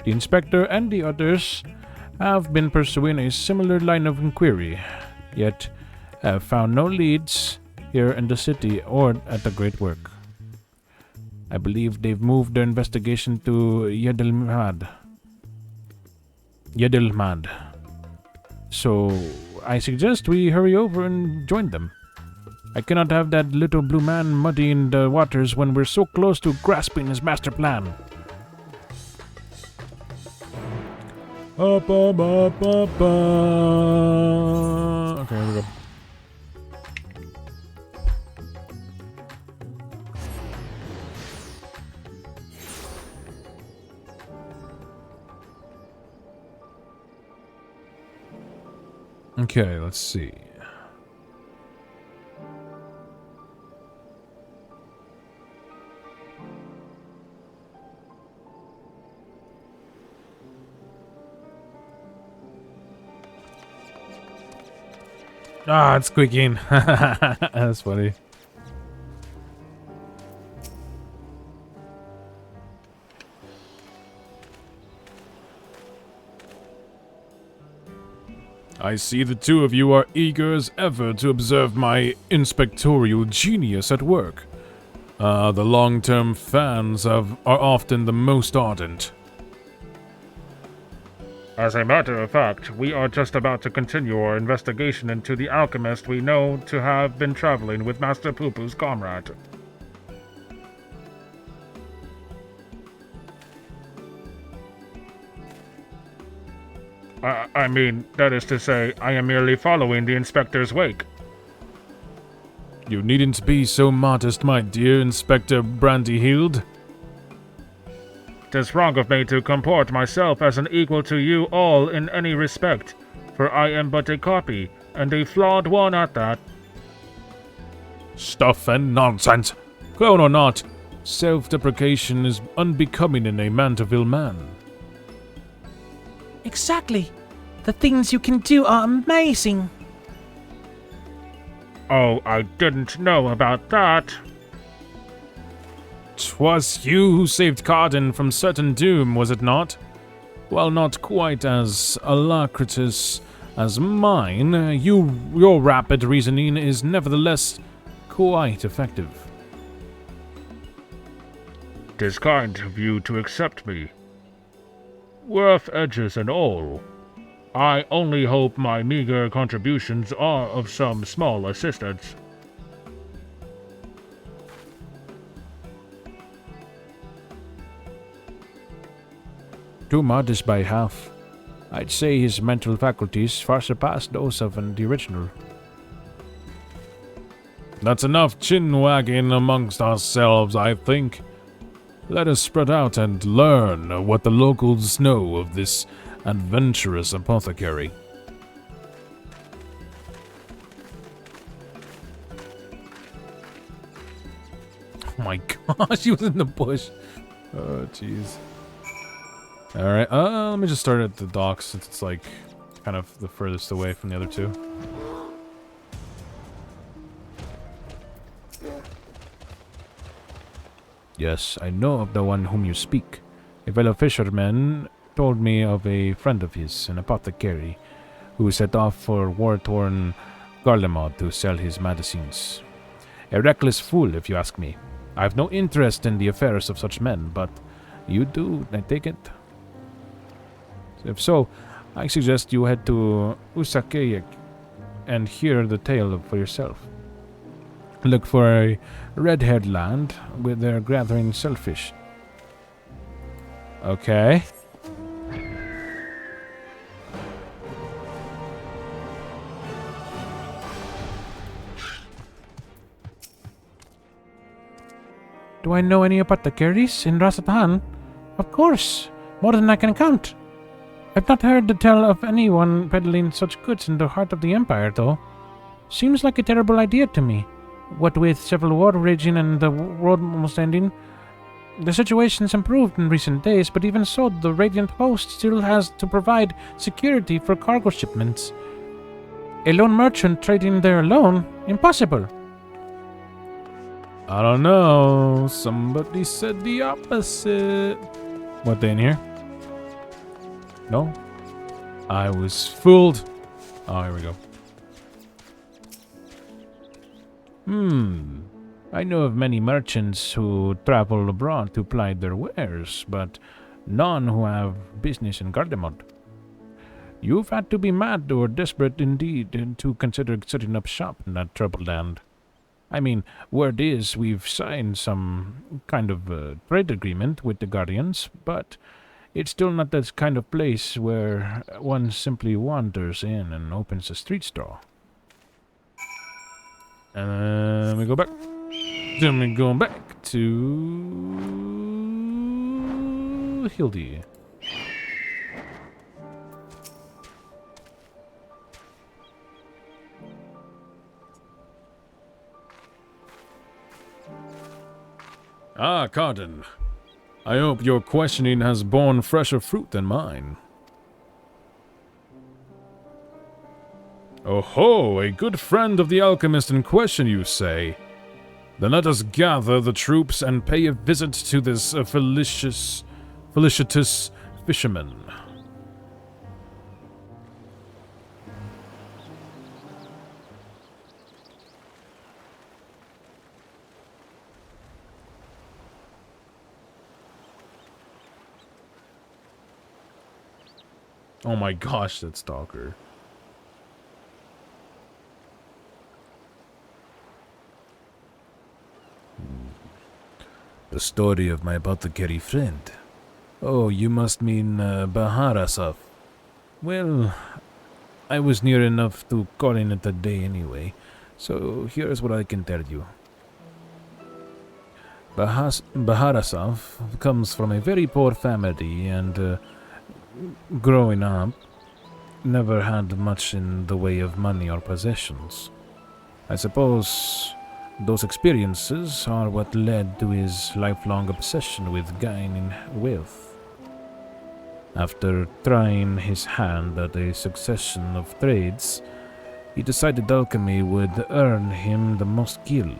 The inspector and the others have been pursuing a similar line of inquiry, yet have found no leads here in the city or at the Great Work. I believe they've moved their investigation to Yedelmad. So I suggest we hurry over and join them. I cannot have that little blue man muddying the waters when we're so close to grasping his master plan. Okay, here we go. Okay, let's see. Ah, it's squeaking. That's funny. I see the two of you are eager as ever to observe my inspectorial genius at work. The long-term fans are often the most ardent. As a matter of fact, we are just about to continue our investigation into the alchemist we know to have been traveling with Master Poo-Poo's comrade. I mean, that is to say, I am merely following the inspector's wake. You needn't be so modest, my dear Inspector Brandyhild. 'Tis wrong of me to comport myself as an equal to you all in any respect, for I am but a copy, and a flawed one at that. Stuff and nonsense. Clone or not, self-deprecation is unbecoming in a Mandeville man. Exactly. The things you can do are amazing. Oh, I didn't know about that. 'Twas you who saved Carden from certain doom, was it not? While not quite as alacritous as mine, your rapid reasoning is nevertheless quite effective. 'Tis kind of you to accept me. Rough edges and all. I only hope my meager contributions are of some small assistance. Too modest by half. I'd say his mental faculties far surpass those of the original. That's enough chin-wagging amongst ourselves, I think. Let us spread out and learn what the locals know of this adventurous apothecary. Oh my gosh, he was in the bush. Oh, jeez. Alright, let me just start at the docks since it's like kind of the furthest away from the other two. Yes, I know of the one whom you speak. A fellow fisherman told me of a friend of his, an apothecary, who set off for war-torn Garlemod to sell his medicines. A reckless fool, if you ask me. I have no interest in the affairs of such men, but you do, I take it. If so, I suggest you head to Usakeyek and hear the tale for yourself. Look for a red-haired land where they're gathering shellfish. Okay. Do I know any apothecaries in Rasatan? Of course, more than I can count. I've not heard the tell of anyone peddling such goods in the heart of the Empire, though. Seems like a terrible idea to me. What with civil war raging and the world almost ending, the situation's improved in recent days, but even so, the Radiant Host still has to provide security for cargo shipments. A lone merchant trading there alone? Impossible. I don't know. Somebody said the opposite. What, they in here? No? I was fooled. Oh, here we go. I know of many merchants who travel abroad to ply their wares, but none who have business in Garlemald. You've had to be mad or desperate indeed to consider setting up shop in that troubled land. I mean, word is we've signed some kind of trade agreement with the Guardians, but it's still not that kind of place where one simply wanders in and opens a street stall. Let me go back. Then we go back to Hildy. Ah, Cardin. I hope your questioning has borne fresher fruit than mine. Oh ho, a good friend of the alchemist in question, you say? Then let us gather the troops and pay a visit to this felicitous fisherman. Oh my gosh, that stalker. The story of my apothecary friend. Oh, you must mean Baharasov. Well, I was near enough to calling it a day anyway, so here's what I can tell you. Baharasov comes from a very poor family and growing up, never had much in the way of money or possessions. I suppose those experiences are what led to his lifelong obsession with gaining wealth. After trying his hand at a succession of trades, he decided alchemy would earn him the most gil.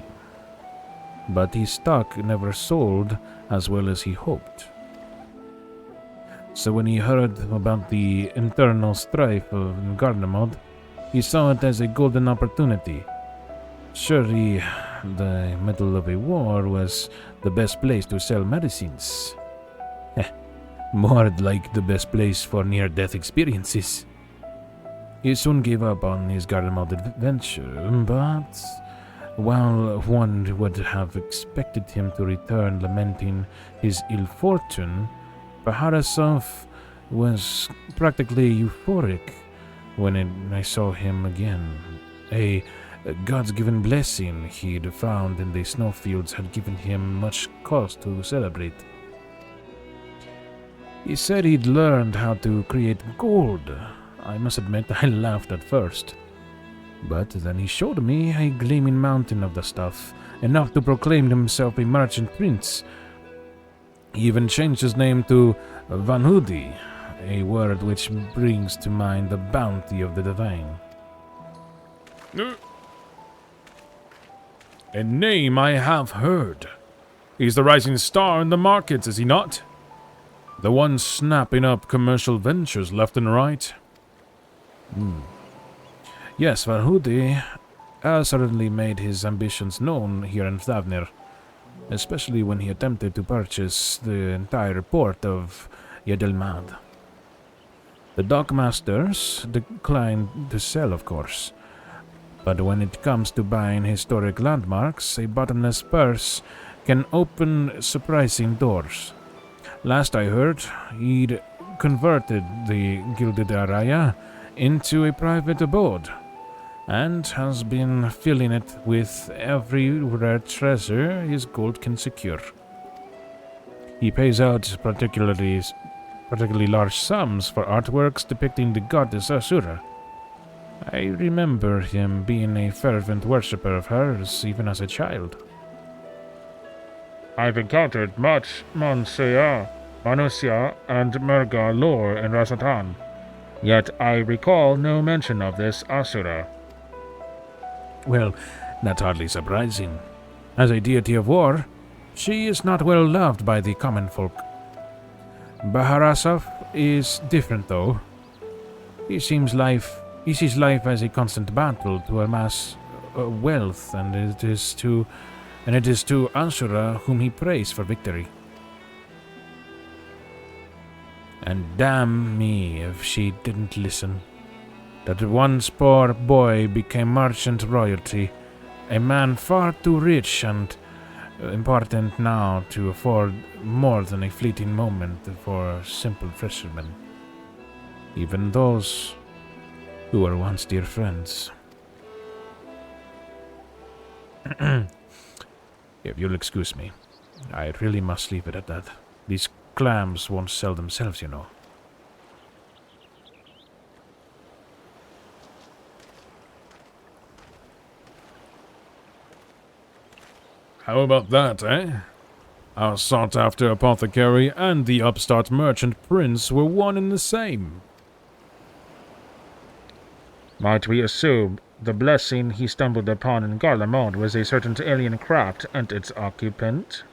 But his stock never sold as well as he hoped. So when he heard about the internal strife of Garlemald, he saw it as a golden opportunity. Surely, the middle of a war was the best place to sell medicines. More like the best place for near-death experiences. He soon gave up on his Garlemald adventure, but while one would have expected him to return lamenting his ill fortune, Baharasov was practically euphoric when I saw him again. A God's given blessing he'd found in the snowfields had given him much cause to celebrate. He said he'd learned how to create gold. I must admit I laughed at first. But then he showed me a gleaming mountain of the stuff, enough to proclaim himself a merchant prince. He even changed his name to Vanhudi, a word which brings to mind the bounty of the divine. A name I have heard. He's the rising star in the markets, is he not? The one snapping up commercial ventures left and right. Yes, Vanhudi has certainly made his ambitions known here in Ffxiv, especially when he attempted to purchase the entire port of Yedelmad. The dockmasters decline to sell, of course. But when it comes to buying historic landmarks, a bottomless purse can open surprising doors. Last I heard, he'd converted the Gilded Araya into a private abode, and has been filling it with every rare treasure his gold can secure. He pays out particularly large sums for artworks depicting the goddess Asura. I remember him being a fervent worshipper of hers even as a child. I've encountered much Manusia, and Murga lore in Rasatan, yet I recall no mention of this Asura. Well, that's hardly surprising. As a deity of war, she is not well loved by the common folk. Baharasov is different, though. He sees life as a constant battle to amass wealth, and it is to Asura whom he prays for victory. And damn me if she didn't listen. That once poor boy became merchant royalty, a man far too rich and important now to afford more than a fleeting moment for simple fishermen, even those who were once dear friends. If you'll excuse me, I really must leave it at that. These clams won't sell themselves, you know. How about that, eh? Our sought-after apothecary and the upstart merchant prince were one and the same. Might we assume the blessing he stumbled upon in Garlemald was a certain alien craft and its occupant?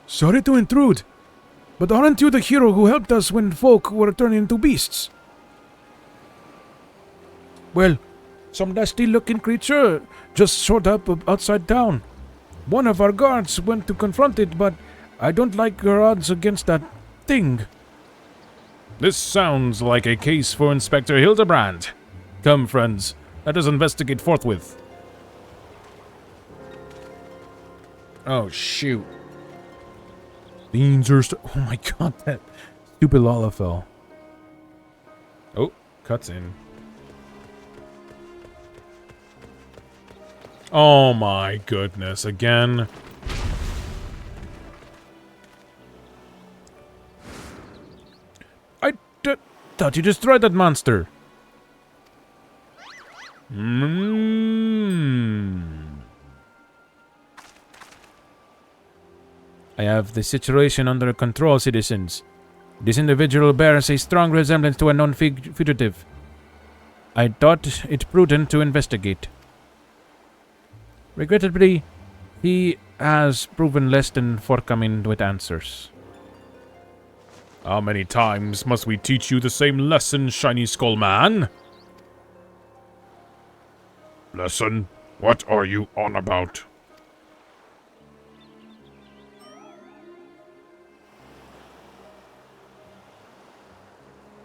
Sorry to intrude, but aren't you the hero who helped us when folk were turning into beasts? Well, some nasty-looking creature just showed up outside town. One of our guards went to confront it, but I don't like your odds against that thing. This sounds like a case for Inspector Hildebrand. Come, friends, let us investigate forthwith. Oh, shoot. Beans are oh my god, that stupid Lalafell. Oh, cuts in. Oh my goodness, again. Thought you destroyed that monster. I have the situation under control, citizens. This individual bears a strong resemblance to a known fugitive. I thought it prudent to investigate. Regrettably, he has proven less than forthcoming with answers. How many times must we teach you the same lesson, Shiny Skull Man? Lesson? What are you on about?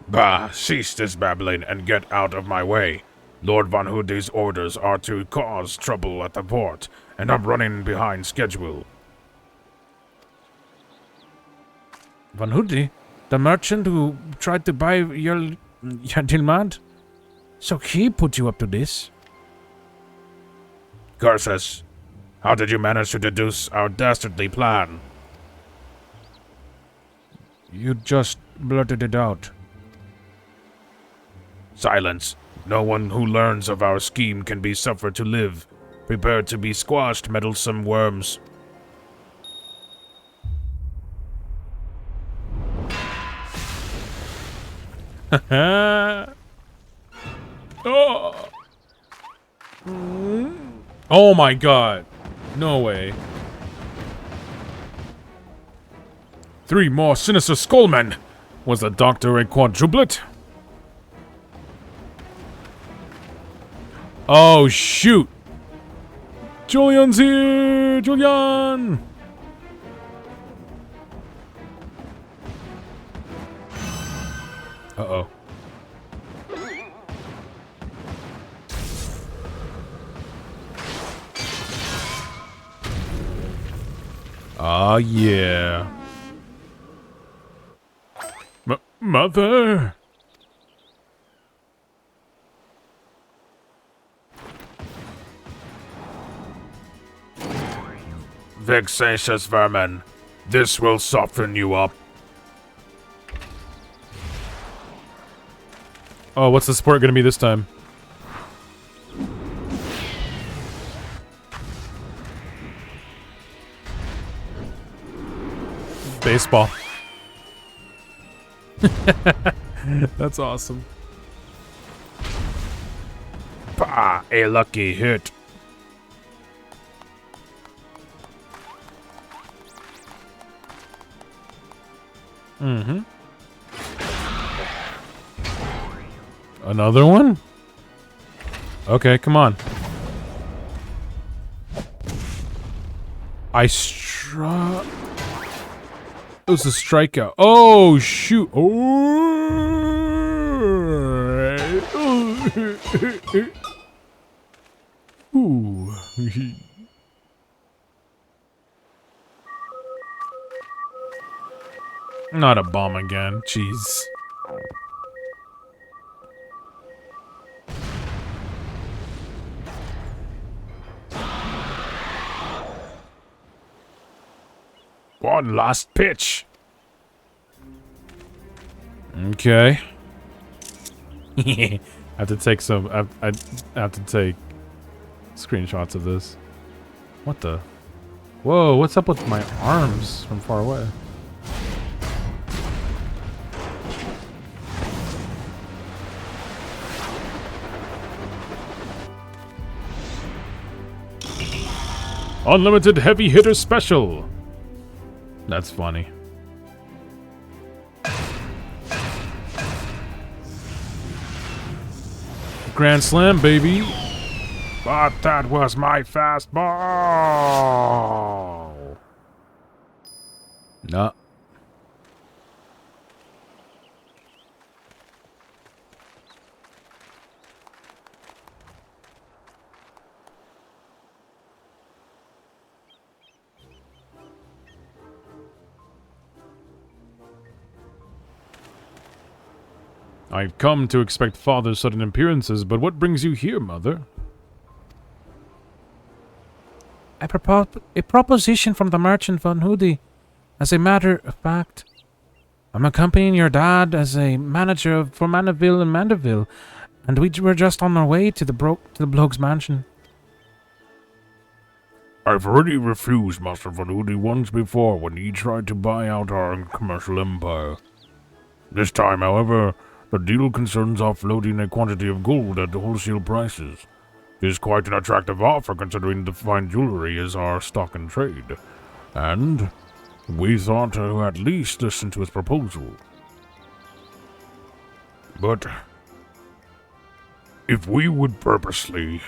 Bah, cease this babbling and get out of my way. Lord Van Hoodie's orders are to cause trouble at the port, and I'm running behind schedule. Van Hoodie? The merchant who tried to buy your Dilmad? So he put you up to this? Curses! How did you manage to deduce our dastardly plan? You just blurted it out. Silence. No one who learns of our scheme can be suffered to live. Prepare to be squashed, meddlesome worms. Oh. Oh my god. No way. 3 more sinister skullmen. Was the doctor a quadruplet? Oh shoot. Julian's here! Julian! Uh-oh. Oh, yeah. Mother? Vexatious vermin. This will soften you up. Oh, what's the support gonna be this time? Baseball. That's awesome. Pah, a lucky hit. Mm-hmm. Another one? Okay, come on. It was a strikeout. Oh, shoot. Oh. Ooh. Not a bomb again. Jeez. One last pitch. Okay. I have to take some. I have to take screenshots of this. What the? Whoa! What's up with my arms from far away? Unlimited heavy hitter special. That's funny. Grand slam, baby. But that was my fastball. Nah. I've come to expect father's sudden appearances, but what brings you here, mother? A proposition from the merchant von Hildy. As a matter of fact, I'm accompanying your dad as a manager for Manaville and Mandeville, and we were just on our way to the bloke's mansion. I've already refused Master von Hildy once before when he tried to buy out our commercial empire. This time, however, the deal concerns offloading a quantity of gold at wholesale prices. It is quite an attractive offer considering the fine jewelry is our stock in trade. And we thought to at least listen to his proposal. But if we would purposefully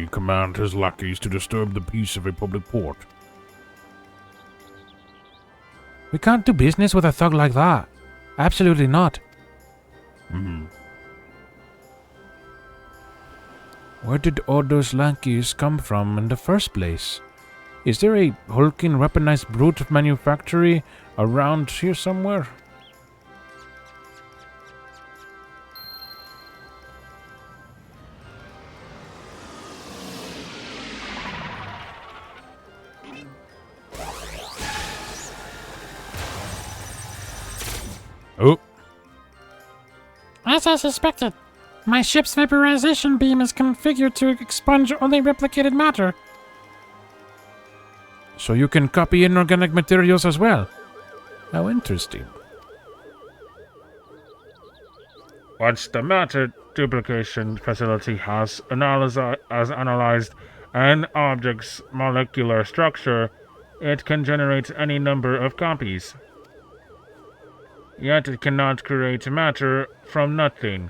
command his lackeys to disturb the peace of a public port. We can't do business with a thug like that. Absolutely not. Where did all those lackeys come from in the first place? Is there a hulking weaponized brute manufactory around here somewhere? Oh. As I suspected, my ship's vaporization beam is configured to expunge only replicated matter. So you can copy inorganic materials as well? How interesting. Once the matter duplication facility has analyzed an object's molecular structure, it can generate any number of copies. Yet it cannot create matter from nothing.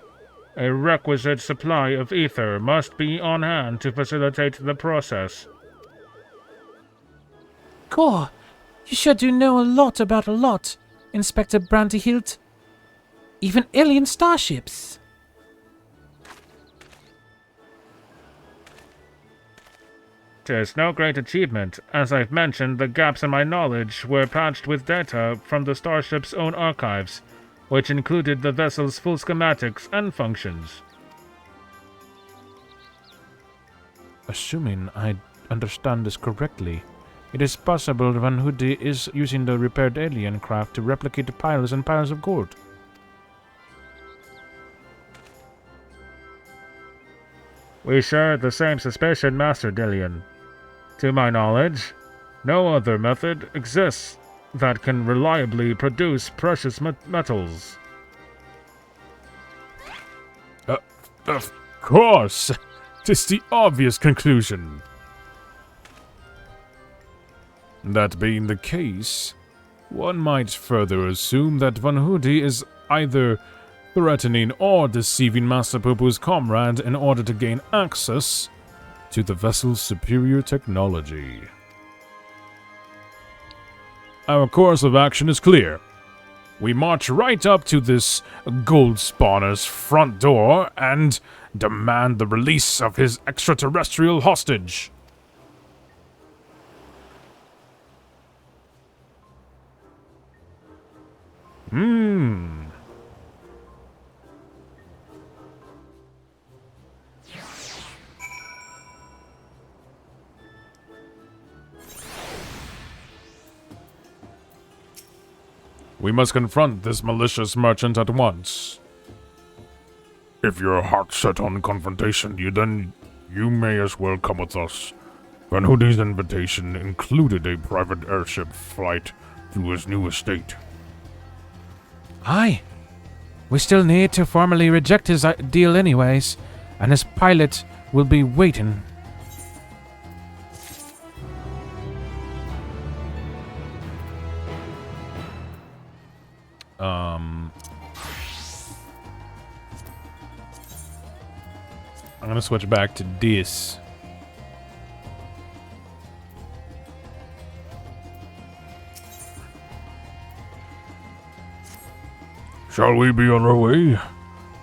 A requisite supply of ether must be on hand to facilitate the process. Cool. You sure do know a lot about a lot, Inspector Brandyhilt. even alien starships. Tis no great achievement. As I've mentioned, the gaps in my knowledge were patched with data from the starship's own archives, which included the vessel's full schematics and functions. Assuming I understand this correctly, it is possible Van Hoody is using the repaired alien craft to replicate the piles and piles of gold. We share the same suspicion, Master Dillion. To my knowledge, no other method exists that can reliably produce precious metals. Of course! 'Tis the obvious conclusion. That being the case, one might further assume that Van Hoody is either threatening or deceiving Master Poo-Poo's comrade in order to gain access to the vessel's superior technology. Our course of action is clear. We march right up to this gold spawner's front door and demand the release of his extraterrestrial hostage. We must confront this malicious merchant at once. If you're heart set on confrontation, you may as well come with us. Van Hoody's invitation included a private airship flight to his new estate. Aye. We still need to formally reject his deal anyways, and his pilot will be waiting. I'm gonna switch back to this. Shall we be on our way?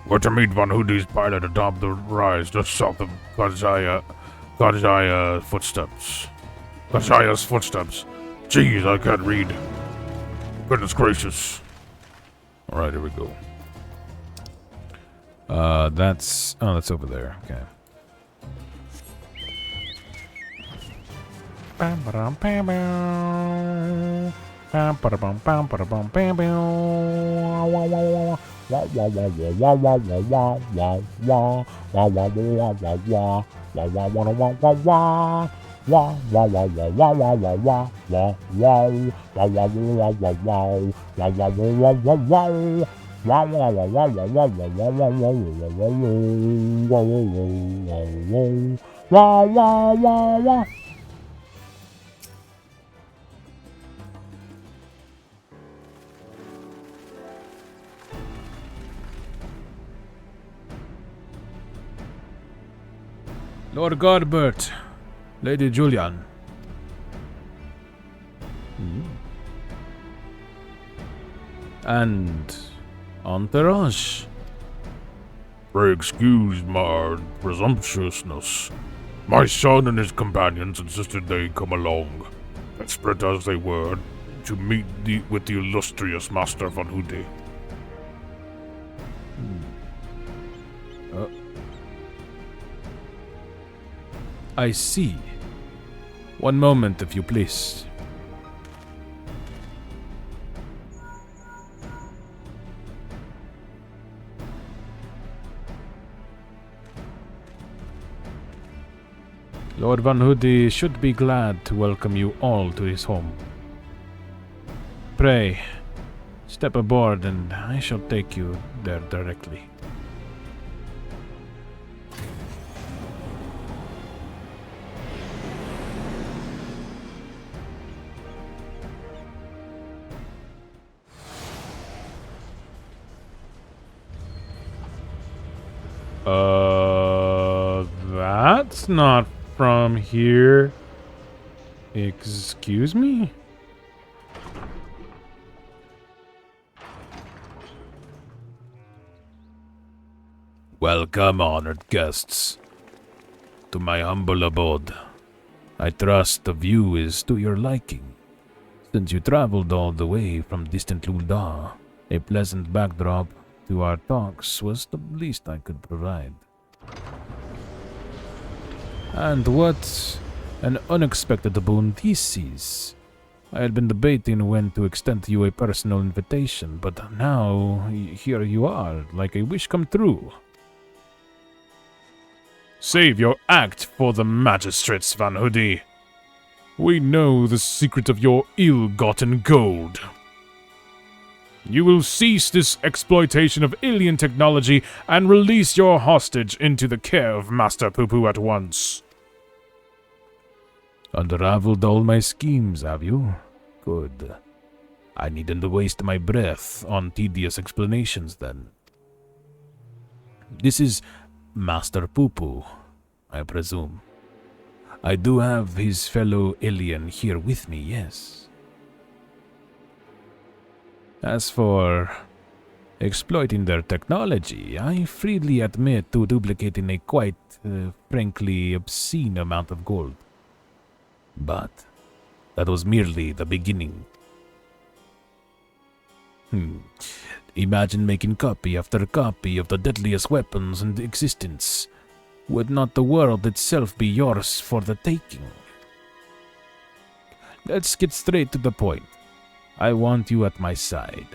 We're to meet Van Hoody's pilot atop the rise just south of Kajaya's footsteps. Kajaya's footsteps. Jeez, I can't read. Goodness gracious. Alright, here we go. That's over there. Okay. Lord Godbert, Lady Julian. And entourage. Pray excuse my presumptuousness. My son and his companions insisted they come along, desperate as they were, to meet with the illustrious Master Van Hoody. I see. One moment, if you please. Lord Van Hoody should be glad to welcome you all to his home. Pray, step aboard and I shall take you there directly. That's not from here. Excuse me? Welcome, honored guests, to my humble abode. I trust the view is to your liking. Since you traveled all the way from distant Lulda, a pleasant backdrop to our talks was the least I could provide. And what an unexpected boon this is. I had been debating when to extend to you a personal invitation, but now here you are, like a wish come true. Save your act for the magistrates, Van Hoodie. We know the secret of your ill-gotten gold. You will cease this exploitation of alien technology and release your hostage into the care of Master Poo-Poo at once. Unraveled all my schemes, have you? Good. I needn't waste my breath on tedious explanations then. This is Master Poo-Poo, I presume. I do have his fellow alien here with me, yes. As for exploiting their technology, I freely admit to duplicating a quite, frankly, obscene amount of gold. But that was merely the beginning. Imagine making copy after copy of the deadliest weapons in existence. Would not the world itself be yours for the taking? Let's get straight to the point. I want you at my side,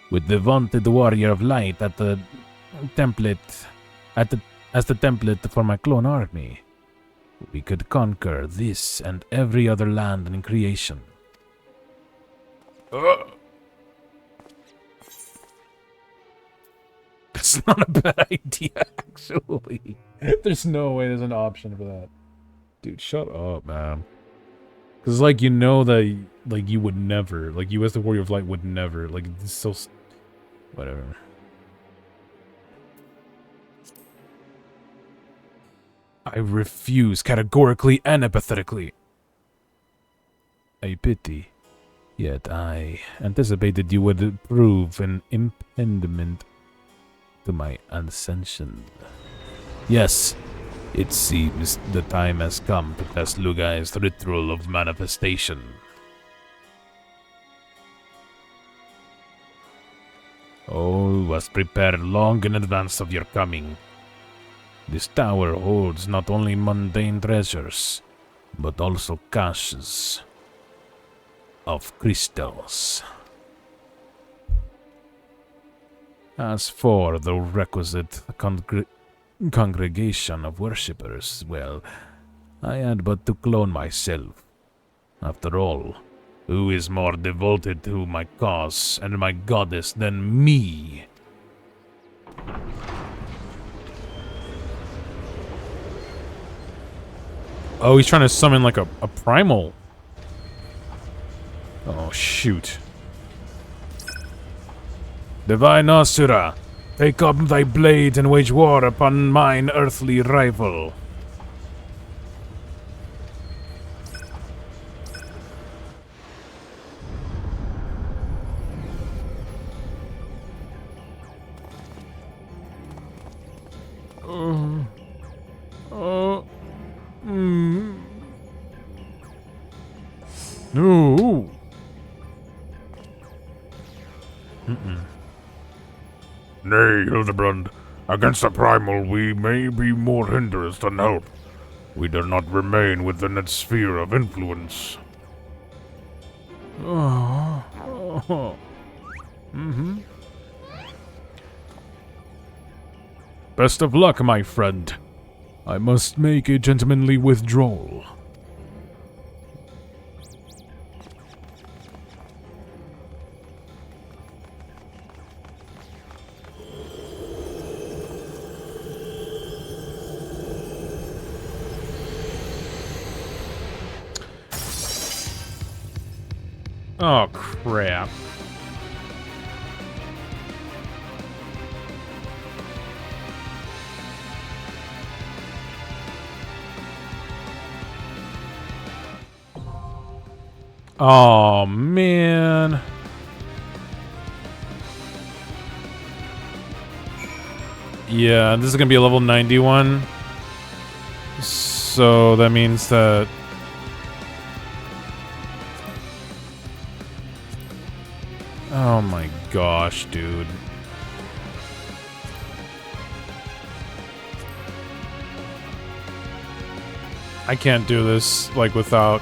with the vaunted warrior of light at the template, as the template for my clone army. We could conquer this and every other land in creation. That's not a bad idea, actually. There's no way there's an option for that. Dude, shut up, man. Because, like, you know that, like, you would never, like, you as the Warrior of Light would never, like, it's so... Whatever. I refuse categorically and apathetically. A pity. Yet I anticipated you would prove an impediment to my ascension. Yes, it seems the time has come to test Lugai's ritual of manifestation. All was prepared long in advance of your coming. This tower holds not only mundane treasures, but also caches of crystals. As for the requisite congregation of worshippers, well, I had but to clone myself. After all, who is more devoted to my cause and my goddess than me? Oh, he's trying to summon like a primal. Oh, shoot. Divine Asura, take up thy blade and wage war upon mine earthly rival. No. Nay, Hildebrand, against the primal we may be more hindrance than help. We do not remain within its sphere of influence. Best of luck, my friend. I must make a gentlemanly withdrawal. Oh, crap. Oh, man. Yeah, this is gonna be a level 91. So that means that... Oh my gosh, dude. I can't do this, like, without...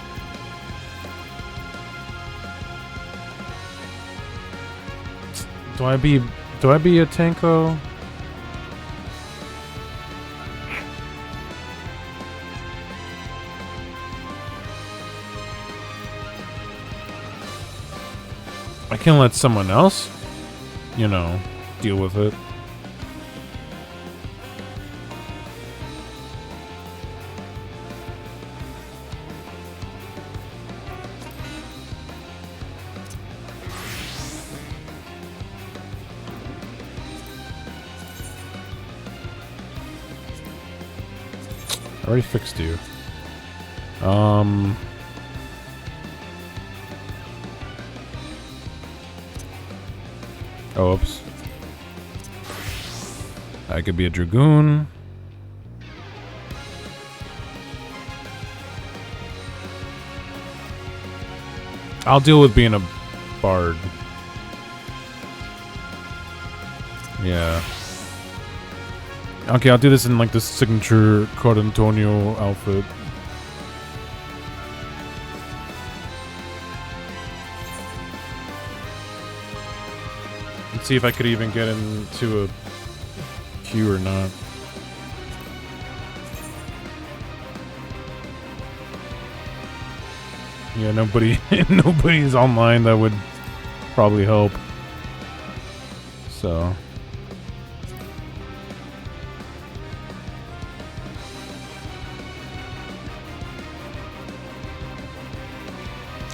Do I be a tank, though? I can let someone else, you know, deal with it. I already fixed you. Oh, oops. I could be a Dragoon. I'll deal with being a Bard. Yeah. Okay, I'll do this in like the signature Cod Antonio outfit. Let's see if I could even get into a queue or not. Yeah, nobody's online that would probably help. So.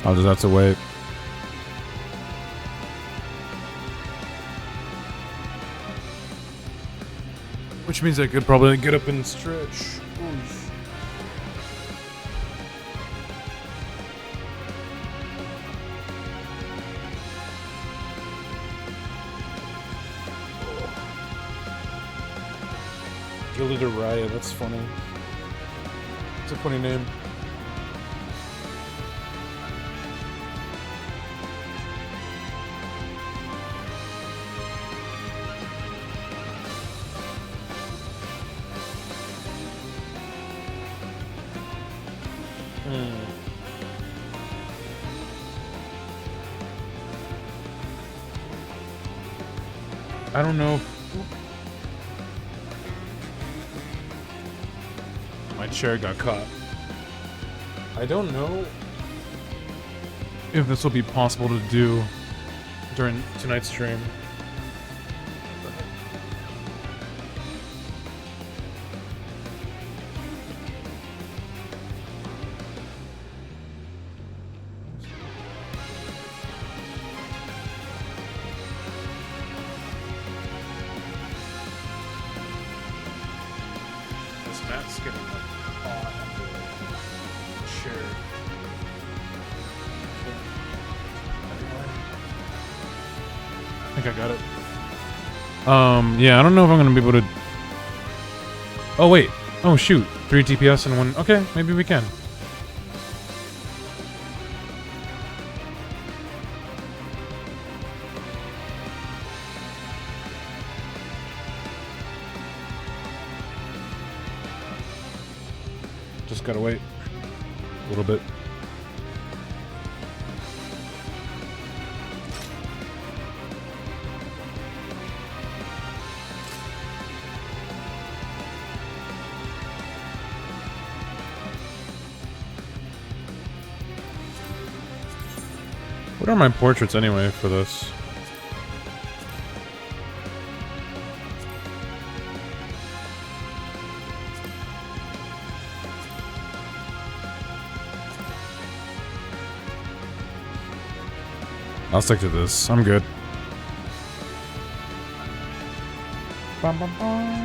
I'll just have to wait. Which means I could probably get up and stretch. Oof. Gilded Araya, that's funny. It's a funny name. I don't know. My chair got caught. I don't know if this will be possible to do during tonight's stream. Yeah, I don't know if I'm gonna be able to... Oh, wait. Oh, shoot. 3 TPS and 1... Okay, maybe we can. Just gotta wait. A little bit. What are my portraits anyway for this? I'll stick to this. I'm good. Bum, bum, bum.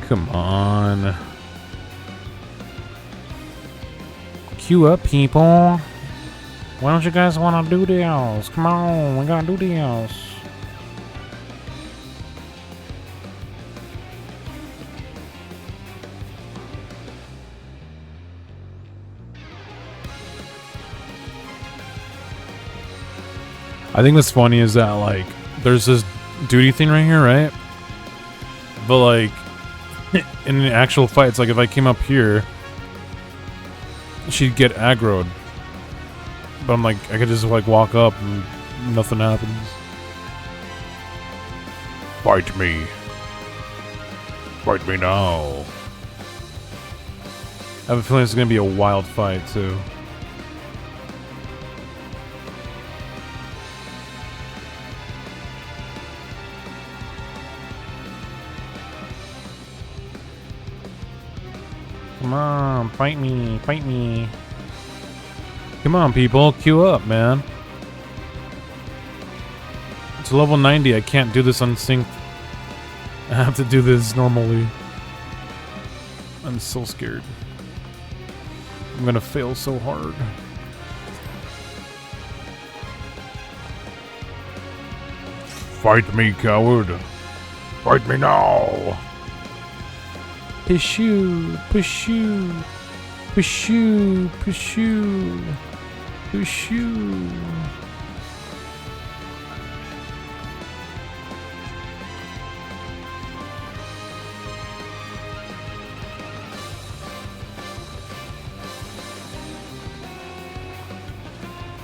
Come on. Queue up, people. Why don't you guys want to do this? Come on, we gotta do this. I think what's funny is that, like, there's this duty thing right here, right? But, like, in an actual fight, it's like if I came up here, she'd get aggroed. But I'm like, I could just, like, walk up and nothing happens. Fight me. Fight me now. I have a feeling it's gonna be a wild fight, too. Come on, fight me, fight me. Come on, people, queue up, man. It's level 90, I can't do this unsynced. I have to do this normally. I'm so scared. I'm gonna fail so hard. Fight me, coward. Fight me now. Pursue, pursue, pursue, pursue, pursue.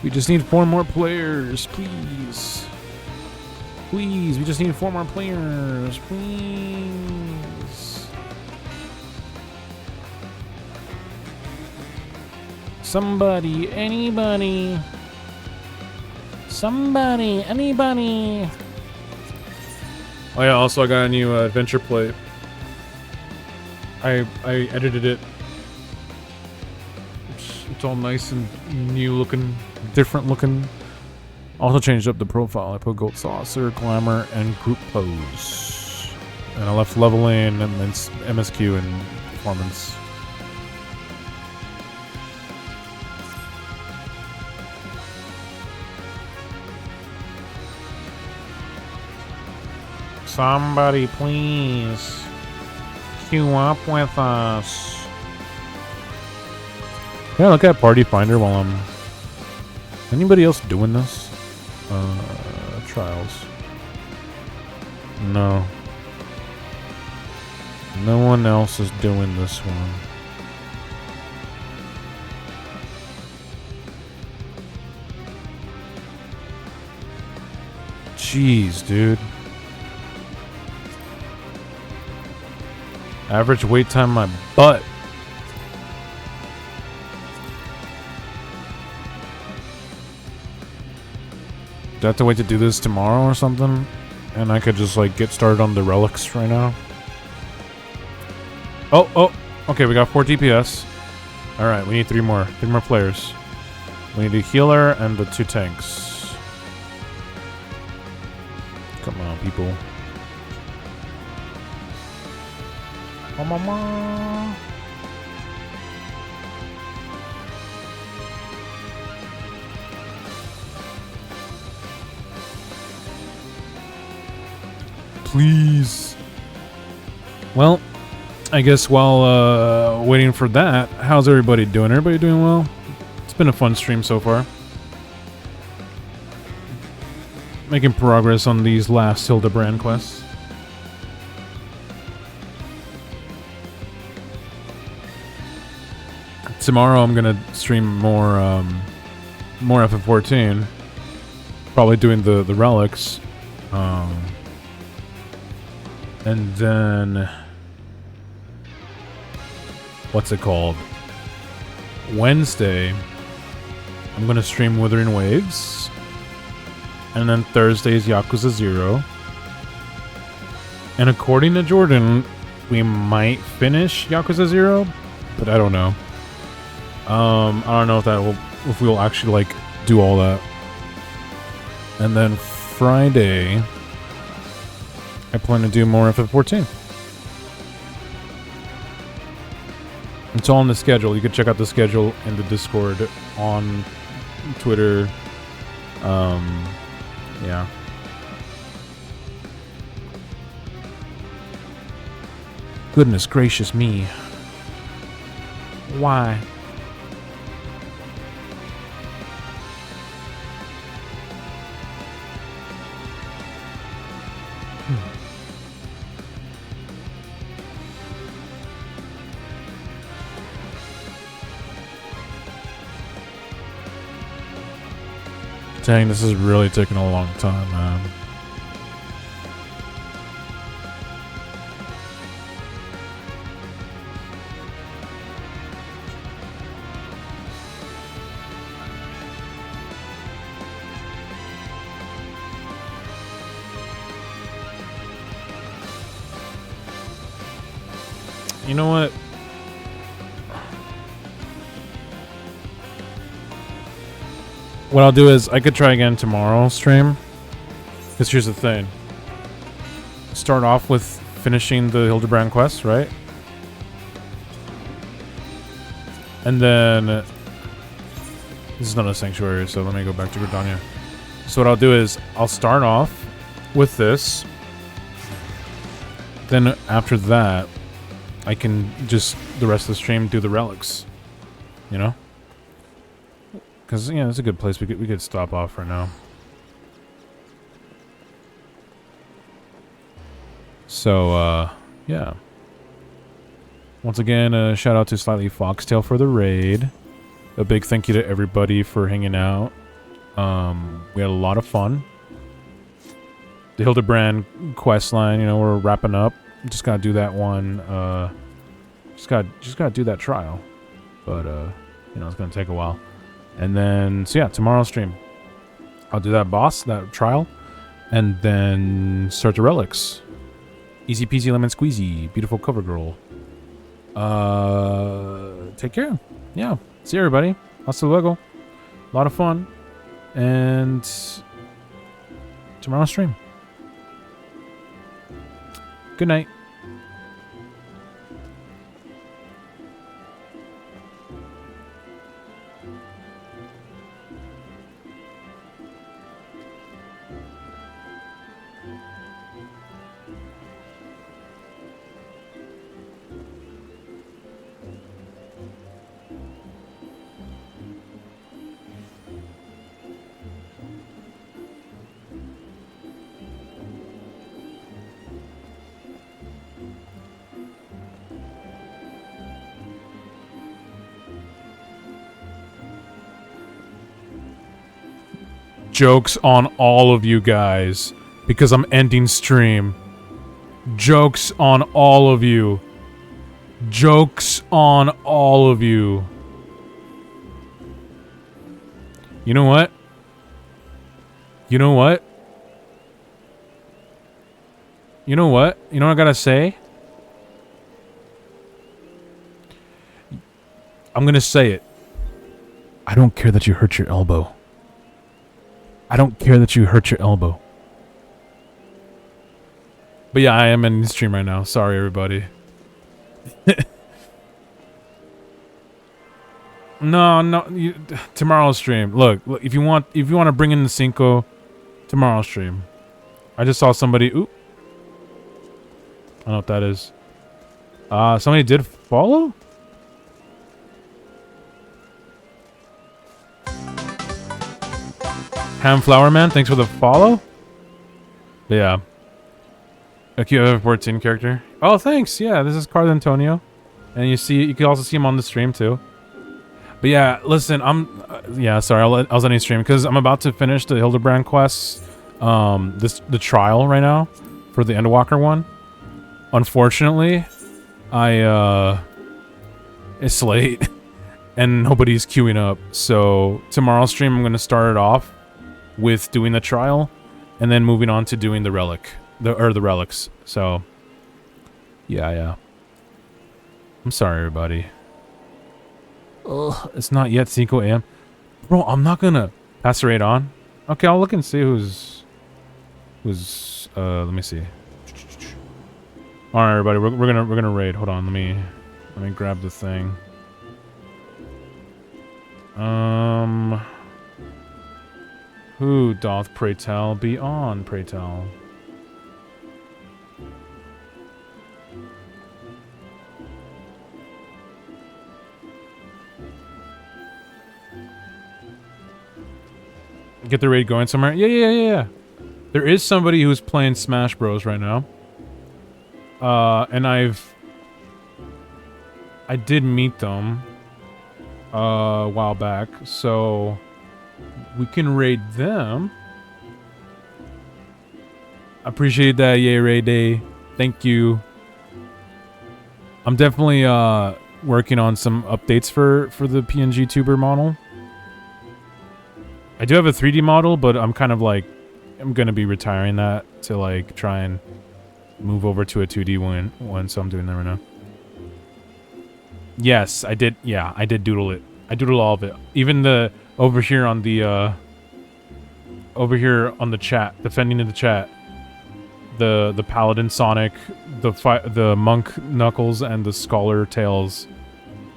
We just need 4 more players, please. Please, we just need 4 more players, please. Somebody, anybody. Somebody, anybody. Oh yeah, also I got a new adventure plate. I edited it. It's all nice and new looking, different looking. Also changed up the profile. I put Gold Saucer, Glamour, and Group Pose. And I left leveling and then MSQ and Performance. Somebody please queue up with us. Can I look at Party Finder while I'm... Anybody else doing this? Trials. No. No one else is doing this one. Jeez, dude. Average wait time, my butt. Do I have to wait to do this tomorrow or something? And I could just, like, get started on the relics right now? Oh! Okay, we got 4 DPS. Alright, we need 3 more. 3 more players. We need a healer and the 2 tanks. Come on, people. Mama. Please. Well, I guess while waiting for that, how's everybody doing? Everybody doing well? It's been a fun stream so far. Making progress on these last Hildebrand quests. Tomorrow I'm gonna stream more FF14. Probably doing the relics. And then what's it called? Wednesday I'm gonna stream Withering Waves. And then Thursday is Yakuza 0. And according to Jordan, we might finish Yakuza 0, but I don't know. I don't know if we'll actually, like, do all that. And then Friday I plan to do more FF14. It's all in the schedule. You can check out the schedule in the Discord, on Twitter. Yeah. Goodness gracious me. Why? Dang, this is really taking a long time, man. You know what? What I'll do is I could try again tomorrow stream. Because here's the thing. Start off with finishing the Hildebrand quest, right? And then this is not a sanctuary, so let me go back to Gridania. So what I'll do is I'll start off with this. Then after that, I can just the rest of the stream do the relics. You know? Because, yeah, it's a good place. We could stop off right now. So, yeah. Once again, shout out to Slightly Foxtail for the raid. A big thank you to everybody for hanging out. We had a lot of fun. The Hildebrand quest line, you know, we're wrapping up. Just gotta do that one. Just gotta do that trial. But, you know, it's gonna take a while. And then, so yeah, tomorrow's stream. I'll do that boss, that trial, and then start the relics. Easy peasy lemon squeezy. Beautiful cover girl. Take care. Yeah. See you, everybody. Hasta luego. A lot of fun. And tomorrow's stream. Good night. Jokes on all of you guys, because I'm ending stream. Jokes on all of you. Jokes on all of you. You know what? You know what? You know what? You know what I gotta say? I'm gonna say it. I don't care that you hurt your elbow. I don't care that you hurt your elbow. But yeah, I am in the stream right now. Sorry, everybody. No. Tomorrow's stream. Look, if you want to bring in the Cinco, tomorrow's stream. I just saw somebody. Oop. I don't know what that is. Somebody did follow? Ham Flower Man, thanks for the follow. But yeah. A QF14 character. Oh, thanks. Yeah, this is Carl Antonio. And you can also see him on the stream too. But yeah, listen, yeah, sorry, I was on a stream because I'm about to finish the Hildebrand quest. The trial right now for the Endwalker one. Unfortunately, it's late and nobody's queuing up. So tomorrow's stream, I'm gonna start it off with doing the trial, and then moving on to doing the relics. So, yeah. I'm sorry, everybody. Ugh, it's not yet 5 a.m. Bro, I'm not gonna pass the raid on. Okay, I'll look and see who's. Let me see. All right, everybody, we're gonna raid. Hold on, let me grab the thing. Who doth, pray tell, be on, pray tell? Get the raid going somewhere? Yeah. There is somebody who's playing Smash Bros right now. And I did meet them a while back, so we can raid them. Appreciate that, yay raid day. Thank you. I'm definitely working on some updates for the PNG tuber model. I do have a 3D model, but I'm kind of like, I'm gonna be retiring that to like try and move over to a 2D one, so I'm doing that right now. Yes, I did. Yeah, I did doodle it. I doodled all of it. Even the over here on the chat, defending in the chat, the paladin Sonic, the monk Knuckles, and the scholar Tails.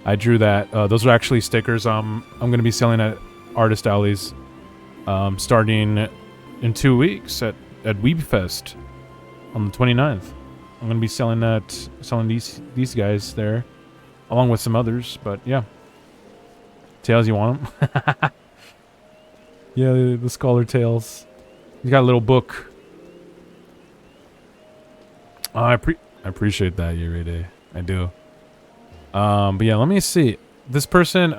I drew that. Those are actually stickers. I'm gonna be selling at Artist Alleys, starting in 2 weeks at Weebfest on the 29th. I'm gonna be selling these guys there, along with some others. But yeah, Tails, you want them? Yeah, the scholar Tails. He's got a little book. I appreciate that, Yuride. I do. But yeah, let me see. This person,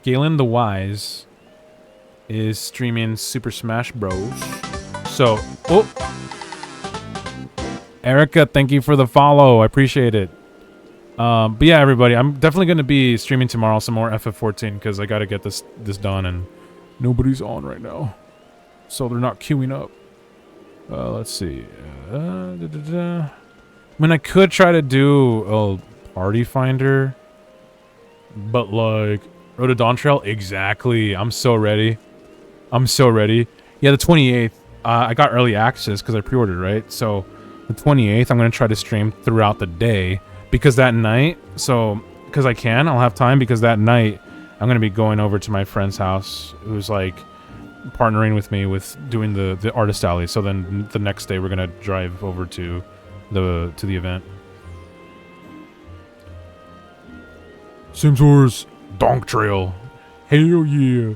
Galen the Wise, is streaming Super Smash Bros. So, Erica, thank you for the follow. I appreciate it. But yeah, everybody, I'm definitely going to be streaming tomorrow some more FF14 because I got to get this done, and nobody's on right now, so they're not queuing up. Let's see. I mean, I could try to do a party finder, but like Road to Dawn Trail, exactly. I'm so ready. I'm so ready. Yeah, the 28th. I got early access because I pre-ordered, right? So the 28th, I'm gonna try to stream throughout the day because that night. So because I can, I'll have time because that night I'm gonna be going over to my friend's house, who's like partnering with me with doing the artist alley. So then the next day we're gonna drive over to the event. Sims Wars Donk Trail. Hell yeah.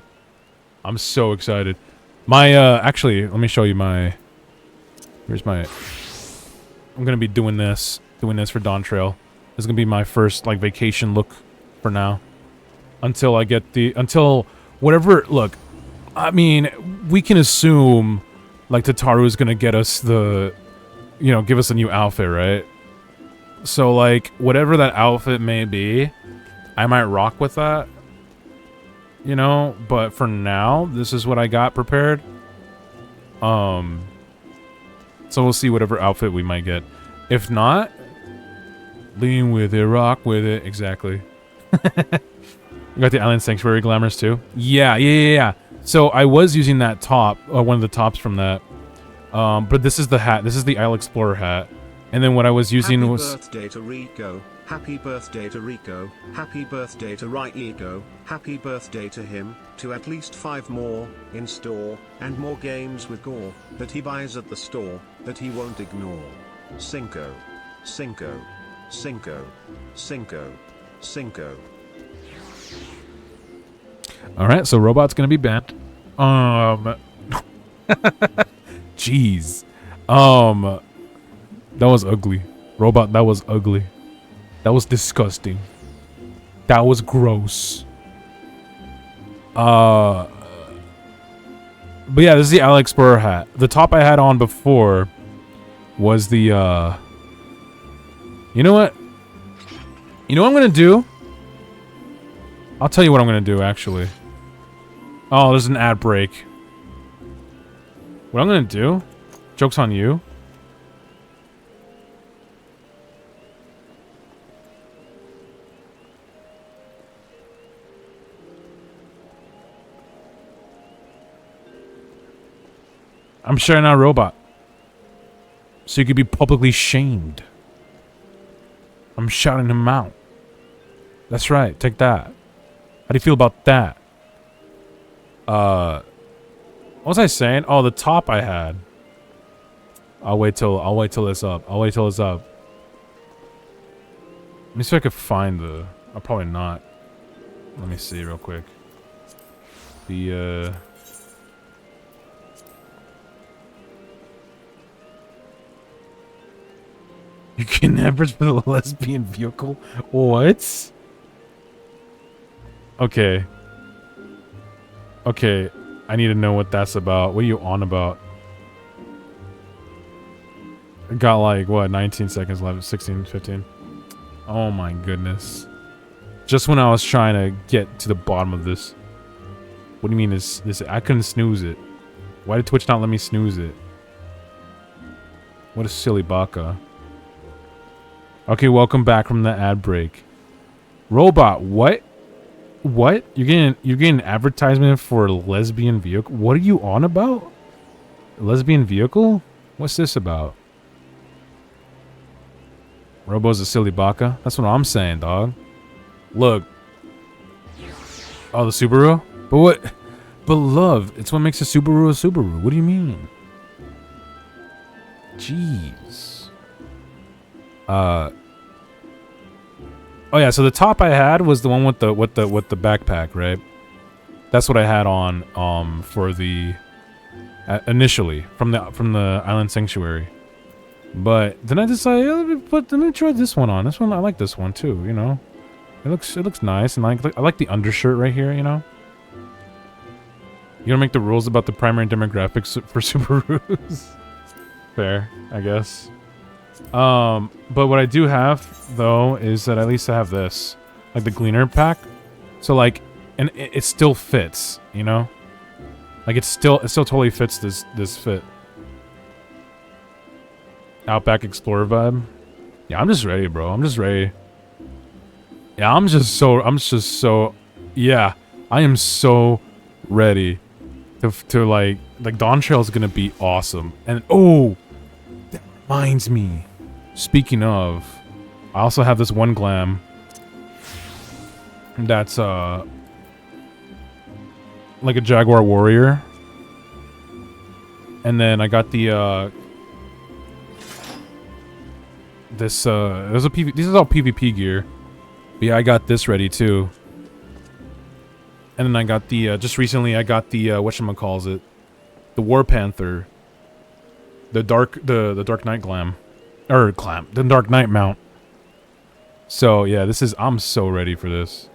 I'm so excited. My actually, let me show you my here's my I'm gonna be doing this for Dawn Trail. This is gonna be my first like vacation look for now. Until I get until whatever look. I mean, we can assume like Tataru is gonna get us give us a new outfit, right? So like whatever that outfit may be, I might rock with that. But for now, this is what I got prepared. So we'll see whatever outfit we might get. If not, lean with it, rock with it. Exactly. You got the Island Sanctuary glamours too? Yeah. So I was using that top, one of the tops from that. But this is the hat. This is the Isle Explorer hat. And then what I was using was... Happy birthday to Rico. Happy birthday to Rico. Happy birthday to Rico. Happy birthday to him. To at least 5 more, in store, and more games with gore, that he buys at the store, that he won't ignore. Cinco. Cinco. Cinco. Cinco. Cinco. Alright, so Robot's gonna be banned. Jeez. That was ugly. Robot, that was ugly. That was disgusting. That was gross. But yeah, this is the Isle Explorer hat. The top I had on before was the, You know what? You know what I'm gonna do? I'll tell you what I'm gonna do, actually. Oh, there's an ad break. What I'm gonna do? Joke's on you. I'm shouting out Robot. So you could be publicly shamed. I'm shouting him out. That's right, take that. do you feel about that? What was I saying? Oh, the top I had. I'll wait till it's up. I'll wait till it's up. Let me see if I could find the... I'll probably not. Let me see real quick. The, You can never for the lesbian vehicle? What? Okay. Okay. I need to know what that's about. What are you on about? I got like, what, 19 seconds left, 16, 15. Oh my goodness. Just when I was trying to get to the bottom of this. What do you mean this? I couldn't snooze it. Why did Twitch not let me snooze it? What a silly baka. Okay, welcome back from the ad break. Robot, what? What? You're getting an advertisement for a lesbian vehicle? What are you on about? A lesbian vehicle? What's this about? Robo's a silly baka? That's what I'm saying, dog. Look. Oh, the Subaru? But what? But love, it's what makes a Subaru a Subaru. What do you mean? Jeez. Oh yeah, so the top I had was the one with the backpack, right? That's what I had on for the initially from the Island Sanctuary. But then I decided, let me try this one on. This one, I like this one too, you know. It looks nice, and I like the undershirt right here, you know. You gonna make the rules about the primary demographics for Subarus? Fair, I guess. But what I do have though is that at least I have this, like the Gleaner pack. So like, and it still fits, you know. Like it still totally fits this fit. Outback Explorer vibe. Yeah, I'm just ready, bro. I'm just ready. Yeah, I'm just so. Yeah, I am so ready to like Dawn Trail is gonna be awesome. And oh, that reminds me. Speaking of, I also have this one glam. That's like a Jaguar Warrior. And then I got the this there's a PV, this is all PvP gear. But yeah, I got this ready too. And then I got the just recently I got the whatchamacallit, the War Panther. The Dark Knight glam. The Dark Knight mount. So yeah, I'm so ready for this.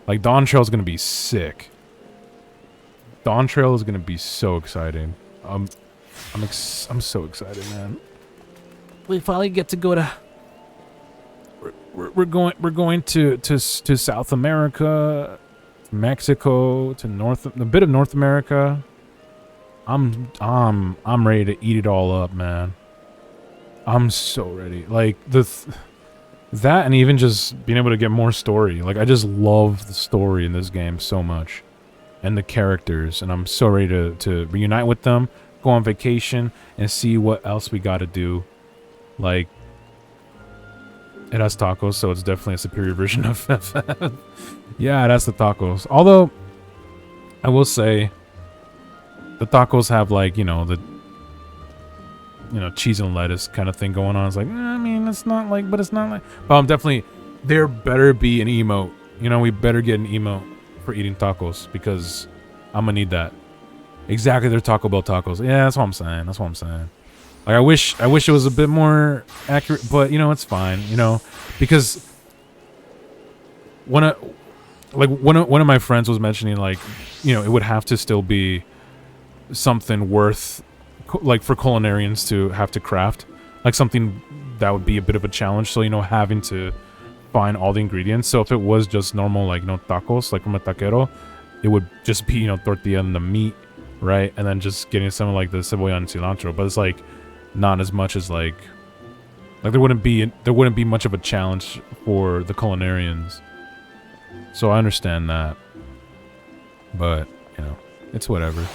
Like Dawn Trail is gonna be sick. Dawn Trail is gonna be so exciting. I'm so excited, man. We finally get to go to. We're going to South America, Mexico, to a bit of North America. I'm ready to eat it all up, man. I'm so ready. Like that, and even just being able to get more story. Like I just love the story in this game so much, and the characters, and I'm so ready to reunite with them, go on vacation, and see what else we got to do. Like it has tacos, so it's definitely a superior version of Ffxiv. Yeah, it has the tacos. Although I will say the tacos have like, you know, the cheese and lettuce kind of thing going on. It's like, I mean, it's not like, but it's not like. But I'm definitely, there better be an emote. You know, we better get an emote for eating tacos because I'm gonna need that. Exactly, they're Taco Bell tacos. Yeah, that's what I'm saying. That's what I'm saying. Like I wish it was a bit more accurate, but you know, it's fine. You know, because one of my friends was mentioning, like, you know, it would have to still be something worth, like, for culinarians to have to craft, like something that would be a bit of a challenge. So, you know, having to find all the ingredients. So if it was just normal, like, you know, tacos, like from a taquero, it would just be, you know, tortilla and the meat, right? And then just getting some of like the cebolla and cilantro. But it's like not as much as like there wouldn't be much of a challenge for the culinarians. So I understand that. But, you know, it's whatever.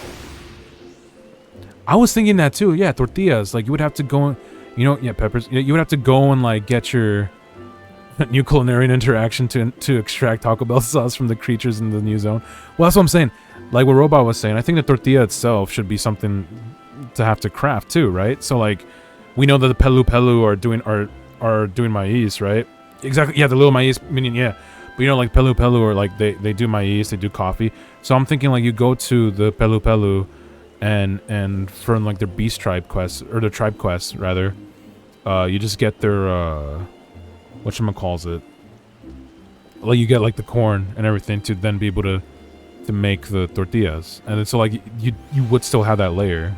I was thinking that too. Yeah, tortillas. Like you would have to go, you know, yeah, peppers. You would have to go and like get your New culinary interaction to extract Taco Bell sauce from the creatures in the new zone. Well, that's what I'm saying. Like what Robot was saying, I think the tortilla itself should be something to have to craft too, right? So like, we know that the Pelu Pelu are doing maize, right? Exactly. Yeah, the little maize minion. Yeah, but you know, like Pelu Pelu are like they do maize, they do coffee. So I'm thinking like you go to the Pelu Pelu, and for like their beast tribe quests or their tribe quests rather, you just get their whatchamacallit. Like you get like the corn and everything to then be able to make the tortillas, and then so like you would still have that layer.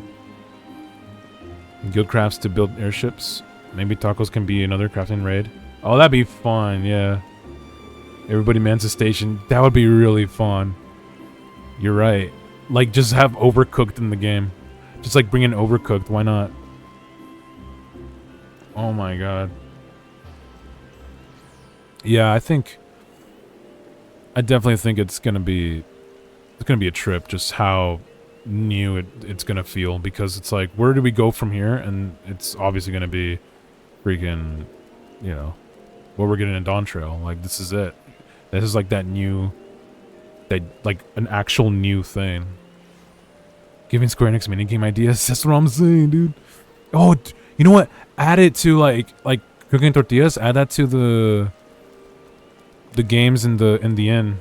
Guild crafts to build airships. Maybe tacos can be another crafting raid. Oh, that'd be fun, yeah. Everybody mans a station. That would be really fun. You're right. Like just have Overcooked in the game. Just like bring in Overcooked. Why not? Oh my god. Yeah, I definitely think it's gonna be a trip, just how new it's gonna feel, because it's like, where do we go from here? And it's obviously gonna be freaking, you know, what we're getting in Dawn Trail. Like, this is it. This is like like an actual new thing. Giving Square Enix minigame ideas, that's what I'm saying, dude. Oh, you know what? Add it to like cooking tortillas, add that to the games in the inn.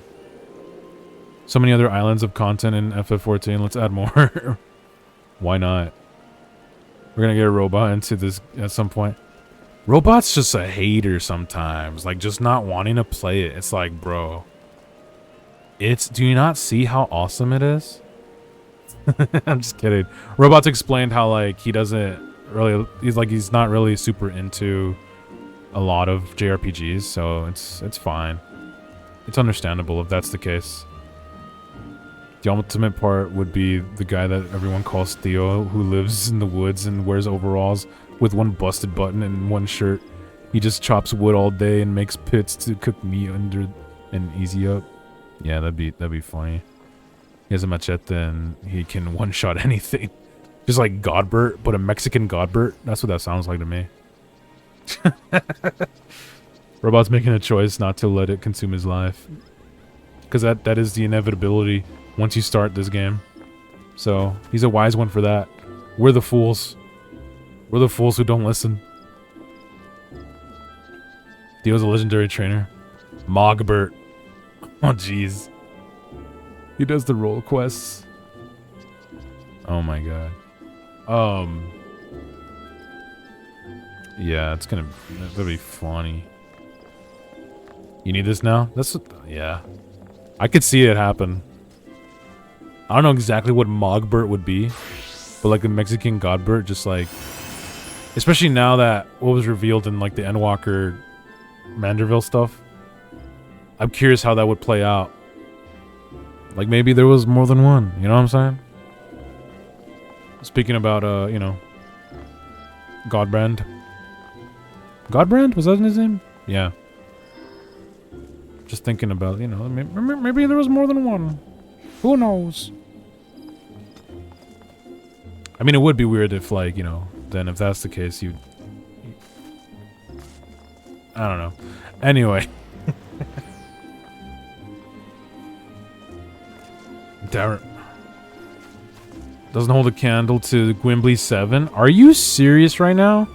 So many other islands of content in FF14. Let's add more. Why not? We're gonna get a robot into this at some point. Robot's just a hater sometimes. Like, just not wanting to play it. It's like, bro. Do you not see how awesome it is? I'm just kidding. Robot's explained how, like, he doesn't really... He's not really super into a lot of JRPGs, so it's fine. It's understandable if that's the case. The ultimate part would be the guy that everyone calls Theo, who lives in the woods and wears overalls with one busted button and one shirt. He just chops wood all day and makes pits to cook meat under and easy up. Yeah, that'd be funny. He has a machete and he can one-shot anything. Just like Godbert, but a Mexican Godbert. That's what that sounds like to me. Robot's making a choice not to let it consume his life. Because that is the inevitability once you start this game. So, he's a wise one for that. We're the fools. We're the fools who don't listen. Theo's a legendary trainer. Mogbert. Oh, jeez. He does the role quests. Oh my god. Yeah, that'll be funny. You need this now? Yeah. I could see it happen. I don't know exactly what Mogbert would be, but like a Mexican Godbert, just like... Especially now that what was revealed in like the Endwalker Manderville stuff. I'm curious how that would play out. Like maybe there was more than one, you know what I'm saying? Speaking about, you know, Godbrand. Godbrand? Was that his name? Yeah. Just thinking about, you know, maybe there was more than one. Who knows? I mean, it would be weird if, like, you know, then if that's the case, I don't know. Anyway. Darren doesn't hold a candle to Gwimbly 7. Are you serious right now?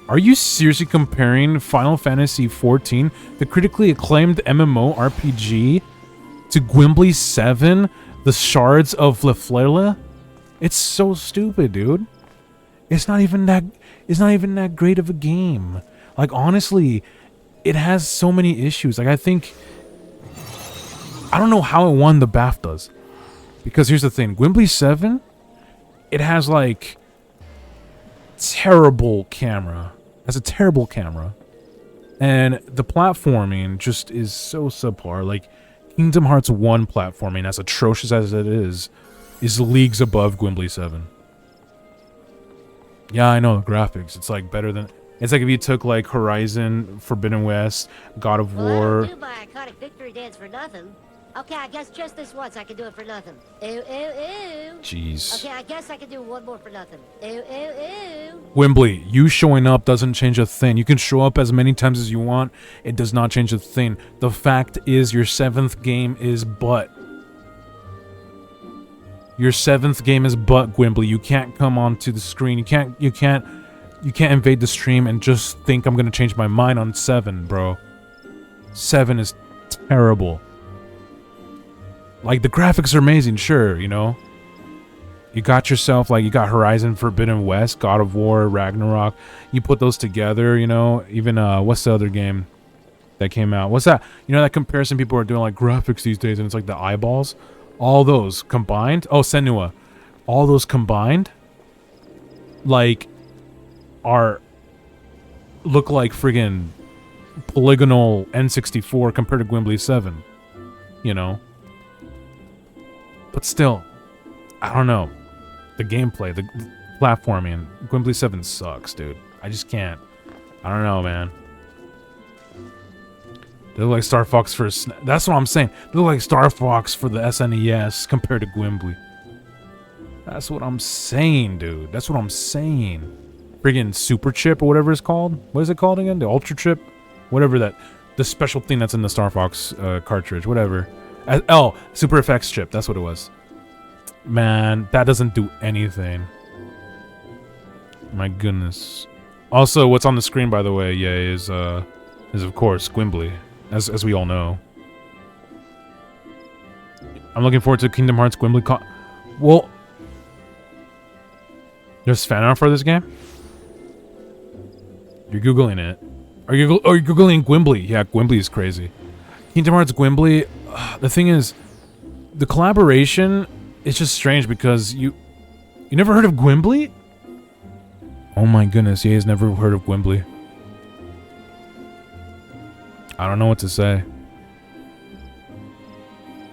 Are you seriously comparing Final Fantasy XIV, the critically acclaimed MMORPG, to Gwimbly 7, the Shards of Leflele? It's so stupid, dude. It's not even that great of a game. Like, honestly, it has so many issues. Like, I don't know how it won the BAFTAs. Because here's the thing, Gwimbly 7, it has like terrible camera. It has a terrible camera. And the platforming just is so subpar. Like Kingdom Hearts 1 platforming, as atrocious as it is leagues above Gwimbly 7. Yeah, I know the graphics. It's like better than... It's like if you took like Horizon, Forbidden West, God of War... I don't do my iconic victory dance for nothing. Okay, I guess just this once I can do it for nothing. Ew, ew, ew. Jeez. Okay, I guess I can do one more for nothing. Ew, ew, ew. Wembley, you showing up doesn't change a thing. You can show up as many times as you want. It does not change a thing. The fact is your 7th game is butt. Your 7th game is butt, Wembley. You can't come onto the screen. You can't invade the stream and just think I'm gonna change my mind on 7, bro. 7 is terrible. Like, the graphics are amazing, sure, you know? You got yourself, like, you got Horizon Forbidden West, God of War, Ragnarok. You put those together, you know? Even, what's the other game that came out? What's that? You know that comparison people are doing, like, graphics these days, and it's like the eyeballs? All those combined? Oh, Senua. All those combined, like, look like friggin' polygonal N64 compared to Gwimbly 7. You know? But still, I don't know. The gameplay, the platforming, Gwimbly 7 sucks, dude. I just can't. I don't know, man. They look like Star Fox for... That's what I'm saying. They look like Star Fox for the SNES compared to Gwimbly. That's what I'm saying, dude. That's what I'm saying. Friggin' Super Chip or whatever it's called. What is it called again? The Ultra Chip? Whatever that... The special thing that's in the Star Fox cartridge. Whatever. Oh, Super FX chip. That's what it was. Man, that doesn't do anything. My goodness. Also, what's on the screen, by the way, yeah, is of course Gwimbly, as we all know. I'm looking forward to Kingdom Hearts Gwimbly. Well, there's fan art for this game. You're googling it. Are you googling Gwimbly? Yeah, Gwimbly is crazy. Kingdom Hearts Gwimbly. The thing is, the collaboration is just strange because you never heard of Gwimbly? Oh my goodness, he has never heard of Gwimbly. I don't know what to say.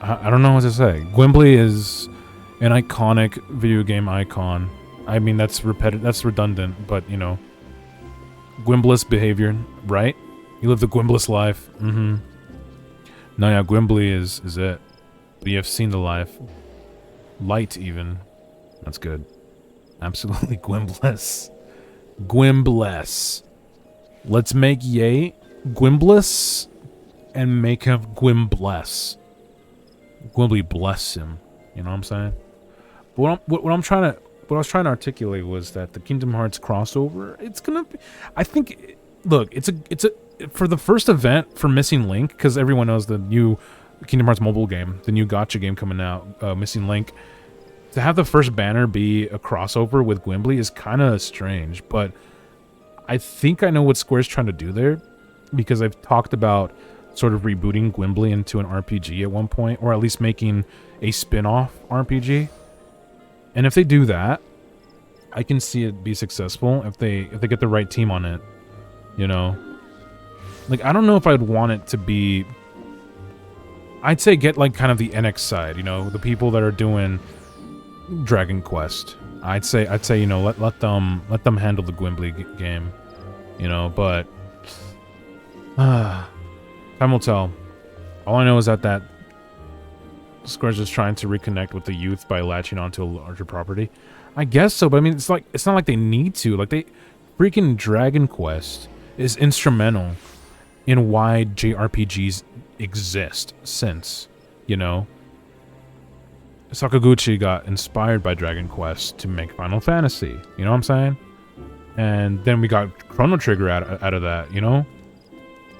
I don't know what to say. Gwimbly is an iconic video game icon. I mean, that's repetitive, that's redundant, but you know, Gwimbless behavior, right? You live the Gwimbless life. Mm-hmm. No, yeah, Gwimbly is it. But you have seen the life. Light, even. That's good. Absolutely Gwimbless. Gwimbless. Let's make Ye Gwimbless and make him Gwimbless. Gwimbly bless him. You know what I'm saying? But what I was trying to articulate was that the Kingdom Hearts crossover, it's gonna be, I think, look, it's a for the first event for Missing Link, because everyone knows the new Kingdom Hearts mobile game, the new gacha game coming out, Missing Link. To have the first banner be a crossover with Gwimbly is kind of strange, but I think I know what Square's trying to do there, because I've talked about sort of rebooting Gwimbly into an RPG at one point, or at least making a spin-off RPG. And if they do that, I can see it be successful if they get the right team on it, you know. Like, I don't know if I'd want it to be... I'd say get, like, kind of the NX side, you know, the people that are doing Dragon Quest. I'd say, you know, let them handle the Gwimbly game, you know, but... time will tell. All I know is that Square's just trying to reconnect with the youth by latching onto a larger property. I guess so, but I mean, it's not like they need to. Like, freaking Dragon Quest is instrumental in why JRPGs exist since, you know. Sakaguchi got inspired by Dragon Quest to make Final Fantasy, you know what I'm saying? And then we got Chrono Trigger out of that, you know?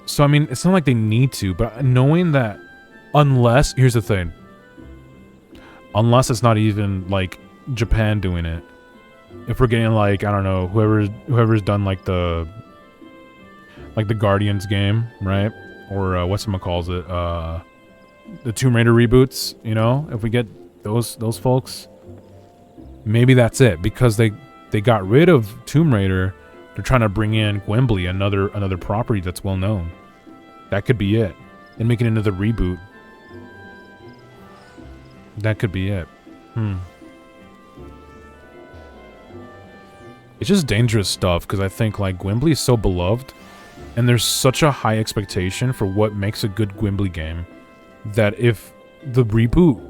So, I mean, it's not like they need to, but knowing that, unless, here's the thing, unless it's not even, like, Japan doing it, if we're getting, like, I don't know, whoever's done, like the Guardians game, right? Or, whatchamacallit, the Tomb Raider reboots, you know? If we get those folks, maybe that's it, because they got rid of Tomb Raider. They're trying to bring in Gwimbly, another property that's well known. That could be it. And make it into the reboot. That could be it. It's just dangerous stuff, because I think, like, Gwimbly is so beloved, and there's such a high expectation for what makes a good Gwimbly game, that if the reboot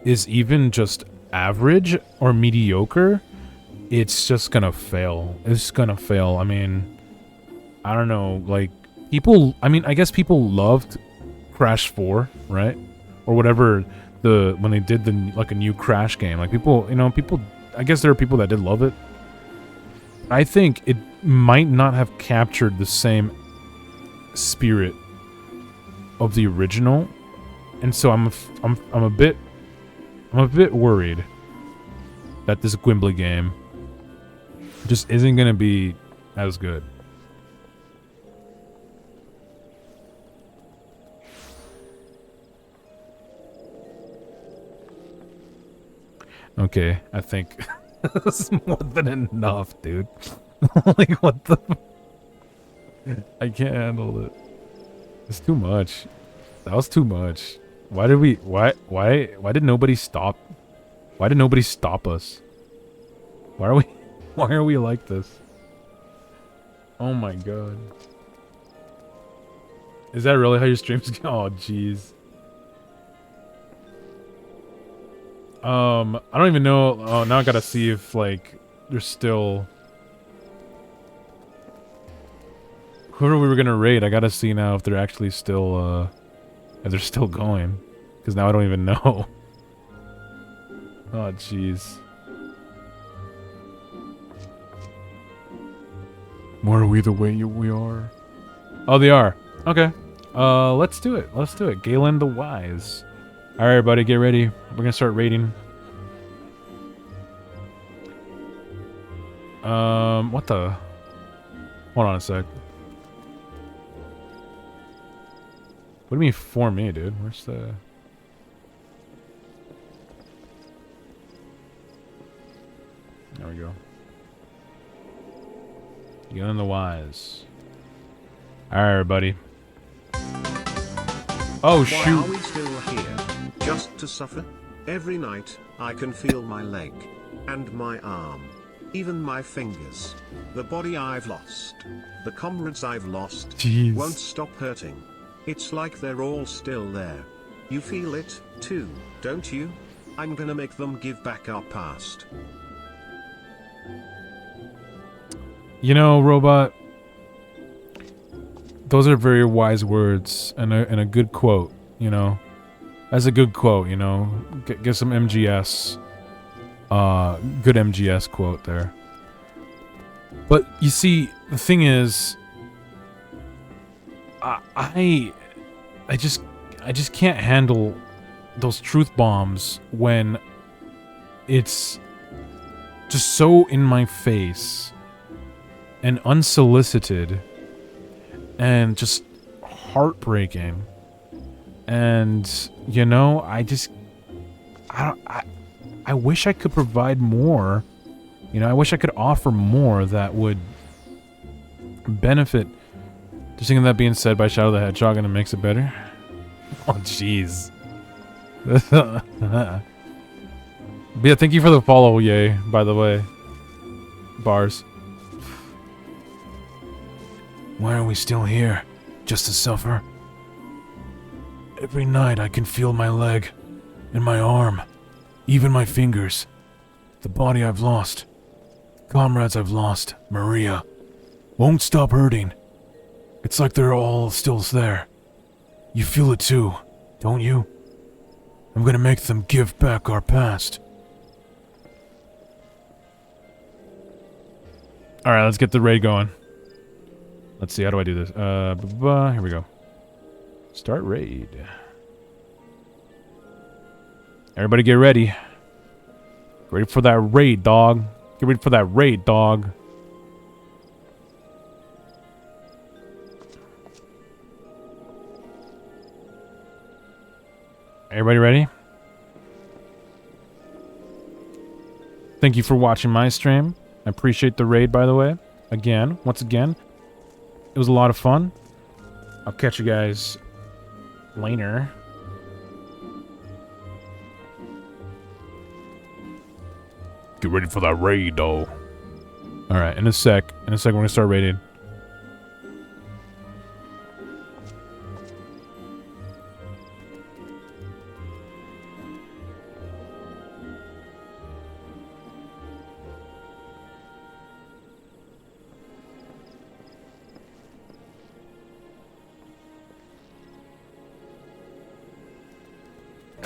is even just average or mediocre, it's just gonna fail. It's gonna fail. I mean, I don't know, like, people, I mean, I guess people loved Crash 4, right? Or whatever, when they did like a new Crash game. Like, people, you know, I guess there are people that did love it. I think it might not have captured the same spirit of the original. And so I'm a bit worried that this Gwimbly game just isn't gonna be as good. Okay, I think that's more than enough, dude. Like, what the? I can't handle it. It's too much. That was too much. Why did nobody stop? Why did nobody stop us? Why are we like this? Oh my god. Is that really how your streams go? Oh jeez. I don't even know. Oh, now I gotta see if, like, there's still... Whoever we were gonna raid, I gotta see now if they're actually still, if they're still going. Because now I don't even know. Oh, jeez. Why are we the way we are? Oh, they are. Okay. Let's do it. Let's do it. Galen the Wise. Alright, everybody, get ready. We're gonna start raiding. What the? Hold on a sec. What do you mean for me, dude? Where's the... There we go. Galen the Wise. Alright, everybody. Oh, shoot. Why are we still here? Just to suffer? Every night, I can feel my leg. And my arm. Even my fingers. The body I've lost. The comrades I've lost. Jeez. Won't stop hurting. It's like they're all still there. You feel it, too, don't you? I'm gonna make them give back our past. You know, Robot, those are very wise words and a good quote, you know. That's a good quote, you know. Get some MGS. Good MGS quote there. But you see, the thing is, I just can't handle those truth bombs when it's just so in my face and unsolicited and just heartbreaking. And you know, I wish I could provide more. You know, I wish I could offer more that would benefit. Just thinking that being said by Shadow the Hedgehog, and it makes it better. Oh, jeez. But yeah, thank you for the follow, yay, by the way. Bars. Why are we still here? Just to suffer? Every night I can feel my leg, and my arm, even my fingers. The body I've lost. Comrades I've lost. Maria. Won't stop hurting. It's like they're all still there. You feel it too, don't you? I'm gonna make them give back our past. Alright, let's get the raid going. Let's see, how do I do this? Here we go. Start raid. Everybody get ready. Get ready for that raid, dog. Get ready for that raid, dog. Everybody ready? Thank you for watching my stream. I appreciate the raid, by the way. Once again. It was a lot of fun. I'll catch you guys later. Get ready for that raid, though. Alright, in a sec, we're gonna start raiding.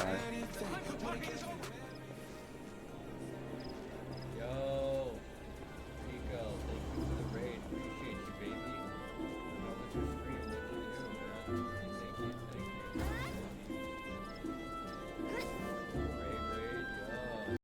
Bye.